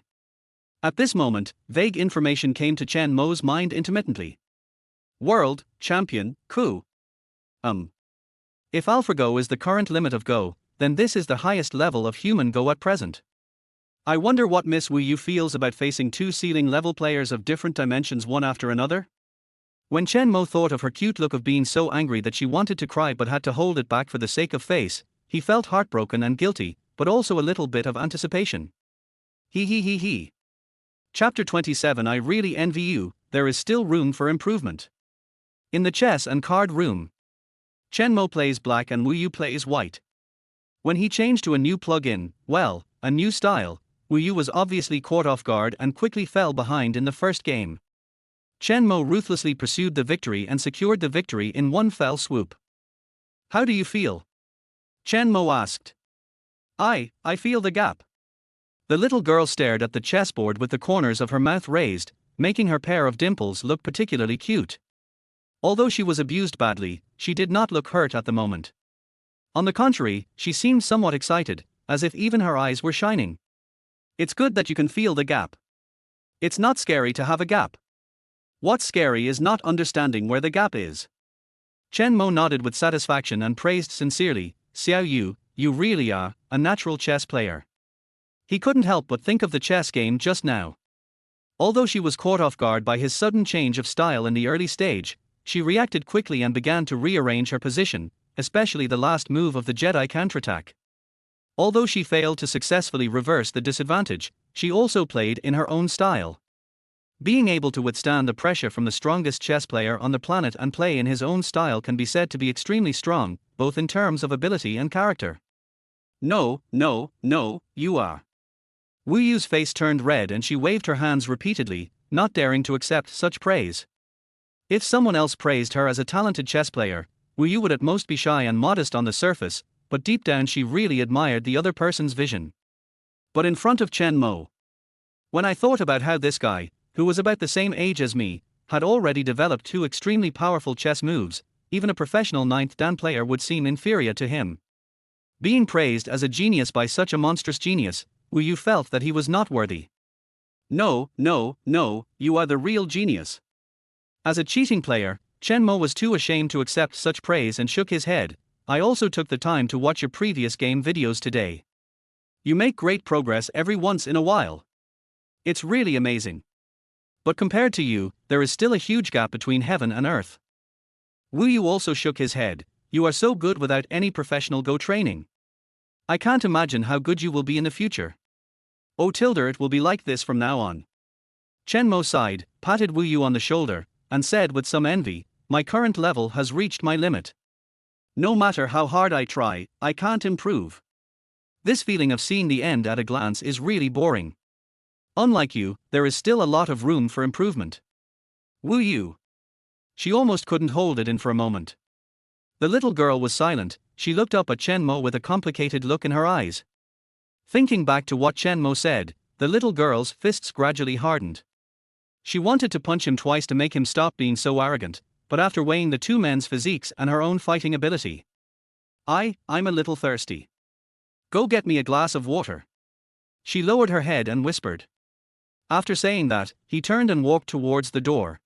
At this moment, vague information came to Chen Mo's mind intermittently. World Champion, Ku. If AlphaGo is the current limit of Go, then this is the highest level of human Go at present. I wonder what Miss Wu Yu feels about facing 2 ceiling-level players of different dimensions one after another? When Chen Mo thought of her cute look of being so angry that she wanted to cry but had to hold it back for the sake of face, he felt heartbroken and guilty, but also a little bit of anticipation. He. Chapter 27 I really envy you, there is still room for improvement. In the chess and card room, Chen Mo plays black and Wu Yu plays white. When he changed to a new plug-in, well, a new style, Wu Yu was obviously caught off guard and quickly fell behind in the first game. Chen Mo ruthlessly pursued the victory and secured the victory in one fell swoop. How do you feel? Chen Mo asked. I feel the gap. The little girl stared at the chessboard with the corners of her mouth raised, making her pair of dimples look particularly cute. Although she was abused badly, she did not look hurt at the moment. On the contrary, she seemed somewhat excited, as if even her eyes were shining. It's good that you can feel the gap. It's not scary to have a gap. What's scary is not understanding where the gap is. Chen Mo nodded with satisfaction and praised sincerely, Xiao Yu, you really are a natural chess player. He couldn't help but think of the chess game just now. Although she was caught off guard by his sudden change of style in the early stage, she reacted quickly and began to rearrange her position, especially the last move of the Jedi counterattack. Although she failed to successfully reverse the disadvantage, she also played in her own style. Being able to withstand the pressure from the strongest chess player on the planet and play in his own style can be said to be extremely strong, both in terms of ability and character. No, no, no, you are. Wu Yu's face turned red and she waved her hands repeatedly, not daring to accept such praise. If someone else praised her as a talented chess player, Wu Yu would at most be shy and modest on the surface, but deep down she really admired the other person's vision. But in front of Chen Mo. When I thought about how this guy, who was about the same age as me, had already developed two extremely powerful chess moves, even a professional ninth dan player would seem inferior to him. Being praised as a genius by such a monstrous genius, Wu Yu felt that he was not worthy. No, no, no, you are the real genius. As a cheating player, Chen Mo was too ashamed to accept such praise and shook his head. I also took the time to watch your previous game videos today. You make great progress every once in a while. It's really amazing. But compared to you, there is still a huge gap between heaven and earth. Wu Yu also shook his head. You are so good without any professional Go training. I can't imagine how good you will be in the future. Oh Tilder, it will be like this from now on. Chen Mo sighed, patted Wu Yu on the shoulder, and said with some envy, my current level has reached my limit. No matter how hard I try, I can't improve. This feeling of seeing the end at a glance is really boring. Unlike you, there is still a lot of room for improvement. Wu Yu. She almost couldn't hold it in for a moment. The little girl was silent. She looked up at Chen Mo with a complicated look in her eyes. Thinking back to what Chen Mo said, the little girl's fists gradually hardened. She wanted to punch him twice to make him stop being so arrogant, but after weighing the two men's physiques and her own fighting ability. I'm a little thirsty. Go get me a glass of water. She lowered her head and whispered. After saying that, he turned and walked towards the door.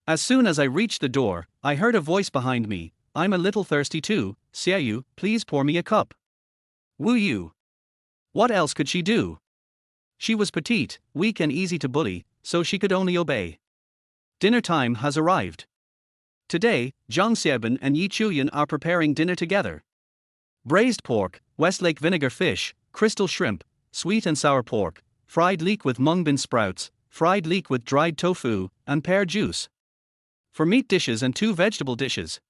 As soon as I reached the door, I heard a voice behind me. I'm a little thirsty too, Xiaoyu, please pour me a cup. Wu Yu. What else could she do? She was petite, weak and easy to bully, so she could only obey. Dinner time has arrived. Today, Zhang Xiaobin and Yi Chuyan are preparing dinner together. Braised pork, Westlake vinegar fish, crystal shrimp, sweet and sour pork, fried leek with mung bean sprouts, fried leek with dried tofu, and pear juice. For meat dishes and 2 vegetable dishes.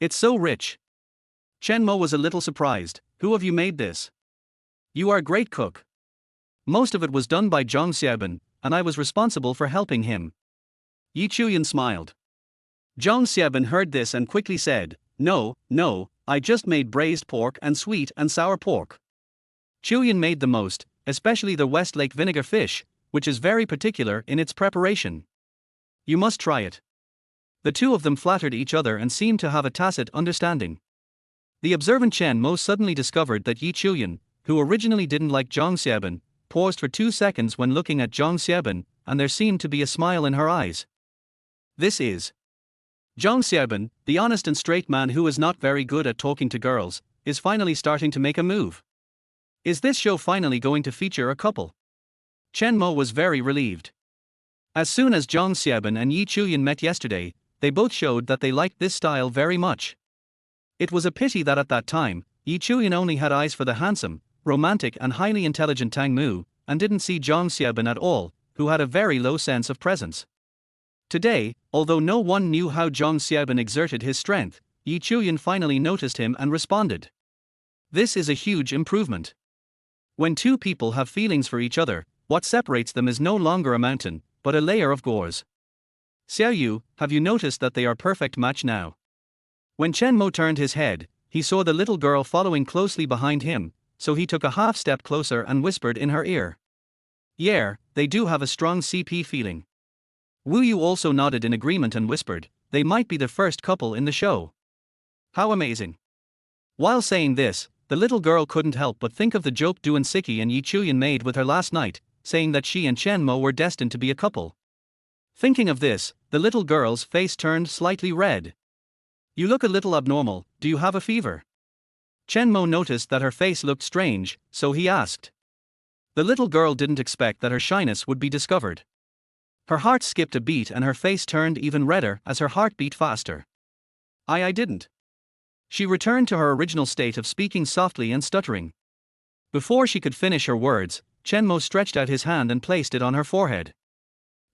It's so rich. Chen Mo was a little surprised. Who of you made this? You are a great cook. Most of it was done by Zhang Xiaobin, and I was responsible for helping him. Yi Chuyan smiled. Zhang Xiaobin heard this and quickly said, No, I just made braised pork and sweet and sour pork. Chuyan made the most, especially the Westlake vinegar fish, which is very particular in its preparation. You must try it. The two of them flattered each other and seemed to have a tacit understanding. The observant Chen Mo suddenly discovered that Yi Chuyan, who originally didn't like Zhang Xiaobin, paused for 2 seconds when looking at Zhang Xiaobin, and there seemed to be a smile in her eyes. This is Zhang Xiaobin, the honest and straight man who is not very good at talking to girls, is finally starting to make a move. Is this show finally going to feature a couple? Chen Mo was very relieved. As soon as Zhang Xiaobin and Yi Chuyan met yesterday, they both showed that they liked this style very much. It was a pity that at that time, Yi Chuyan only had eyes for the handsome, romantic and highly intelligent Tang Mu, and didn't see Zhang Xiaobin at all, who had a very low sense of presence. Today, although no one knew how Zhang Xiaobin exerted his strength, Yi Chuyan finally noticed him and responded. This is a huge improvement. When two people have feelings for each other, what separates them is no longer a mountain, but a layer of gauze. Xiaoyu, have you noticed that they are perfect match now? When Chen Mo turned his head, he saw the little girl following closely behind him, so he took a half step closer and whispered in her ear. Yeah, they do have a strong CP feeling. Wu Yu also nodded in agreement and whispered, they might be the first couple in the show. How amazing. While saying this, the little girl couldn't help but think of the joke Duan Siki and Yi Chuyan made with her last night, saying that she and Chen Mo were destined to be a couple. Thinking of this, the little girl's face turned slightly red. You look a little abnormal, do you have a fever? Chen Mo noticed that her face looked strange, so he asked. The little girl didn't expect that her shyness would be discovered. Her heart skipped a beat and her face turned even redder as her heart beat faster. I didn't. She returned to her original state of speaking softly and stuttering. Before she could finish her words, Chen Mo stretched out his hand and placed it on her forehead.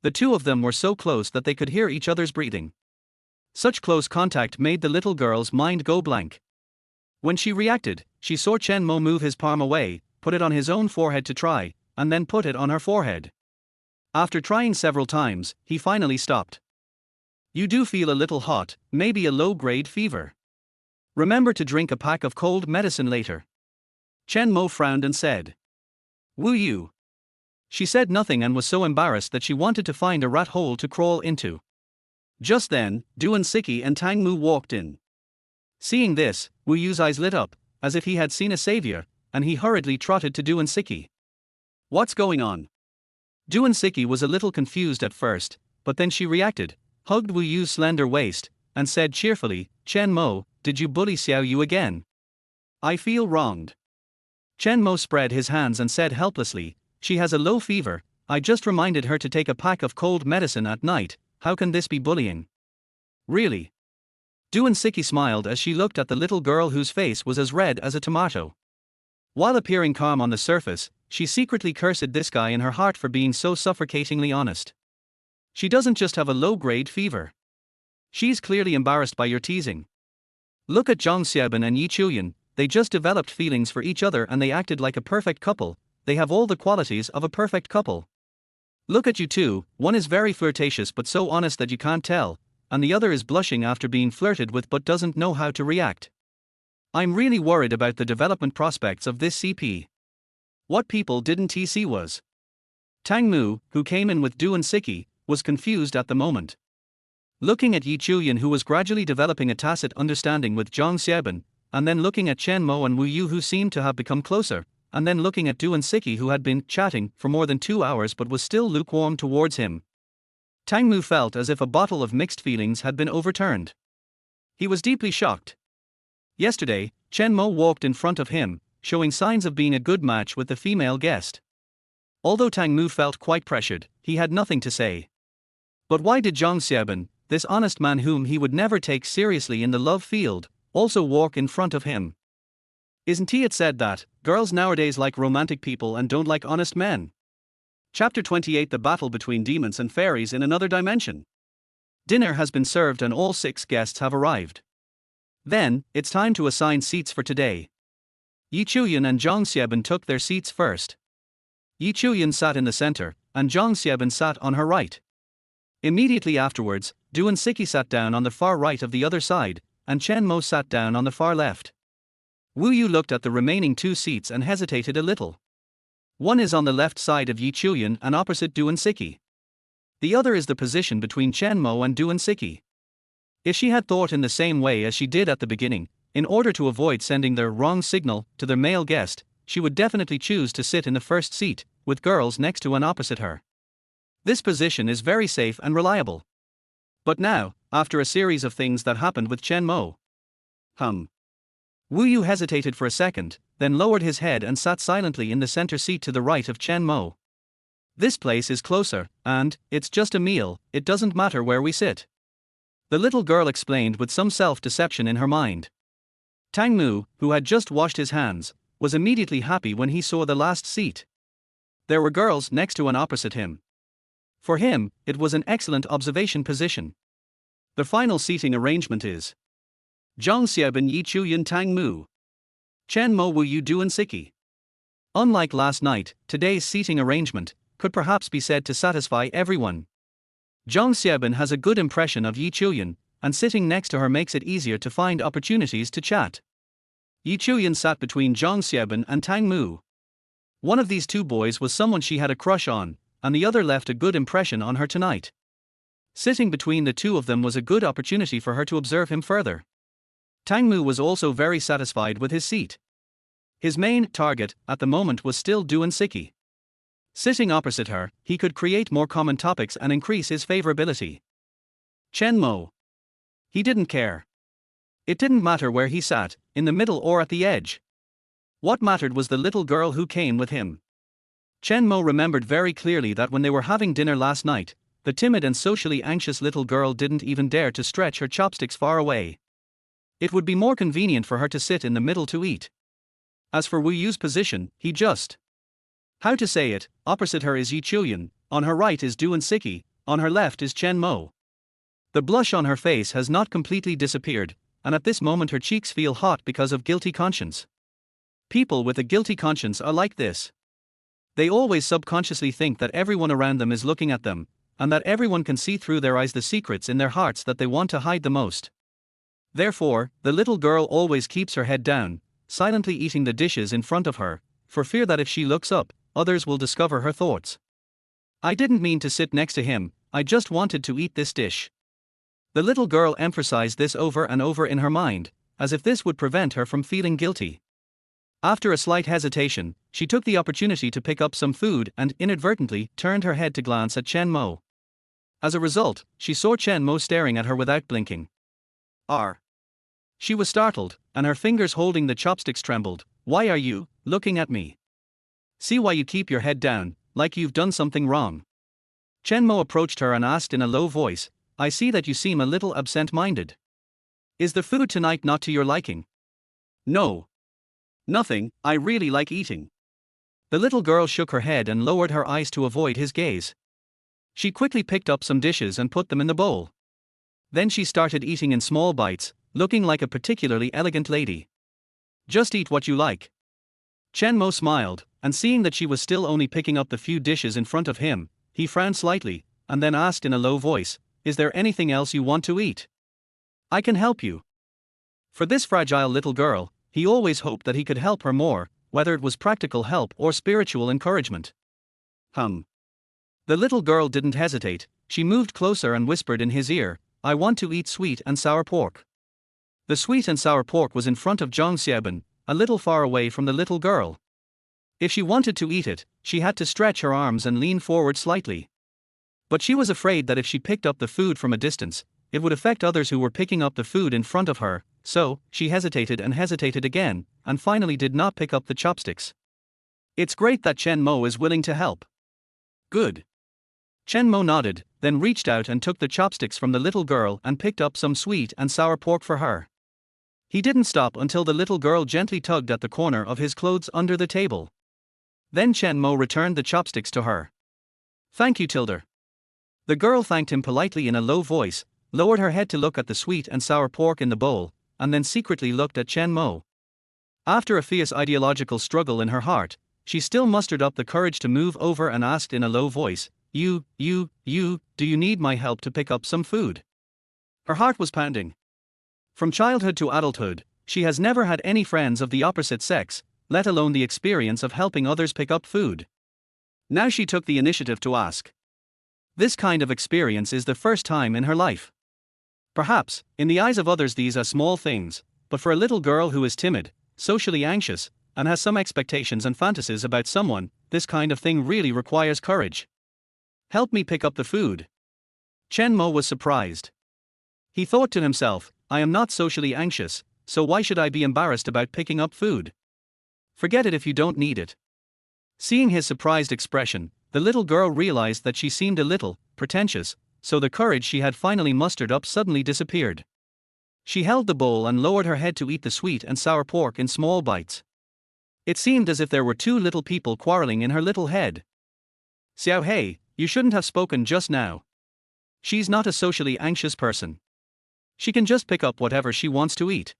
The two of them were so close that they could hear each other's breathing. Such close contact made the little girl's mind go blank. When she reacted, she saw Chen Mo move his palm away, put it on his own forehead to try, and then put it on her forehead. After trying several times, he finally stopped. You do feel a little hot, maybe a low-grade fever. Remember to drink a pack of cold medicine later. Chen Mo frowned and said. Wu Yu. She said nothing and was so embarrassed that she wanted to find a rat hole to crawl into. Just then, Duan Siki and Tang Mu walked in. Seeing this, Wu Yu's eyes lit up, as if he had seen a savior, and he hurriedly trotted to Duan Siki. What's going on? Duan Siki was a little confused at first, but then she reacted, hugged Wu Yu's slender waist, and said cheerfully, Chen Mo, did you bully Xiao Yu again? I feel wronged. Chen Mo spread his hands and said helplessly, she has a low fever, I just reminded her to take a pack of cold medicine at night, how can this be bullying? Really? Duan Siki smiled as she looked at the little girl whose face was as red as a tomato. While appearing calm on the surface, she secretly cursed this guy in her heart for being so suffocatingly honest. She doesn't just have a low-grade fever. She's clearly embarrassed by your teasing. Look at Zhang Xiaobin and Yi Chuyan, they just developed feelings for each other and they acted like a perfect couple, they have all the qualities of a perfect couple. Look at you two, one is very flirtatious but so honest that you can't tell, and the other is blushing after being flirted with but doesn't know how to react. I'm really worried about the development prospects of this CP. What people didn't he see was? Tang Mu, who came in with Duan Siki, was confused at the moment. Looking at Yi Chuyan who was gradually developing a tacit understanding with Zhang Xiaobin, and then looking at Chen Mo and Wu Yu who seemed to have become closer, and then looking at Duan Siki who had been chatting for more than 2 hours but was still lukewarm towards him. Tang Mu felt as if a bottle of mixed feelings had been overturned. He was deeply shocked. Yesterday, Chen Mo walked in front of him, showing signs of being a good match with the female guest. Although Tang Mu felt quite pressured, he had nothing to say. But why did Zhang Xiaobin, this honest man whom he would never take seriously in the love field, also walk in front of him? Isn't it said that girls nowadays like romantic people and don't like honest men? Chapter 28 The Battle Between Demons and Fairies in Another Dimension. Dinner has been served and all 6 guests have arrived. Then, it's time to assign seats for today. Yi Chuyan and Zhang Xiaobin took their seats first. Yi Chuyan sat in the center, and Zhang Xiaobin sat on her right. Immediately afterwards, Duan Siki sat down on the far right of the other side, and Chen Mo sat down on the far left. Wu Yu looked at the remaining 2 seats and hesitated a little. One is on the left side of Yi Chuyan and opposite Duan Siki. The other is the position between Chen Mo and Duan Siki. If she had thought in the same way as she did at the beginning, in order to avoid sending the wrong signal to their male guest, she would definitely choose to sit in the first seat, with girls next to and opposite her. This position is very safe and reliable. But now, after a series of things that happened with Chen Mo. Wu Yu hesitated for a second, then lowered his head and sat silently in the center seat to the right of Chen Mo. This place is closer, and it's just a meal, it doesn't matter where we sit. The little girl explained with some self-deception in her mind. Tang Mu, who had just washed his hands, was immediately happy when he saw the last seat. There were girls next to and opposite him. For him, it was an excellent observation position. The final seating arrangement is Zhang Xiaobin Yi Chuyan Tang Mu. Chen Mo Wu Yu Duan Siki. Unlike last night, today's seating arrangement could perhaps be said to satisfy everyone. Zhang Xiaobin has a good impression of Yi Chuyan, and sitting next to her makes it easier to find opportunities to chat. Yi Chuyan sat between Zhang Xiaobin and Tang Mu. One of these 2 boys was someone she had a crush on, and the other left a good impression on her tonight. Sitting between the 2 of them was a good opportunity for her to observe him further. Tang Mu was also very satisfied with his seat. His main target at the moment was still Duan Siki. Sitting opposite her, he could create more common topics and increase his favorability. Chen Mo. He didn't care. It didn't matter where he sat, in the middle or at the edge. What mattered was the little girl who came with him. Chen Mo remembered very clearly that when they were having dinner last night, the timid and socially anxious little girl didn't even dare to stretch her chopsticks far away. It would be more convenient for her to sit in the middle to eat. As for Wu Yu's position, he just. How to say it, opposite her is Yi Chuyan, on her right is Duan Siki, on her left is Chen Mo. The blush on her face has not completely disappeared, and at this moment her cheeks feel hot because of guilty conscience. People with a guilty conscience are like this. They always subconsciously think that everyone around them is looking at them, and that everyone can see through their eyes the secrets in their hearts that they want to hide the most. Therefore, the little girl always keeps her head down, silently eating the dishes in front of her, for fear that if she looks up, others will discover her thoughts. I didn't mean to sit next to him, I just wanted to eat this dish. The little girl emphasized this over and over in her mind, as if this would prevent her from feeling guilty. After a slight hesitation, she took the opportunity to pick up some food and inadvertently turned her head to glance at Chen Mo. As a result, she saw Chen Mo staring at her without blinking. R. She was startled, and her fingers holding the chopsticks trembled. Why are you looking at me? See why you keep your head down, like you've done something wrong. Chen Mo approached her and asked in a low voice, I see that you seem a little absent-minded. Is the food tonight not to your liking? No. Nothing, I really like eating. The little girl shook her head and lowered her eyes to avoid his gaze. She quickly picked up some dishes and put them in the bowl. Then she started eating in small bites, looking like a particularly elegant lady. Just eat what you like. Chen Mo smiled, and seeing that she was still only picking up the few dishes in front of him, he frowned slightly, and then asked in a low voice, Is there anything else you want to eat? I can help you. For this fragile little girl, he always hoped that he could help her more, whether it was practical help or spiritual encouragement. The little girl didn't hesitate, she moved closer and whispered in his ear, I want to eat sweet and sour pork. The sweet and sour pork was in front of Zhang Xiaoban, a little far away from the little girl. If she wanted to eat it, she had to stretch her arms and lean forward slightly. But she was afraid that if she picked up the food from a distance, it would affect others who were picking up the food in front of her, so she hesitated and hesitated again, and finally did not pick up the chopsticks. It's great that Chen Mo is willing to help. Good. Chen Mo nodded, then reached out and took the chopsticks from the little girl and picked up some sweet and sour pork for her. He didn't stop until the little girl gently tugged at the corner of his clothes under the table. Then Chen Mo returned the chopsticks to her. Thank you, Tilda. The girl thanked him politely in a low voice, lowered her head to look at the sweet and sour pork in the bowl, and then secretly looked at Chen Mo. After a fierce ideological struggle in her heart, she still mustered up the courage to move over and asked in a low voice, do you need my help to pick up some food? Her heart was pounding. From childhood to adulthood, she has never had any friends of the opposite sex, let alone the experience of helping others pick up food. Now she took the initiative to ask. This kind of experience is the first time in her life. Perhaps, in the eyes of others these are small things, but for a little girl who is timid, socially anxious, and has some expectations and fantasies about someone, this kind of thing really requires courage. Help me pick up the food. Chen Mo was surprised. He thought to himself, I am not socially anxious, so why should I be embarrassed about picking up food? Forget it if you don't need it. Seeing his surprised expression, the little girl realized that she seemed a little pretentious, so the courage she had finally mustered up suddenly disappeared. She held the bowl and lowered her head to eat the sweet and sour pork in small bites. It seemed as if there were two little people quarreling in her little head. Xiao Hei, you shouldn't have spoken just now. She's not a socially anxious person. She can just pick up whatever she wants to eat.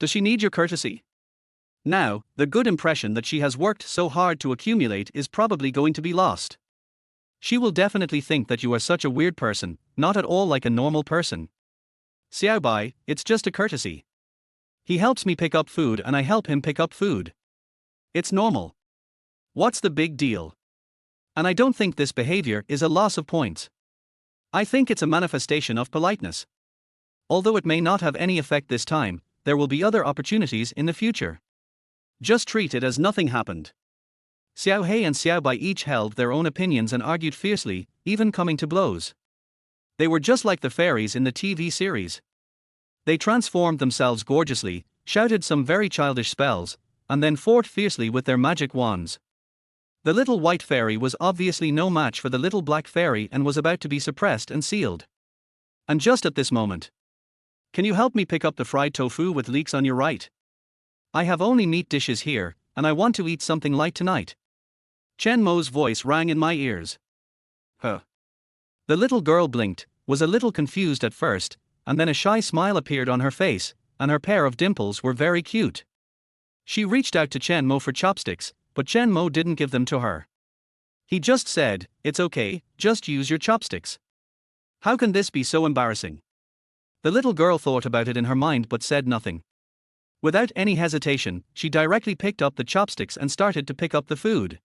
Does she need your courtesy? Now, the good impression that she has worked so hard to accumulate is probably going to be lost. She will definitely think that you are such a weird person, not at all like a normal person. Xiao Bai, it's just a courtesy. He helps me pick up food and I help him pick up food. It's normal. What's the big deal? And I don't think this behavior is a loss of points. I think it's a manifestation of politeness. Although it may not have any effect this time, there will be other opportunities in the future. Just treat it as nothing happened. Xiao Hei and Xiao Bai each held their own opinions and argued fiercely, even coming to blows. They were just like the fairies in the TV series. They transformed themselves gorgeously, shouted some very childish spells, and then fought fiercely with their magic wands. The little white fairy was obviously no match for the little black fairy and was about to be suppressed and sealed. And just at this moment. Can you help me pick up the fried tofu with leeks on your right? I have only meat dishes here, and I want to eat something light tonight. Chen Mo's voice rang in my ears. Huh. The little girl blinked, was a little confused at first, and then a shy smile appeared on her face, and her pair of dimples were very cute. She reached out to Chen Mo for chopsticks, but Chen Mo didn't give them to her. He just said, "It's okay, just use your chopsticks." How can this be so embarrassing? The little girl thought about it in her mind but said nothing. Without any hesitation, she directly picked up the chopsticks and started to pick up the food.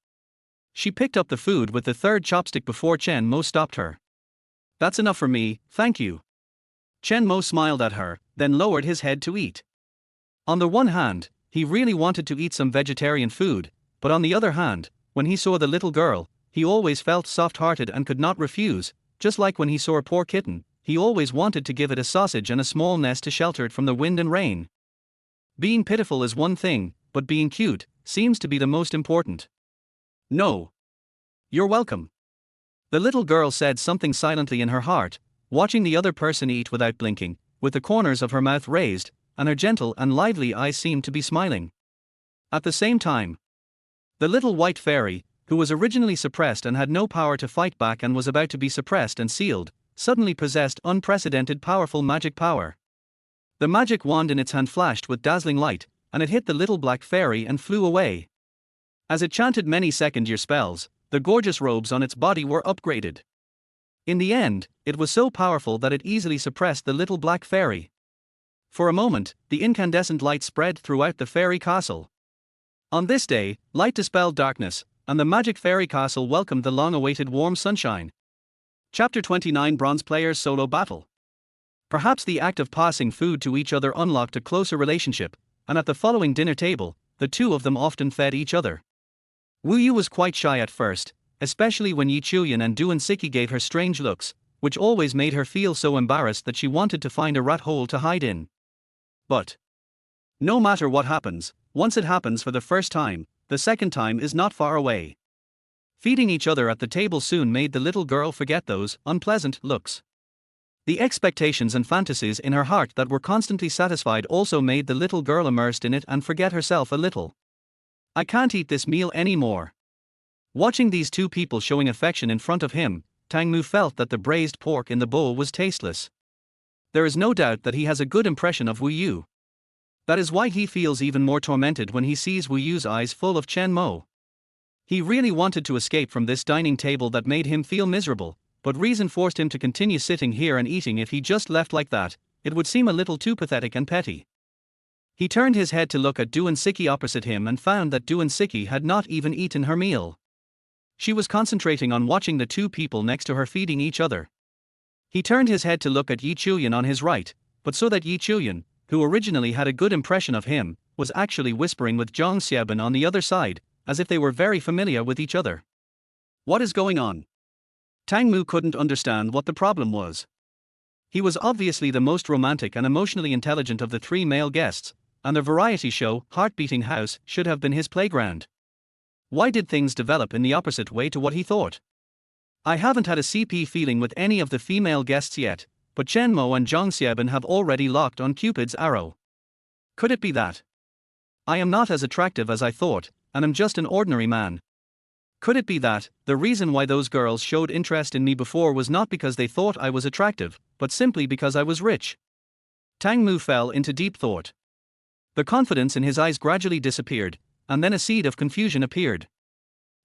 She picked up the food with the third chopstick before Chen Mo stopped her. "That's enough for me, thank you." Chen Mo smiled at her, then lowered his head to eat. On the one hand, he really wanted to eat some vegetarian food, but on the other hand, when he saw the little girl, he always felt soft-hearted and could not refuse, just like when he saw a poor kitten, he always wanted to give it a sausage and a small nest to shelter it from the wind and rain. Being pitiful is one thing, but being cute seems to be the most important. "No. You're welcome." The little girl said something silently in her heart, watching the other person eat without blinking, with the corners of her mouth raised, and her gentle and lively eyes seemed to be smiling. At the same time, the little white fairy, who was originally suppressed and had no power to fight back and was about to be suppressed and sealed, suddenly possessed unprecedented powerful magic power. The magic wand in its hand flashed with dazzling light, and it hit the little black fairy and flew away. As it chanted many second-year spells, the gorgeous robes on its body were upgraded. In the end, it was so powerful that it easily suppressed the little black fairy. For a moment, the incandescent light spread throughout the fairy castle. On this day, light dispelled darkness, and the magic fairy castle welcomed the long-awaited warm sunshine. Chapter 29 Bronze Players Solo Battle. Perhaps the act of passing food to each other unlocked a closer relationship, and at the following dinner table, the two of them often fed each other. Wu Yu was quite shy at first, especially when Yi Chuyan and Duan Siki gave her strange looks, which always made her feel so embarrassed that she wanted to find a rat hole to hide in. But no matter what happens, once it happens for the first time, the second time is not far away. Feeding each other at the table soon made the little girl forget those unpleasant looks. The expectations and fantasies in her heart that were constantly satisfied also made the little girl immersed in it and forget herself a little. "I can't eat this meal anymore." Watching these two people showing affection in front of him, Tang Mu felt that the braised pork in the bowl was tasteless. There is no doubt that he has a good impression of Wu Yu. That is why he feels even more tormented when he sees Wu Yu's eyes full of Chen Mo. He really wanted to escape from this dining table that made him feel miserable, but reason forced him to continue sitting here and eating. If he just left like that, it would seem a little too pathetic and petty. He turned his head to look at Duan Siki opposite him and found that Duan Siki had not even eaten her meal. She was concentrating on watching the two people next to her feeding each other. He turned his head to look at Yi Chuyan on his right, but saw that Yi Chuyan, who originally had a good impression of him, was actually whispering with Zhang Xiaobin on the other side, as if they were very familiar with each other. What is going on? Tang Mu couldn't understand what the problem was. He was obviously the most romantic and emotionally intelligent of the three male guests, and the variety show, Heart-Beating House, should have been his playground. Why did things develop in the opposite way to what he thought? "I haven't had a CP feeling with any of the female guests yet, but Chen Mo and Zhang Xiaobin have already locked on Cupid's arrow. Could it be that I am not as attractive as I thought, and am just an ordinary man? Could it be that the reason why those girls showed interest in me before was not because they thought I was attractive, but simply because I was rich?" Tang Mu fell into deep thought. The confidence in his eyes gradually disappeared, and then a seed of confusion appeared.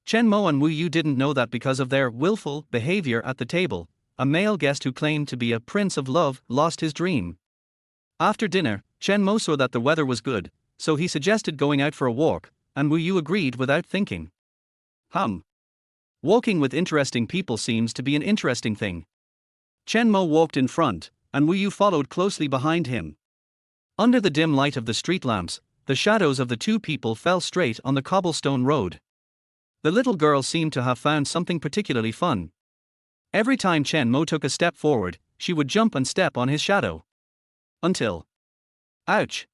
Chen Mo and Wu Yu didn't know that because of their willful behavior at the table, a male guest who claimed to be a prince of love lost his dream. After dinner, Chen Mo saw that the weather was good, so he suggested going out for a walk, and Wu Yu agreed without thinking. Walking with interesting people seems to be an interesting thing. Chen Mo walked in front, and Wu Yu followed closely behind him. Under the dim light of the street lamps, the shadows of the two people fell straight on the cobblestone road. The little girl seemed to have found something particularly fun. Every time Chen Mo took a step forward, she would jump and step on his shadow. Until. Ouch!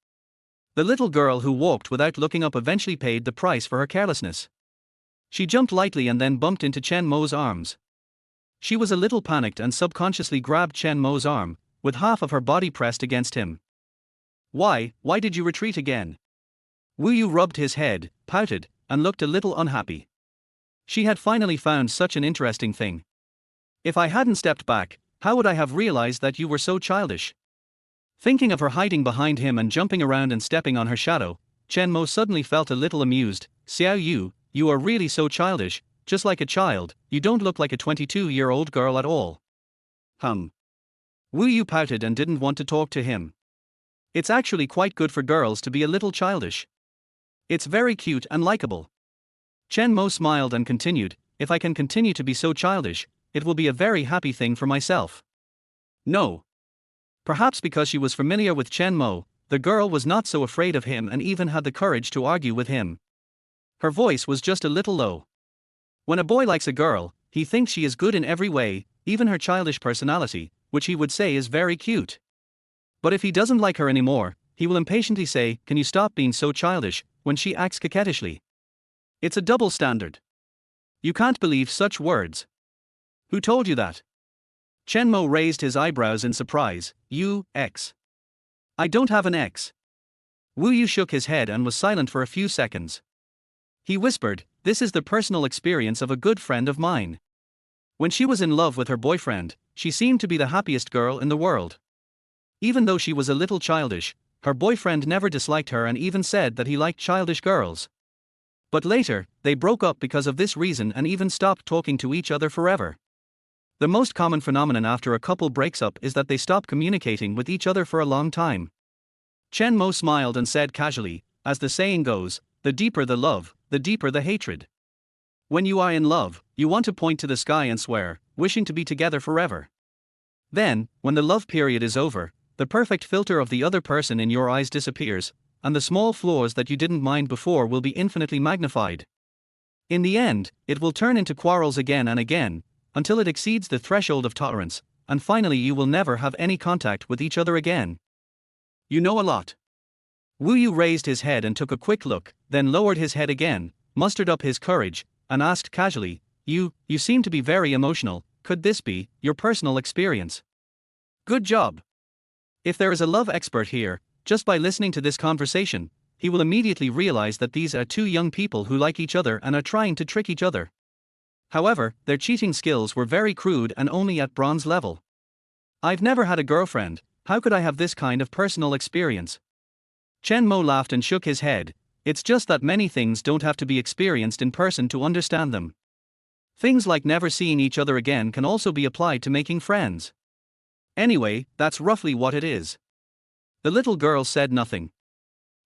The little girl who walked without looking up eventually paid the price for her carelessness. She jumped lightly and then bumped into Chen Mo's arms. She was a little panicked and subconsciously grabbed Chen Mo's arm, with half of her body pressed against him. Why did you retreat again? Wu Yu rubbed his head, pouted, and looked a little unhappy. She had finally found such an interesting thing. If I hadn't stepped back, how would I have realized that you were so childish? Thinking of her hiding behind him and jumping around and stepping on her shadow, Chen Mo suddenly felt a little amused. Xiao Yu, you are really so childish, just like a child, you don't look like a 22-year-old girl at all. Wu Yu pouted and didn't want to talk to him. It's actually quite good for girls to be a little childish. It's very cute and likable. Chen Mo smiled and continued, if I can continue to be so childish, it will be a very happy thing for myself. No. Perhaps because she was familiar with Chen Mo, the girl was not so afraid of him and even had the courage to argue with him. Her voice was just a little low. When a boy likes a girl, he thinks she is good in every way, even her childish personality, which he would say is very cute. But if he doesn't like her anymore, he will impatiently say, can you stop being so childish, when she acts coquettishly. It's a double standard. You can't believe such words. Who told you that? Chen Mo raised his eyebrows in surprise. You, ex. I don't have an ex. Wu Yu shook his head and was silent for a few seconds. He whispered, this is the personal experience of a good friend of mine. When she was in love with her boyfriend, she seemed to be the happiest girl in the world. Even though she was a little childish, her boyfriend never disliked her and even said that he liked childish girls. But later, they broke up because of this reason and even stopped talking to each other forever. The most common phenomenon after a couple breaks up is that they stop communicating with each other for a long time. Chen Mo smiled and said casually, as the saying goes, the deeper the love, the deeper the hatred. When you are in love, you want to point to the sky and swear, wishing to be together forever. Then, when the love period is over, the perfect filter of the other person in your eyes disappears, and the small flaws that you didn't mind before will be infinitely magnified. In the end, it will turn into quarrels again and again, until it exceeds the threshold of tolerance, and finally you will never have any contact with each other again. You know a lot. Wu Yu raised his head and took a quick look, then lowered his head again, mustered up his courage, and asked casually, You seem to be very emotional, could this be your personal experience? Good job. If there is a love expert here, just by listening to this conversation, he will immediately realize that these are two young people who like each other and are trying to trick each other. However, their cheating skills were very crude and only at bronze level. I've never had a girlfriend, how could I have this kind of personal experience? Chen Mo laughed and shook his head, it's just that many things don't have to be experienced in person to understand them. Things like never seeing each other again can also be applied to making friends. Anyway, that's roughly what it is. The little girl said nothing.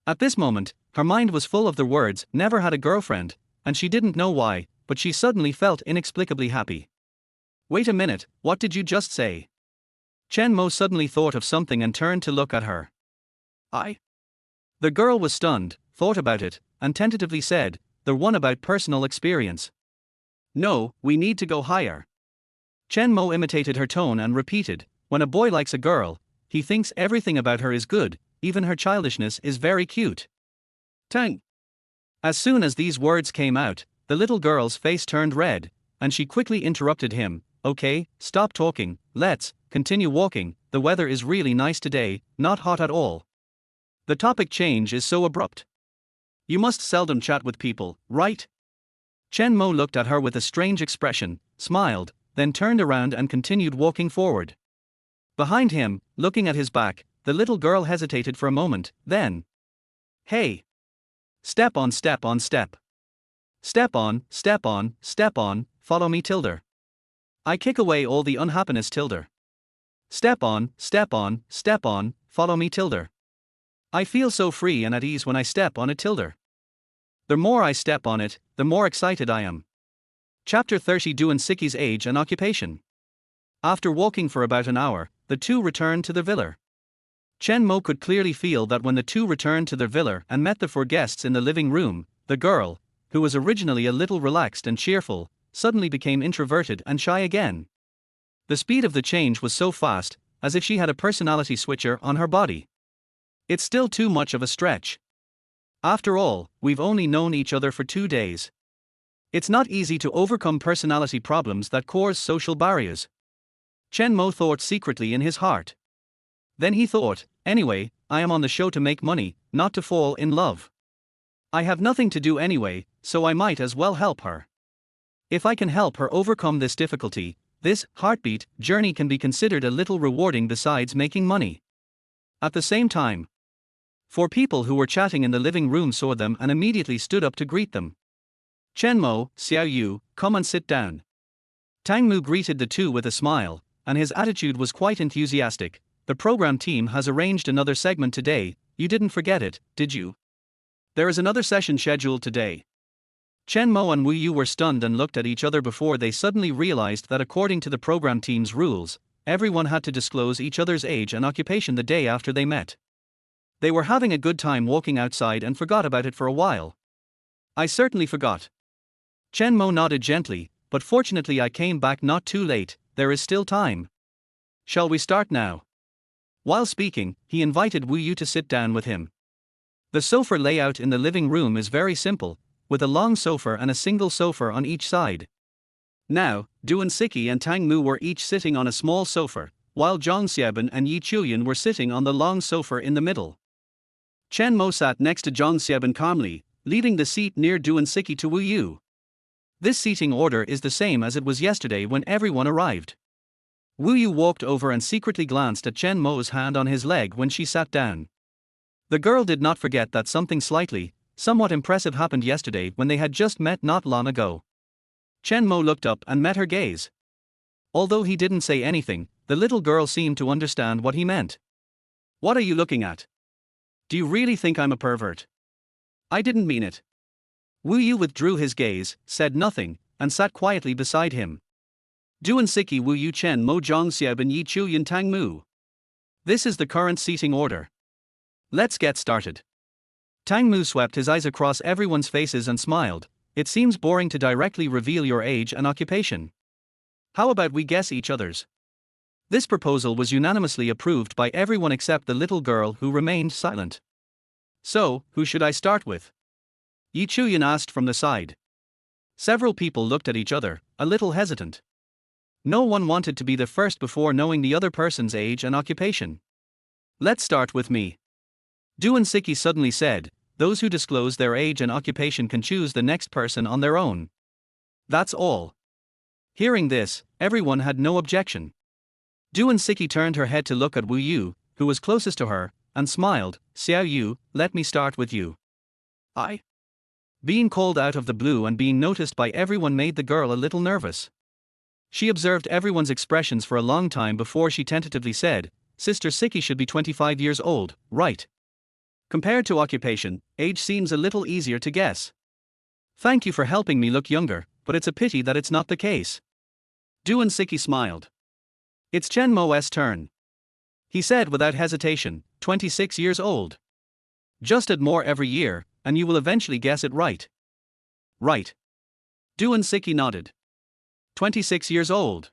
At this moment, her mind was full of the words, never had a girlfriend, and she didn't know why, but she suddenly felt inexplicably happy. Wait a minute, what did you just say? Chen Mo suddenly thought of something and turned to look at her. The girl was stunned, thought about it, and tentatively said, the one about personal experience. No, we need to go higher. Chen Mo imitated her tone and repeated, when a boy likes a girl, he thinks everything about her is good, even her childishness is very cute. Tang. As soon as these words came out, the little girl's face turned red, and she quickly interrupted him, okay, stop talking, let's continue walking, the weather is really nice today, not hot at all. The topic change is so abrupt. You must seldom chat with people, right? Chen Mo looked at her with a strange expression, smiled, then turned around and continued walking forward. Behind him, looking at his back, the little girl hesitated for a moment, then. Hey! Step on step on step. Step on, step on, step on, follow me tilde. I kick away all the unhappiness tilde. Step on, step on, step on, follow me tilde. I feel so free and at ease when I step on a tilde. The more I step on it, the more excited I am. Chapter 30 Duan Siki's Age and Occupation. After walking for about an hour, the two returned to the villa. Chen Mo could clearly feel that when the two returned to their villa and met the four guests in the living room, the girl, who was originally a little relaxed and cheerful, suddenly became introverted and shy again. The speed of the change was so fast, as if she had a personality switcher on her body. It's still too much of a stretch. After all, we've only known each other for 2 days. It's not easy to overcome personality problems that cause social barriers. Chen Mo thought secretly in his heart. Then he thought, anyway, I am on the show to make money, not to fall in love. I have nothing to do anyway, so I might as well help her. If I can help her overcome this difficulty, this heartbeat journey can be considered a little rewarding besides making money. At the same time, four people who were chatting in the living room saw them and immediately stood up to greet them. Chen Mo, Xiao Yu, come and sit down. Tang Mu greeted the two with a smile, and his attitude was quite enthusiastic. The program team has arranged another segment today, you didn't forget it, did you? There is another session scheduled today. Chen Mo and Wu Yu were stunned and looked at each other before they suddenly realized that according to the program team's rules, everyone had to disclose each other's age and occupation the day after they met. They were having a good time walking outside and forgot about it for a while. I certainly forgot. Chen Mo nodded gently, but fortunately I came back not too late, there is still time. Shall we start now? While speaking, he invited Wu Yu to sit down with him. The sofa layout in the living room is very simple, with a long sofa and a single sofa on each side. Now, Duan Siki and Tang Mu were each sitting on a small sofa, while Zhang Xiaobin and Yi Chuyan were sitting on the long sofa in the middle. Chen Mo sat next to Zhang Xiaobin calmly, leaving the seat near Duan Siki to Wu Yu. This seating order is the same as it was yesterday when everyone arrived. Wu Yu walked over and secretly glanced at Chen Mo's hand on his leg when she sat down. The girl did not forget that something somewhat impressive happened yesterday when they had just met not long ago. Chen Mo looked up and met her gaze. Although he didn't say anything, the little girl seemed to understand what he meant. What are you looking at? Do you really think I'm a pervert? I didn't mean it. Wu Yu withdrew his gaze, said nothing, and sat quietly beside him. Duan Siki Wu Yu Chen Mo Zhang Xiaobin Yi Chuyan Tang Mu. This is the current seating order. Let's get started. Tang Mu swept his eyes across everyone's faces and smiled. It seems boring to directly reveal your age and occupation. How about we guess each other's? This proposal was unanimously approved by everyone except the little girl who remained silent. So, who should I start with? Yi Chuyan asked from the side. Several people looked at each other, a little hesitant. No one wanted to be the first before knowing the other person's age and occupation. Let's start with me. Duan Siki suddenly said, those who disclose their age and occupation can choose the next person on their own. That's all. Hearing this, everyone had no objection. Duan Siki turned her head to look at Wu Yu, who was closest to her, and smiled. Xiao Yu, let me start with you. I? Being called out of the blue and being noticed by everyone made the girl a little nervous. She observed everyone's expressions for a long time before she tentatively said, Sister Siki should be 25 years old, right? Compared to occupation, age seems a little easier to guess. Thank you for helping me look younger, but it's a pity that it's not the case. Duan Siki smiled. It's Chen Mo's turn. He said without hesitation, 26 years old. Just add more every year, and you will eventually guess it right. Right. Duan Siki nodded. 26 years old.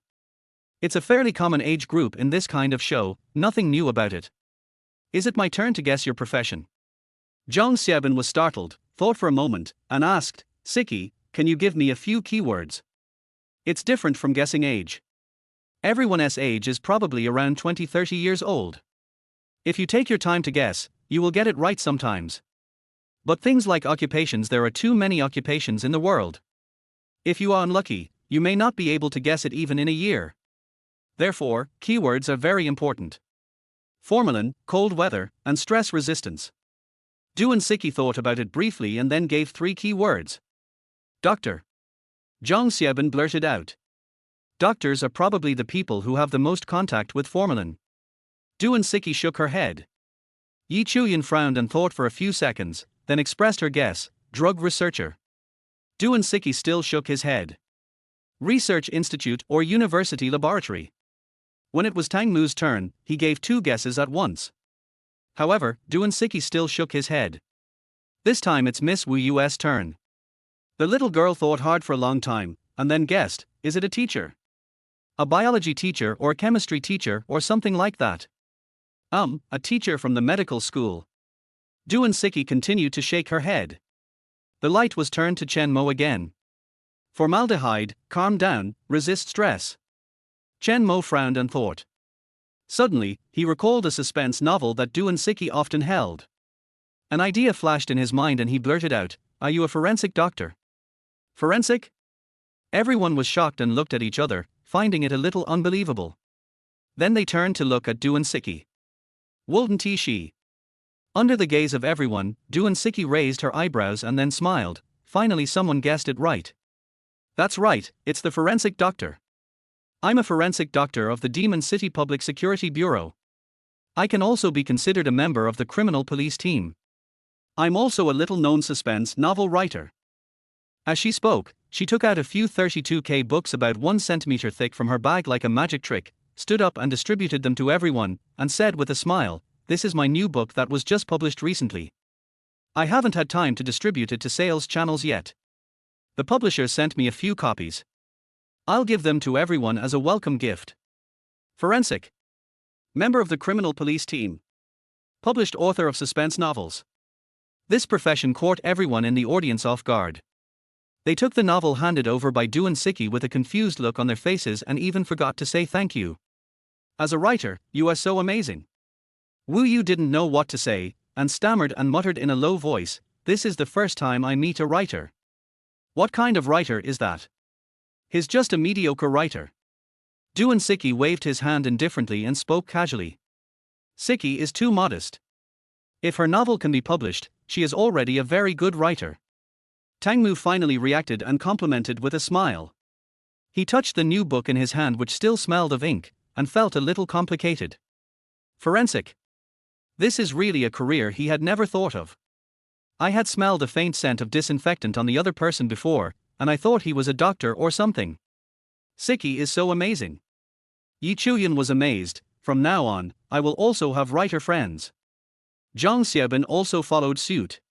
It's a fairly common age group in this kind of show, nothing new about it. Is it my turn to guess your profession? Zhang Xiaobin was startled, thought for a moment, and asked, Siki, can you give me a few keywords? It's different from guessing age. Everyone's age is probably around 20-30 years old. If you take your time to guess, you will get it right sometimes. But things like occupations, there are too many occupations in the world. If you are unlucky, you may not be able to guess it even in a year. Therefore, keywords are very important. Formalin, cold weather, and stress resistance. Duan Siki thought about it briefly and then gave 3 key words. Doctor. Zhang Xiaobin blurted out. Doctors are probably the people who have the most contact with formalin. Duan Siki shook her head. Yi Chuyan frowned and thought for a few seconds, then expressed her guess, drug researcher. Duan Siki still shook his head. Research institute or university laboratory. When it was Tang Mu's turn, he gave 2 guesses at once. However, Duan Siki still shook his head. This time it's Miss Wu Yu's turn. The little girl thought hard for a long time, and then guessed, is it a teacher? A biology teacher or a chemistry teacher or something like that? A teacher from the medical school. Duan Siki continued to shake her head. The light was turned to Chen Mo again. Formaldehyde, calm down, resist stress. Chen Mo frowned and thought. Suddenly, he recalled a suspense novel that Duan Siki often held. An idea flashed in his mind and he blurted out, "Are you a forensic doctor?" Forensic? Everyone was shocked and looked at each other, finding it a little unbelievable. Then they turned to look at Duan Siki. Wouldn't she? Under the gaze of everyone, Duan Siki raised her eyebrows and then smiled. Finally someone guessed it right. That's right, it's the forensic doctor. I'm a forensic doctor of the Demon City Public Security Bureau. I can also be considered a member of the criminal police team. I'm also a little-known suspense novel writer. As she spoke, she took out a few 32K books about 1 centimeter thick from her bag like a magic trick, stood up and distributed them to everyone, and said with a smile, "This is my new book that was just published recently. I haven't had time to distribute it to sales channels yet. The publisher sent me a few copies. I'll give them to everyone as a welcome gift." Forensic. Member of the criminal police team. Published author of suspense novels. This profession caught everyone in the audience off guard. They took the novel handed over by Duan Siki with a confused look on their faces and even forgot to say thank you. "As a writer, you are so amazing." Wu Yu didn't know what to say, and stammered and muttered in a low voice, "This is the first time I meet a writer." "What kind of writer is that?" "He's just a mediocre writer." Duan Siki waved his hand indifferently and spoke casually. "Siki is too modest. If her novel can be published, she is already a very good writer." Tang Mu finally reacted and complimented with a smile. He touched the new book in his hand, which still smelled of ink, and felt a little complicated. Forensic. This is really a career he had never thought of. I had smelled a faint scent of disinfectant on the other person before, and I thought he was a doctor or something. Siki is so amazing. Yi Chuyan was amazed. From now on, I will also have writer friends. Zhang Xiaobin also followed suit.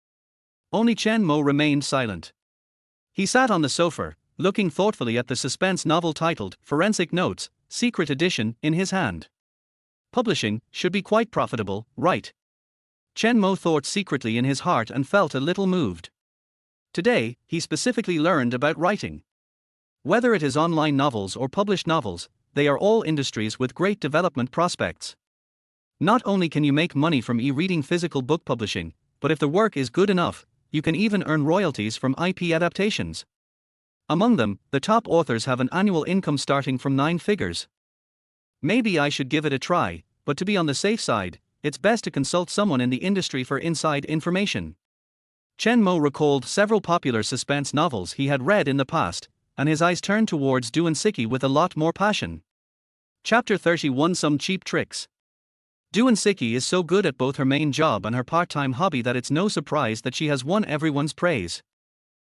Only Chen Mo remained silent. He sat on the sofa, looking thoughtfully at the suspense novel titled Forensic Notes, Secret Edition, in his hand. Publishing should be quite profitable, right? Chen Mo thought secretly in his heart and felt a little moved. Today, he specifically learned about writing. Whether it is online novels or published novels, they are all industries with great development prospects. Not only can you make money from e-reading physical book publishing, but if the work is good enough, you can even earn royalties from IP adaptations. Among them, the top authors have an annual income starting from 9 figures. Maybe I should give it a try, but to be on the safe side, it's best to consult someone in the industry for inside information. Chen Mo recalled several popular suspense novels he had read in the past, and his eyes turned towards Duan Siki with a lot more passion. Chapter 31: Some Cheap Tricks. Duan Siki is so good at both her main job and her part-time hobby that it's no surprise that she has won everyone's praise.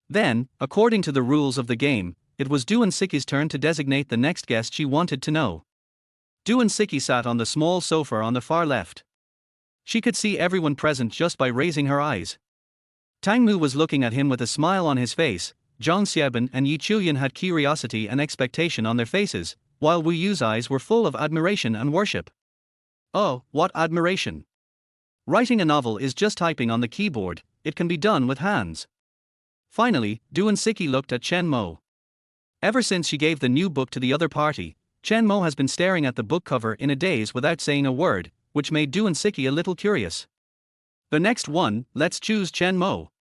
Then, according to the rules of the game, it was Duan Siki's turn to designate the next guest she wanted to know. Duan Siki sat on the small sofa on the far left. She could see everyone present just by raising her eyes. Tang Mu was looking at him with a smile on his face. Zhang Xiaobin and Yi Chuyan had curiosity and expectation on their faces, while Wu Yu's eyes were full of admiration and worship. Oh, what admiration! Writing a novel is just typing on the keyboard, it can be done with hands. Finally, Duan Siki looked at Chen Mo. Ever since she gave the new book to the other party, Chen Mo has been staring at the book cover in a daze without saying a word, which made Duan Siki a little curious. The next one, let's choose Chen Mo.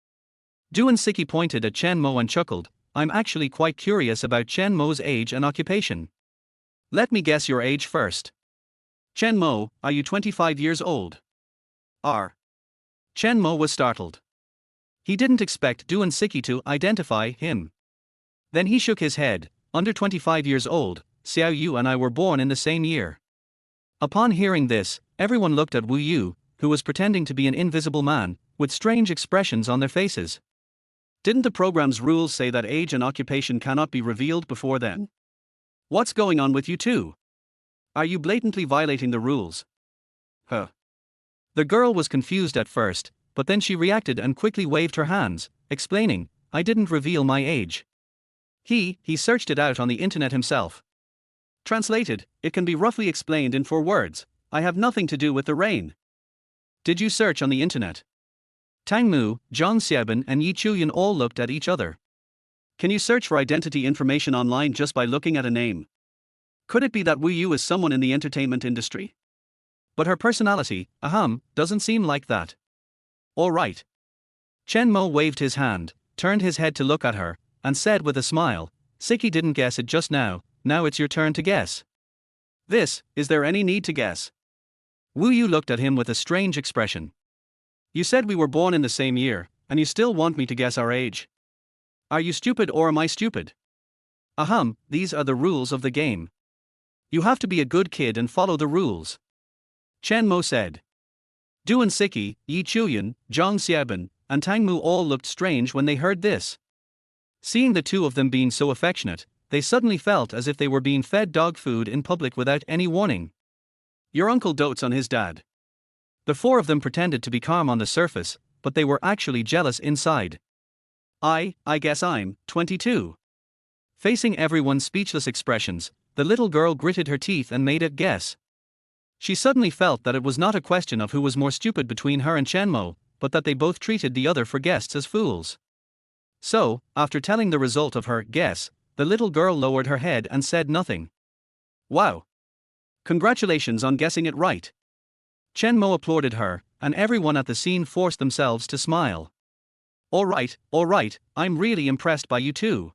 Duan Siki pointed at Chen Mo and chuckled, I'm actually quite curious about Chen Mo's age and occupation. Let me guess your age first. Chen Mo, are you 25 years old? Chen Mo was startled. He didn't expect Duan Siki to identify him. Then he shook his head, under 25 years old, Xiao Yu and I were born in the same year. Upon hearing this, everyone looked at Wu Yu, who was pretending to be an invisible man, with strange expressions on their faces. Didn't the program's rules say that age and occupation cannot be revealed before then? What's going on with you two? Are you blatantly violating the rules? The girl was confused at first, but then she reacted and quickly waved her hands, explaining, I didn't reveal my age. He searched it out on the internet himself. Translated, it can be roughly explained in 4 words, I have nothing to do with the rain. Did you search on the internet? Tang Mu, Zhang Xiaobin and Yi Chuyan all looked at each other. Can you search for identity information online just by looking at a name? Could it be that Wu Yu is someone in the entertainment industry? But her personality, doesn't seem like that. All right. Chen Mo waved his hand, turned his head to look at her, and said with a smile, Siki didn't guess it just now it's your turn to guess. Is there any need to guess? Wu Yu looked at him with a strange expression. You said we were born in the same year, and you still want me to guess our age? Are you stupid or am I stupid? These are the rules of the game. You have to be a good kid and follow the rules. Chen Mo said. Duan Siki, Yi Chuyan, Zhang Xiaobin, and Tang Mu all looked strange when they heard this. Seeing the two of them being so affectionate, they suddenly felt as if they were being fed dog food in public without any warning. Your uncle dotes on his dad. The four of them pretended to be calm on the surface, but they were actually jealous inside. I guess I'm 22. Facing everyone's speechless expressions, the little girl gritted her teeth and made a guess. She suddenly felt that it was not a question of who was more stupid between her and Chen Mo, but that they both treated the other for guests as fools. So, after telling the result of her guess, the little girl lowered her head and said nothing. Wow! Congratulations on guessing it right. Chen Mo applauded her, and everyone at the scene forced themselves to smile. All right, I'm really impressed by you two.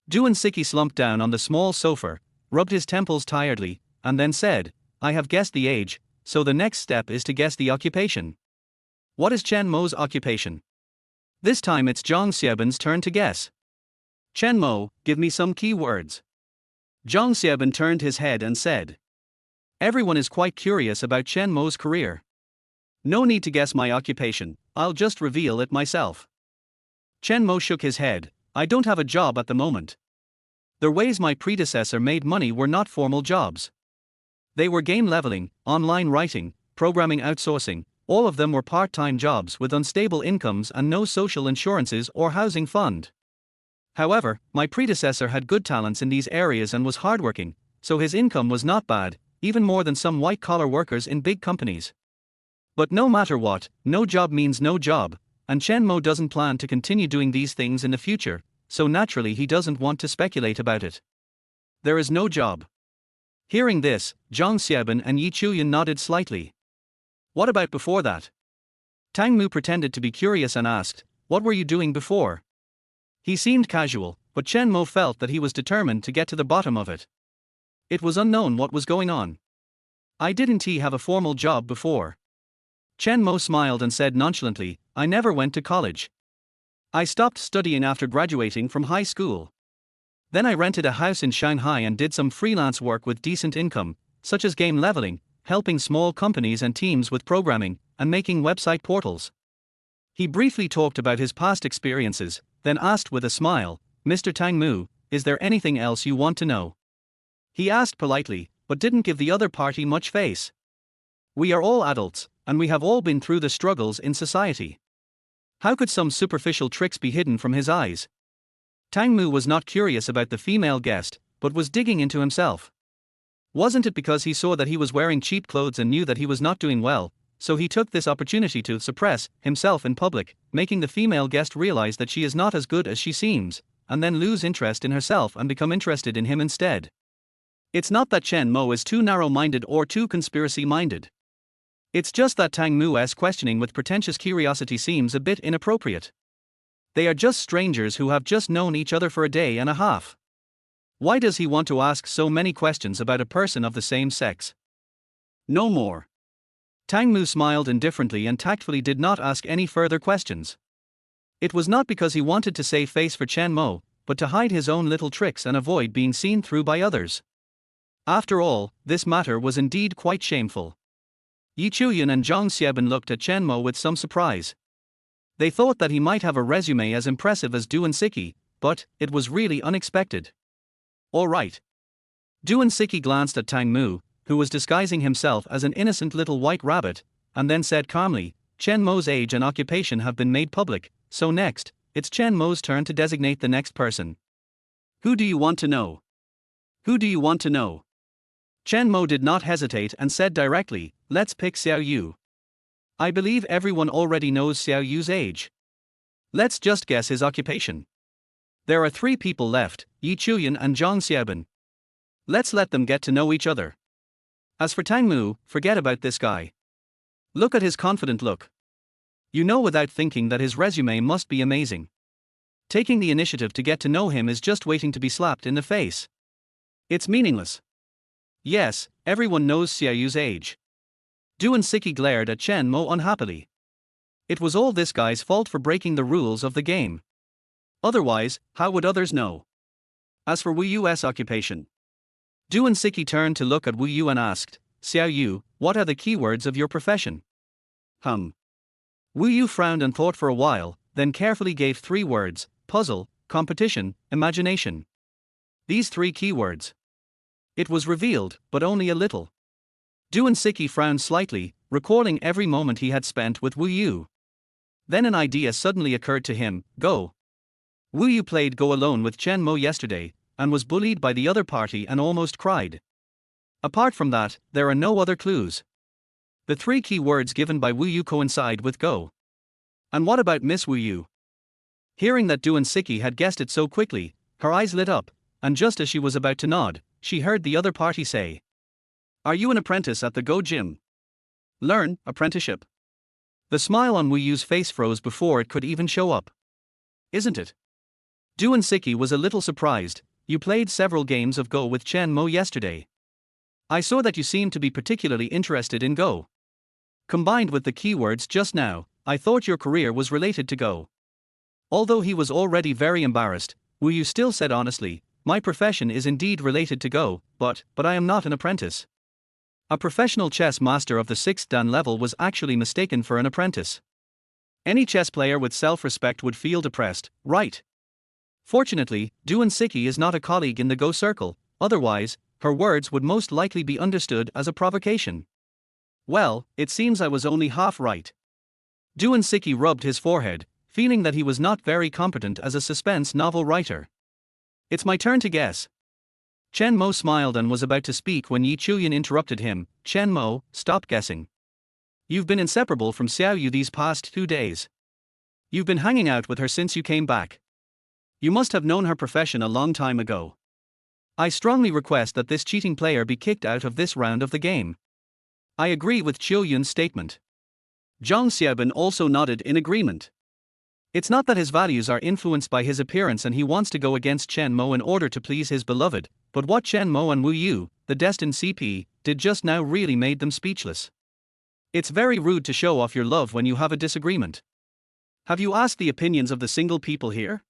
Duan Siki slumped down on the small sofa, rubbed his temples tiredly, and then said, I have guessed the age, so the next step is to guess the occupation. What is Chen Mo's occupation? This time it's Zhang Xiaobin's turn to guess. Chen Mo, give me some key words. Zhang Xiaobin turned his head and said. Everyone is quite curious about Chen Mo's career. No need to guess my occupation, I'll just reveal it myself. Chen Mo shook his head, I don't have a job at the moment. The ways my predecessor made money were not formal jobs. They were game leveling, online writing, programming outsourcing, all of them were part-time jobs with unstable incomes and no social insurances or housing fund. However, my predecessor had good talents in these areas and was hardworking, so his income was not bad, even more than some white-collar workers in big companies. But no matter what, no job means no job, and Chen Mo doesn't plan to continue doing these things in the future, so naturally he doesn't want to speculate about it. There is no job. Hearing this, Zhang Xiaobin and Yi Chuyan nodded slightly. What about before that? Tang Mu pretended to be curious and asked, what were you doing before? He seemed casual, but Chen Mo felt that he was determined to get to the bottom of it. It was unknown what was going on. I didn't have a formal job before. Chen Mo smiled and said nonchalantly, I never went to college. I stopped studying after graduating from high school. Then I rented a house in Shanghai and did some freelance work with decent income, such as game leveling, helping small companies and teams with programming, and making website portals. He briefly talked about his past experiences, then asked with a smile, Mr. Tang Mu, is there anything else you want to know? He asked politely, but didn't give the other party much face. We are all adults, and we have all been through the struggles in society. How could some superficial tricks be hidden from his eyes? Tang Mu was not curious about the female guest, but was digging into himself. Wasn't it because he saw that he was wearing cheap clothes and knew that he was not doing well, so he took this opportunity to suppress himself in public, making the female guest realize that she is not as good as she seems, and then lose interest in herself and become interested in him instead? It's not that Chen Mo is too narrow-minded or too conspiracy-minded. It's just that Tang Mu's questioning with pretentious curiosity seems a bit inappropriate. They are just strangers who have just known each other for a day and a half. Why does he want to ask so many questions about a person of the same sex? No more. Tang Mu smiled indifferently and tactfully did not ask any further questions. It was not because he wanted to save face for Chen Mo, but to hide his own little tricks and avoid being seen through by others. After all, this matter was indeed quite shameful. Yi Chuyan and Zhang Xiaobin looked at Chen Mo with some surprise. They thought that he might have a resume as impressive as Duan Siki, but it was really unexpected. All right. Duan Siki glanced at Tang Mu, who was disguising himself as an innocent little white rabbit, and then said calmly, Chen Mo's age and occupation have been made public, so next, it's Chen Mo's turn to designate the next person. Who do you want to know? Who do you want to know? Chen Mo did not hesitate and said directly, let's pick Xiao Yu. I believe everyone already knows Xiao Yu's age. Let's just guess his occupation. There are 3 people left, Yi Chuyan and Zhang Xiaobin. Let's let them get to know each other. As for Tang Mu, forget about this guy. Look at his confident look. You know without thinking that his resume must be amazing. Taking the initiative to get to know him is just waiting to be slapped in the face. It's meaningless. Yes, everyone knows Xiaoyu's age. Duan Siki glared at Chen Mo unhappily. It was all this guy's fault for breaking the rules of the game. Otherwise, how would others know? As for Wu Yu's occupation, Duan Siki turned to look at Wu Yu and asked, Xiaoyu, what are the keywords of your profession? Wu Yu frowned and thought for a while, then carefully gave 3 words: puzzle, competition, imagination. These 3 keywords. It was revealed, but only a little. Duan Siki frowned slightly, recalling every moment he had spent with Wu Yu. Then an idea suddenly occurred to him: Go. Wu Yu played Go alone with Chen Mo yesterday, and was bullied by the other party and almost cried. Apart from that, there are no other clues. The 3 key words given by Wu Yu coincide with Go. And what about Miss Wu Yu? Hearing that Duan Siki had guessed it so quickly, her eyes lit up, and just as she was about to nod, she heard the other party say, Are you an apprentice at the Go gym? Learn, apprenticeship. The smile on Wu Yu's face froze before it could even show up. Isn't it? Duan Siki was a little surprised. You played several games of Go with Chen Mo yesterday. I saw that you seemed to be particularly interested in Go. Combined with the keywords just now, I thought your career was related to Go. Although he was already very embarrassed, Wu Yu still said honestly, My profession is indeed related to Go, but I am not an apprentice. A professional chess master of the 6th Dan level was actually mistaken for an apprentice. Any chess player with self-respect would feel depressed, right? Fortunately, Duan Siki is not a colleague in the Go circle, otherwise, her words would most likely be understood as a provocation. Well, it seems I was only half right. Duan Siki rubbed his forehead, feeling that he was not very competent as a suspense novel writer. It's my turn to guess. Chen Mo smiled and was about to speak when Yi Chuyan interrupted him. Chen Mo, stop guessing. You've been inseparable from Xiaoyu these past 2 days. You've been hanging out with her since you came back. You must have known her profession a long time ago. I strongly request that this cheating player be kicked out of this round of the game. I agree with Chiu Yun's statement. Zhang Xiaobin also nodded in agreement. It's not that his values are influenced by his appearance and he wants to go against Chen Mo in order to please his beloved, but what Chen Mo and Wu Yu, the destined CP, did just now really made them speechless. It's very rude to show off your love when you have a disagreement. Have you asked the opinions of the single people here?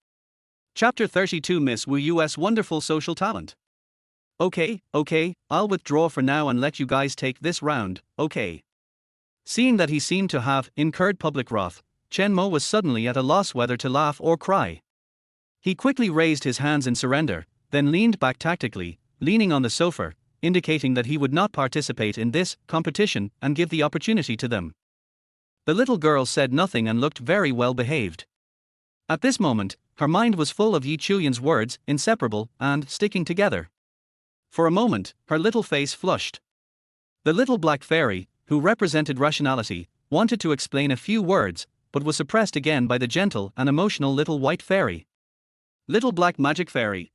Chapter 32 Miss Wu Yu's wonderful social talent. Okay, I'll withdraw for now and let you guys take this round, okay. Seeing that he seemed to have incurred public wrath, Chen Mo was suddenly at a loss whether to laugh or cry. He quickly raised his hands in surrender, then leaned back tactically, leaning on the sofa, indicating that he would not participate in this competition and give the opportunity to them. The little girl said nothing and looked very well behaved. At this moment, her mind was full of Yi Chuyan's words, inseparable and sticking together. For a moment, her little face flushed. The little black fairy, who represented rationality, wanted to explain a few words, but was suppressed again by the gentle and emotional little white fairy. Little black magic fairy,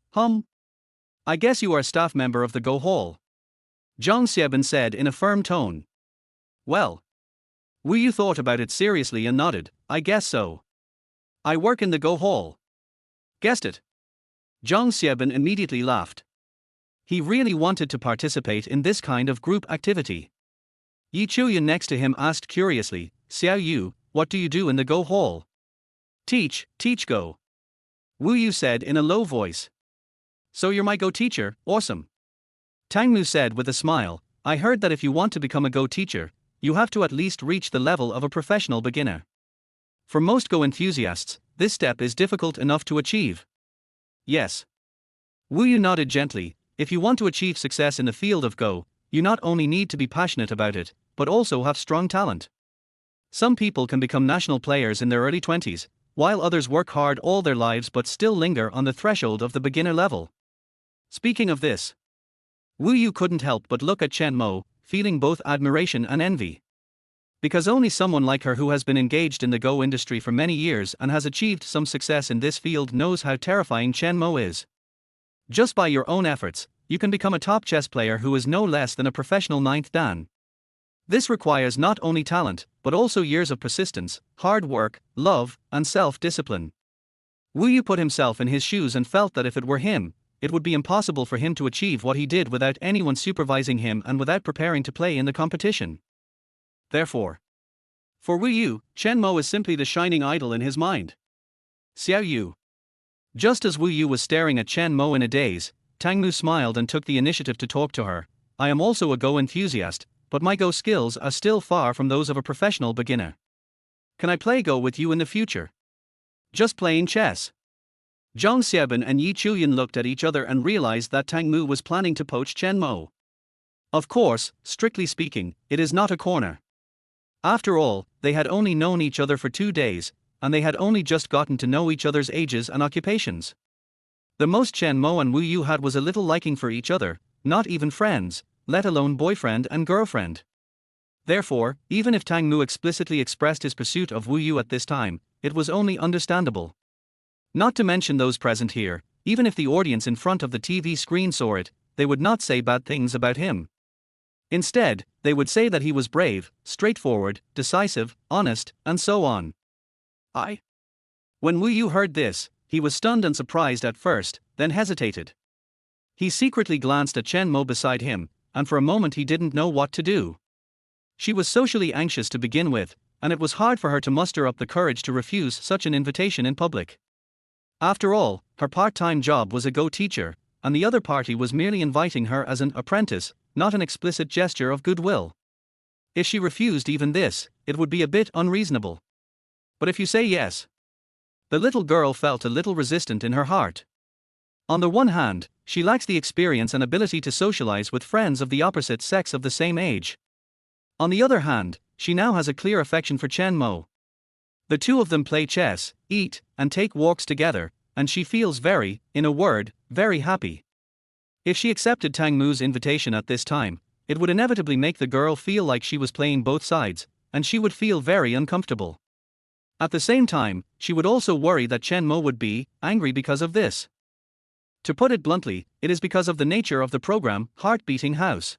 I guess you are a staff member of the Go Hall. Zhang Xiaobin said in a firm tone. Well. Wu Yu thought about it seriously and nodded, I guess so. I work in the Go Hall. Guessed it. Zhang Xiaobin immediately laughed. He really wanted to participate in this kind of group activity. Yi Chuyan next to him asked curiously, Xiao Yu, what do you do in the Go Hall? Teach Go. Wu Yu said in a low voice. So you're my Go teacher, awesome. Tang Mu said with a smile, I heard that if you want to become a Go teacher, you have to at least reach the level of a professional beginner. For most Go enthusiasts, this step is difficult enough to achieve. Yes. Wu Yu nodded gently. If you want to achieve success in the field of Go, you not only need to be passionate about it, but also have strong talent. Some people can become national players in their early 20s, while others work hard all their lives but still linger on the threshold of the beginner level. Speaking of this, Wu Yu couldn't help but look at Chen Mo, feeling both admiration and envy. Because only someone like her who has been engaged in the Go industry for many years and has achieved some success in this field knows how terrifying Chen Mo is. Just by your own efforts, you can become a top chess player who is no less than a professional ninth dan. This requires not only talent, but also years of persistence, hard work, love, and self-discipline. Wu Yu put himself in his shoes and felt that if it were him, it would be impossible for him to achieve what he did without anyone supervising him and without preparing to play in the competition. Therefore, for Wu Yu, Chen Mo is simply the shining idol in his mind. Xiao Yu. Just as Wu Yu was staring at Chen Mo in a daze, Tang Mu smiled and took the initiative to talk to her. I am also a Go enthusiast, but my Go skills are still far from those of a professional beginner. Can I play Go with you in the future? Just playing chess. Zhang Xiaobin and Yi Chuyan looked at each other and realized that Tang Mu was planning to poach Chen Mo. Of course, strictly speaking, it is not a corner. After all, they had only known each other for 2 days, and they had only just gotten to know each other's ages and occupations. The most Chen Mo and Wu Yu had was a little liking for each other, not even friends, let alone boyfriend and girlfriend. Therefore, even if Tang Mu explicitly expressed his pursuit of Wu Yu at this time, it was only understandable. Not to mention those present here, even if the audience in front of the TV screen saw it, they would not say bad things about him. Instead, they would say that he was brave, straightforward, decisive, honest, and so on. When Wu Yu heard this, he was stunned and surprised at first, then hesitated. He secretly glanced at Chen Mo beside him, and for a moment he didn't know what to do. She was socially anxious to begin with, and it was hard for her to muster up the courage to refuse such an invitation in public. After all, her part-time job was a Go teacher, and the other party was merely inviting her as an apprentice, not an explicit gesture of goodwill. If she refused even this, it would be a bit unreasonable. But if you say yes, the little girl felt a little resistant in her heart. On the one hand, she lacks the experience and ability to socialize with friends of the opposite sex of the same age. On the other hand, she now has a clear affection for Chen Mo. The two of them play chess, eat, and take walks together, and she feels very, in a word, very happy. If she accepted Tang Mu's invitation at this time, it would inevitably make the girl feel like she was playing both sides, and she would feel very uncomfortable. At the same time, she would also worry that Chen Mo would be angry because of this. To put it bluntly, it is because of the nature of the program, Heart-Beating House.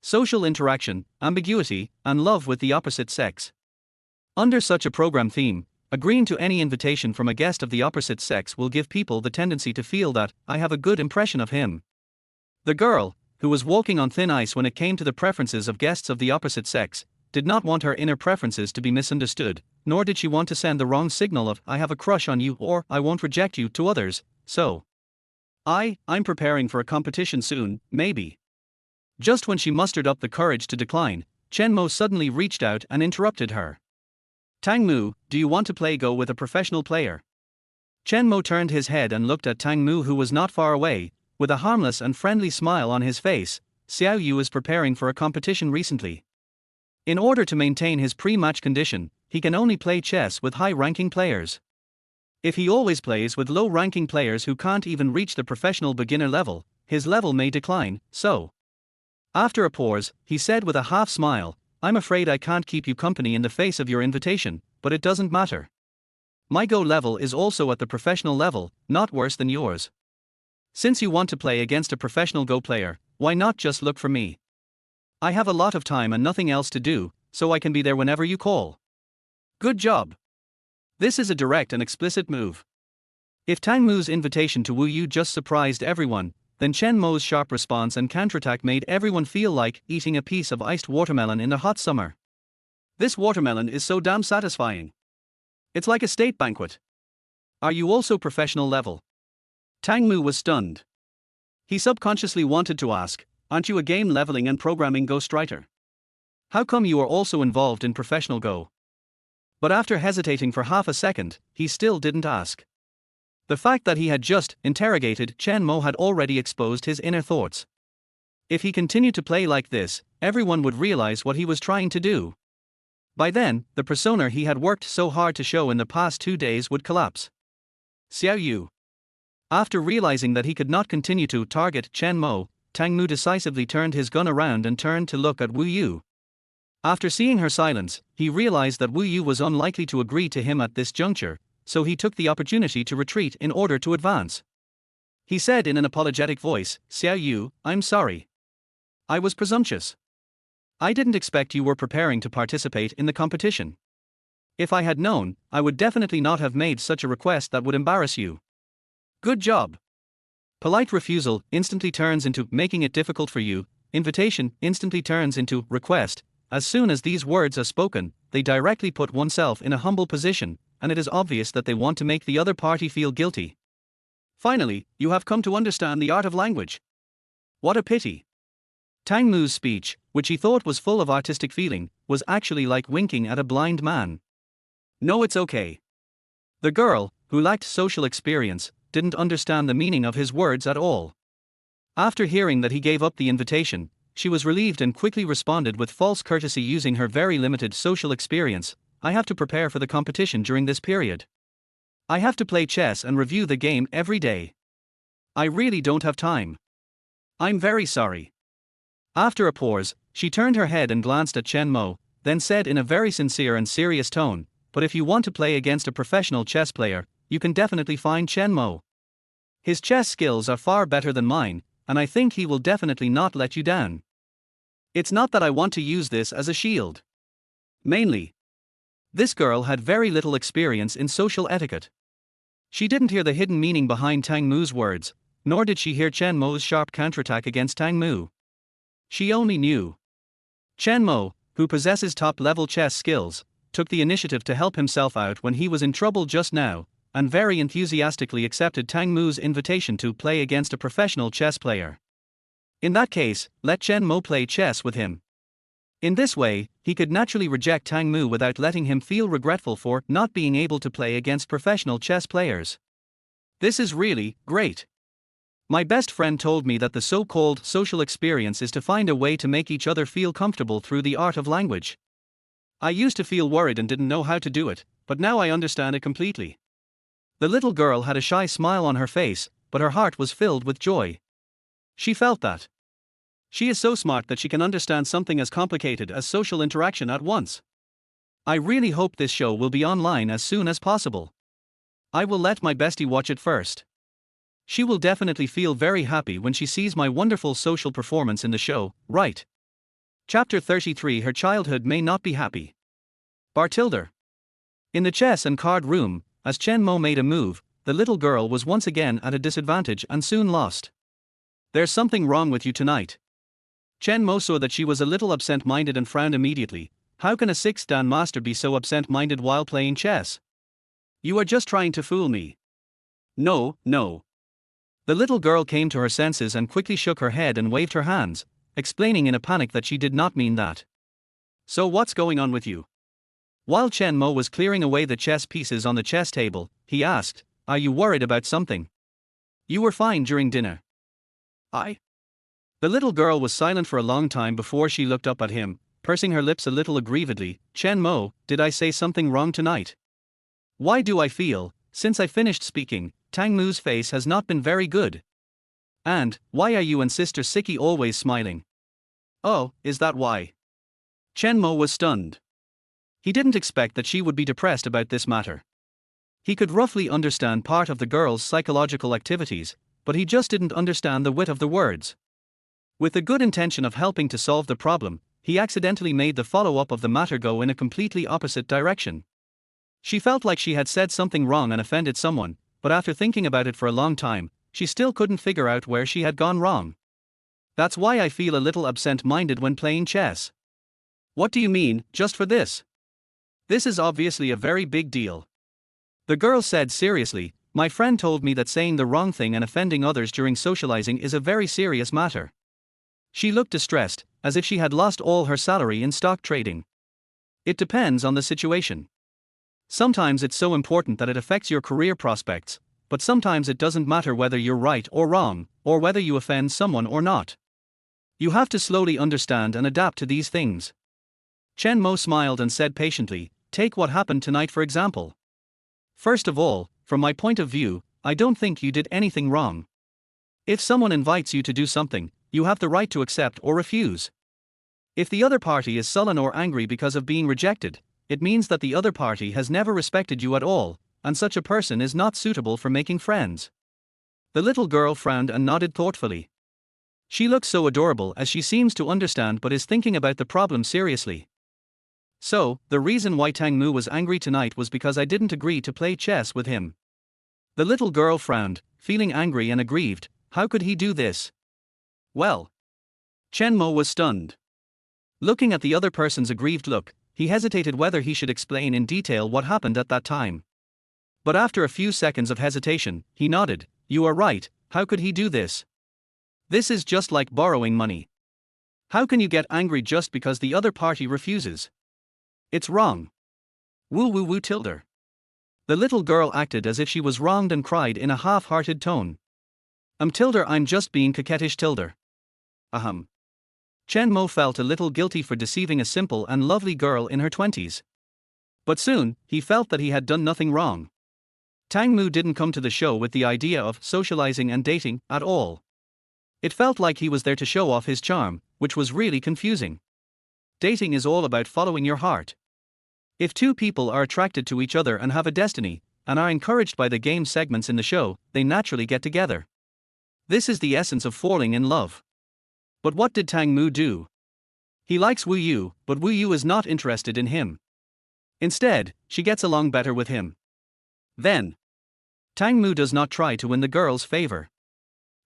Social interaction, ambiguity, and love with the opposite sex. Under such a program theme, agreeing to any invitation from a guest of the opposite sex will give people the tendency to feel that, I have a good impression of him. The girl, who was walking on thin ice when it came to the preferences of guests of the opposite sex, did not want her inner preferences to be misunderstood, nor did she want to send the wrong signal of, I have a crush on you or I won't reject you to others, so. I'm preparing for a competition soon, maybe. Just when she mustered up the courage to decline, Chen Mo suddenly reached out and interrupted her. Tang Mu, do you want to play Go with a professional player? Chen Mo turned his head and looked at Tang Mu, who was not far away, with a harmless and friendly smile on his face. Xiao Yu is preparing for a competition recently. In order to maintain his pre-match condition, he can only play chess with high-ranking players. If he always plays with low-ranking players who can't even reach the professional beginner level, his level may decline, so. After a pause, he said with a half-smile, I'm afraid I can't keep you company in the face of your invitation, but it doesn't matter. My Go level is also at the professional level, not worse than yours. Since you want to play against a professional Go player, why not just look for me? I have a lot of time and nothing else to do, so I can be there whenever you call. Good job. This is a direct and explicit move. If Tang Mu's invitation to Wu Yu just surprised everyone, then Chen Mo's sharp response and counterattack made everyone feel like eating a piece of iced watermelon in the hot summer. This watermelon is so damn satisfying. It's like a state banquet. Are you also professional level? Tang Mu was stunned. He subconsciously wanted to ask, aren't you a game leveling and programming ghostwriter? How come you are also involved in professional Go? But after hesitating for half a second, he still didn't ask. The fact that he had just interrogated Chen Mo had already exposed his inner thoughts. If he continued to play like this, everyone would realize what he was trying to do. By then, the persona he had worked so hard to show in the past 2 days would collapse. Xiao Yu. After realizing that he could not continue to target Chen Mo, Tang Mu decisively turned his gun around and turned to look at Wu Yu. After seeing her silence, he realized that Wu Yu was unlikely to agree to him at this juncture, so he took the opportunity to retreat in order to advance. He said in an apologetic voice, "Xiao Yu, I'm sorry. I was presumptuous. I didn't expect you were preparing to participate in the competition. If I had known, I would definitely not have made such a request that would embarrass you. Good job." Polite refusal instantly turns into making it difficult for you. Invitation instantly turns into request. As soon as these words are spoken, they directly put oneself in a humble position, and it is obvious that they want to make the other party feel guilty. Finally, you have come to understand the art of language. What a pity. Tang Mu's speech, which he thought was full of artistic feeling, was actually like winking at a blind man. No, it's okay. The girl, who lacked social experience, didn't understand the meaning of his words at all. After hearing that he gave up the invitation, she was relieved and quickly responded with false courtesy using her very limited social experience. "I have to prepare for the competition during this period. I have to play chess and review the game every day. I really don't have time. I'm very sorry." After a pause, she turned her head and glanced at Chen Mo, then said in a very sincere and serious tone, "But if you want to play against a professional chess player, you can definitely find Chen Mo. His chess skills are far better than mine, and I think he will definitely not let you down. It's not that I want to use this as a shield. Mainly, this girl had very little experience in social etiquette. She didn't hear the hidden meaning behind Tang Mu's words, nor did she hear Chen Mo's sharp counterattack against Tang Mu. She only knew. Chen Mo, who possesses top-level chess skills, took the initiative to help himself out when he was in trouble just now, and very enthusiastically accepted Tang Mu's invitation to play against a professional chess player. In that case, let Chen Mo play chess with him. In this way, he could naturally reject Tang Mu without letting him feel regretful for not being able to play against professional chess players. This is really great. My best friend told me that the so-called social experience is to find a way to make each other feel comfortable through the art of language. I used to feel worried and didn't know how to do it, but now I understand it completely." The little girl had a shy smile on her face, but her heart was filled with joy. She felt that she is so smart that she can understand something as complicated as social interaction at once. I really hope this show will be online as soon as possible. I will let my bestie watch it first. She will definitely feel very happy when she sees my wonderful social performance in the show, right? Chapter 33. Her childhood may not be happy. Bartilder. In the chess and card room, as Chen Mo made a move, the little girl was once again at a disadvantage and soon lost. "There's something wrong with you tonight." Chen Mo saw that she was a little absent-minded and frowned immediately. How can a 6th-dan master be so absent-minded while playing chess? You are just trying to fool me. No, no. The little girl came to her senses and quickly shook her head and waved her hands, explaining in a panic that she did not mean that. So what's going on with you? While Chen Mo was clearing away the chess pieces on the chess table, he asked, "Are you worried about something? You were fine during dinner." "I?" The little girl was silent for a long time before she looked up at him, pursing her lips a little aggrievedly. "Chen Mo, did I say something wrong tonight? Why do I feel, since I finished speaking, Tang Mu's face has not been very good? And, why are you and Sister Siki always smiling? Oh, is that why?" Chen Mo was stunned. He didn't expect that she would be depressed about this matter. He could roughly understand part of the girl's psychological activities, but he just didn't understand the wit of the words. With the good intention of helping to solve the problem, he accidentally made the follow-up of the matter go in a completely opposite direction. She felt like she had said something wrong and offended someone, but after thinking about it for a long time, she still couldn't figure out where she had gone wrong. "That's why I feel a little absent-minded when playing chess." "What do you mean, just for this? This is obviously a very big deal." The girl said seriously, "My friend told me that saying the wrong thing and offending others during socializing is a very serious matter." She looked distressed, as if she had lost all her salary in stock trading. "It depends on the situation. Sometimes it's so important that it affects your career prospects, but sometimes it doesn't matter whether you're right or wrong, or whether you offend someone or not. You have to slowly understand and adapt to these things." Chen Mo smiled and said patiently, "Take what happened tonight for example. First of all, from my point of view, I don't think you did anything wrong. If someone invites you to do something, you have the right to accept or refuse. If the other party is sullen or angry because of being rejected, it means that the other party has never respected you at all, and such a person is not suitable for making friends. The little girl frowned and nodded thoughtfully. She looks so adorable as she seems to understand but is thinking about the problem seriously. So, the reason why Tang Mu was angry tonight was because I didn't agree to play chess with him. The little girl frowned, feeling angry and aggrieved. How could he do this? Well. Chen Mo was stunned. Looking at the other person's aggrieved look, he hesitated whether he should explain in detail what happened at that time. But after a few seconds of hesitation, he nodded. You are right, how could he do this? This is just like borrowing money. How can you get angry just because the other party refuses? It's wrong. Woo woo woo tilde. The little girl acted as if she was wronged and cried in a half-hearted tone. Tilde, I'm just being coquettish tilde. Ahem. Chen Mo felt a little guilty for deceiving a simple and lovely girl in her 20s. But soon, he felt that he had done nothing wrong. Tang Mu didn't come to the show with the idea of socializing and dating at all. It felt like he was there to show off his charm, which was really confusing. Dating is all about following your heart. If two people are attracted to each other and have a destiny, and are encouraged by the game segments in the show, they naturally get together. This is the essence of falling in love. But what did Tang Mu do? He likes Wu Yu, but Wu Yu is not interested in him. Instead, she gets along better with him. Then, Tang Mu does not try to win the girl's favor.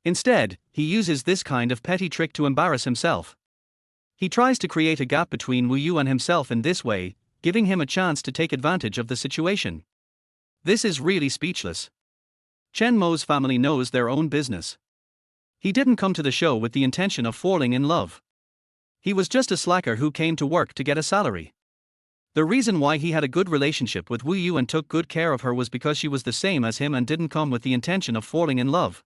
Instead, he uses this kind of petty trick to embarrass himself. He tries to create a gap between Wu Yu and himself in this way, giving him a chance to take advantage of the situation. This is really speechless. Chen Mo's family knows their own business. He didn't come to the show with the intention of falling in love. He was just a slacker who came to work to get a salary. The reason why he had a good relationship with Wu Yu and took good care of her was because she was the same as him and didn't come with the intention of falling in love.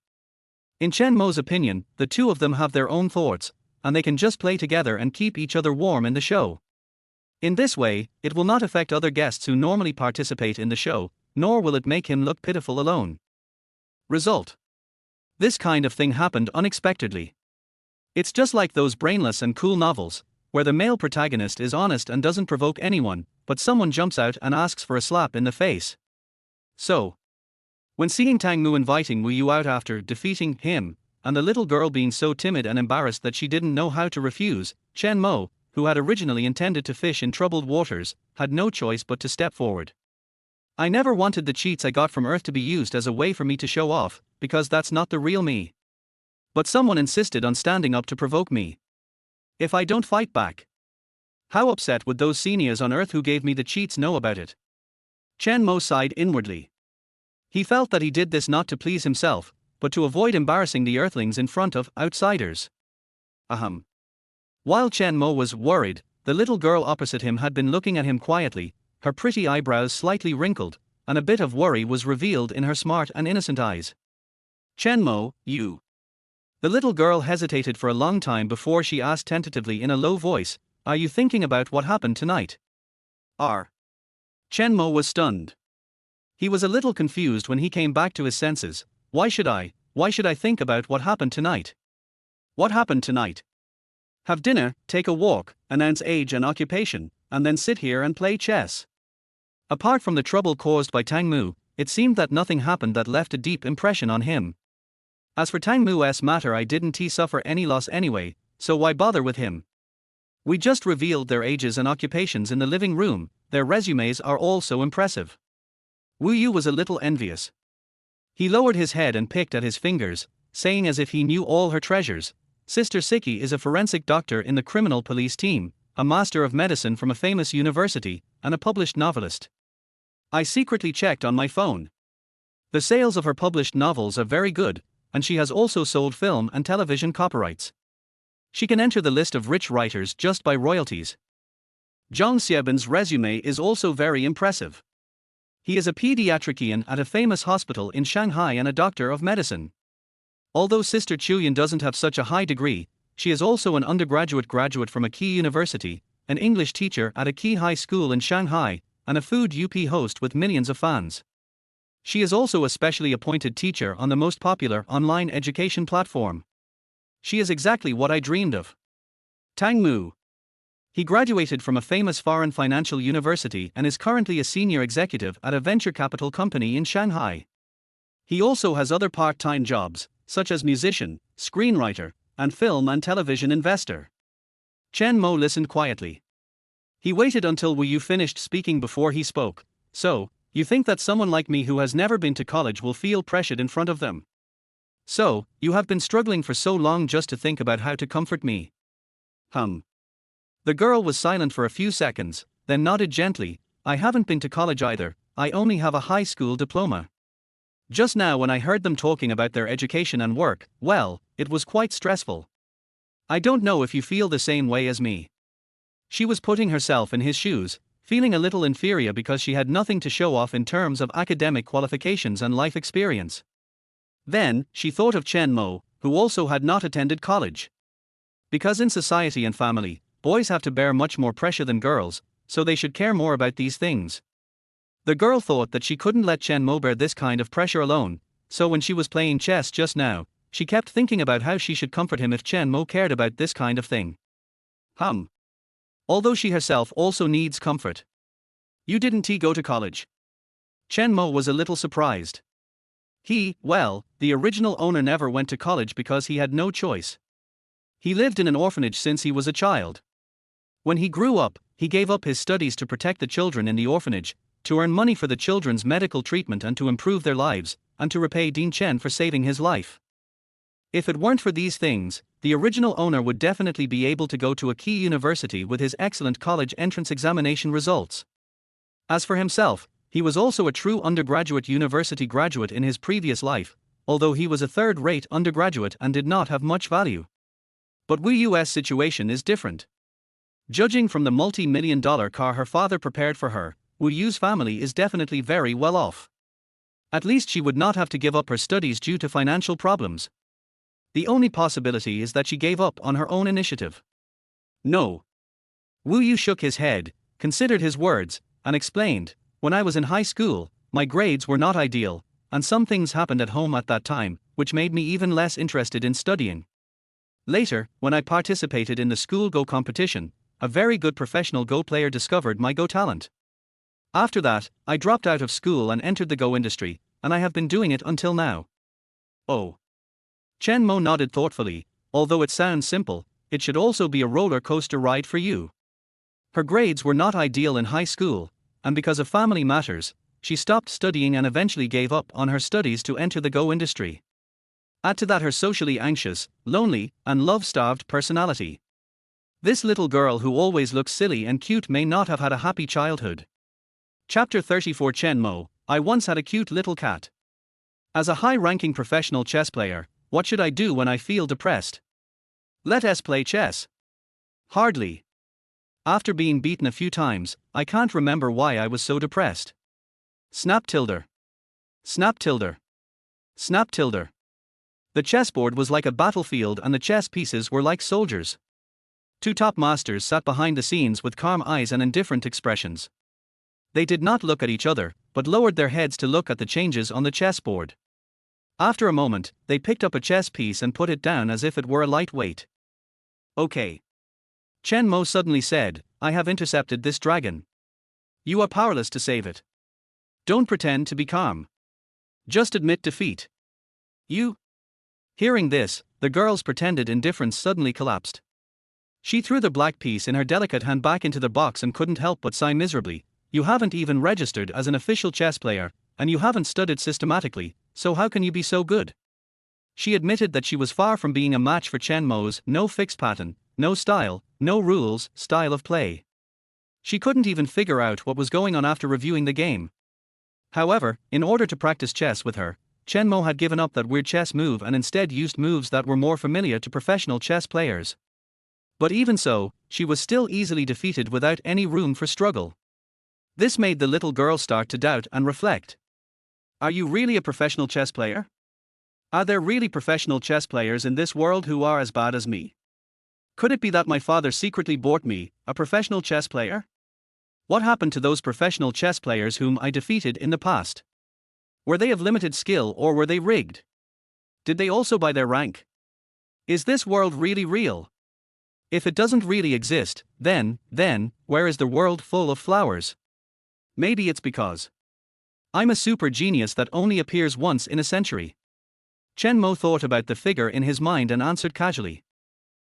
In Chen Mo's opinion, the two of them have their own thoughts, and they can just play together and keep each other warm in the show. In this way, it will not affect other guests who normally participate in the show, nor will it make him look pitiful alone. Result. This kind of thing happened unexpectedly. It's just like those brainless and cool novels, where the male protagonist is honest and doesn't provoke anyone, but someone jumps out and asks for a slap in the face. So, when seeing Tang Mu inviting Wu Yu out after defeating him, and the little girl being so timid and embarrassed that she didn't know how to refuse, Chen Mo, who had originally intended to fish in troubled waters, had no choice but to step forward. I never wanted the cheats I got from Earth to be used as a way for me to show off, because that's not the real me. But someone insisted on standing up to provoke me. If I don't fight back, how upset would those seniors on Earth who gave me the cheats know about it? Chen Mo sighed inwardly. He felt that he did this not to please himself, but to avoid embarrassing the Earthlings in front of outsiders. Ahem. While Chen Mo was worried, the little girl opposite him had been looking at him quietly, her pretty eyebrows slightly wrinkled, and a bit of worry was revealed in her smart and innocent eyes. Chen Mo, you. The little girl hesitated for a long time before she asked tentatively in a low voice, are you thinking about what happened tonight? Chen Mo was stunned. He was a little confused when he came back to his senses. Why should I think about what happened tonight? What happened tonight? Have dinner, take a walk, announce age and occupation, and then sit here and play chess. Apart from the trouble caused by Tang Mu, it seemed that nothing happened that left a deep impression on him. As for Tang Mu's matter, I didn't suffer any loss anyway, so why bother with him? We just revealed their ages and occupations in the living room, their resumes are all so impressive. Wu Yu was a little envious. He lowered his head and picked at his fingers, saying as if he knew all her treasures, Sister Siki is a forensic doctor in the criminal police team, a master of medicine from a famous university, and a published novelist. I secretly checked on my phone. The sales of her published novels are very good, and she has also sold film and television copyrights. She can enter the list of rich writers just by royalties. Zhang Xiaobin's resume is also very impressive. He is a pediatrician at a famous hospital in Shanghai and a doctor of medicine. Although Sister Chuyan doesn't have such a high degree, she is also an undergraduate graduate from a key university, an English teacher at a key high school in Shanghai, and a food UP host with millions of fans. She is also a specially appointed teacher on the most popular online education platform. She is exactly what I dreamed of. Tang Mu. He graduated from a famous foreign financial university and is currently a senior executive at a venture capital company in Shanghai. He also has other part-time jobs, such as musician, screenwriter, and film and television investor. Chen Mo listened quietly. He waited until Wu Yu finished speaking before he spoke. So, you think that someone like me who has never been to college will feel pressured in front of them? So, you have been struggling for so long just to think about how to comfort me? The girl was silent for a few seconds, then nodded gently. I haven't been to college either, I only have a high school diploma. Just now when I heard them talking about their education and work, well, it was quite stressful. I don't know if you feel the same way as me. She was putting herself in his shoes, feeling a little inferior because she had nothing to show off in terms of academic qualifications and life experience. Then, she thought of Chen Mo, who also had not attended college. Because in society and family, boys have to bear much more pressure than girls, so they should care more about these things. The girl thought that she couldn't let Chen Mo bear this kind of pressure alone, so when she was playing chess just now, she kept thinking about how she should comfort him if Chen Mo cared about this kind of thing. Although she herself also needs comfort. You didn't go to college? Chen Mo was a little surprised. The original owner never went to college because he had no choice. He lived in an orphanage since he was a child. When he grew up, he gave up his studies to protect the children in the orphanage, to earn money for the children's medical treatment and to improve their lives, and to repay Dean Chen for saving his life. If it weren't for these things, the original owner would definitely be able to go to a key university with his excellent college entrance examination results. As for himself, he was also a true undergraduate university graduate in his previous life, although he was a third-rate undergraduate and did not have much value. But Wu Yu's situation is different. Judging from the multi-million-dollar car her father prepared for her, Wu Yu's family is definitely very well off. At least she would not have to give up her studies due to financial problems. The only possibility is that she gave up on her own initiative. No. Wu Yu shook his head, considered his words, and explained, when I was in high school, my grades were not ideal, and some things happened at home at that time, which made me even less interested in studying. Later, when I participated in the school Go competition, a very good professional Go player discovered my Go talent. After that, I dropped out of school and entered the Go industry, and I have been doing it until now. Oh. Chen Mo nodded thoughtfully. Although it sounds simple, it should also be a roller coaster ride for you. Her grades were not ideal in high school, and because of family matters, she stopped studying and eventually gave up on her studies to enter the Go industry. Add to that her socially anxious, lonely, and love-starved personality. This little girl who always looks silly and cute may not have had a happy childhood. Chapter 34 Chen Mo, I once had a cute little cat. As a high-ranking professional chess player, what should I do when I feel depressed? Let us play chess. Hardly. After being beaten a few times, I can't remember why I was so depressed. Snap tilde. Snap tilde. Snap tilde. The chessboard was like a battlefield and the chess pieces were like soldiers. Two top masters sat behind the scenes with calm eyes and indifferent expressions. They did not look at each other, but lowered their heads to look at the changes on the chessboard. After a moment, they picked up a chess piece and put it down as if it were a lightweight. Okay. Chen Mo suddenly said, I have intercepted this dragon. You are powerless to save it. Don't pretend to be calm. Just admit defeat. You? Hearing this, the girl's pretended indifference suddenly collapsed. She threw the black piece in her delicate hand back into the box and couldn't help but sigh miserably. You haven't even registered as an official chess player, and you haven't studied systematically, so how can you be so good? She admitted that she was far from being a match for Chen Mo's no fixed pattern, no style, no rules, style of play. She couldn't even figure out what was going on after reviewing the game. However, in order to practice chess with her, Chen Mo had given up that weird chess move and instead used moves that were more familiar to professional chess players. But even so, she was still easily defeated without any room for struggle. This made the little girl start to doubt and reflect. Are you really a professional chess player? Are there really professional chess players in this world who are as bad as me? Could it be that my father secretly bought me, a professional chess player? What happened to those professional chess players whom I defeated in the past? Were they of limited skill or were they rigged? Did they also buy their rank? Is this world really real? If it doesn't really exist, then, where is the world full of flowers? Maybe it's because I'm a super genius that only appears once in a century. Chen Mo thought about the figure in his mind and answered casually.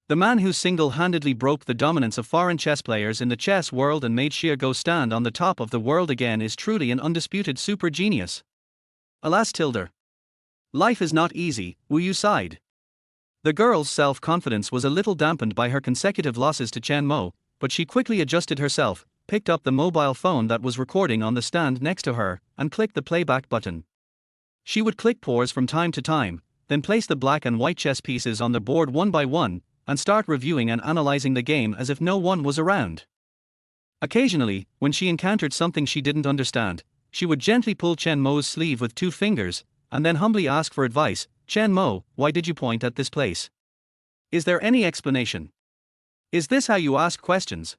The man who single-handedly broke the dominance of foreign chess players in the chess world and made Xia Go stand on the top of the world again is truly an undisputed super genius. Alas Tilda. Life is not easy, Wu Yu sighed. The girl's self-confidence was a little dampened by her consecutive losses to Chen Mo, but she quickly adjusted herself, picked up the mobile phone that was recording on the stand next to her, and clicked the playback button. She would click pause from time to time, then place the black and white chess pieces on the board one by one, and start reviewing and analyzing the game as if no one was around. Occasionally, when she encountered something she didn't understand, she would gently pull Chen Mo's sleeve with 2 fingers, and then humbly ask for advice. Chen Mo, why did you point at this place? Is there any explanation? Is this how you ask questions?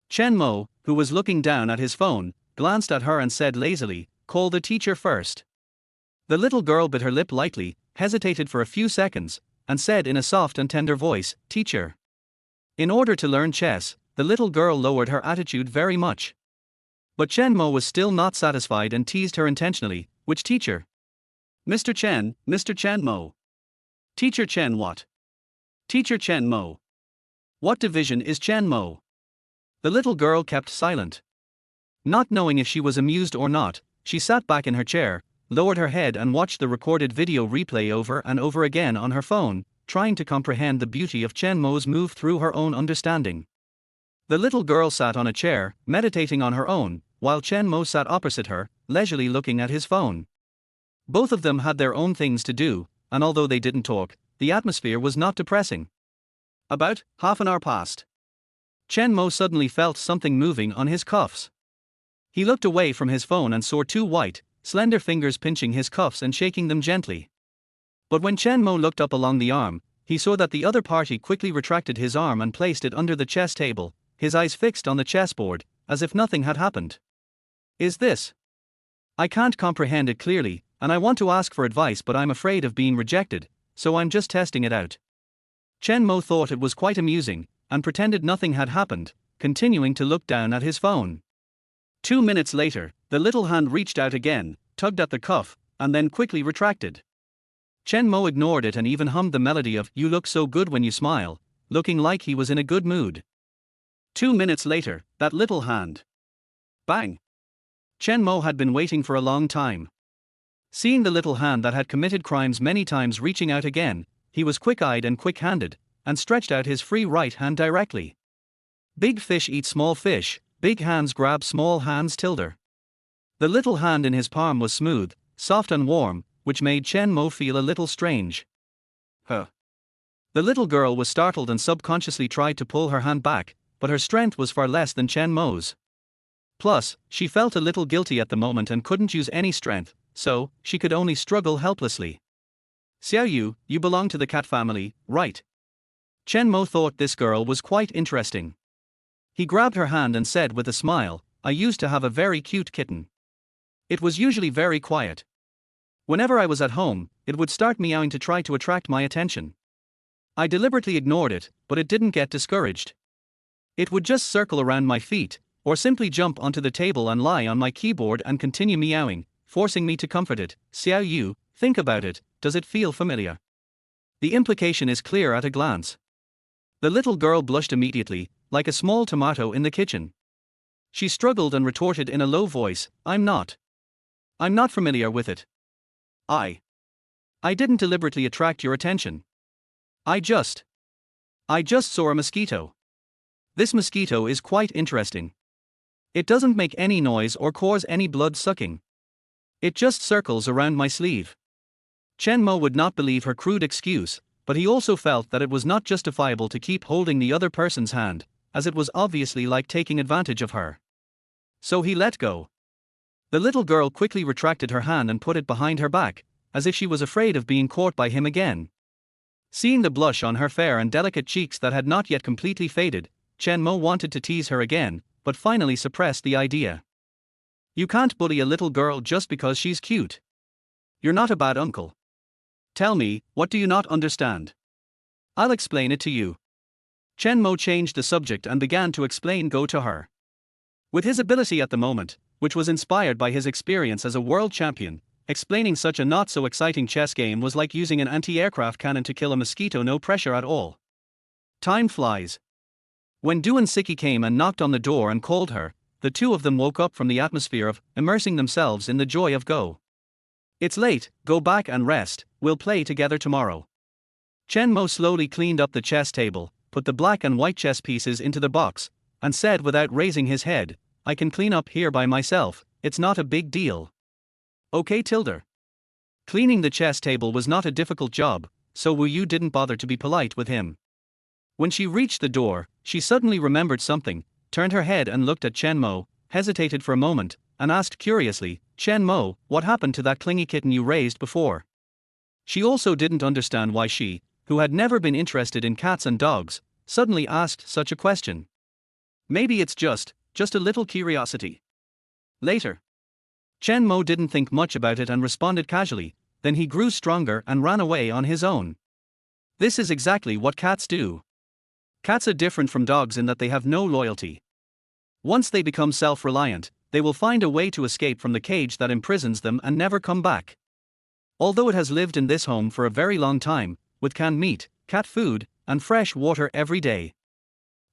Chen Mo, who was looking down at his phone, glanced at her and said lazily, call the teacher first. The little girl bit her lip lightly, hesitated for a few seconds, and said in a soft and tender voice, teacher. In order to learn chess, the little girl lowered her attitude very much. But Chen Mo was still not satisfied and teased her intentionally, which teacher? Mr. Chen Mo. Teacher Chen what? Teacher Chen Mo. What division is Chen Mo? The little girl kept silent. Not knowing if she was amused or not, she sat back in her chair, lowered her head and watched the recorded video replay over and over again on her phone, trying to comprehend the beauty of Chen Mo's move through her own understanding. The little girl sat on a chair, meditating on her own, while Chen Mo sat opposite her, leisurely looking at his phone. Both of them had their own things to do, and although they didn't talk, the atmosphere was not depressing. About half an hour passed. Chen Mo suddenly felt something moving on his cuffs. He looked away from his phone and saw 2 white, slender fingers pinching his cuffs and shaking them gently. But when Chen Mo looked up along the arm, he saw that the other party quickly retracted his arm and placed it under the chess table, his eyes fixed on the chessboard, as if nothing had happened. Is this? I can't comprehend it clearly, and I want to ask for advice, but I'm afraid of being rejected, so I'm just testing it out. Chen Mo thought it was quite amusing, and pretended nothing had happened, continuing to look down at his phone. 2 minutes later, the little hand reached out again, tugged at the cuff, and then quickly retracted. Chen Mo ignored it and even hummed the melody of You Look So Good When You Smile, looking like he was in a good mood. 2 minutes later, that little hand. Bang! Chen Mo had been waiting for a long time. Seeing the little hand that had committed crimes many times reaching out again, he was quick-eyed and quick-handed, and stretched out his free right hand directly. Big fish eat small fish, big hands grab small hands tilde. The little hand in his palm was smooth, soft and warm, which made Chen Mo feel a little strange. Huh. The little girl was startled and subconsciously tried to pull her hand back, but her strength was far less than Chen Mo's. Plus, she felt a little guilty at the moment and couldn't use any strength, so she could only struggle helplessly. Xiao Yu, you belong to the cat family, right? Chen Mo thought this girl was quite interesting. He grabbed her hand and said with a smile, I used to have a very cute kitten. It was usually very quiet. Whenever I was at home, it would start meowing to try to attract my attention. I deliberately ignored it, but it didn't get discouraged. It would just circle around my feet, or simply jump onto the table and lie on my keyboard and continue meowing, forcing me to comfort it. Xiao Yu, think about it, does it feel familiar? The implication is clear at a glance. The little girl blushed immediately, like a small tomato in the kitchen. She struggled and retorted in a low voice, I'm not familiar with it. I didn't deliberately attract your attention. I just saw a mosquito. This mosquito is quite interesting. It doesn't make any noise or cause any blood sucking. It just circles around my sleeve. Chen Mo would not believe her crude excuse, but he also felt that it was not justifiable to keep holding the other person's hand, as it was obviously like taking advantage of her. So he let go. The little girl quickly retracted her hand and put it behind her back, as if she was afraid of being caught by him again. Seeing the blush on her fair and delicate cheeks that had not yet completely faded, Chen Mo wanted to tease her again, but finally suppressed the idea. You can't bully a little girl just because she's cute. You're not a bad uncle. Tell me, what do you not understand? I'll explain it to you. Chen Mo changed the subject and began to explain Go to her. With his ability at the moment, which was inspired by his experience as a world champion, explaining such a not-so-exciting chess game was like using an anti-aircraft cannon to kill a mosquito, no pressure at all. Time flies. When Duan Siki came and knocked on the door and called her, the two of them woke up from the atmosphere of immersing themselves in the joy of Go. It's late, go back and rest, we'll play together tomorrow. Chen Mo slowly cleaned up the chess table, put the black and white chess pieces into the box, and said without raising his head, I can clean up here by myself, it's not a big deal. Okay Tilda. Cleaning the chess table was not a difficult job, so Wu Yu didn't bother to be polite with him. When she reached the door, she suddenly remembered something, turned her head and looked at Chen Mo, hesitated for a moment, and asked curiously, Chen Mo, what happened to that clingy kitten you raised before? She also didn't understand why she, who had never been interested in cats and dogs, suddenly asked such a question. Maybe it's just a little curiosity. Later. Chen Mo didn't think much about it and responded casually, then he grew stronger and ran away on his own. This is exactly what cats do. Cats are different from dogs in that they have no loyalty. Once they become self-reliant, they will find a way to escape from the cage that imprisons them and never come back. Although it has lived in this home for a very long time, with canned meat, cat food, and fresh water every day.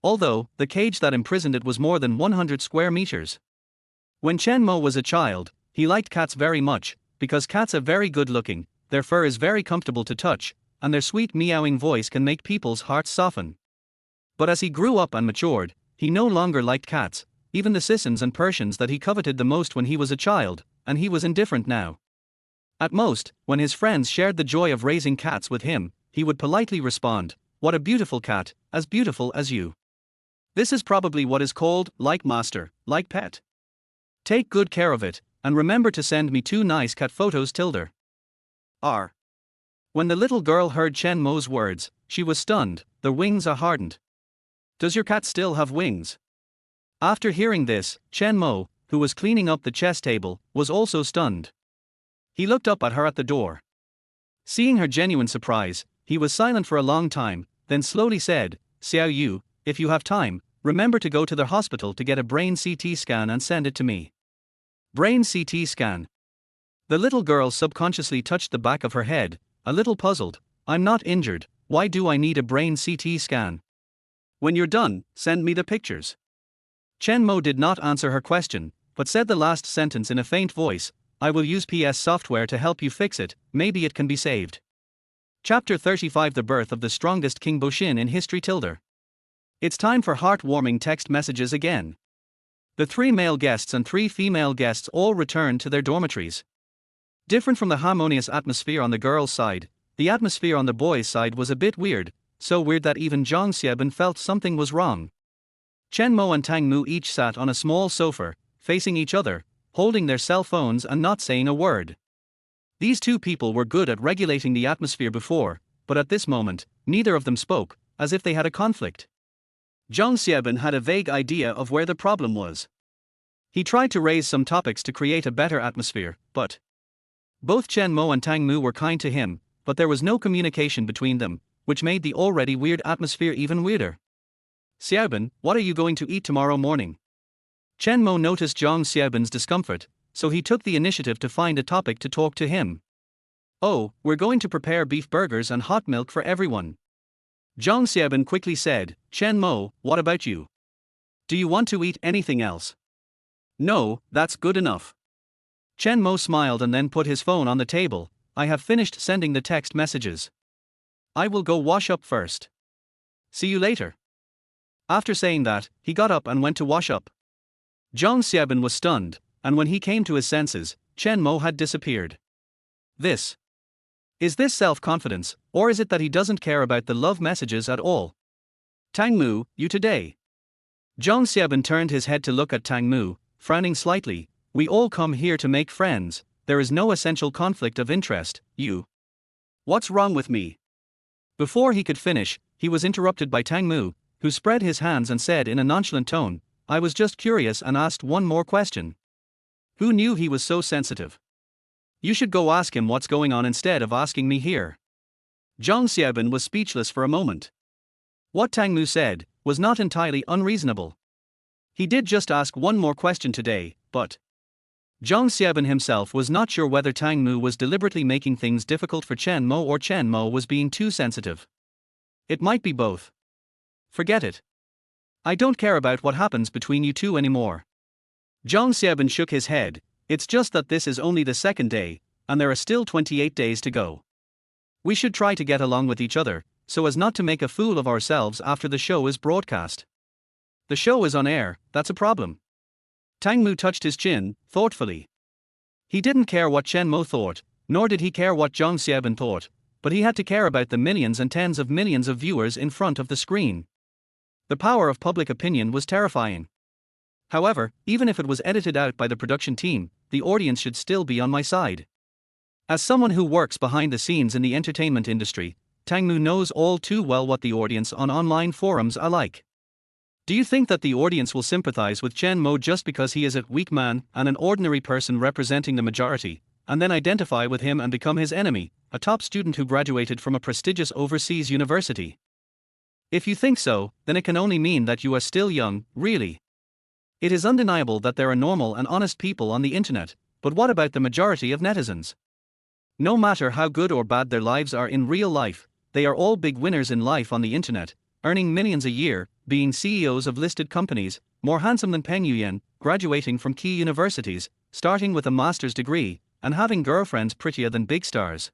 Although, the cage that imprisoned it was more than 100 square meters. When Chen Mo was a child, he liked cats very much, because cats are very good looking, their fur is very comfortable to touch, and their sweet meowing voice can make people's hearts soften. But as he grew up and matured, he no longer liked cats, even the Sissons and Persians that he coveted the most when he was a child, and he was indifferent now. At most, when his friends shared the joy of raising cats with him, he would politely respond, what a beautiful cat, as beautiful as you. This is probably what is called, like master, like pet. Take good care of it, and remember to send me 2 nice cat photos Tilda. R. When the little girl heard Chen Mo's words, she was stunned, the wings are hardened. Does your cat still have wings? After hearing this, Chen Mo, who was cleaning up the chess table, was also stunned. He looked up at her at the door. Seeing her genuine surprise, he was silent for a long time, then slowly said, Xiao Yu, if you have time, remember to go to the hospital to get a brain CT scan and send it to me. Brain CT scan. The little girl subconsciously touched the back of her head, a little puzzled. I'm not injured, why do I need a brain CT scan? When you're done, send me the pictures. Chen Mo did not answer her question, but said the last sentence in a faint voice, I will use PS software to help you fix it, maybe it can be saved. Chapter 35 The Birth of the Strongest King Boshin in History Tilda. It's time for heartwarming text messages again. The 3 male guests and 3 female guests all returned to their dormitories. Different from the harmonious atmosphere on the girls' side, the atmosphere on the boys' side was a bit weird, so weird that even Zhang Xieben felt something was wrong. Chen Mo and Tang Mu each sat on a small sofa, facing each other, holding their cell phones and not saying a word. These 2 people were good at regulating the atmosphere before, but at this moment, neither of them spoke, as if they had a conflict. Zhang Xieben had a vague idea of where the problem was. He tried to raise some topics to create a better atmosphere, but both Chen Mo and Tang Mu were kind to him, but there was no communication between them, which made the already weird atmosphere even weirder. Xiaoben, what are you going to eat tomorrow morning? Chen Mo noticed Zhang Xiaoben's discomfort, so he took the initiative to find a topic to talk to him. Oh, we're going to prepare beef burgers and hot milk for everyone. Zhang Xiaoben quickly said, Chen Mo, what about you? Do you want to eat anything else? No, that's good enough. Chen Mo smiled and then put his phone on the table. I have finished sending the text messages. I will go wash up first. See you later. After saying that, he got up and went to wash up. Zhang Xiaoben was stunned, and when he came to his senses, Chen Mo had disappeared. Is this self-confidence, or is it that he doesn't care about the love messages at all? Tang Mu, you today. Zhang Xiaoben turned his head to look at Tang Mu, frowning slightly. We all come here to make friends, there is no essential conflict of interest, you. What's wrong with me? Before he could finish, he was interrupted by Tang Mu, who spread his hands and said in a nonchalant tone, I was just curious and asked one more question. Who knew he was so sensitive? You should go ask him what's going on instead of asking me here. Zhang Xiaoben was speechless for a moment. What Tang Mu said was not entirely unreasonable. He did just ask one more question today, but Zhang Xiaobin himself was not sure whether Tang Mu was deliberately making things difficult for Chen Mo or Chen Mo was being too sensitive. It might be both. Forget it. I don't care about what happens between you two anymore. Zhang Xiaobin shook his head. It's just that this is only the second day, and there are still 28 days to go. We should try to get along with each other, so as not to make a fool of ourselves after the show is broadcast. The show is on air, that's a problem. Tang Mu touched his chin, thoughtfully. He didn't care what Chen Mo thought, nor did he care what Zhang Xiaobin thought, but he had to care about the millions and tens of millions of viewers in front of the screen. The power of public opinion was terrifying. However, even if it was edited out by the production team, the audience should still be on my side. As someone who works behind the scenes in the entertainment industry, Tang Mu knows all too well what the audience on online forums are like. Do you think that the audience will sympathize with Chen Mo just because he is a weak man and an ordinary person representing the majority, and then identify with him and become his enemy, a top student who graduated from a prestigious overseas university? If you think so, then it can only mean that you are still young, really. It is undeniable that there are normal and honest people on the internet, but what about the majority of netizens? No matter how good or bad their lives are in real life, they are all big winners in life on the internet, earning millions a year, being CEOs of listed companies, more handsome than Peng Yuyan, graduating from key universities, starting with a master's degree, and having girlfriends prettier than big stars.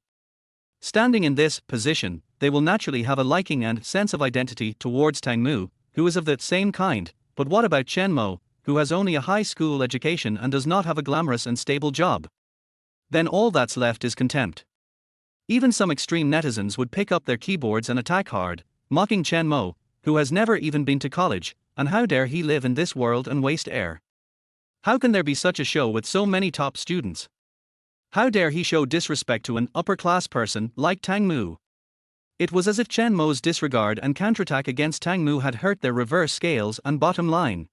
Standing in this position, they will naturally have a liking and sense of identity towards Tang Mu, who is of that same kind. But what about Chen Mo, who has only a high school education and does not have a glamorous and stable job? Then all that's left is contempt. Even some extreme netizens would pick up their keyboards and attack hard, mocking Chen Mo, who has never even been to college, and how dare he live in this world and waste air? How can there be such a show with so many top students? How dare he show disrespect to an upper-class person like Tang Mu? It was as if Chen Mo's disregard and counterattack against Tang Mu had hurt their reverse scales and bottom line.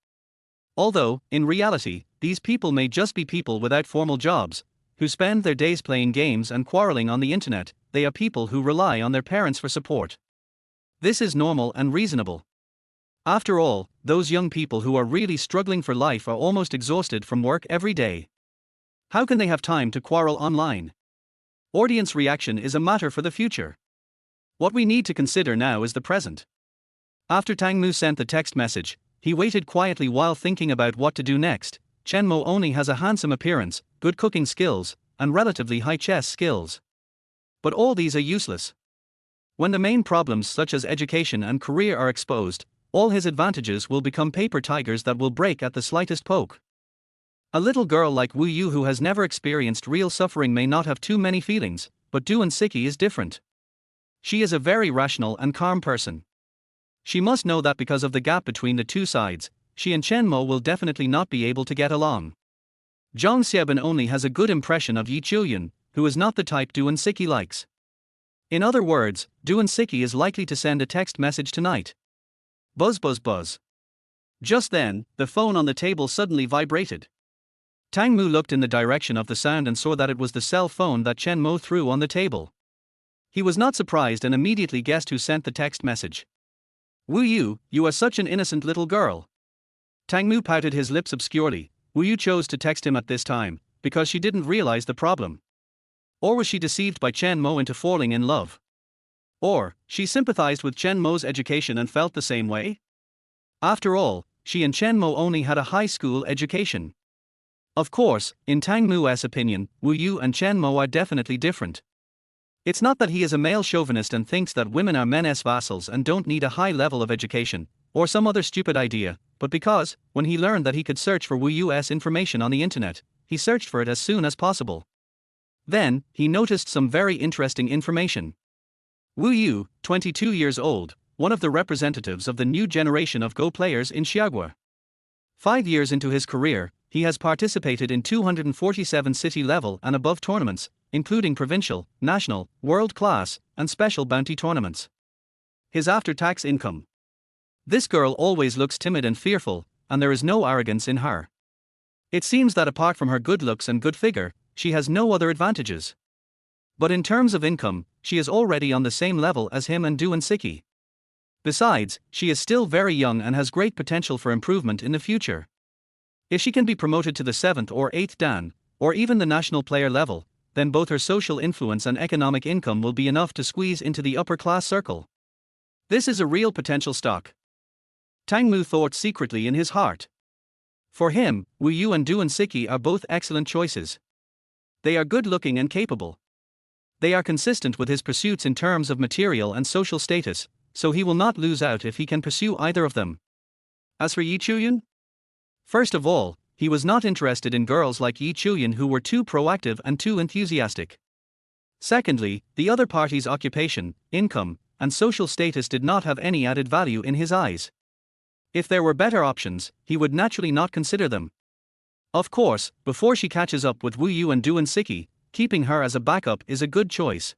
Although, in reality, these people may just be people without formal jobs, who spend their days playing games and quarreling on the internet, they are people who rely on their parents for support. This is normal and reasonable. After all, those young people who are really struggling for life are almost exhausted from work every day. How can they have time to quarrel online? Audience reaction is a matter for the future. What we need to consider now is the present. After Tang Mu sent the text message, he waited quietly while thinking about what to do next. Chen Mo only has a handsome appearance, good cooking skills, and relatively high chess skills. But all these are useless. When the main problems such as education and career are exposed, all his advantages will become paper tigers that will break at the slightest poke. A little girl like Wu Yu who has never experienced real suffering may not have too many feelings, but Duan Siki is different. She is a very rational and calm person. She must know that because of the gap between the two sides, she and Chen Mo will definitely not be able to get along. Zhang Xiaobin only has a good impression of Yi Chiyun, who is not the type Duan Siki likes. In other words, Duan Siki is likely to send a text message tonight. Buzz buzz buzz. Just then, the phone on the table suddenly vibrated. Tang Mu looked in the direction of the sound and saw that it was the cell phone that Chen Mo threw on the table. He was not surprised and immediately guessed who sent the text message. Wu Yu, you are such an innocent little girl. Tang Mu pouted his lips obscurely. Wu Yu chose to text him at this time, because she didn't realize the problem. Or was she deceived by Chen Mo into falling in love? Or, she sympathized with Chen Mo's education and felt the same way? After all, she and Chen Mo only had a high school education. Of course, in Tang Mu's opinion, Wu Yu and Chen Mo are definitely different. It's not that he is a male chauvinist and thinks that women are men's vassals and don't need a high level of education, or some other stupid idea, but because, when he learned that he could search for Wu Yu's information on the internet, he searched for it as soon as possible. Then, he noticed some very interesting information. Wu Yu, 22 years old, one of the representatives of the new generation of Go players in Xiagua. 5 years into his career, he has participated in 247 city-level and above tournaments, including provincial, national, world-class, and special bounty tournaments. His after-tax income. This girl always looks timid and fearful, and there is no arrogance in her. It seems that apart from her good looks and good figure, she has no other advantages. But in terms of income, she is already on the same level as him and Duan Siki. Besides, she is still very young and has great potential for improvement in the future. If she can be promoted to the 7th or 8th dan, or even the national player level, then both her social influence and economic income will be enough to squeeze into the upper class circle. This is a real potential stock. Tang Mu thought secretly in his heart. For him, Wu Yu and Duan Siki are both excellent choices. They are good-looking and capable. They are consistent with his pursuits in terms of material and social status, so he will not lose out if he can pursue either of them. As for Yi Chuyan? First of all, he was not interested in girls like Yi Chuyan who were too proactive and too enthusiastic. Secondly, the other party's occupation, income, and social status did not have any added value in his eyes. If there were better options, he would naturally not consider them. Of course, before she catches up with Wu Yu and Duan Siki, keeping her as a backup is a good choice.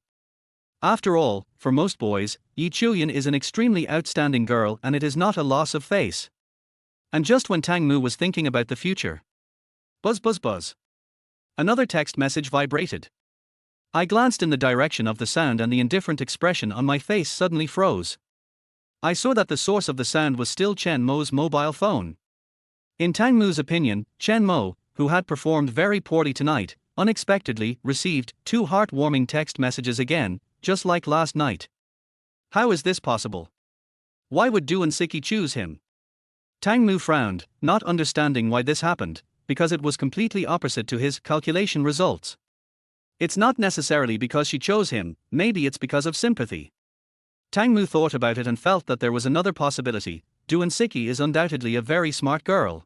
After all, for most boys, Yi Chuyan is an extremely outstanding girl and it is not a loss of face. And just when Tang Mu was thinking about the future. Buzz buzz buzz. Another text message vibrated. I glanced in the direction of the sound and the indifferent expression on my face suddenly froze. I saw that the source of the sound was still Chen Mo's mobile phone. In Tang Mu's opinion, Chen Mo, who had performed very poorly tonight, unexpectedly received 2 heartwarming text messages again, just like last night. How is this possible? Why would Duan Siki choose him? Tang Mu frowned, not understanding why this happened, because it was completely opposite to his calculation results. It's not necessarily because she chose him, maybe it's because of sympathy. Tang Mu thought about it and felt that there was another possibility. Duan Siki is undoubtedly a very smart girl.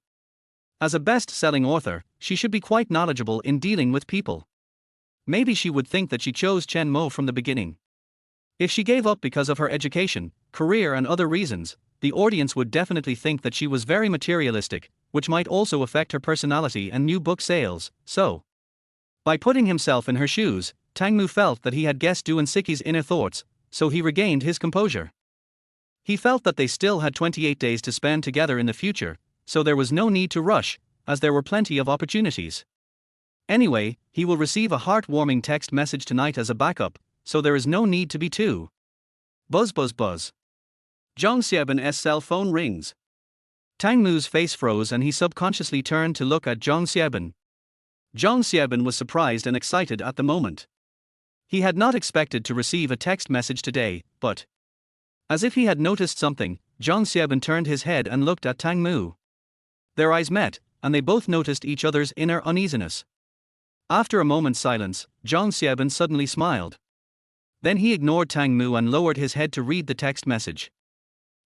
As a best-selling author, she should be quite knowledgeable in dealing with people. Maybe she would think that she chose Chen Mo from the beginning. If she gave up because of her education, career and other reasons, the audience would definitely think that she was very materialistic, which might also affect her personality and new book sales, so. By putting himself in her shoes, Tang Mu felt that he had guessed Duan Siki's inner thoughts, so he regained his composure. He felt that they still had 28 days to spend together in the future, so there was no need to rush, as there were plenty of opportunities. Anyway, he will receive a heartwarming text message tonight as a backup, so there is no need to be too. Buzz buzz buzz. Zhang Xiaoban's cell phone rings. Tang Mu's face froze and he subconsciously turned to look at Zhang Xiaoban. Zhang Xiaoban was surprised and excited at the moment. He had not expected to receive a text message today, but as if he had noticed something, Zhang Xiaoban turned his head and looked at Tang Mu. Their eyes met, and they both noticed each other's inner uneasiness. After a moment's silence, Zhang Xiaoban suddenly smiled. Then he ignored Tang Mu and lowered his head to read the text message.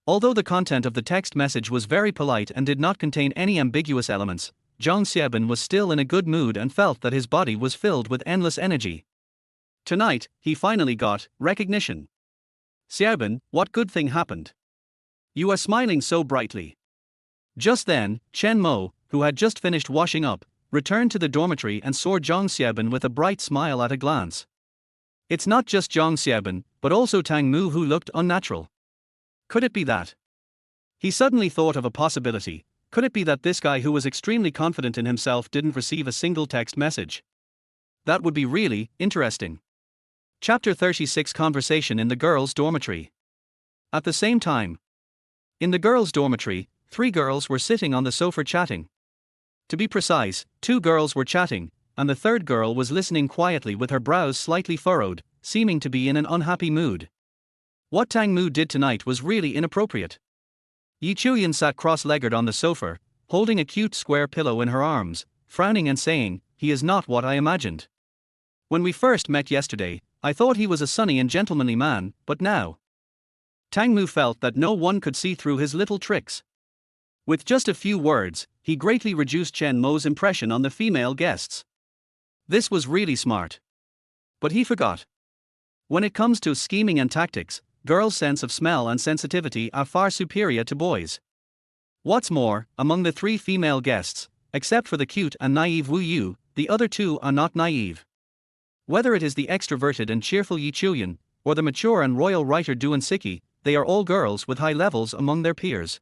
Although the content of the text message was very polite and did not contain any ambiguous elements, Zhang Xiaoban was still in a good mood and felt that his body was filled with endless energy. Tonight, he finally got recognition. Xiaoban, what good thing happened? You are smiling so brightly. Just then, Chen Mo, who had just finished washing up, returned to the dormitory and saw Zhang Xiaoban with a bright smile at a glance. It's not just Zhang Xiaoban, but also Tang Mu who looked unnatural. Could it be that? He suddenly thought of a possibility. Could it be that this guy who was extremely confident in himself didn't receive a single text message? That would be really interesting. Chapter 36 Conversation in the Girls' Dormitory. At the same time, in the girls' dormitory, 3 girls were sitting on the sofa chatting. To be precise, 2 girls were chatting, and the third girl was listening quietly with her brows slightly furrowed, seeming to be in an unhappy mood. What Tang Mu did tonight was really inappropriate. Yi Chuyan sat cross-legged on the sofa, holding a cute square pillow in her arms, frowning and saying, "He is not what I imagined. When we first met yesterday, I thought he was a sunny and gentlemanly man, but now." Tang Mu felt that no one could see through his little tricks. With just a few words, he greatly reduced Chen Mo's impression on the female guests. This was really smart. But he forgot. When it comes to scheming and tactics, girls' sense of smell and sensitivity are far superior to boys. What's more, among the 3 female guests, except for the cute and naive Wu Yu, the other 2 are not naive. Whether it is the extroverted and cheerful Yi Chuyan, or the mature and royal writer Duan Siki, they are all girls with high levels among their peers.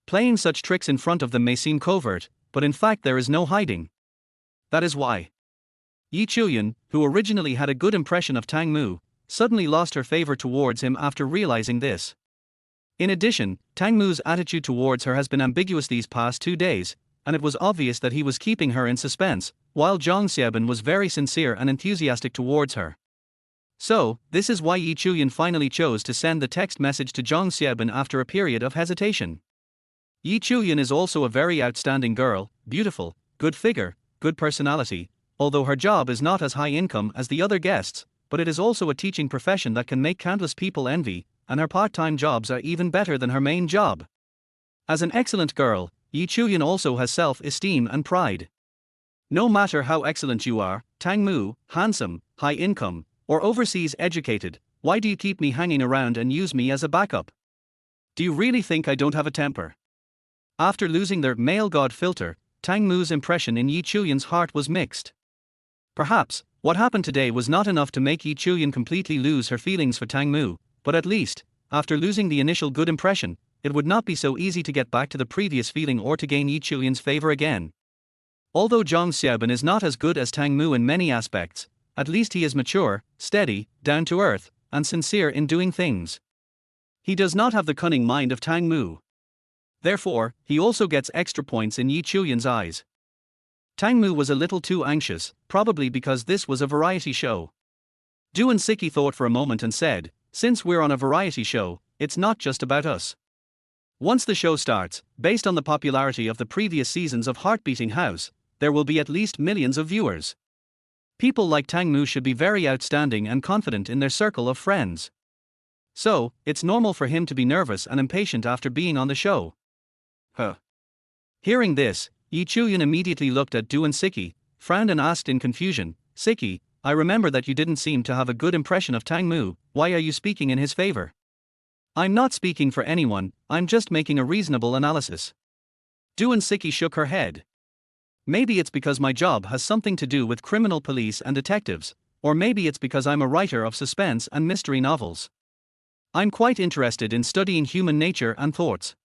Playing such tricks in front of them may seem covert, but in fact there is no hiding. That is why Yi Chuyan, who originally had a good impression of Tang Mu, suddenly lost her favor towards him after realizing this. In addition, Tang Mu's attitude towards her has been ambiguous these past 2 days, and it was obvious that he was keeping her in suspense, while Zhang Xiaobin was very sincere and enthusiastic towards her. So, this is why Yi Chuyan finally chose to send the text message to Zhang Xiaobin after a period of hesitation. Yi Chuyan is also a very outstanding girl, beautiful, good figure, good personality, although her job is not as high income as the other guests, but it is also a teaching profession that can make countless people envy, and her part-time jobs are even better than her main job. As an excellent girl, Yi Chuyan also has self-esteem and pride. No matter how excellent you are, Tang Mu, handsome, high income, or overseas educated, why do you keep me hanging around and use me as a backup? Do you really think I don't have a temper? After losing their male god filter, Tang Mu's impression in Yi Chuyan's heart was mixed. Perhaps, what happened today was not enough to make Yi Chuyan completely lose her feelings for Tang Mu, but at least, after losing the initial good impression, it would not be so easy to get back to the previous feeling or to gain Yi Chuyan's favor again. Although Zhang Xiaobin is not as good as Tang Mu in many aspects, at least he is mature, steady, down to earth, and sincere in doing things. He does not have the cunning mind of Tang Mu. Therefore, he also gets extra points in Yi Chuyan's eyes. Tang Mu was a little too anxious, probably because this was a variety show. Duan Siki thought for a moment and said, "Since we're on a variety show, it's not just about us. Once the show starts, based on the popularity of the previous seasons of Heartbeating House, there will be at least millions of viewers. People like Tang Mu should be very outstanding and confident in their circle of friends. So, it's normal for him to be nervous and impatient after being on the show." Hearing this, Yi Chuyan immediately looked at Duan Siki, frowned and asked in confusion, "Siki, I remember that you didn't seem to have a good impression of Tang Mu, why are you speaking in his favor?" "I'm not speaking for anyone, I'm just making a reasonable analysis." Duan Siki shook her head. "Maybe it's because my job has something to do with criminal police and detectives, or maybe it's because I'm a writer of suspense and mystery novels. I'm quite interested in studying human nature and thoughts.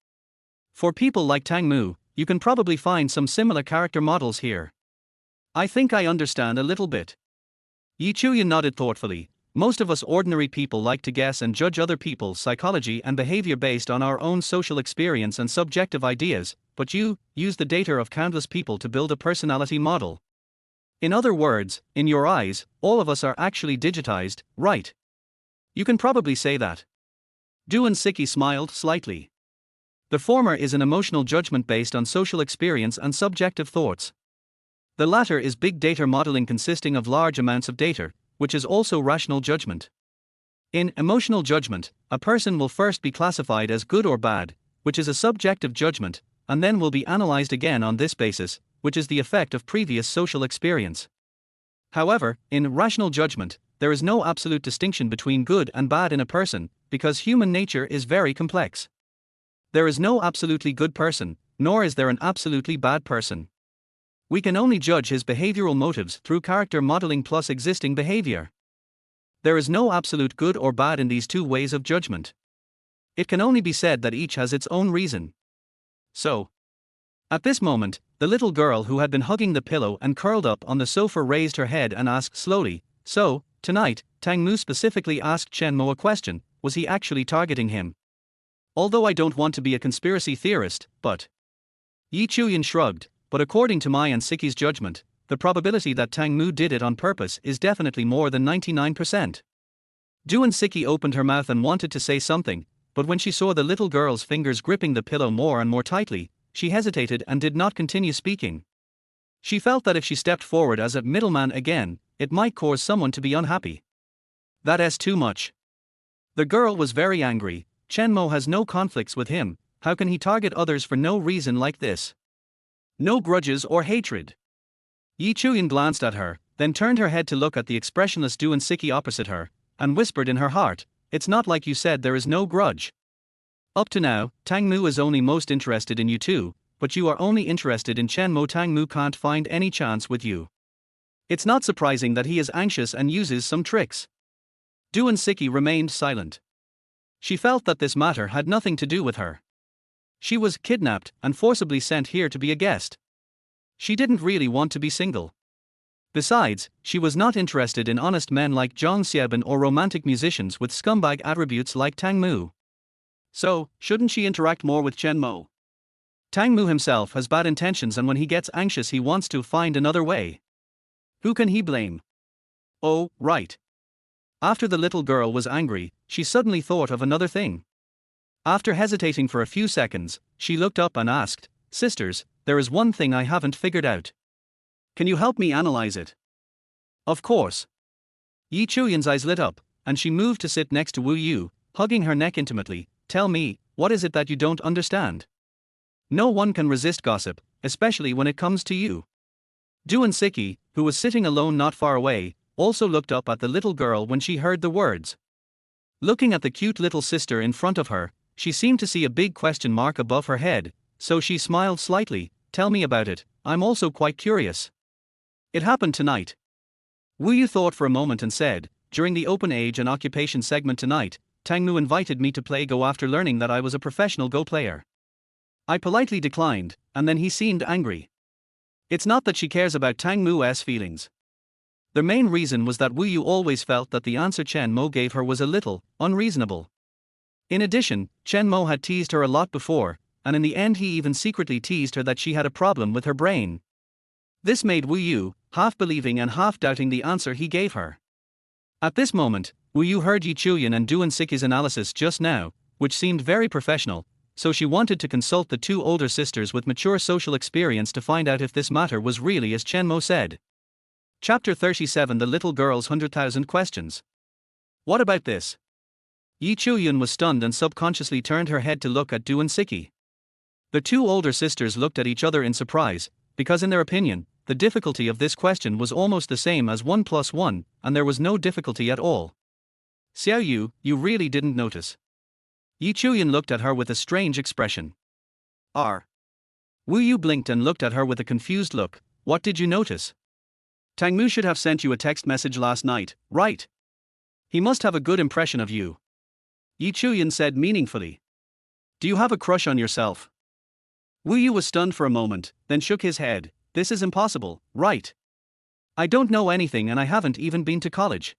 For people like Tang Mu, you can probably find some similar character models here. I think I understand a little bit." Yi Chuyan nodded thoughtfully. Most of us ordinary people like to guess and judge other people's psychology and behavior based on our own social experience and subjective ideas, but you use the data of countless people to build a personality model. In other words, in your eyes, all of us are actually digitized, right? You can probably say that. Duan Siki smiled slightly. The former is an emotional judgment based on social experience and subjective thoughts. The latter is big data modeling consisting of large amounts of data, which is also rational judgment. In emotional judgment, a person will first be classified as good or bad, which is a subjective judgment, and then will be analyzed again on this basis, which is the effect of previous social experience. However, in rational judgment, there is no absolute distinction between good and bad in a person, because human nature is very complex. There is no absolutely good person, nor is there an absolutely bad person. We can only judge his behavioral motives through character modeling plus existing behavior. There is no absolute good or bad in these two ways of judgment. It can only be said that each has its own reason. So, at this moment, the little girl who had been hugging the pillow and curled up on the sofa raised her head and asked slowly, "So, tonight, Tang Mu specifically asked Chen Mo a question, was he actually targeting him? Although I don't want to be a conspiracy theorist, but..." Yi Chuyan shrugged, "But according to my and Siki's judgment, the probability that Tang Mu did it on purpose is definitely more than 99%. Duan Siki opened her mouth and wanted to say something, but when she saw the little girl's fingers gripping the pillow more and more tightly, she hesitated and did not continue speaking. She felt that if she stepped forward as a middleman again, it might cause someone to be unhappy. That's too much. The girl was very angry. Chen Mo has no conflicts with him, how can he target others for no reason like this? No grudges or hatred. Yi Chuyan glanced at her, then turned her head to look at the expressionless Duan Siki opposite her, and whispered in her heart, "It's not like you said there is no grudge. Up to now, Tang Mu is only most interested in you too, but you are only interested in Chen Mo. Tang Mu can't find any chance with you. It's not surprising that he is anxious and uses some tricks." Duan Siki remained silent. She felt that this matter had nothing to do with her. She was kidnapped and forcibly sent here to be a guest. She didn't really want to be single. Besides, she was not interested in honest men like Zhang Xiaobin or romantic musicians with scumbag attributes like Tang Mu. So, shouldn't she interact more with Chen Mo? Tang Mu himself has bad intentions, and when he gets anxious he wants to find another way. Who can he blame? Oh, right. After the little girl was angry, she suddenly thought of another thing. After hesitating for a few seconds, she looked up and asked, "Sisters, there is one thing I haven't figured out. Can you help me analyze it?" Of course. Yi Chuyan's eyes lit up, and she moved to sit next to Wu Yu, hugging her neck intimately. "Tell me, what is it that you don't understand?" No one can resist gossip, especially when it comes to you. Duan Siki, who was sitting alone not far away, also looked up at the little girl when she heard the words. Looking at the cute little sister in front of her, she seemed to see a big question mark above her head, so she smiled slightly. "Tell me about it, I'm also quite curious." "It happened tonight." Wu Yu thought for a moment and said, "During the open age and occupation segment tonight, Tang Mu invited me to play Go after learning that I was a professional Go player. I politely declined, and then he seemed angry." It's not that she cares about Tang Mu's feelings. The main reason was that Wu Yu always felt that the answer Chen Mo gave her was a little unreasonable. In addition, Chen Mo had teased her a lot before, and in the end he even secretly teased her that she had a problem with her brain. This made Wu Yu half believing and half doubting the answer he gave her. At this moment, Wu Yu heard Yi Chuyan and Duan Siki's analysis just now, which seemed very professional, so she wanted to consult the two older sisters with mature social experience to find out if this matter was really as Chen Mo said. Chapter 37: The Little Girl's 100,000 Questions. What about this? Yi Chuyan was stunned and subconsciously turned her head to look at Duan Siki. The two older sisters looked at each other in surprise, because in their opinion, the difficulty of this question was almost the same as 1 plus 1, and there was no difficulty at all. "Xiao Yu, you really didn't notice?" Yi Chuyan looked at her with a strange expression. "R." Wu Yu blinked and looked at her with a confused look. "What did you notice?" "Tang Mu should have sent you a text message last night, right? He must have a good impression of you," Yi Chuyan said meaningfully. "Do you have a crush on yourself?" Wu Yu was stunned for a moment, then shook his head. "This is impossible, right? I don't know anything and I haven't even been to college.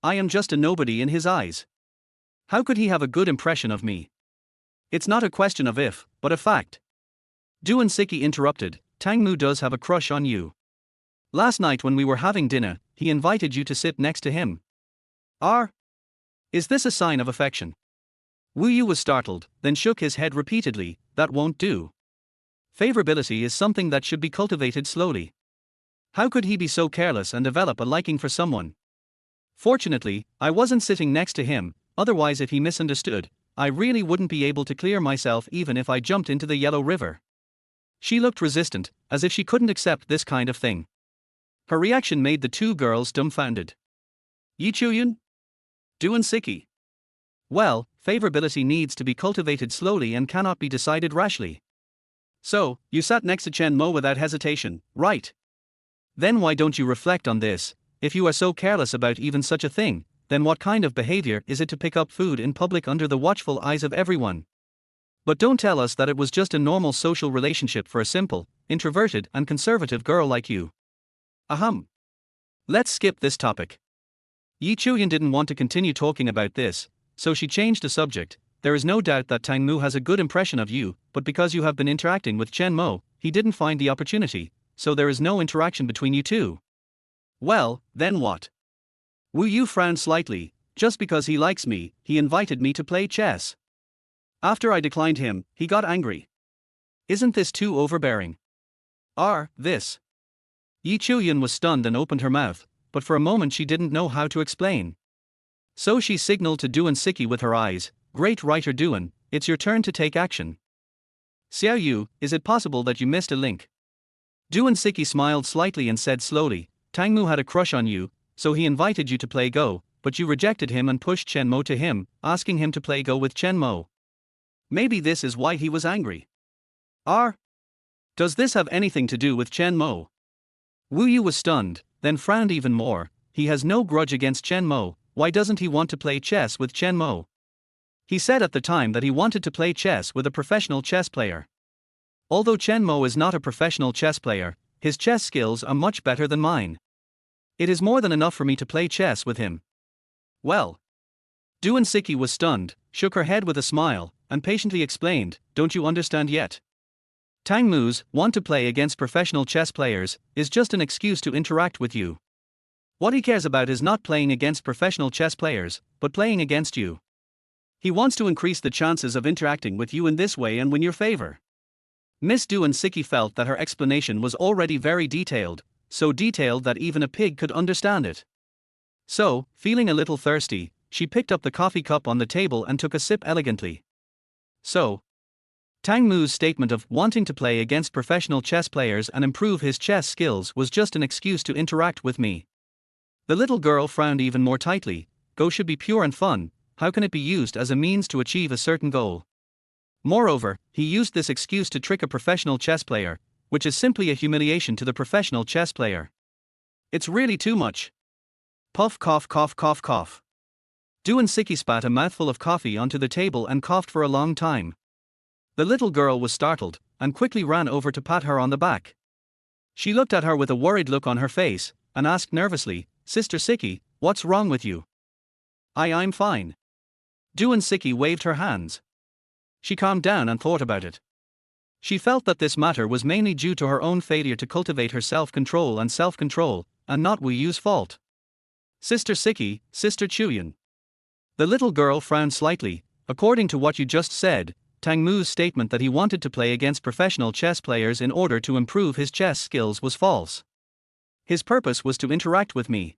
I am just a nobody in his eyes. How could he have a good impression of me? It's not a question of if, but a fact." Duan Siki interrupted. "Tang Mu does have a crush on you. Last night when we were having dinner, he invited you to sit next to him. R. Is this a sign of affection?" Wu Yu was startled, then shook his head repeatedly. "That won't do. Favorability is something that should be cultivated slowly. How could he be so careless and develop a liking for someone? Fortunately, I wasn't sitting next to him, otherwise if he misunderstood, I really wouldn't be able to clear myself even if I jumped into the Yellow River." She looked resistant, as if she couldn't accept this kind of thing. Her reaction made the two girls dumbfounded. "Yi Chuyan? Duan Siki? Well, favorability needs to be cultivated slowly and cannot be decided rashly. So, you sat next to Chen Mo without hesitation, right? Then why don't you reflect on this? If you are so careless about even such a thing, then what kind of behavior is it to pick up food in public under the watchful eyes of everyone? But don't tell us that it was just a normal social relationship for a simple, introverted and conservative girl like you." Ahem. Let's skip this topic. Yi Chuyan didn't want to continue talking about this, so she changed the subject. "There is no doubt that Tang Mu has a good impression of you, but because you have been interacting with Chen Mo, he didn't find the opportunity, so there is no interaction between you two." "Well, then what?" Wu Yu frowned slightly. "Just because he likes me, he invited me to play chess. After I declined him, he got angry. Isn't this too overbearing?" This. Yi Chuyan was stunned and opened her mouth, but for a moment she didn't know how to explain. So she signaled to Duan Siki with her eyes. "Great writer Duan, it's your turn to take action. Xiao Yu, is it possible that you missed a link?" Duan Siki smiled slightly and said slowly, "Tang Mu had a crush on you, so he invited you to play Go, but you rejected him and pushed Chen Mo to him, asking him to play Go with Chen Mo. Maybe this is why he was angry. Does this have anything to do with Chen Mo?" Wu Yu was stunned, then frowned even more. He has no grudge against Chen Mo, why doesn't he want to play chess with Chen Mo? He said at the time that he wanted to play chess with a professional chess player. Although Chen Mo is not a professional chess player, his chess skills are much better than mine. It is more than enough for me to play chess with him. Well. Duan Siki was stunned, shook her head with a smile, and patiently explained, "Don't you understand yet? Tang Mu's want to play against professional chess players is just an excuse to interact with you. What he cares about is not playing against professional chess players, but playing against you. He wants to increase the chances of interacting with you in this way and win your favor." Miss Duan Siki felt that her explanation was already very detailed, so detailed that even a pig could understand it. So, feeling a little thirsty, she picked up the coffee cup on the table and took a sip elegantly. So, Tang Mu's statement of wanting to play against professional chess players and improve his chess skills was just an excuse to interact with me. The little girl frowned even more tightly. Go should be pure and fun, how can it be used as a means to achieve a certain goal? Moreover, he used this excuse to trick a professional chess player, which is simply a humiliation to the professional chess player. It's really too much. Puff cough cough cough cough. Duan Siki spat a mouthful of coffee onto the table and coughed for a long time. The little girl was startled, and quickly ran over to pat her on the back. She looked at her with a worried look on her face, and asked nervously, "Sister Siki, what's wrong with you?" I'm fine." Duan Siki waved her hands. She calmed down and thought about it. She felt that this matter was mainly due to her own failure to cultivate her self-control, and not Wu Yu's fault. "Sister Siki, Sister Chuyan." The little girl frowned slightly. "According to what you just said, Tang Mu's statement that he wanted to play against professional chess players in order to improve his chess skills was false. His purpose was to interact with me."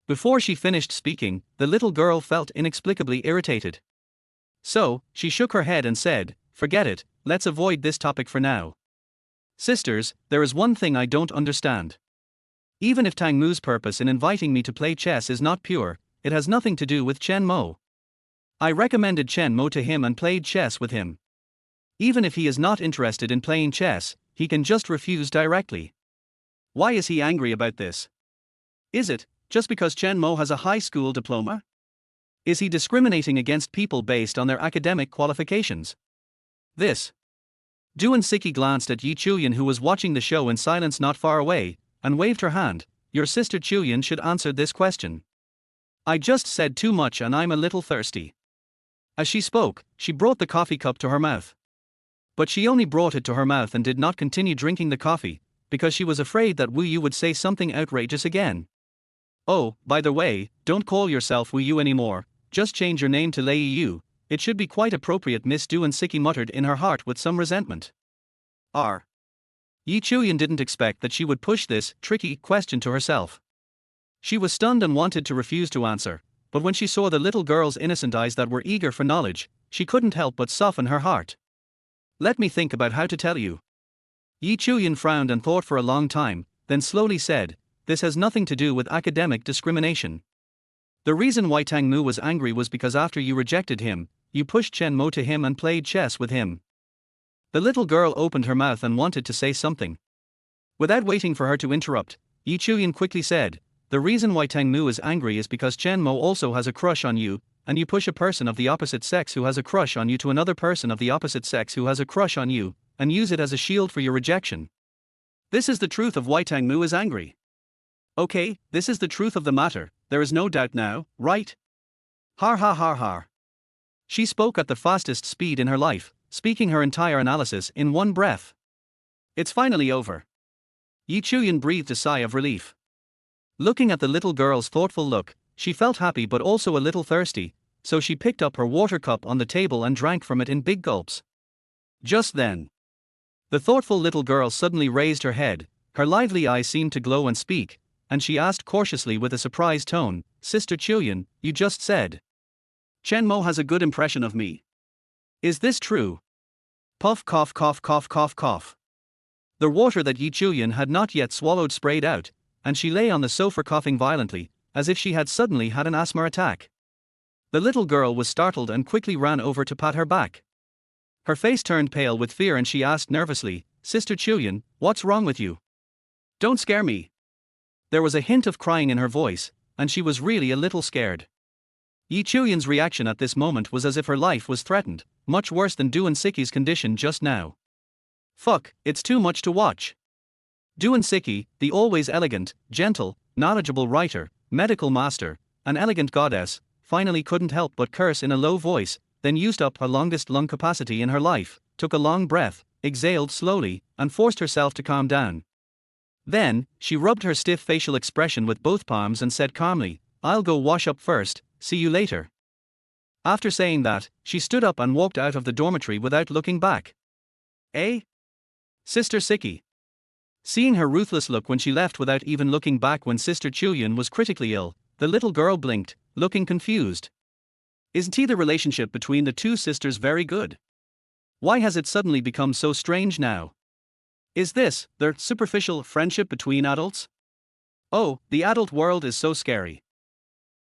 Before she finished speaking, the little girl felt inexplicably irritated. So, she shook her head and said, "Forget it, let's avoid this topic for now. Sisters, there is one thing I don't understand. Even if Tang Mu's purpose in inviting me to play chess is not pure, it has nothing to do with Chen Mo. I recommended Chen Mo to him and played chess with him. Even if he is not interested in playing chess, he can just refuse directly. Why is he angry about this? Is it just because Chen Mo has a high school diploma? Is he discriminating against people based on their academic qualifications? This." Duan Siki glanced at Yi Chuyan, who was watching the show in silence not far away, and waved her hand. "Your sister Chuyan should answer this question. I just said too much and I'm a little thirsty." As she spoke, she brought the coffee cup to her mouth. But she only brought it to her mouth and did not continue drinking the coffee, because she was afraid that Wu Yu would say something outrageous again. "Oh, by the way, don't call yourself Wu Yu anymore, just change your name to Lei Yu. It should be quite appropriate," Miss Duan Siki muttered in her heart with some resentment. R. Yi Chuyan didn't expect that she would push this tricky question to herself. She was stunned and wanted to refuse to answer, but when she saw the little girl's innocent eyes that were eager for knowledge, she couldn't help but soften her heart. "Let me think about how to tell you." Yi Chuyan frowned and thought for a long time, then slowly said, "This has nothing to do with academic discrimination. The reason why Tang Mu was angry was because after you rejected him, you pushed Chen Mo to him and played chess with him." The little girl opened her mouth and wanted to say something. Without waiting for her to interrupt, Yi Chuyan quickly said, "The reason why Tang Mu is angry is because Chen Mo also has a crush on you, and you push a person of the opposite sex who has a crush on you to another person of the opposite sex who has a crush on you, and use it as a shield for your rejection. This is the truth of why Tang Mu is angry. Okay, this is the truth of the matter, there is no doubt now, right? Har har har har." She spoke at the fastest speed in her life, speaking her entire analysis in one breath. "It's finally over." Yi Chuyan breathed a sigh of relief. Looking at the little girl's thoughtful look, she felt happy but also a little thirsty, so she picked up her water cup on the table and drank from it in big gulps. Just then, the thoughtful little girl suddenly raised her head, her lively eyes seemed to glow and speak, and she asked cautiously with a surprised tone, "Sister Chuyan, you just said Chen Mo has a good impression of me. Is this true?" Puff cough cough cough cough cough. The water that Yi Chuyan had not yet swallowed sprayed out, and she lay on the sofa coughing violently, as if she had suddenly had an asthma attack. The little girl was startled and quickly ran over to pat her back. Her face turned pale with fear and she asked nervously, "Sister Chuyan, what's wrong with you? Don't scare me." There was a hint of crying in her voice, and she was really a little scared. Yi Chuyan's reaction at this moment was as if her life was threatened, much worse than Duan Siki's condition just now. Fuck, it's too much to watch. Duan Siki, the always elegant, gentle, knowledgeable writer, medical master, an elegant goddess, finally couldn't help but curse in a low voice, then used up her longest lung capacity in her life, took a long breath, exhaled slowly, and forced herself to calm down. Then, she rubbed her stiff facial expression with both palms and said calmly, "I'll go wash up first, see you later." After saying that, she stood up and walked out of the dormitory without looking back. Eh? Sister Siki. Seeing her ruthless look when she left without even looking back when Sister Chuyan was critically ill, the little girl blinked, looking confused. Isn't the relationship between the two sisters very good? Why has it suddenly become so strange now? Is this their superficial friendship between adults? Oh, the adult world is so scary.